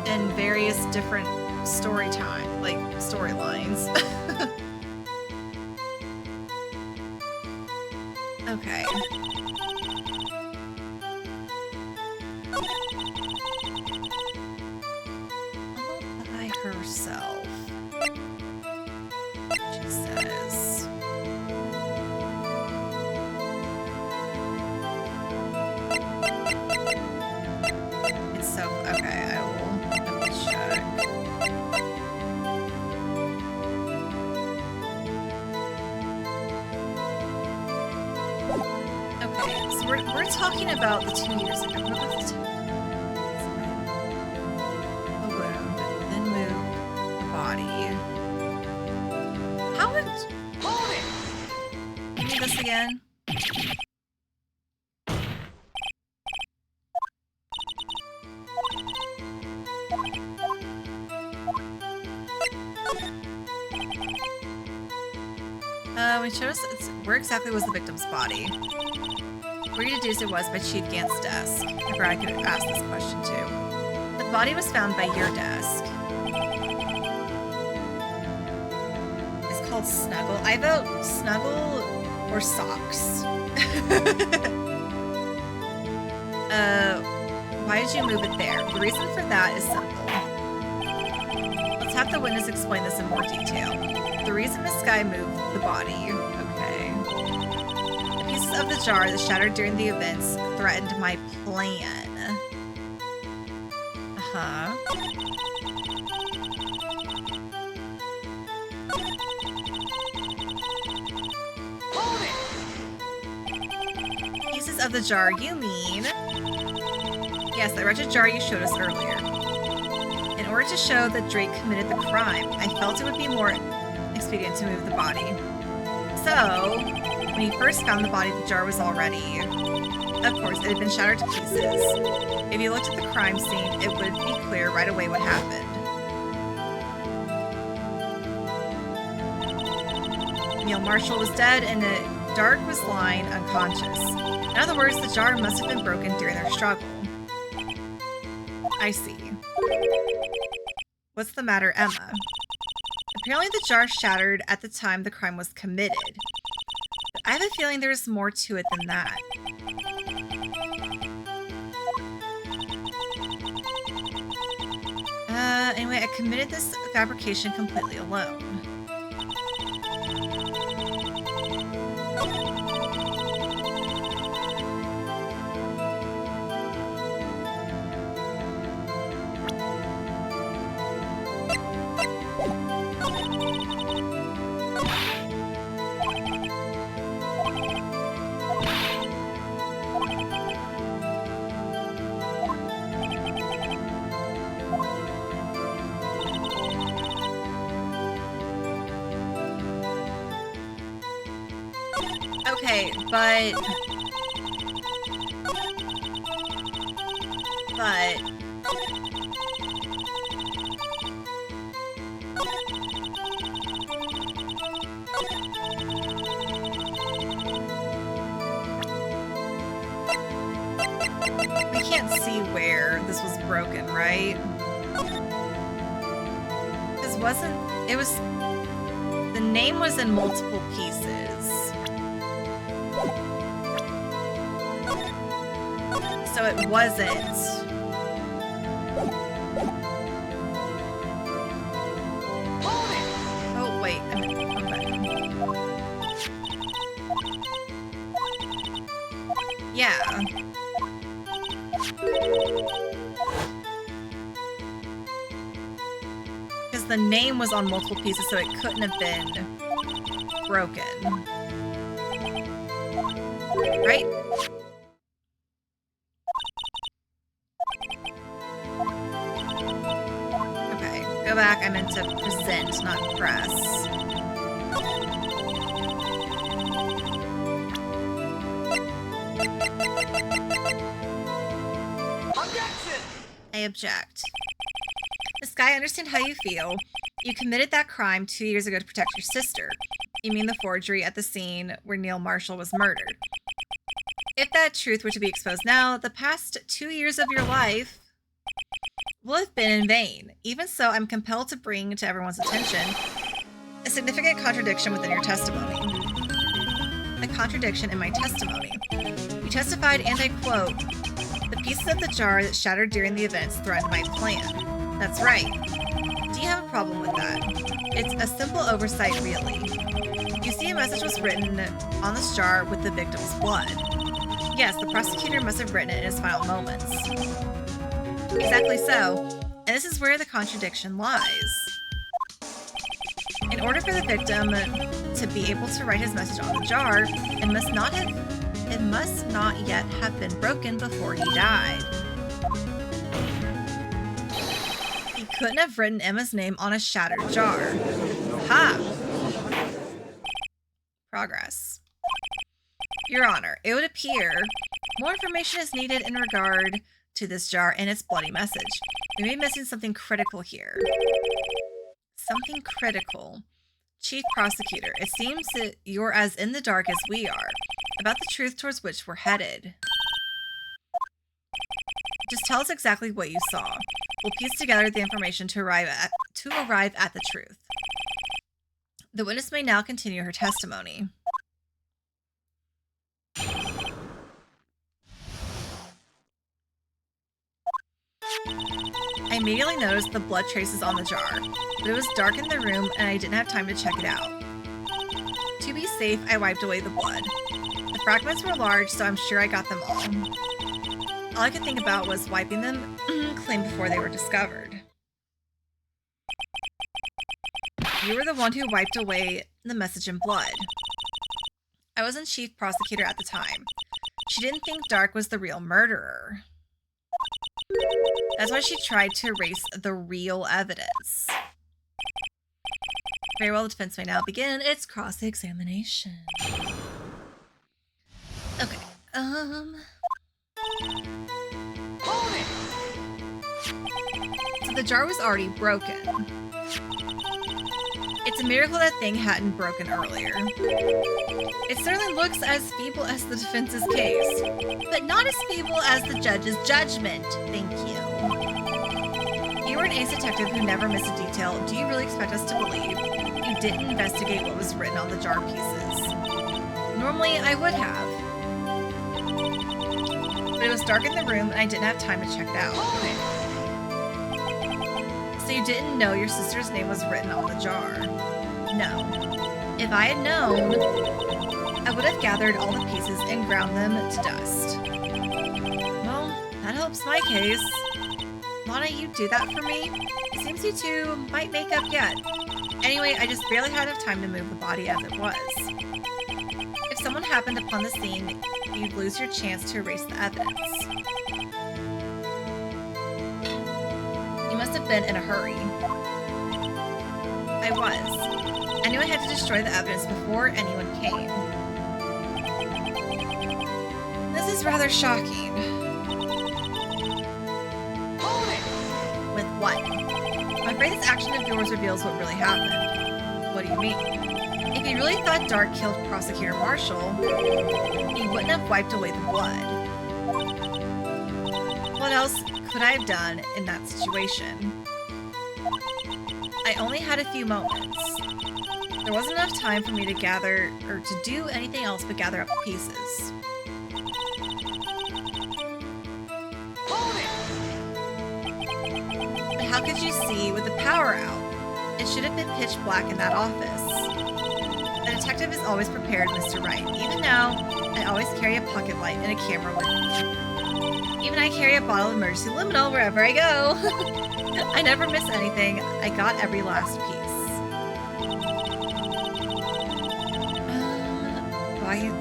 Speaker 1: and various different storylines. Okay. All by herself. She says. It's so okay. I will check. Okay, so we're talking about the 2 years ago. What was the wound, then move the body. How would...
Speaker 2: Hold it!
Speaker 1: Give me this again. When she showed us where exactly was the victim's body. Where you deduced it was by Chief Gant's desk. I forgot I could ask this question too. The body was found by your desk. It's called Snuggle. I vote Snuggle or Socks. Why did you move it there? The reason for that is simple. Let's have the witness explain this in more detail. The reason Miss Sky moved the body. Okay. The pieces of the jar that shattered during the events threatened my plan. Uh-huh.
Speaker 2: Hold it!
Speaker 1: Pieces of the jar, you mean? Yes, that wretched jar you showed us earlier. In order to show that Drake committed the crime, I felt it would be more expedient to move the body. So, when he first found the body, the jar was already... Of course, it had been shattered to pieces. If you looked at the crime scene, it would be clear right away what happened. Neil Marshall was dead, and Dark was lying unconscious. In other words, the jar must have been broken during their struggle. I see. What's the matter, Emma? Apparently the jar shattered at the time the crime was committed. But I have a feeling there's more to it than that. Anyway, I committed this fabrication completely alone. Okay, but we can't see where this was broken, right? This wasn't, it was, the name was in multiple pieces. So it wasn't. Oh, wait. Okay. Yeah. Because the name was on multiple pieces, so it couldn't have been broken. Right? Okay, go back. I meant to present, not press.
Speaker 2: Objection!
Speaker 1: I object. Miss Guy, I understand how you feel. You committed that crime 2 years ago to protect your sister. You mean the forgery at the scene where Neil Marshall was murdered. If that truth were to be exposed now, the past 2 years of your life will have been in vain. Even so, I'm compelled to bring to everyone's attention a significant contradiction within your testimony. A contradiction in my testimony. You testified, and I quote, "The pieces of the jar that shattered during the events threatened my plan." That's right. Do you have a problem with that? It's a simple oversight, really. You see, a message was written on this jar with the victim's blood. Yes, the prosecutor must have written it in his final moments. Exactly so, and this is where the contradiction lies. In order for the victim to be able to write his message on the jar, it must not yet have been broken before he died. He couldn't have written Emma's name on a shattered jar. Ha! Progress. Your Honor, it would appear more information is needed in regard to this jar and its bloody message. We may be missing something critical here. Something critical. Chief Prosecutor, it seems that you're as in the dark as we are about the truth towards which we're headed. Just tell us exactly what you saw. We'll piece together the information to arrive at the truth. The witness may now continue her testimony. I immediately noticed the blood traces on the jar, but it was dark in the room and I didn't have time to check it out. To be safe, I wiped away the blood. The fragments were large, so I'm sure I got them all. All I could think about was wiping them clean before they were discovered. You were the one who wiped away the message in blood. I wasn't chief prosecutor at the time. She didn't think Dark was the real murderer. That's why she tried to erase the real evidence. Very well, the defense may now begin its cross-examination. Okay,
Speaker 2: Hold it!
Speaker 1: So the jar was already broken. It's a miracle that thing hadn't broken earlier. It certainly looks as feeble as the defense's case, but not as feeble as the judge's judgment. Thank you. You were an ace detective who never missed a detail. Do you really expect us to believe you didn't investigate what was written on the jar pieces? Normally, I would have. But it was dark in the room and I didn't have time to check it out. you didn't know your sister's name was written on the jar. No. If I had known, I would have gathered all the pieces and ground them to dust. Well, that helps my case. Lana, you do that for me? It seems you two might make up yet. Anyway, I just barely had enough time to move the body as it was. If someone happened upon the scene, you'd lose your chance to erase the evidence. You must have been in a hurry. I was. I knew I had to destroy the evidence before anyone came. This is rather shocking.
Speaker 2: Hold it!
Speaker 1: With what? I'm afraid this action of yours reveals what really happened. What do you mean? If you really thought Dark killed Prosecutor Marshall, he wouldn't have wiped away the blood. What else could I have done in that situation? I only had a few moments. There wasn't enough time for me to gather, or to do anything else but gather up the pieces.
Speaker 2: Hold it!
Speaker 1: But how could you see with the power out? It should have been pitch black in that office. A detective is always prepared, Mr. Wright. Even now, I always carry a pocket light and a camera with me. Even I carry a bottle of emergency liminal wherever I go. I never miss anything. I got every last piece.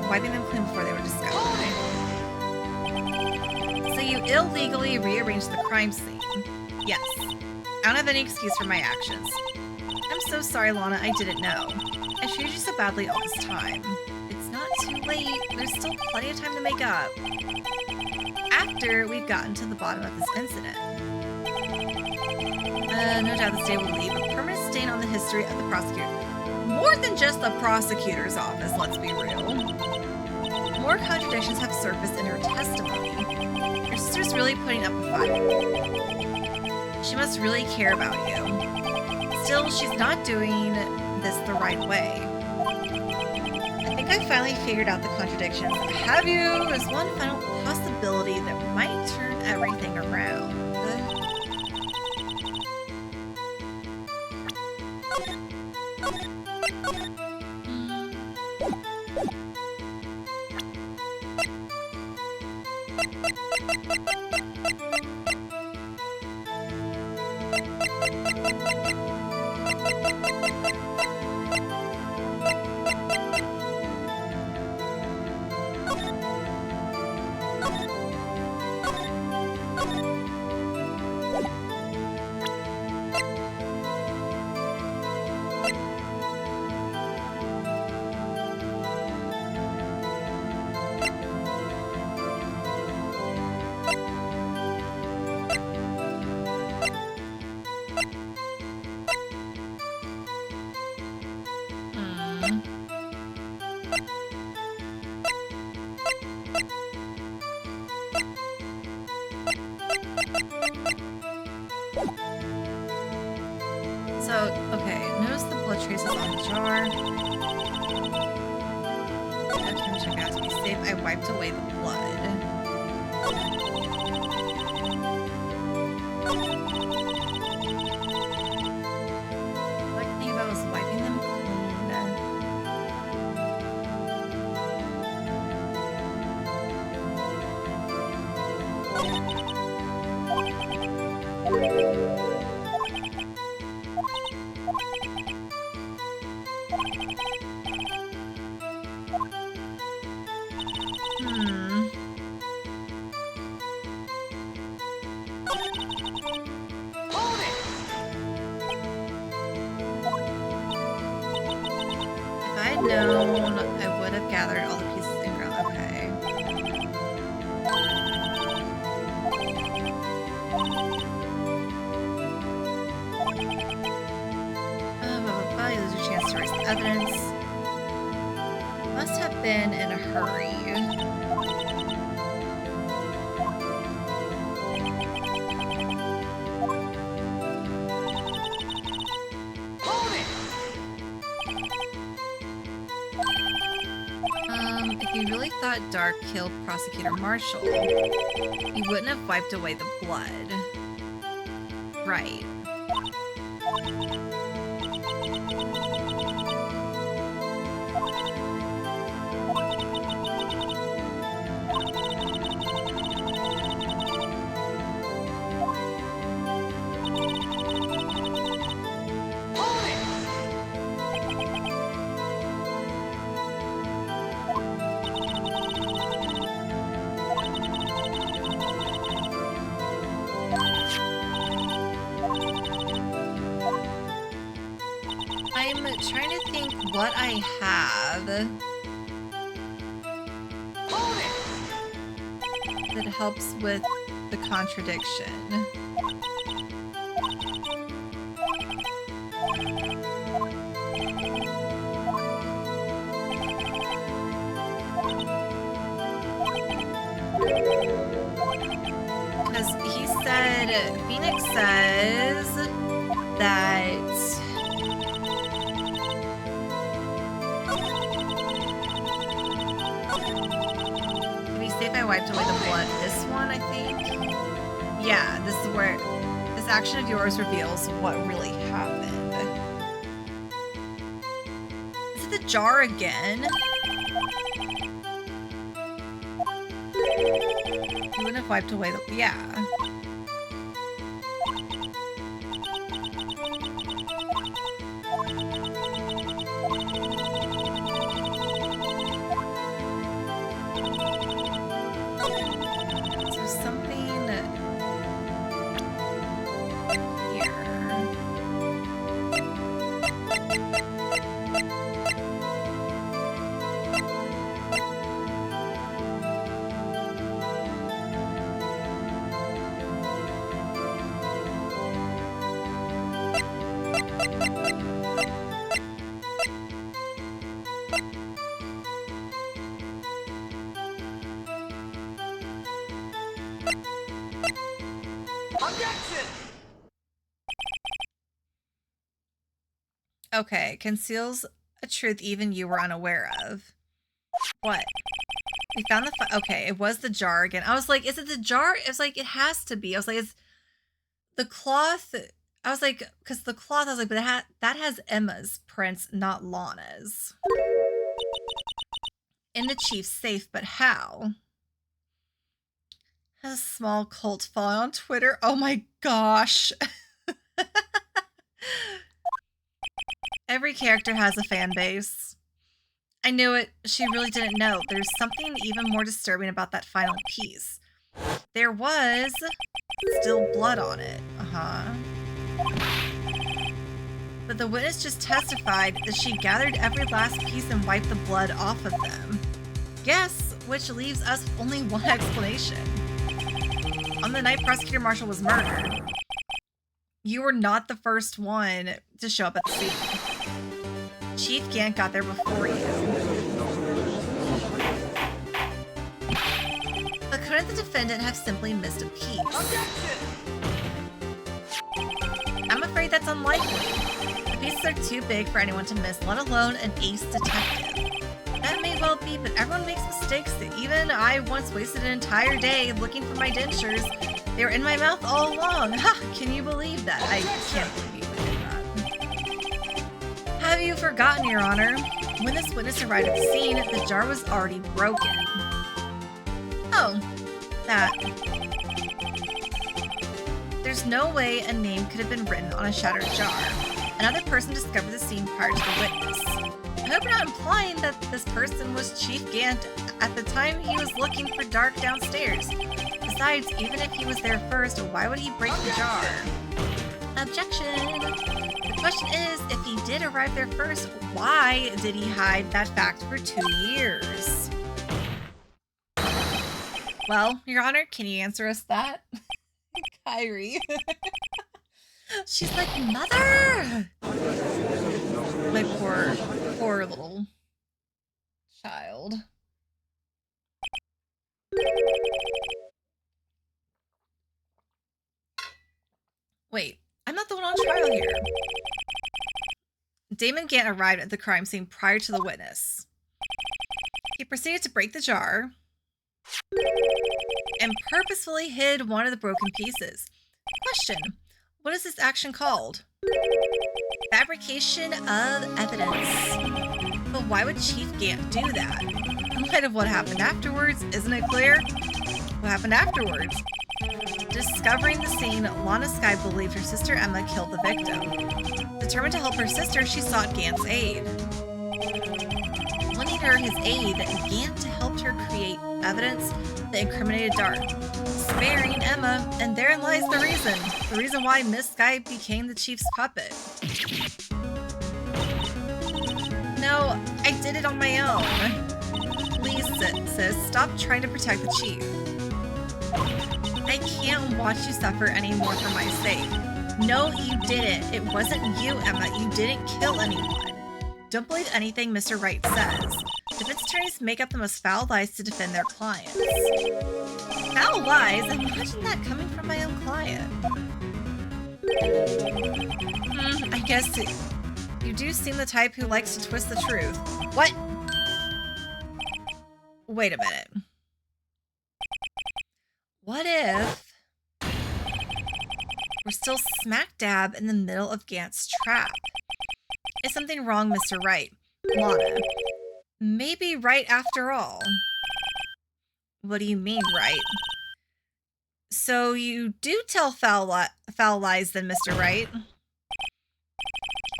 Speaker 1: Wiping them clean before they were discovered. So you illegally rearranged the crime scene. Yes. I don't have any excuse for my actions. I'm so sorry, Lana. I didn't know. I treated you so badly all this time. It's not too late. There's still plenty of time to make up. After we've gotten to the bottom of this incident. No doubt this day will leave a permanent stain on the history of the prosecutor. More than just the prosecutor's office, let's be real. More contradictions have surfaced in her testimony. Your sister's really putting up a fight. She must really care about you. Still, she's not doing this the right way. I think I finally figured out the contradictions. Have you is one final possibility that might turn everything around. So, okay, notice the blood traces on the jar. That turned out to be safe. I wiped away the blood. What I can think about was wiping them clean.
Speaker 2: Hold it!
Speaker 1: If I had known, I would have gathered all the pieces and ground. Okay. You lose your chance to erase the evidence. Must have been in a hurry.
Speaker 2: Hold it!
Speaker 1: If you really thought Dark killed Prosecutor Marshall, you wouldn't have wiped away the blood. Right.
Speaker 2: Hold it!
Speaker 1: I'm trying to think what I have
Speaker 2: Hold it!
Speaker 1: that helps with the contradiction. Because Phoenix says that to be safe, I wiped away the blood. This one, I think. Yeah, this is where this action of yours reveals what really happened. Is it the jar again? You wouldn't have wiped away the... Yeah. So something here.
Speaker 2: Objection!
Speaker 1: Okay, conceals a truth even you were unaware of. What? We found the... Okay, it was the jar again. I was like, is it the jar? It was like, it has to be. I was like, it's the cloth. I was like, because the cloth, I was like, but that has Emma's prints, not Lana's. In the chief's safe, but how? Has a small cult following on Twitter. Oh my gosh. Every character has a fan base. I knew it. She really didn't know. There's something even more disturbing about that final piece. There was still blood on it. But the witness just testified that she gathered every last piece and wiped the blood off of them. Yes, which leaves us with only one explanation. On the night Prosecutor Marshall was murdered, you were not the first one to show up at the scene. Chief Gant got there before you. But couldn't the defendant have simply missed a piece?
Speaker 2: Objection!
Speaker 1: I'm afraid that's unlikely. The pieces are too big for anyone to miss, let alone an ace detective. That may well be, but everyone makes mistakes. Even I once wasted an entire day looking for my dentures. They were in my mouth all along. Ha! Can you believe that? I can't believe you did that. Have you forgotten, Your Honor? When this witness arrived at the scene, the jar was already broken. Oh, that. There's no way a name could have been written on a shattered jar. Another person discovered the scene prior to the witness. I hope you're not implying that this person was Chief Gant at the time he was looking for Dark downstairs. Besides, even if he was there first, why would he break the jar? Objection! The question is, if he did arrive there first, why did he hide that fact for 2 years? Well, Your Honor, can you answer us that? Kyrie. She's like, Mother! My poor little child. Wait, I'm not the one on trial here. Damon Gant arrived at the crime scene prior to the witness. He proceeded to break the jar and purposefully hid one of the broken pieces. Question: what is this action called? fabrication of evidence. But why would Chief Gant do that? In light of what happened afterwards, isn't it clear? What happened afterwards? Discovering the scene, Lana Skye believed her sister Emma killed the victim. Determined to help her sister, she sought Gant's aid. Lending her his aid, Gant helped her create evidence that incriminated Dart, sparing Emma, and therein lies the reason why Miss Skye became the Chief's puppet. No, I did it on my own. Please, sis, stop trying to protect the Chief. I can't watch you suffer anymore for my sake. No, you didn't. It wasn't you, Emma. You didn't kill anyone. Don't believe anything Mr. Wright says. Defense attorneys make up the most foul lies to defend their clients. Foul lies? Imagine that coming from my own client. I guess you do seem the type who likes to twist the truth. What? Wait a minute. What if we're still smack dab in the middle of Gant's trap? Is something wrong, Mr. Wright? Lana. Maybe Wright after all. What do you mean, Wright? So you do tell foul lies then, Mr. Wright?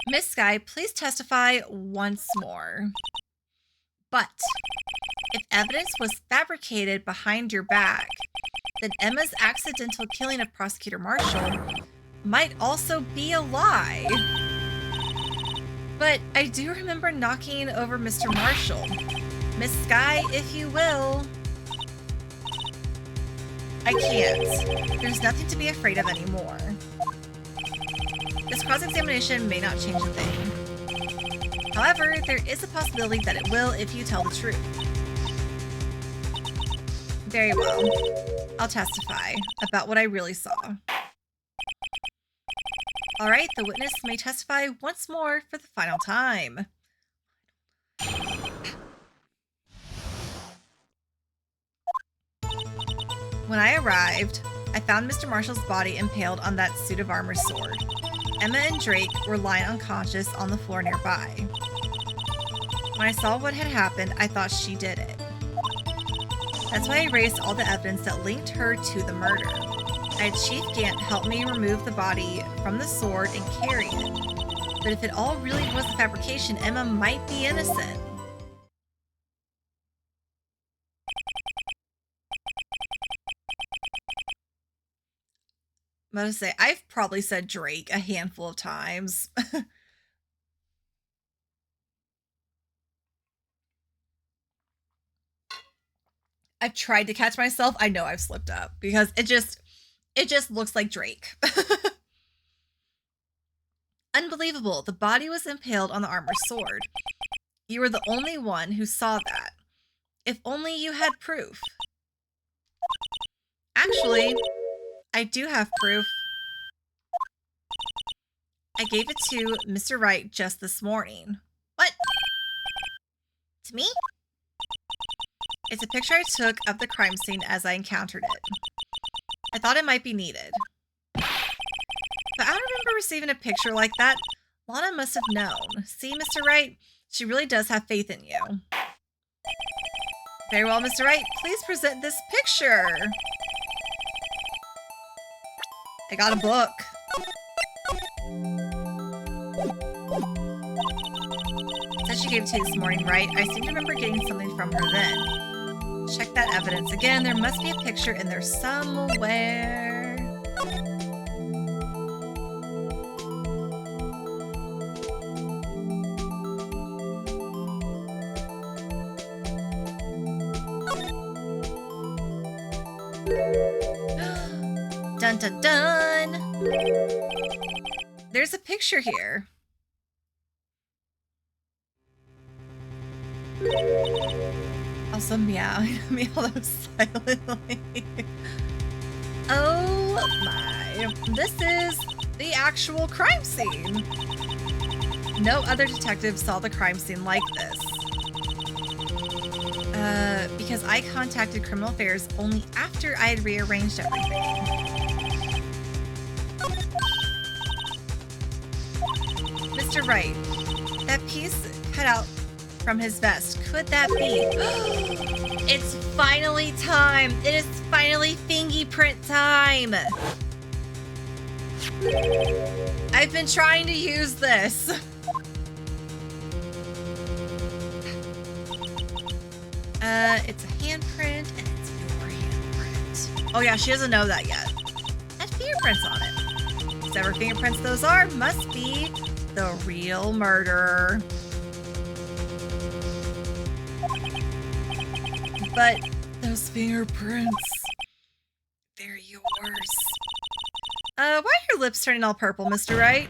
Speaker 1: Miss Skye, please testify once more. But if evidence was fabricated behind your back, then Emma's accidental killing of Prosecutor Marshall might also be a lie. But I do remember knocking over Mr. Marshall. Miss Skye, if you will. I can't. There's nothing to be afraid of anymore. This cross-examination may not change a thing. However, there is a possibility that it will if you tell the truth. Very well. I'll testify about what I really saw. All right, the witness may testify once more for the final time. When I arrived, I found Mr. Marshall's body impaled on that suit of armor sword. Emma and Drake were lying unconscious on the floor nearby. When I saw what had happened, I thought she did it. That's why I erased all the evidence that linked her to the murder. I had Chief Gant help me remove the body from the sword and carry it. But if it all really was a fabrication, Emma might be innocent. I'm going to say, I've probably said Drake a handful of times. I've tried to catch myself. I know I've slipped up because it just looks like Drake. Unbelievable. The body was impaled on the armor sword. You were the only one who saw that. If only you had proof. Actually, I do have proof. I gave it to Mr. Wright just this morning. What? To me? It's a picture I took of the crime scene as I encountered it. I thought it might be needed. But I don't remember receiving a picture like that. Lana must have known. See, Mr. Wright? She really does have faith in you. Very well, Mr. Wright. Please present this picture. I got a book. Said she gave it to you this morning, right? I seem to remember getting something from her then. Check that evidence again. There must be a picture in there somewhere. Dun dun dun! There's a picture here. Also meow. Meow silently. Oh my. This is the actual crime scene. No other detective saw the crime scene like this. Because I contacted Criminal Affairs only after I had rearranged everything. Mr. Wright, that piece cut out from his vest, could that be? It's finally time! It is finally fingerprint time! I've been trying to use this. It's a handprint, and it's your handprint. Oh yeah, she doesn't know that yet. It has fingerprints on it. Whatever fingerprints those are must be the real murderer. But those fingerprints, they're yours. Why are your lips turning all purple, Mr. Wright?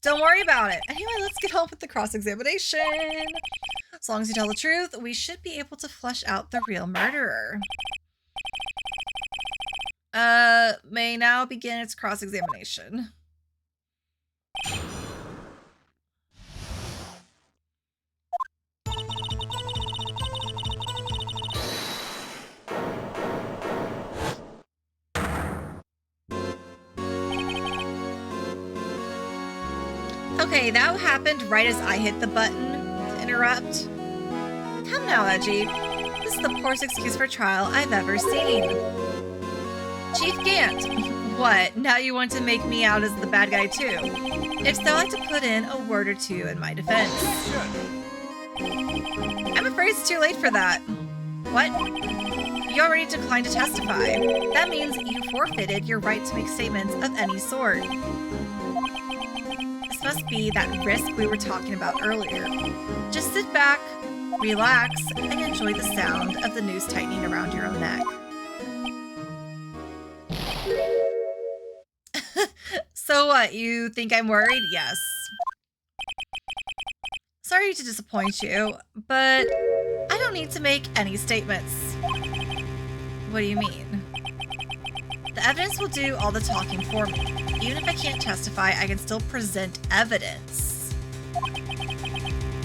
Speaker 1: Don't worry about it. Anyway, let's get on with the cross-examination. As long as you tell the truth, we should be able to flush out the real murderer. May now begin its cross-examination. Okay, that happened right as I hit the button to interrupt. Come now, Edgy. This is the poorest excuse for trial I've ever seen. Chief Gant, what? Now you want to make me out as the bad guy too? If so, I'd like to put in a word or two in my defense. I'm afraid it's too late for that. What? You already declined to testify. That means you forfeited your right to make statements of any sort. This must be that risk we were talking about earlier. Just sit back, relax, and enjoy the sound of the noose tightening around your own neck. So what, you think I'm worried? Yes. Sorry to disappoint you, but I don't need to make any statements. What do you mean? The evidence will do all the talking for me. Even if I can't testify, I can still present evidence.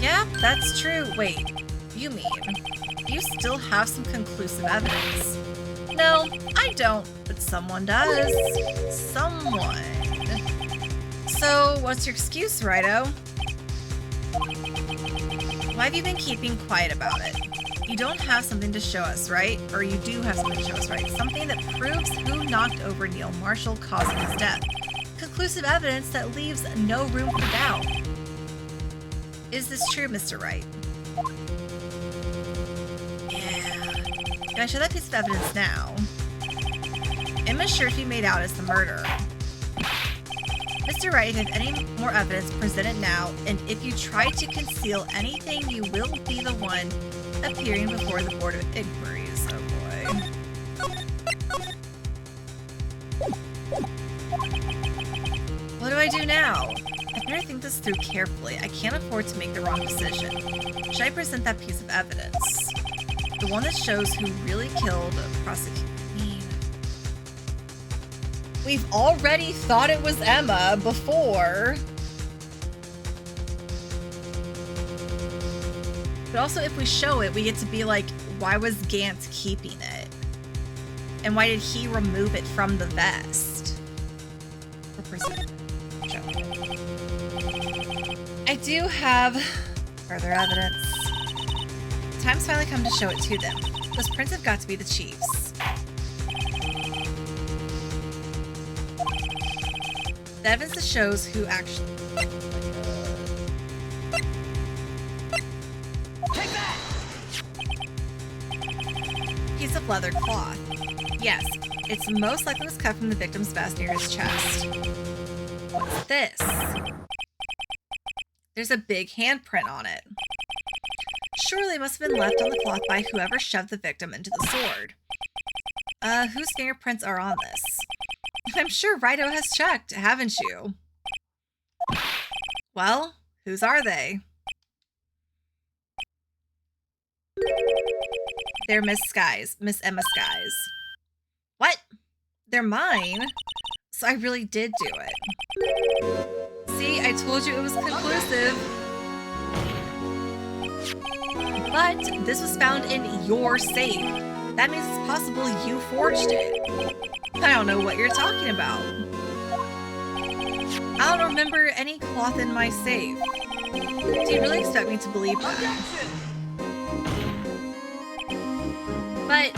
Speaker 1: Yeah, that's true. Wait, you mean you still have some conclusive evidence? No, I don't, but someone does. Someone. So, what's your excuse, Righto? Why have you been keeping quiet about it? You don't have something to show us, right? Or you do have something to show us, right? Something that proves who knocked over Neil Marshall, causing his death. Conclusive evidence that leaves no room for doubt. Is this true, Mr. Wright? Yeah. Can I show that piece of evidence now? Emma's sure to be made out as the murderer. Mr. Wright, if you have any more evidence, present it now, and if you try to conceal anything, you will be the one appearing before the Board of Inquiries. Oh boy. What do I do now? I better think this through carefully. I can't afford to make the wrong decision. Should I present that piece of evidence? The one that shows who really killed the prosecutor. We've already thought it was Emma before. But also, if we show it, we get to be like, why was Gant keeping it? And why did he remove it from the vest? Or present it. Show it. I do have further evidence. Time's finally come to show it to them. Those prints have got to be the Chief's. The evidence that shows who actually...
Speaker 2: Take that!
Speaker 1: Piece of leather cloth. Yes, it's most likely was cut from the victim's vest near his chest. What's this? There's a big handprint on it. Surely it must have been left on the cloth by whoever shoved the victim into the sword. Whose fingerprints are on this? I'm sure Righto has checked, haven't you? Well, whose are they? They're Miss Emma Sky's. What? They're mine? So I really did do it. See, I told you it was conclusive. But this was found in your safe. That means it's possible you forged it. I don't know what you're talking about. I don't remember any cloth in my safe. Do you really expect me to believe that? But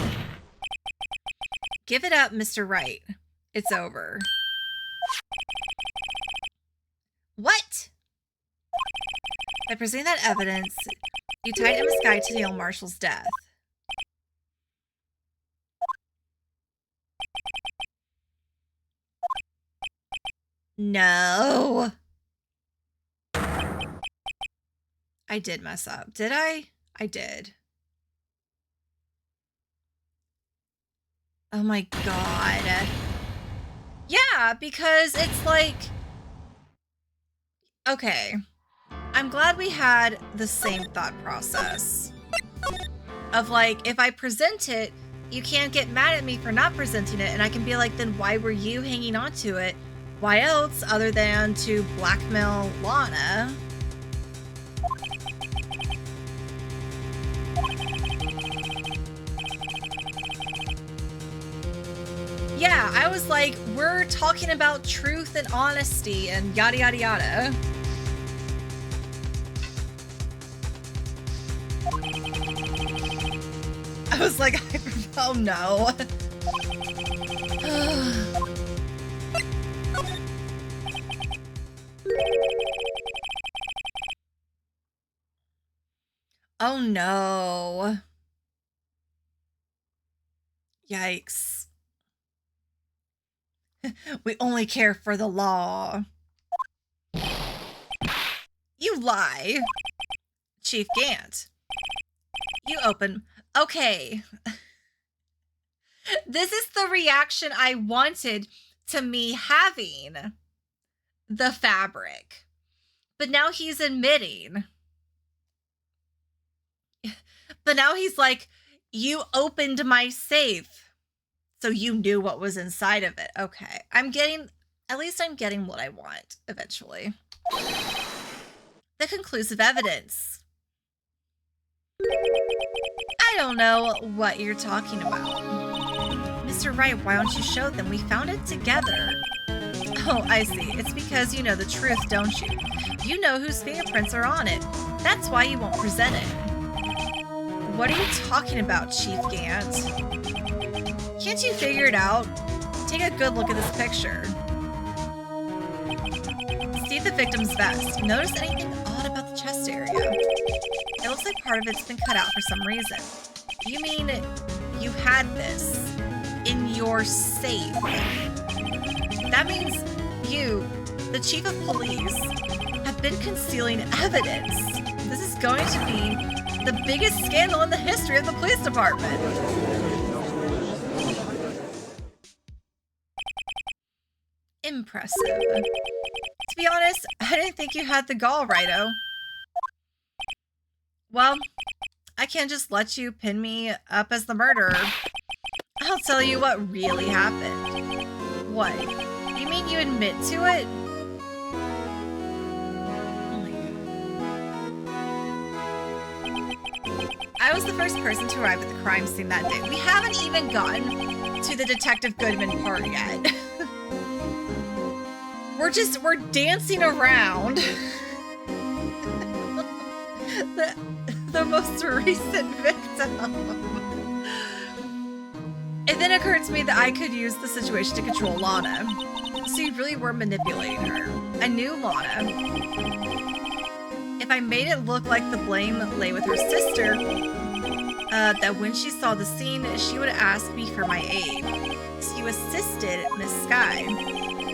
Speaker 1: give it up, Mr. Wright. It's over. What? By presenting that evidence, you tied Emma's guy to Neil Marshall's death. No. I did mess up. Did I? I did. Oh my god. Yeah, because it's like... Okay. I'm glad we had the same thought process. Of like, if I present it, you can't get mad at me for not presenting it, and I can be like, then why were you hanging on to it? Why else other than to blackmail Lana? Yeah, I was like, we're talking about truth and honesty and yada yada yada. I was like, oh no. Oh no. Yikes. We only care for the law. You lie. Chief Gant. You open. Okay. This is the reaction I wanted to me having the fabric. But now he's admitting. But now he's like, you opened my safe. So you knew what was inside of it. Okay. At least I'm getting what I want eventually. The conclusive evidence. I don't know what you're talking about. Mr. Wright, why don't you show them? We found it together. Oh, I see. It's because you know the truth, don't you? You know whose fingerprints are on it. That's why you won't present it. What are you talking about, Chief Gant? Can't you figure it out? Take a good look at this picture. See the victim's vest. Notice anything odd about the chest area? It looks like part of it's been cut out for some reason. You mean you had this in your safe? That means you, the chief of police, have been concealing evidence. This is going to be the biggest scandal in the history of the police department. Impressive. To be honest, I didn't think you had the gall, Righto. Well, I can't just let you pin me up as the murderer. I'll tell you what really happened. What? You mean you admit to it? Oh my God. I was the first person to arrive at the crime scene that day. We haven't even gotten to the Detective Goodman part yet. We're dancing around the most recent victim. It then occurred to me that I could use the situation to control Lana. So you really were manipulating her. I knew Lana. If I made it look like the blame lay with her sister, that when she saw the scene, she would ask me for my aid. So you assisted Miss Sky.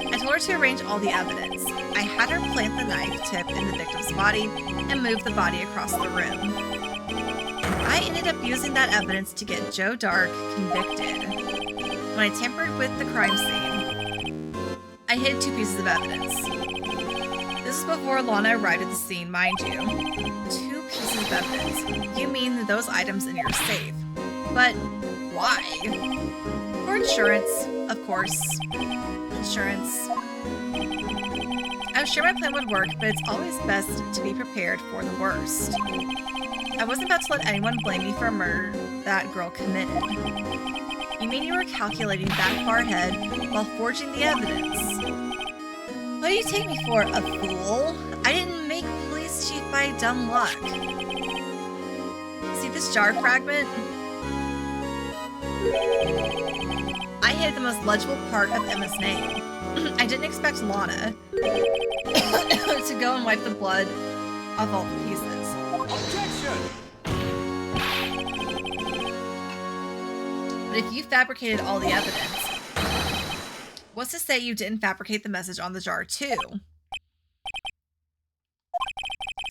Speaker 1: I told her to arrange all the evidence. I had her plant the knife tip in the victim's body and move the body across the room. I ended up using that evidence to get Joe Dark convicted. When I tampered with the crime scene, I hid 2 pieces of evidence. This is before Lana arrived at the scene, mind you. 2 pieces of evidence. You mean those items in your safe. But why? For insurance, of course. Insurance. I'm sure my plan would work, but it's always best to be prepared for the worst. I wasn't about to let anyone blame me for a murder that girl committed. You mean you were calculating that far ahead while forging the evidence? What are do you take me for? A fool? I didn't make police chief by dumb luck. See this jar fragment? I hid the most legible part of Emma's name. I didn't expect Lana to go and wipe the blood off all the pieces.
Speaker 2: Objection!
Speaker 1: But if you fabricated all the evidence, what's to say you didn't fabricate the message on the jar too?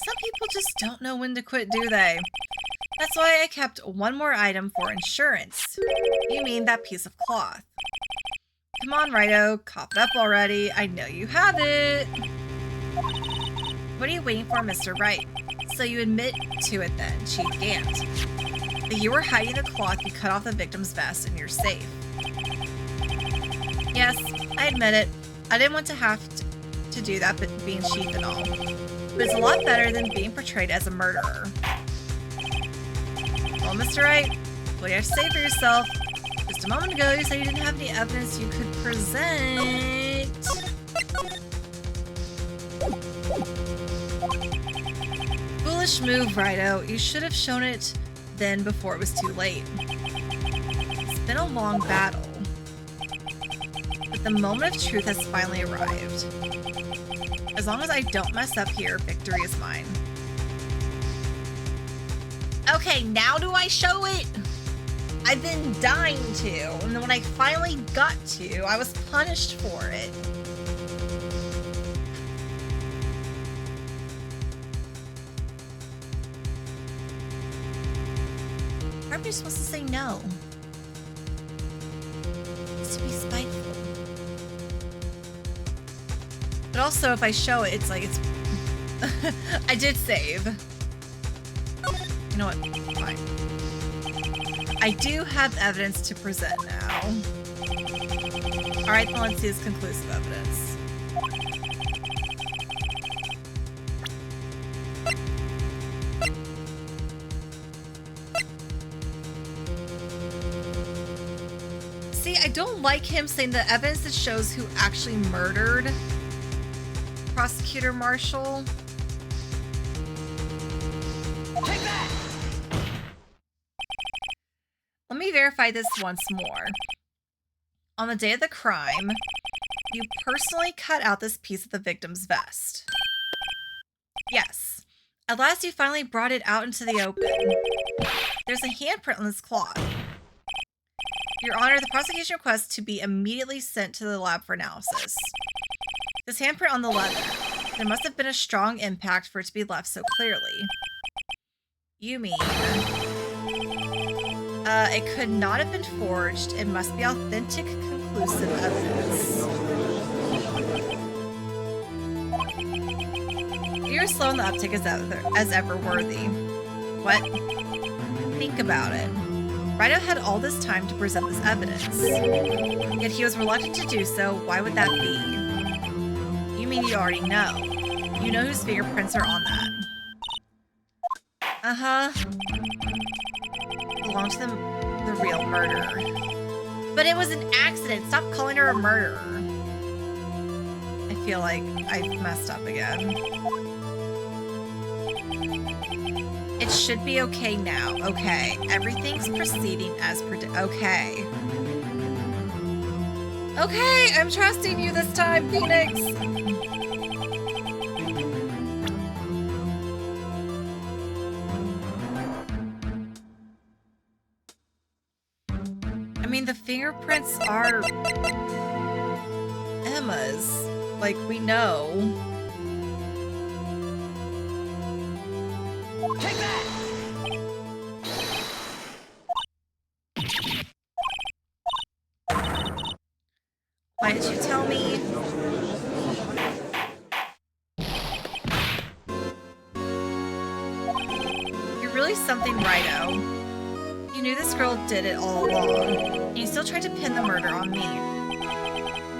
Speaker 1: Some people just don't know when to quit, do they? That's why I kept one more item for insurance. You mean that piece of cloth. Come on, Righto, cough it up already. I know you have it. What are you waiting for, Mr. Wright? So you admit to it then, Chief Gant. That you were hiding the cloth you cut off the victim's vest in your safe. Yes, I admit it. I didn't want to have to do that, but being chief and all. But it's a lot better than being portrayed as a murderer. Well, Mr. Wright, what do you have to say for yourself? Just a moment ago, you said you didn't have any evidence you could present. Foolish move, Righto. You should have shown it then before it was too late. It's been a long battle. But the moment of truth has finally arrived. As long as I don't mess up here, victory is mine. Okay, now do I show it? I've been dying to, and then when I finally got to, I was punished for it. How am I supposed to say no? It's to be spiteful. But also, if I show it, it's like it's... I did save. You know what? Fine. I do have evidence to present now. Alright, then let's see this conclusive evidence. See, I don't like him saying the evidence that shows who actually murdered Prosecutor Marshall.
Speaker 2: Take that!
Speaker 1: Let me verify this once more. On the day of the crime, you personally cut out this piece of the victim's vest. Yes. At last you finally brought it out into the open. There's a handprint on this cloth. Your Honor, the prosecution requests to be immediately sent to the lab for analysis. This handprint on the leather. There must have been a strong impact for it to be left so clearly. You mean... it could not have been forged. It must be authentic, conclusive evidence. You're slow in the uptake as ever worthy. What? Think about it. Righto had all this time to present this evidence. Yet he was reluctant to do so. Why would that be? You mean you already know. You know whose fingerprints are on that. Uh-huh. Belong to the real murderer. But it was an accident. Stop calling her a murderer. I feel like I messed up again. It should be okay now. Okay. Everything's proceeding as predicted. Okay. Okay, I'm trusting you this time, Phoenix. I mean, the fingerprints are Emma's. Like, we know.
Speaker 2: Take that!
Speaker 1: Why did you tell me? You're really something, Righto. You knew this girl did it all along, and you still tried to pin the murder on me.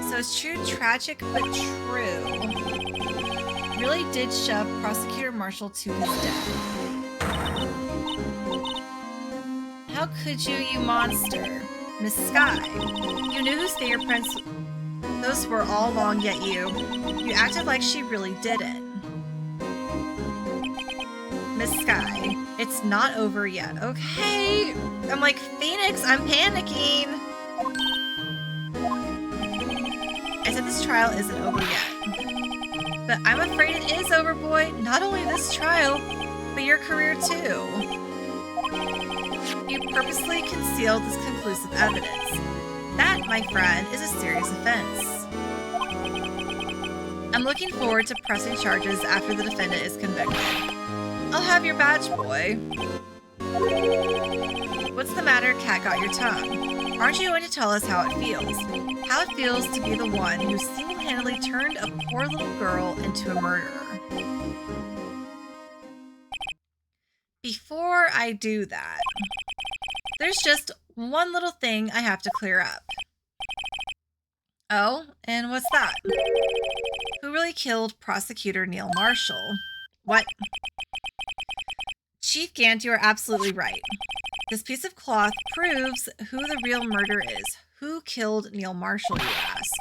Speaker 1: So it's true, tragic, but true. You really did shove Prosecutor Marshall to his death. How could you, you monster? Miss Sky, you knew whose fingerprints Those were all along, yet you acted like she really did it. Miss Sky, it's not over yet, okay? I'm like, Phoenix, I'm panicking. I said this trial isn't over yet. But I'm afraid it is over, boy. Not only this trial, but your career too. You purposely concealed this conclusive evidence. That, my friend, is a serious offense. I'm looking forward to pressing charges after the defendant is convicted. I'll have your badge, boy. What's the matter, cat got your tongue? Aren't you going to tell us how it feels? How it feels to be the one who single-handedly turned a poor little girl into a murderer. Before I do that, there's just one little thing I have to clear up. Oh, and what's that? Who really killed Prosecutor Neil Marshall? What? Chief Gant, you are absolutely right. This piece of cloth proves who the real murderer is. Who killed Neil Marshall, you ask?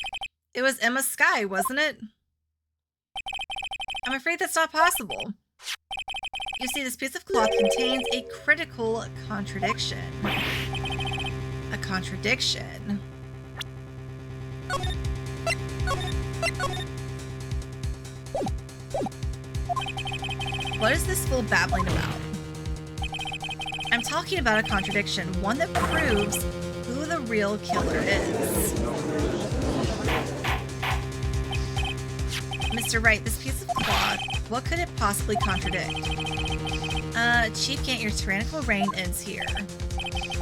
Speaker 1: It was Emma Sky, wasn't it? I'm afraid that's not possible. You see, this piece of cloth contains a critical contradiction. A contradiction. What is this fool babbling about? I'm talking about a contradiction, one that proves who the real killer is. Mr. Wright, this piece of cloth, what could it possibly contradict? Chief Gant, your tyrannical reign ends here.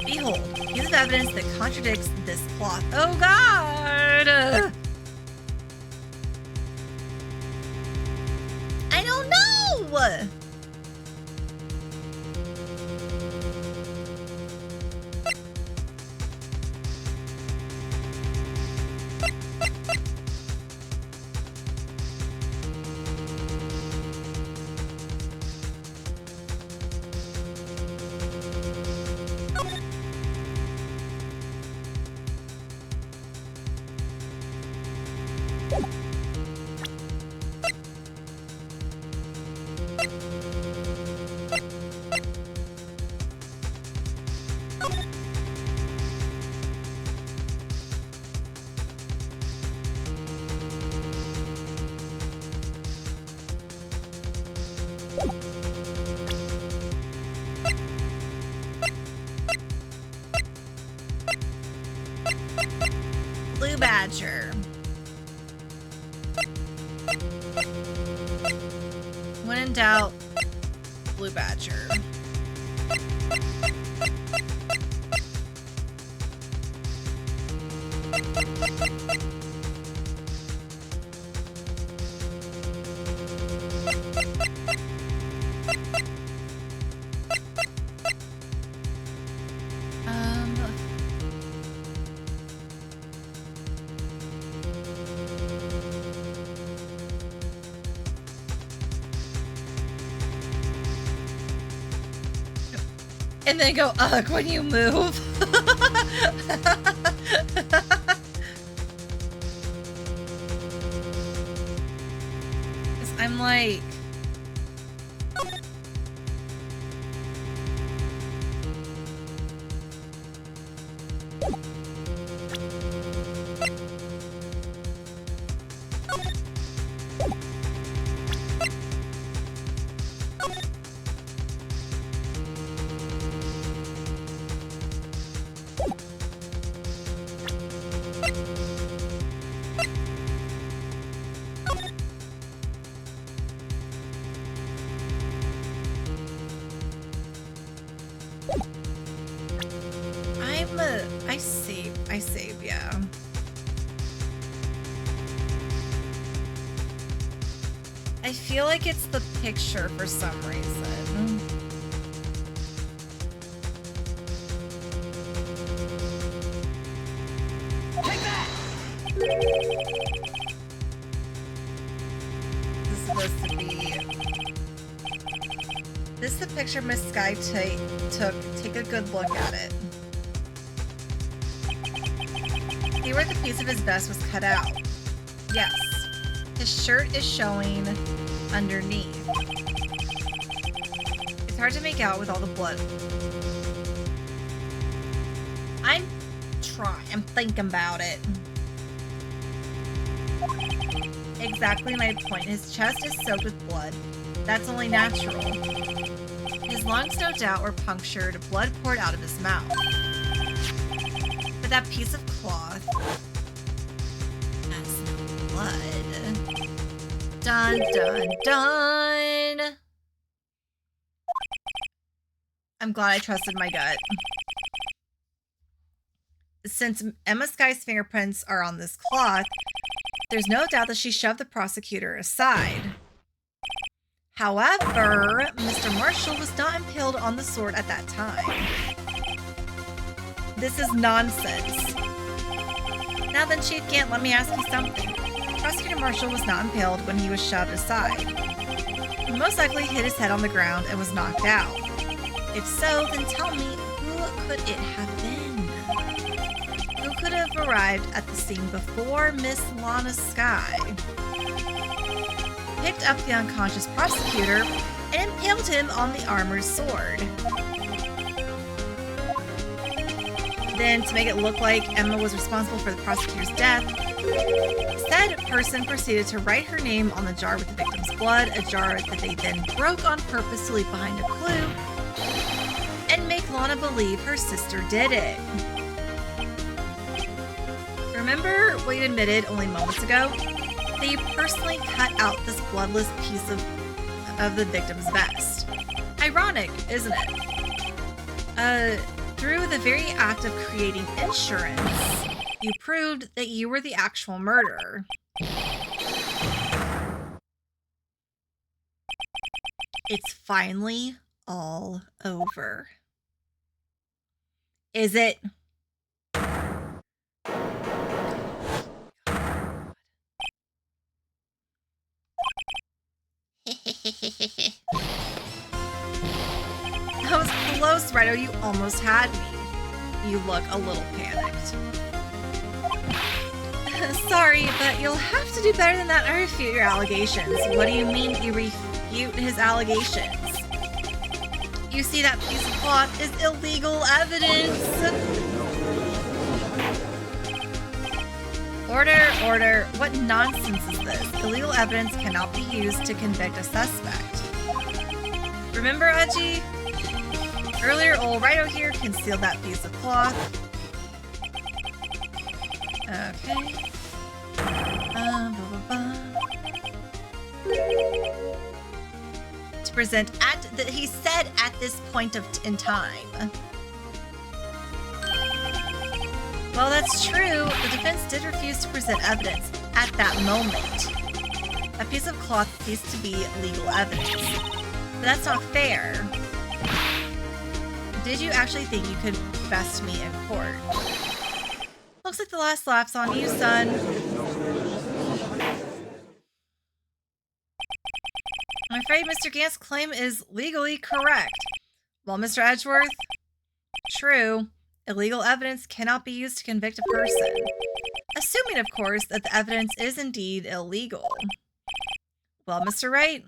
Speaker 1: Behold, piece of evidence that contradicts this cloth. Oh God! I don't know! Blue Badger. When in doubt, Blue Badger. And then go, ugh, when you move. I'm like... I save, yeah. I feel like it's the picture for some reason.
Speaker 2: Take that!
Speaker 1: This is supposed to be... This is the picture Miss Sky took. Take a good look at it. See where the piece of his vest was cut out. Yes. His shirt is showing underneath. It's hard to make out with all the blood. I'm thinking about it. Exactly my point. His chest is soaked with blood. That's only natural. His lungs, no doubt, were punctured, blood poured out of his mouth. But that piece of cloth... that's not blood. Dun, dun, dun! I'm glad I trusted my gut. Since Emma Sky's fingerprints are on this cloth, there's no doubt that she shoved the prosecutor aside. However, Mr. Marshall was not impaled on the sword at that time. This is nonsense. Now then, Chief Gant, let me ask you something. Prosecutor Marshall was not impaled when he was shoved aside. He most likely hit his head on the ground and was knocked out. If so, then tell me, who could it have been? Who could have arrived at the scene before Miss Lana Sky? Picked up the unconscious prosecutor and impaled him on the armor's sword. Then, to make it look like Emma was responsible for the prosecutor's death, said person proceeded to write her name on the jar with the victim's blood, a jar that they then broke on purpose to leave behind a clue, and make Lana believe her sister did it. Remember what you admitted only moments ago? That you personally cut out this bloodless piece of the victim's vest. Ironic, isn't it? Through the very act of creating insurance, you proved that you were the actual murderer. It's finally all over. Is it? That was close, Wright. You almost had me. You look a little panicked. Sorry, but you'll have to do better than that. I refute your allegations. What do you mean you refute his allegations? You see, that piece of cloth is illegal evidence. Order, order. What nonsense is this? Illegal evidence cannot be used to convict a suspect. Remember, Udgy? Earlier, old Righto here concealed that piece of cloth. Okay. To present at the, he said at this point in time. Well, that's true. The defense did refuse to present evidence at that moment. A piece of cloth ceased to be legal evidence. But that's not fair. Did you actually think you could best me in court? Looks like the last laugh's on you, son. I'm afraid Mr. Gant's claim is legally correct. Well, Mr. Edgeworth, true. Illegal evidence cannot be used to convict a person. Assuming, of course, that the evidence is indeed illegal. Well, Mr. Wright?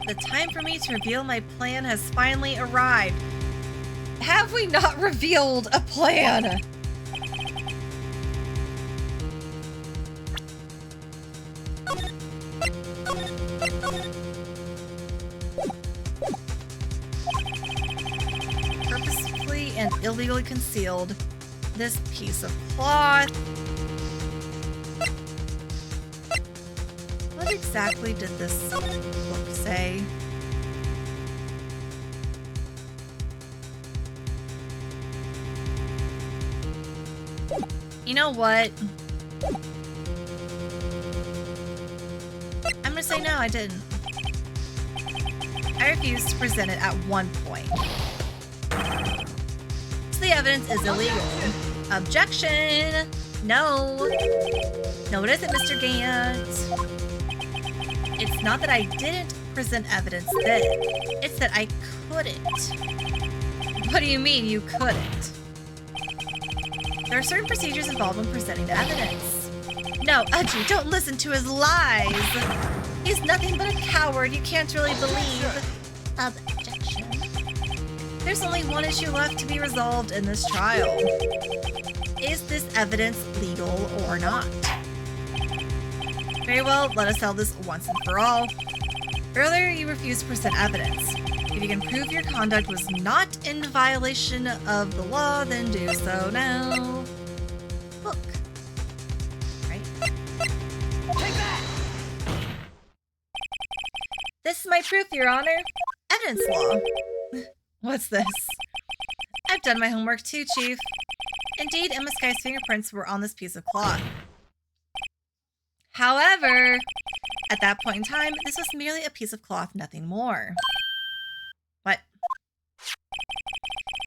Speaker 1: The time for me to reveal my plan has finally arrived. Have we not revealed a plan? Purposefully and illegally concealed this piece of cloth. What exactly did this book say? You know what? I'm gonna say no, I didn't. I refused to present it at one point. So the evidence is illegal. Objection! No. No, it isn't, Mr. Gant. It's not that I didn't present evidence then. It's that I couldn't. What do you mean you couldn't? There are certain procedures involved when presenting the evidence. No, Udgy, don't listen to his lies. He's nothing but a coward you can't really believe. Objection. There's only one issue left to be resolved in this trial. Is this evidence legal or not? Very well, let us settle this once and for all. Earlier, you refused to present evidence. If you can prove your conduct was not in violation of the law, then do so now. Look. Right?
Speaker 2: Take that!
Speaker 1: This is my proof, Your Honor. Evidence law. What's this? I've done my homework too, Chief. Indeed, Emma Sky's fingerprints were on this piece of cloth. However, at that point in time, this was merely a piece of cloth, nothing more. What?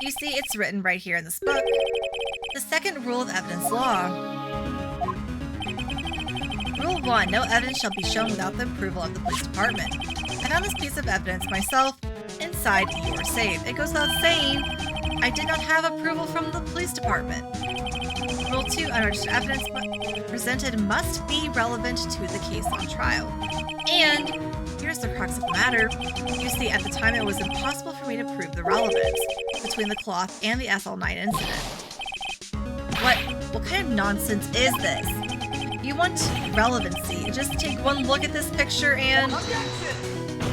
Speaker 1: You see, it's written right here in this book. The second rule of evidence law. Rule 1, no evidence shall be shown without the approval of the police department. I found this piece of evidence myself inside your safe. It goes without saying, I did not have approval from the police department. Rule 2, unregistered evidence presented must be relevant to the case on trial. And here's the crux of the matter. You see, at the time it was impossible for me to prove the relevance between the cloth and the SL9 incident. What kind of nonsense is this? You want relevancy. Just take one look at this picture and...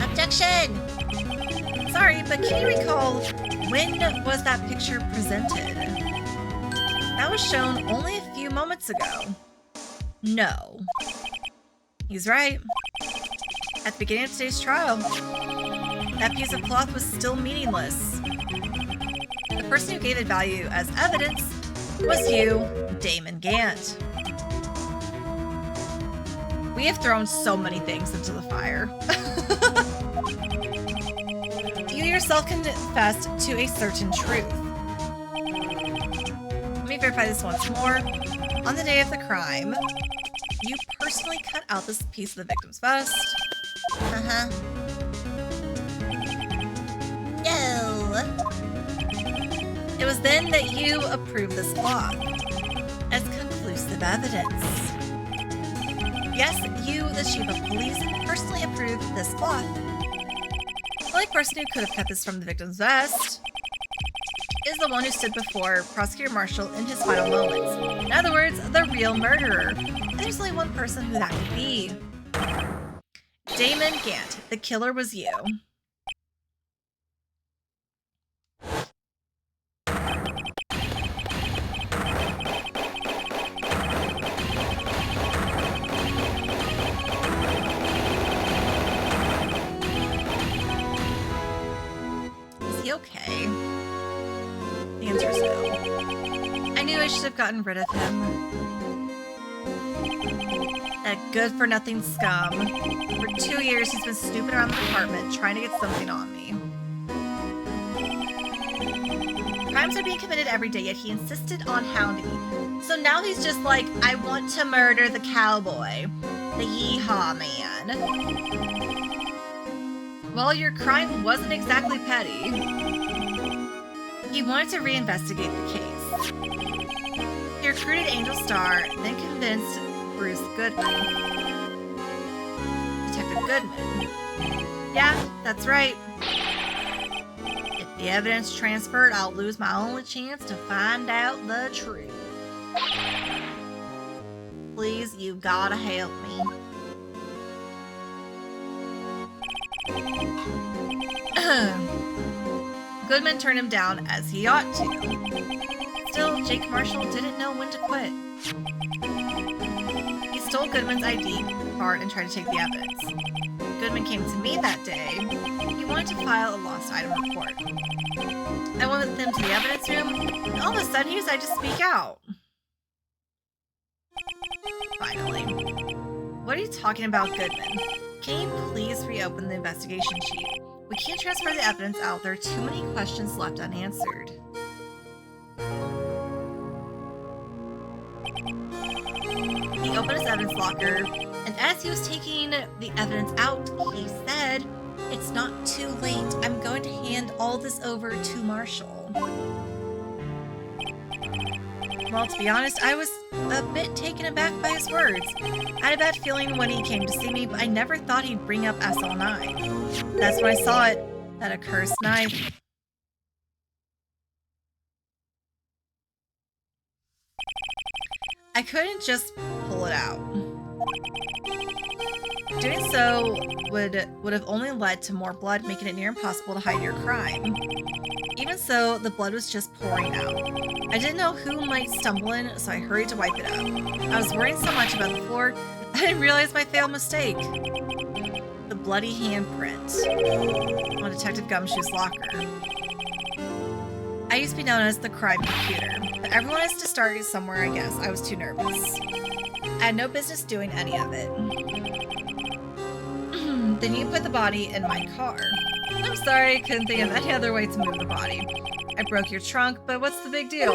Speaker 1: Objection! Sorry, but can you recall, when was that picture presented? That was shown only a few moments ago. No. He's right. At the beginning of today's trial, that piece of cloth was still meaningless. The person who gave it value as evidence was you, Damon Gant. We have thrown so many things into the fire. You yourself confessed to a certain truth. Let me verify this once more. On the day of the crime, you personally cut out this piece of the victim's vest. Uh-huh. No. It was then that you approved this cloth as conclusive evidence. Yes, you, the chief of police, personally approved this cloth. The only person who could have cut this from the victim's vest is the one who stood before Prosecutor Marshall in his final moments. In other words, the real murderer. And there's only one person who that could be. Damon Gant. The killer was you. Okay. The answer is no. I knew I should have gotten rid of him. That good-for-nothing scum. For 2 years, he's been snooping around the department, trying to get something on me. Crimes are being committed every day, yet he insisted on hounding me. So now he's just like, I want to murder the cowboy. The yeehaw man. Well, your crime wasn't exactly petty. He wanted to reinvestigate the case. He recruited Angel Starr, then convinced Bruce Goodman. Detective Goodman. Yeah, that's right. If the evidence transferred, I'll lose my only chance to find out the truth. Please, you gotta help me. Goodman turned him down as he ought to. Still, Jake Marshall didn't know when to quit. He stole Goodman's ID card and tried to take the evidence. Goodman came to me that day. He wanted to file a lost item report. I went with him to the evidence room, and all of a sudden he decided to speak out. Finally. What are you talking about, Goodman? Can you please reopen the investigation sheet? We can't transfer the evidence out. There are too many questions left unanswered. He opened his evidence locker, and as he was taking the evidence out, he said, "It's not too late. I'm going to hand all this over to Marshall." Well, to be honest, I was a bit taken aback by his words. I had a bad feeling when he came to see me, but I never thought he'd bring up SL9. That's when I saw it, that accursed knife. I couldn't just pull it out. Doing so would have only led to more blood, making it near impossible to hide your crime. Even so, the blood was just pouring out. I didn't know who might stumble in, so I hurried to wipe it up. I was worrying so much about the floor, I didn't realize my fatal mistake. The bloody handprint on Detective Gumshoe's locker. I used to be known as the crime computer, but everyone has to start somewhere, I guess. I was too nervous. I had no business doing any of it. Then you put the body in my car. I'm sorry, I couldn't think of any other way to move the body. I broke your trunk, but what's the big deal?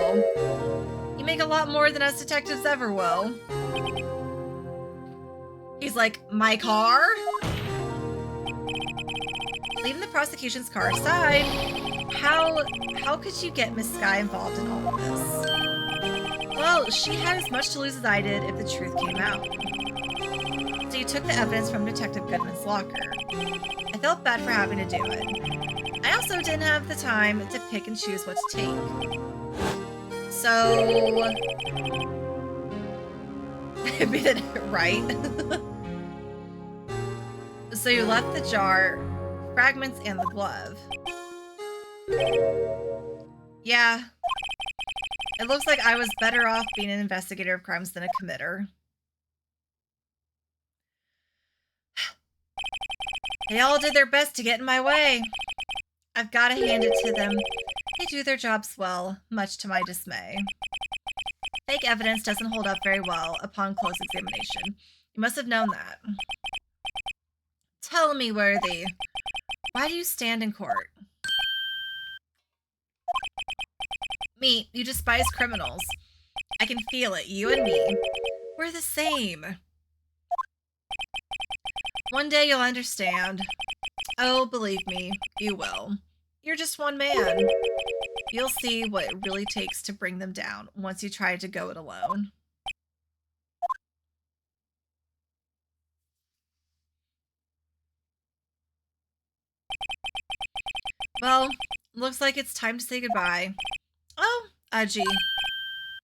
Speaker 1: You make a lot more than us detectives ever will. He's like, my car? Leaving the prosecution's car aside, how could you get Miss Sky involved in all of this? Well, she had as much to lose as I did if the truth came out. So you took the evidence from Detective Goodman's locker. I felt bad for having to do it. I also didn't have the time to pick and choose what to take. So... admitted it right. So you left the jar, fragments, and the glove. Yeah. It looks like I was better off being an investigator of crimes than a committer. They all did their best to get in my way. I've got to hand it to them. They do their jobs well, much to my dismay. Fake evidence doesn't hold up very well upon close examination. You must have known that. Tell me, Worthy, why do you stand in court? Me, you despise criminals. I can feel it, you and me. We're the same. One day you'll understand. Oh, believe me, you will. You're just one man. You'll see what it really takes to bring them down once you try to go it alone. Well, looks like it's time to say goodbye. Oh, Aji.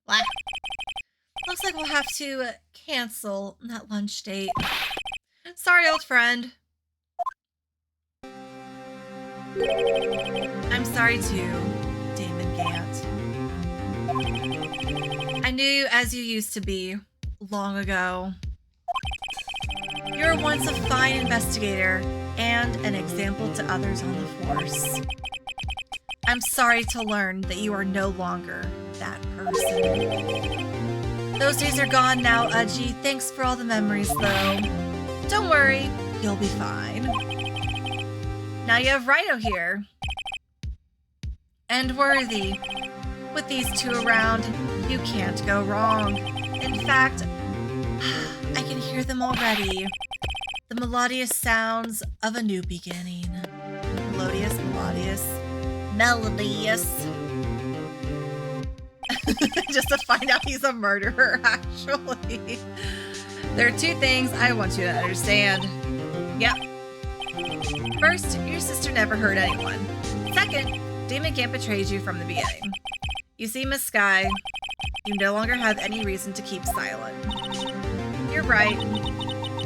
Speaker 1: Blah. Looks like we'll have to cancel that lunch date. Sorry, old friend. I'm sorry too, Damon Gant. I knew you as you used to be, long ago. You were once a fine investigator and an example to others on the force. I'm sorry to learn that you are no longer that person. Those days are gone now, Aji. Thanks for all the memories, though. Don't worry, you'll be fine. Now you have Rhino here. And Worthy. With these two around, you can't go wrong. In fact, I can hear them already. The melodious sounds of a new beginning. Melodious. Just to find out he's a murderer, actually. There are two things I want you to understand. Yep. First, your sister never hurt anyone. Second, Damon Gant betrayed you from the beginning. You see, Miss Sky, you no longer have any reason to keep silent. You're right.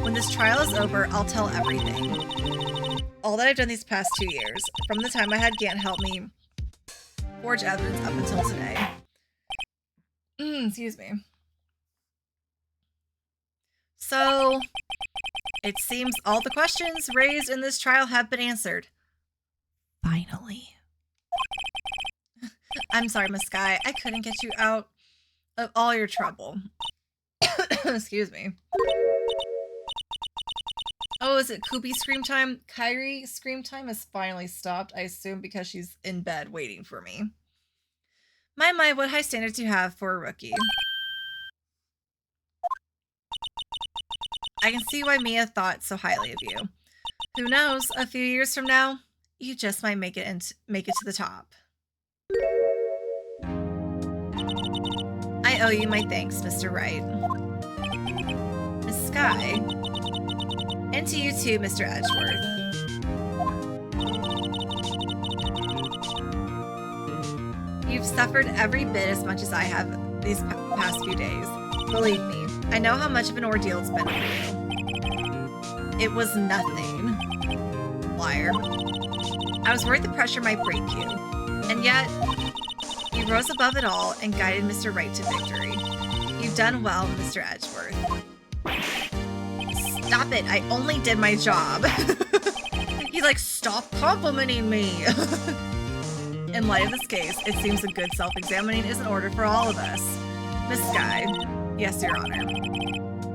Speaker 1: When this trial is over, I'll tell everything. All that I've done these past 2 years, from the time I had Gant help me forge evidence up until today. Excuse me. So, it seems all the questions raised in this trial have been answered. Finally. I'm sorry, Miss Sky. I couldn't get you out of all your trouble. Excuse me. Oh, is it Koopy scream time? Kyrie scream time has finally stopped, I assume because she's in bed waiting for me. My, what high standards you have for a rookie. I can see why Mia thought so highly of you. Who knows, a few years from now, you just might make it to the top. I I owe you my thanks, Mr. Wright. Miss Sky. And to you too, Mr. Edgeworth. You've suffered every bit as much as I have these past few days. Believe me, I know how much of an ordeal it's been for you. It was nothing. Liar. I was worried the pressure might break you. And yet, you rose above it all and guided Mr. Wright to victory. You've done well, Mr. Edgeworth. Stop it, I only did my job. He's like, stop complimenting me. In light of this case, it seems a good self-examining is in order for all of us. Miss Sky. Yes, Your Honor.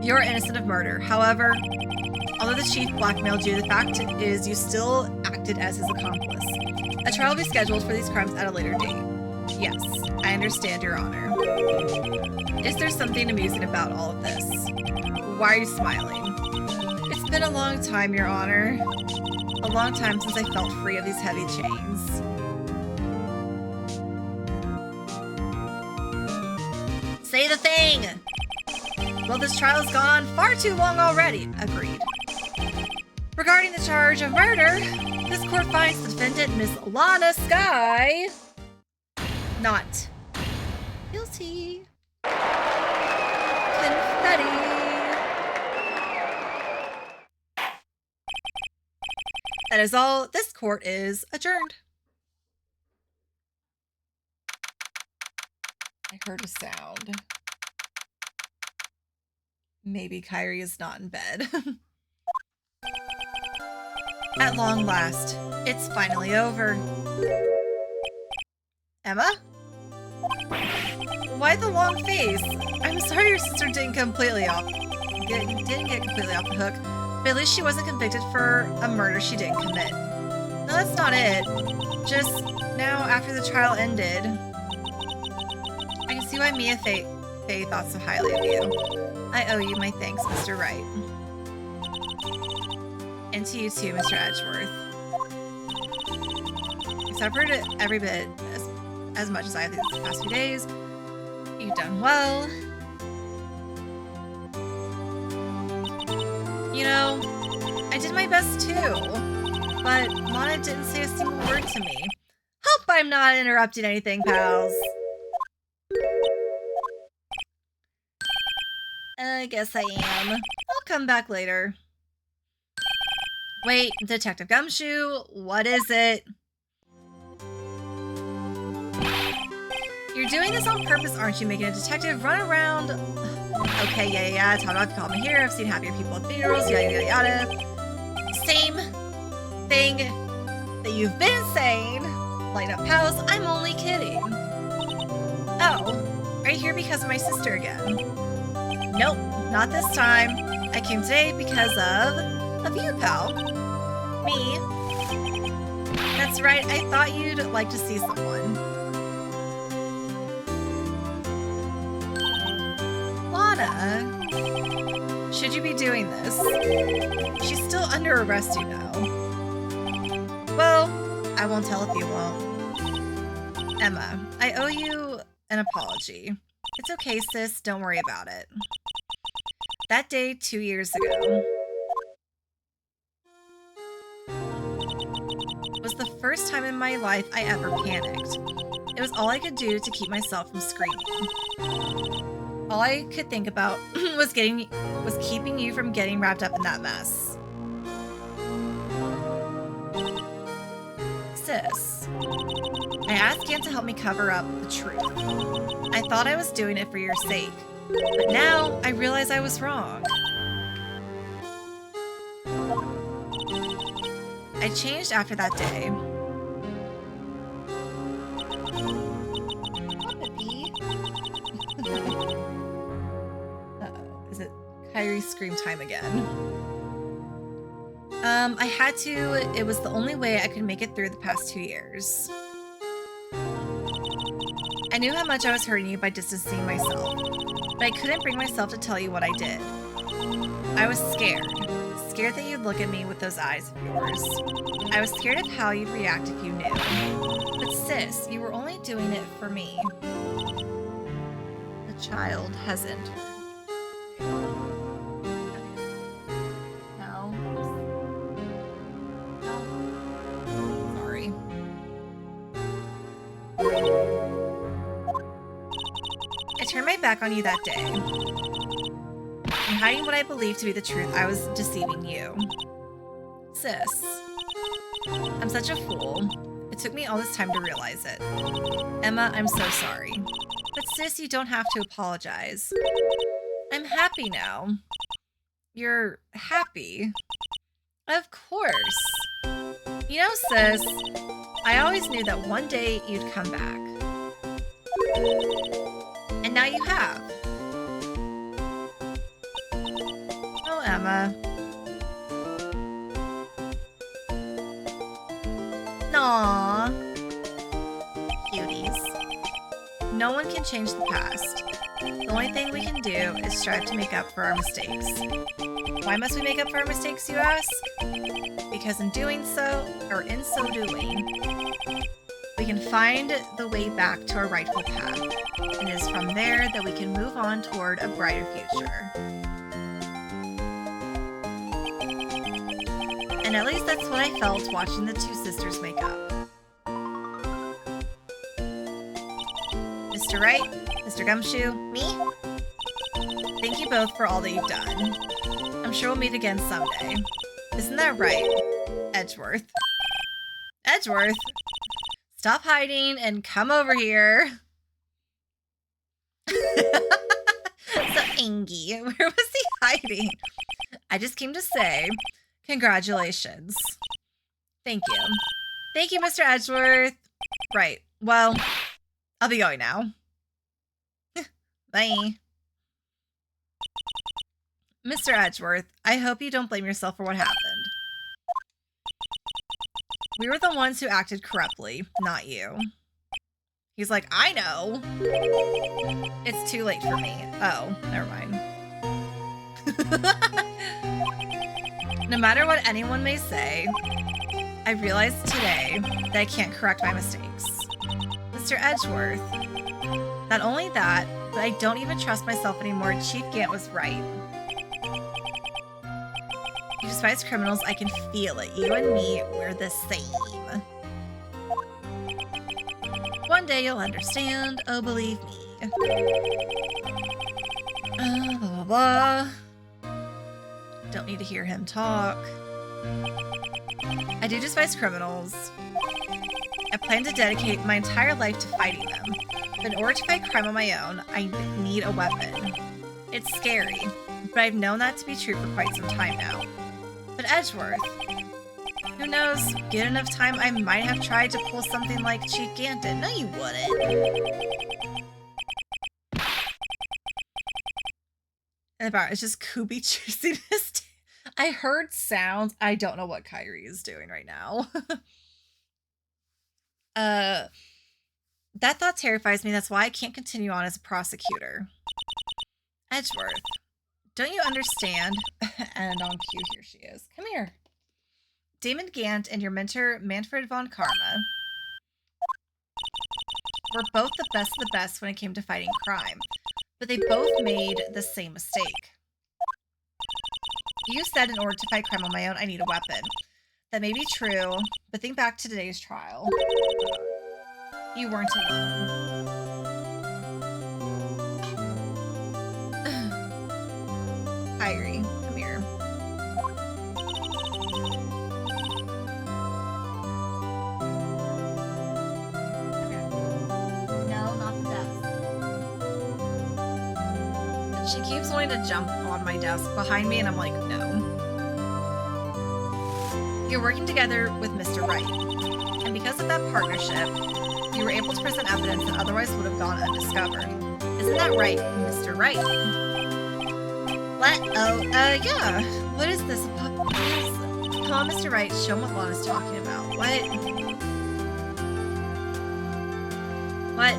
Speaker 1: You're innocent of murder. However, although the chief blackmailed you, the fact is you still acted as his accomplice. A trial will be scheduled for these crimes at a later date. Yes, I understand, Your Honor. Is there something amusing about all of this? Why are you smiling? It's been a long time, Your Honor. A long time since I felt free of these heavy chains. Say the thing! Well, this trial has gone on far too long already. Agreed. Regarding the charge of murder, this court finds the defendant, Miss Lana Sky, not guilty. Confetti. That is all. This court is adjourned. I heard a sound. Maybe Kyrie is not in bed. At long last, it's finally over. Emma? Why the long face? I'm sorry your sister didn't get completely off the hook, but at least she wasn't convicted for a murder she didn't commit. No, that's not it. Just now, after the trial ended, I can see why Mia Faye thought so highly of you. I owe you my thanks, Mr. Wright. And to you too, Mr. Edgeworth. So I've heard it every bit as much as I have these past few days. You've done well. You know, I did my best too, but Lana didn't say a single word to me. Hope I'm not interrupting anything, pals. I guess I am. I'll come back later. Wait, Detective Gumshoe, what is it? You're doing this on purpose, aren't you? Making a detective run around. Okay, yeah. Todd Rock called me here. I've seen happier people at funerals, yada. Same thing that you've been saying. Light up, pals. I'm only kidding. Oh, are you here because of my sister again? Nope, not this time. I came today because of you, pal. Me? That's right, I thought you'd like to see someone. Lana, should you be doing this? She's still under arrest, you know. Well, I won't tell if you won't. Emma, I owe you an apology. It's okay, sis, don't worry about it. That day 2 years ago was the first time in my life I ever panicked. It was all I could do to keep myself from screaming. All I could think about was keeping you from getting wrapped up in that mess. Sis, I asked Ann to help me cover up the truth. I thought I was doing it for your sake, but now I realize I was wrong. I changed after that day. Is it Kyrie scream time again? I had to. It was the only way I could make it through the past 2 years. I knew how much I was hurting you by distancing myself, but I couldn't bring myself to tell you what I did. I was scared that you'd look at me with those eyes of yours. I was scared of how you'd react if you knew. But sis, you were only doing it for me. The child has entered. No. Sorry. I turned my back on you that day. In hiding what I believed to be the truth, I was deceiving you. Sis, I'm such a fool. It took me all this time to realize it. Emma, I'm so sorry. But sis, you don't have to apologize. I'm happy now. You're happy? Of course. You know, sis, I always knew that one day you'd come back. And now you have. Oh, Emma. Aww. Cuties. No one can change the past. The only thing we can do is strive to make up for our mistakes. Why must we make up for our mistakes, you ask? Because in doing so, or in so doing, we can find the way back to our rightful path. And it is from there that we can move on toward a brighter future. And at least that's what I felt watching the two sisters make up. Mr. Wright, Mr. Gumshoe, me? Thank you both for all that you've done. I'm sure we'll meet again someday. Isn't that right, Edgeworth? Edgeworth? Stop hiding and come over here. So Angie, where was he hiding? I just came to say, congratulations. Thank you. Thank you, Mr. Edgeworth. Right. Well, I'll be going now. Bye. Mr. Edgeworth, I hope you don't blame yourself for what happened. We were the ones who acted corruptly, not you. He's like, I know. It's too late for me. Oh, never mind. No matter what anyone may say, I realized today that I can't correct my mistakes. Mr. Edgeworth, not only that, but I don't even trust myself anymore. Chief Gant was right. You despise criminals, I can feel it. You and me, we're the same. One day you'll understand, oh believe me. Blah, blah, blah. Don't need to hear him talk. I do despise criminals. I plan to dedicate my entire life to fighting them. But in order to fight crime on my own, I need a weapon. It's scary, but I've known that to be true for quite some time now. But Edgeworth, who knows, given enough time, I might have tried to pull something like Chief Gant did. No, you wouldn't. And the bar is just Kubi choosing his. I heard sounds. I don't know what Kyrie is doing right now. That thought terrifies me. That's why I can't continue on as a prosecutor. Edgeworth, don't you understand? And on cue, here she is. Come here. Damon Gant and your mentor, Manfred von Karma, were both the best of the best when it came to fighting crime, but they both made the same mistake. You said in order to fight crime on my own, I need a weapon. That may be true, but think back to today's trial. You weren't alone. Kyrie, come here. No, not the desk. She keeps wanting to jump on my desk behind me, and I'm like, no. You're working together with Mr. Wright, and because of that partnership, you were able to present evidence that otherwise would have gone undiscovered. Isn't that right, Mr. Wright? What? Oh, yeah. What is this? Come on, Mr. Wright, show him what Lana's talking about. What? What?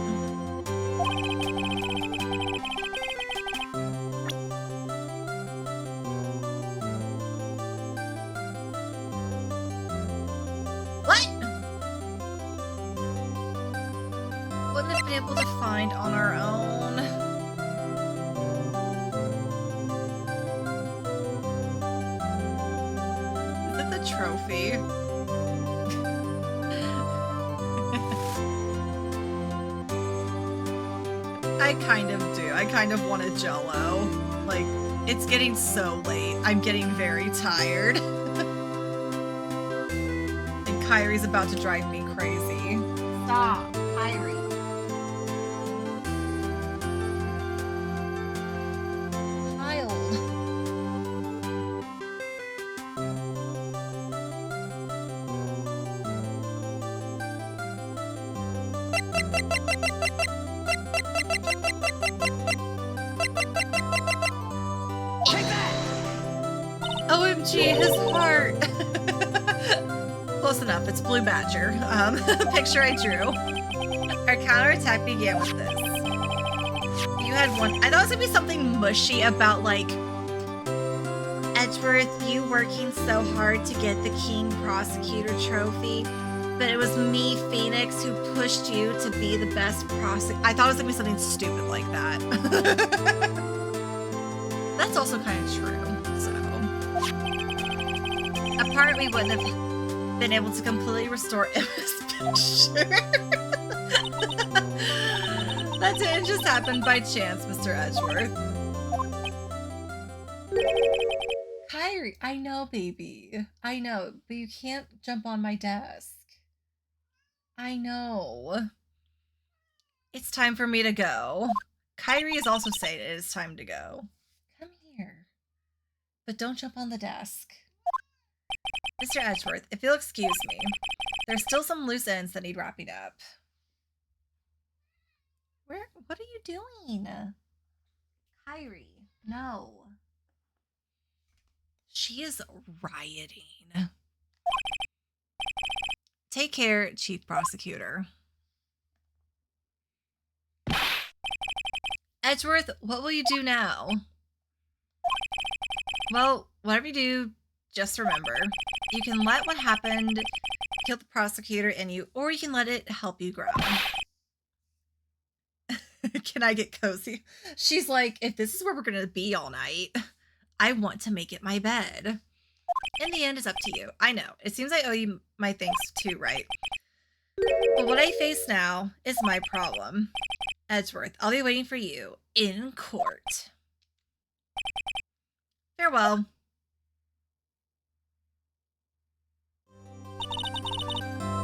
Speaker 1: Wouldn't have been able to find on our own. trophy. I kind of do. I kind of want a Jell-O. Like, it's getting so late. I'm getting very tired. And Kyrie's about to drive me crazy. Stop, Kyrie. Child.
Speaker 2: Take that!
Speaker 1: OMG, his heart. Close enough, it's Blue Badger. Picture I drew. Our counterattack began with this. You had one. I thought it was gonna be something mushy about like Edgeworth, you working so hard to get the King Prosecutor trophy, but it was me, Phoenix, who pushed you to be the best prosecutor. I thought it was gonna be something stupid like that. That's also kind of true. So, apart, we wouldn't have been able to completely restore Emma's picture. That didn't just happen by chance, Mr. Edgeworth. Kyrie, I know, baby. I know, but you can't jump on my desk. I know. It's time for me to go. Kyrie is also saying it is time to go. Come here. But don't jump on the desk. Mr. Edgeworth, if you'll excuse me, there's still some loose ends that need wrapping up. What are you doing? Kyrie, no. She is rioting. Take care, Chief Prosecutor. Edgeworth, what will you do now? Well, whatever you do, just remember, you can let what happened kill the prosecutor in you, or you can let it help you grow. Can I get cozy? She's like, if this is where we're going to be all night, I want to make it my bed. In the end, it's up to you. I know. It seems I owe you my thanks too, right? But what I face now is my problem. Edgeworth, I'll be waiting for you in court. Farewell.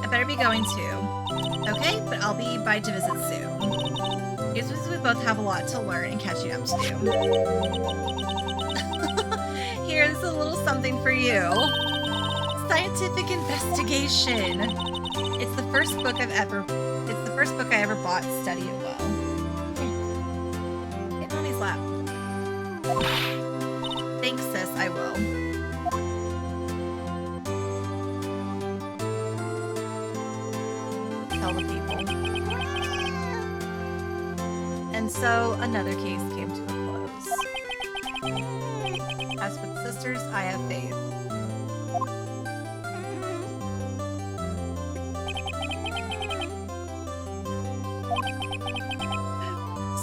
Speaker 1: I better be going too. Okay, but I'll be by to visit soon. It seems we both have a lot to learn and catching up to do. Here's a little something for you. Scientific investigation. It's the first book I ever bought. Study it well. Get on his lap. Thanks, sis. I will. Tell the people. And so another case came to a close. As with sisters, I have faith.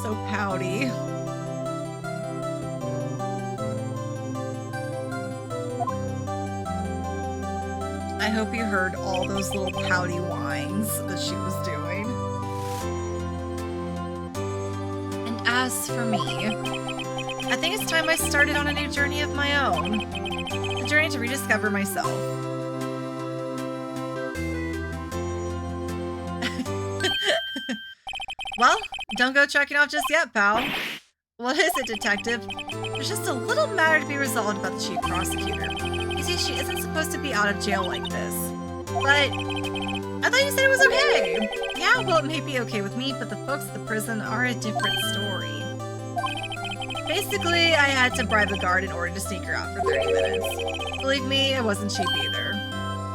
Speaker 1: So pouty. I hope you heard all those little pouty whines that she was doing. And as for me, I think it's time I started on a new journey of my own. A journey to rediscover myself. Well, don't go checking off just yet, pal. What is it, detective? There's just a little matter to be resolved about the chief prosecutor. You see, she isn't supposed to be out of jail like this. But I thought you said it was okay. Yeah, well, it may be okay with me, but the folks at the prison are a different story. Basically, I had to bribe a guard in order to sneak her out for 30 minutes. Believe me, it wasn't cheap either.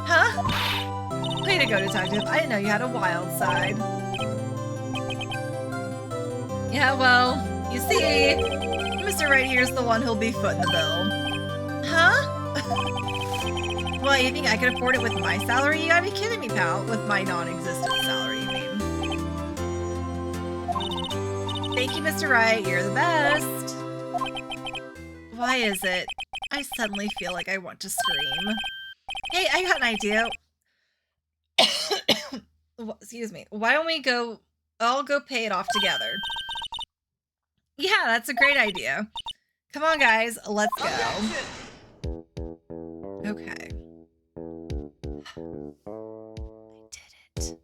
Speaker 1: Huh? Way to go, detective. I didn't know you had a wild side. Yeah, well, you see, Mr. Wright here's the one who'll be footing the bill. Huh? Well, you think I could afford it with my salary? You gotta be kidding me, pal. With my non-existent salary, you mean. Thank you, Mr. Wright. You're the best. Why is it? I suddenly feel like I want to scream. Hey, I got an idea. Excuse me. Why don't we go? I'll go pay it off together. Yeah, that's a great idea. Come on, guys. Let's go. Okay. I did it.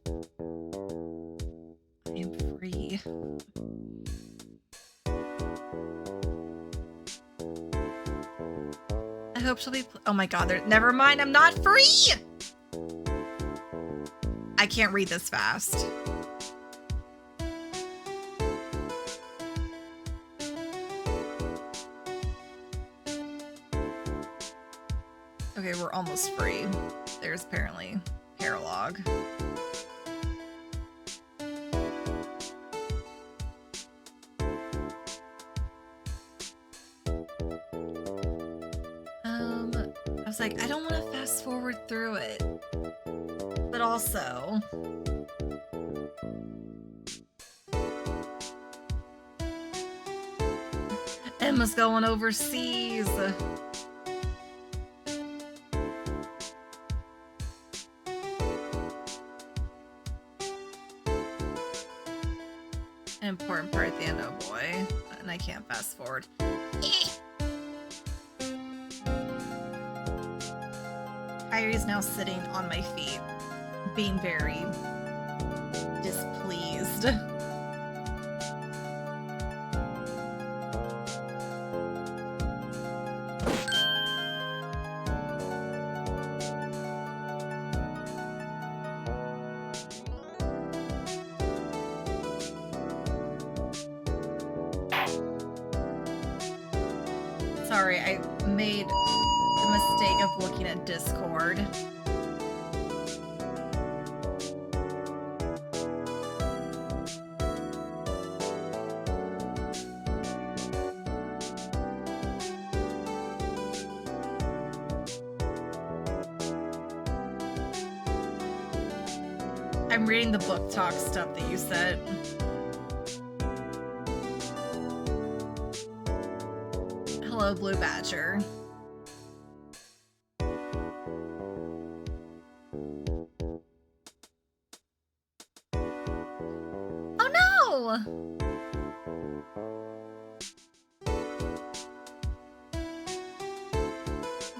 Speaker 1: I am free. I hope she'll be. Oh my god, never mind. I'm not free. I can't read this fast. Okay, we're almost free. There's apparently Paralog. I was like, I don't want to fast forward through it. But also... Emma's going overseas. An important part at the end, oh boy. And I can't fast forward. Kyrie's now sitting on my feet, being very displeased. Sorry, I made the mistake of looking at Discord. I'm reading the book talk stuff that you said. Hello, Blue Badger. Oh no!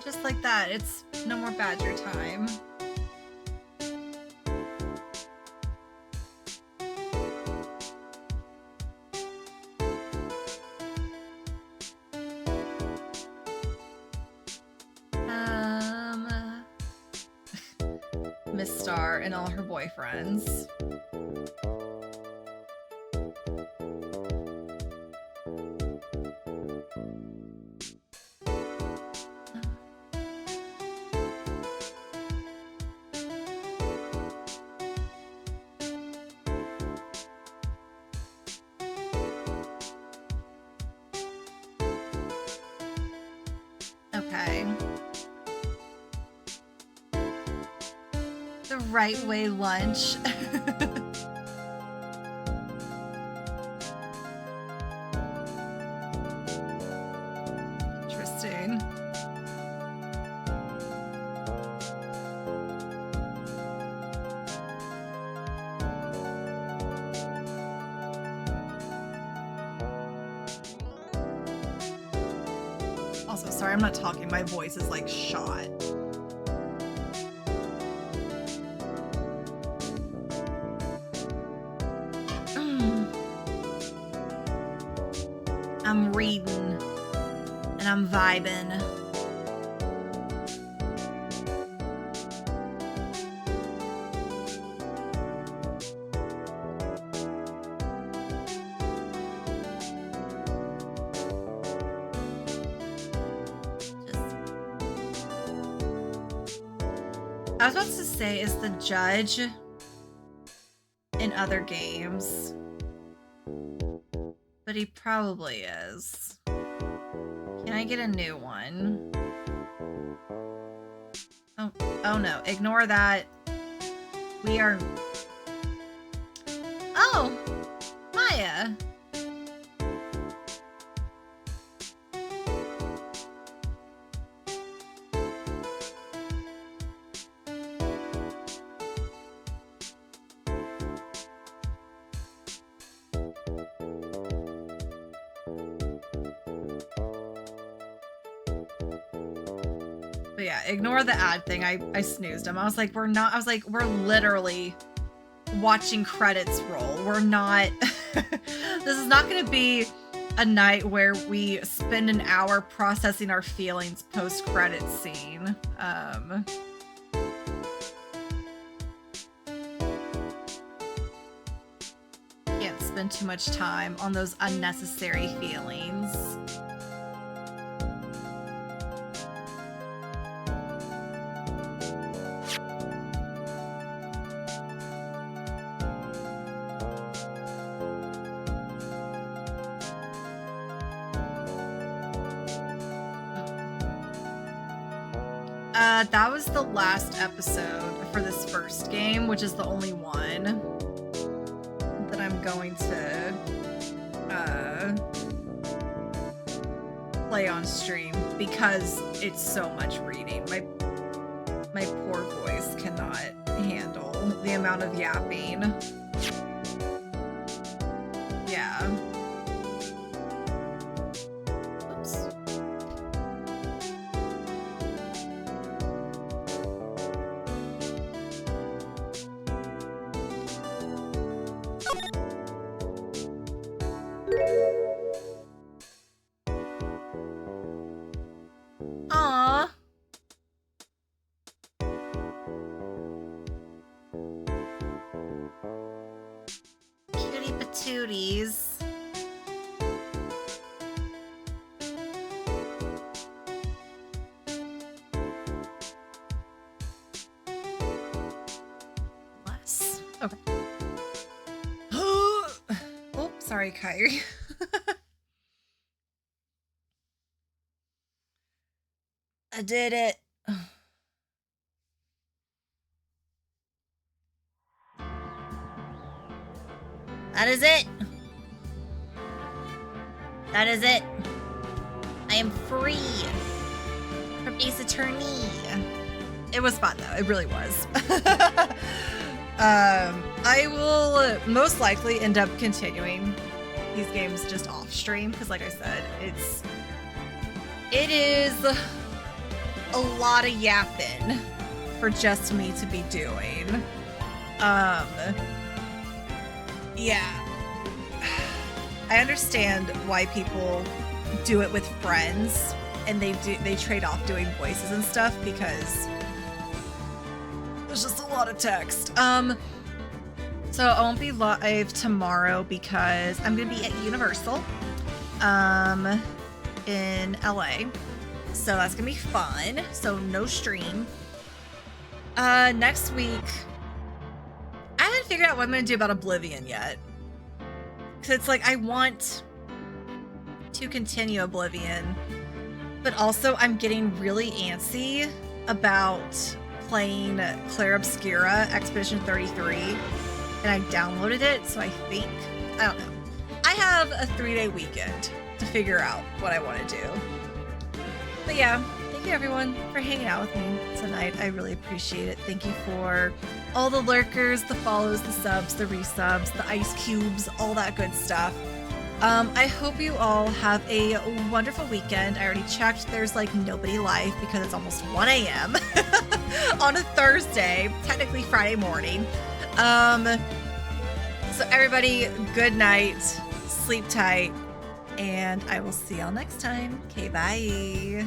Speaker 1: Just like that, it's no more Badger time. Miss Star and all her boyfriends. Okay. The right way lunch. Interesting. Also, sorry, I'm not talking. My voice is like shot. I'm reading and I'm vibing. I was about to say, is the judge in other games? But he probably is. Can I get a new one? Oh no, ignore that. We are... Oh! Maya! But yeah, ignore the ad thing. I snoozed him. I was like, we're literally watching credits roll. We're not, this is not going to be a night where we spend an hour processing our feelings post-credit scene. Can't spend too much time on those unnecessary feelings. That was the last episode for this first game, which is the only one that I'm going to play on stream because it's so much reading. My poor voice cannot handle the amount of yapping. Yeah. Oops. Aww. Cutie patooties. Less. Okay. Oh, sorry, Kyrie. I did it. That is it. That is it. I am free from Ace Attorney. It was fun though. It really was. I will most likely end up continuing these games just off stream because, like I said, it is a lot of yapping for just me to be doing. Yeah. I understand why people do it with friends and they trade off doing voices and stuff because there's just a lot of text. So I won't be live tomorrow because I'm gonna be at Universal in LA. So that's gonna be fun. So no stream. Next week, I haven't figured out what I'm gonna do about Oblivion yet. Cause it's like I want to continue Oblivion, but also I'm getting really antsy about playing Clair Obscura Expedition 33, and I downloaded it, so I think, I don't know. I have a 3-day weekend to figure out what I want to do. But yeah, thank you everyone for hanging out with me tonight. I really appreciate it. Thank you for all the lurkers, the follows, the subs, the resubs, the ice cubes, all that good stuff. I hope you all have a wonderful weekend. I already checked. There's like nobody live because it's almost 1 a.m. on a Thursday, technically Friday morning. So everybody, good night, sleep tight, and I will see y'all next time. Okay, bye.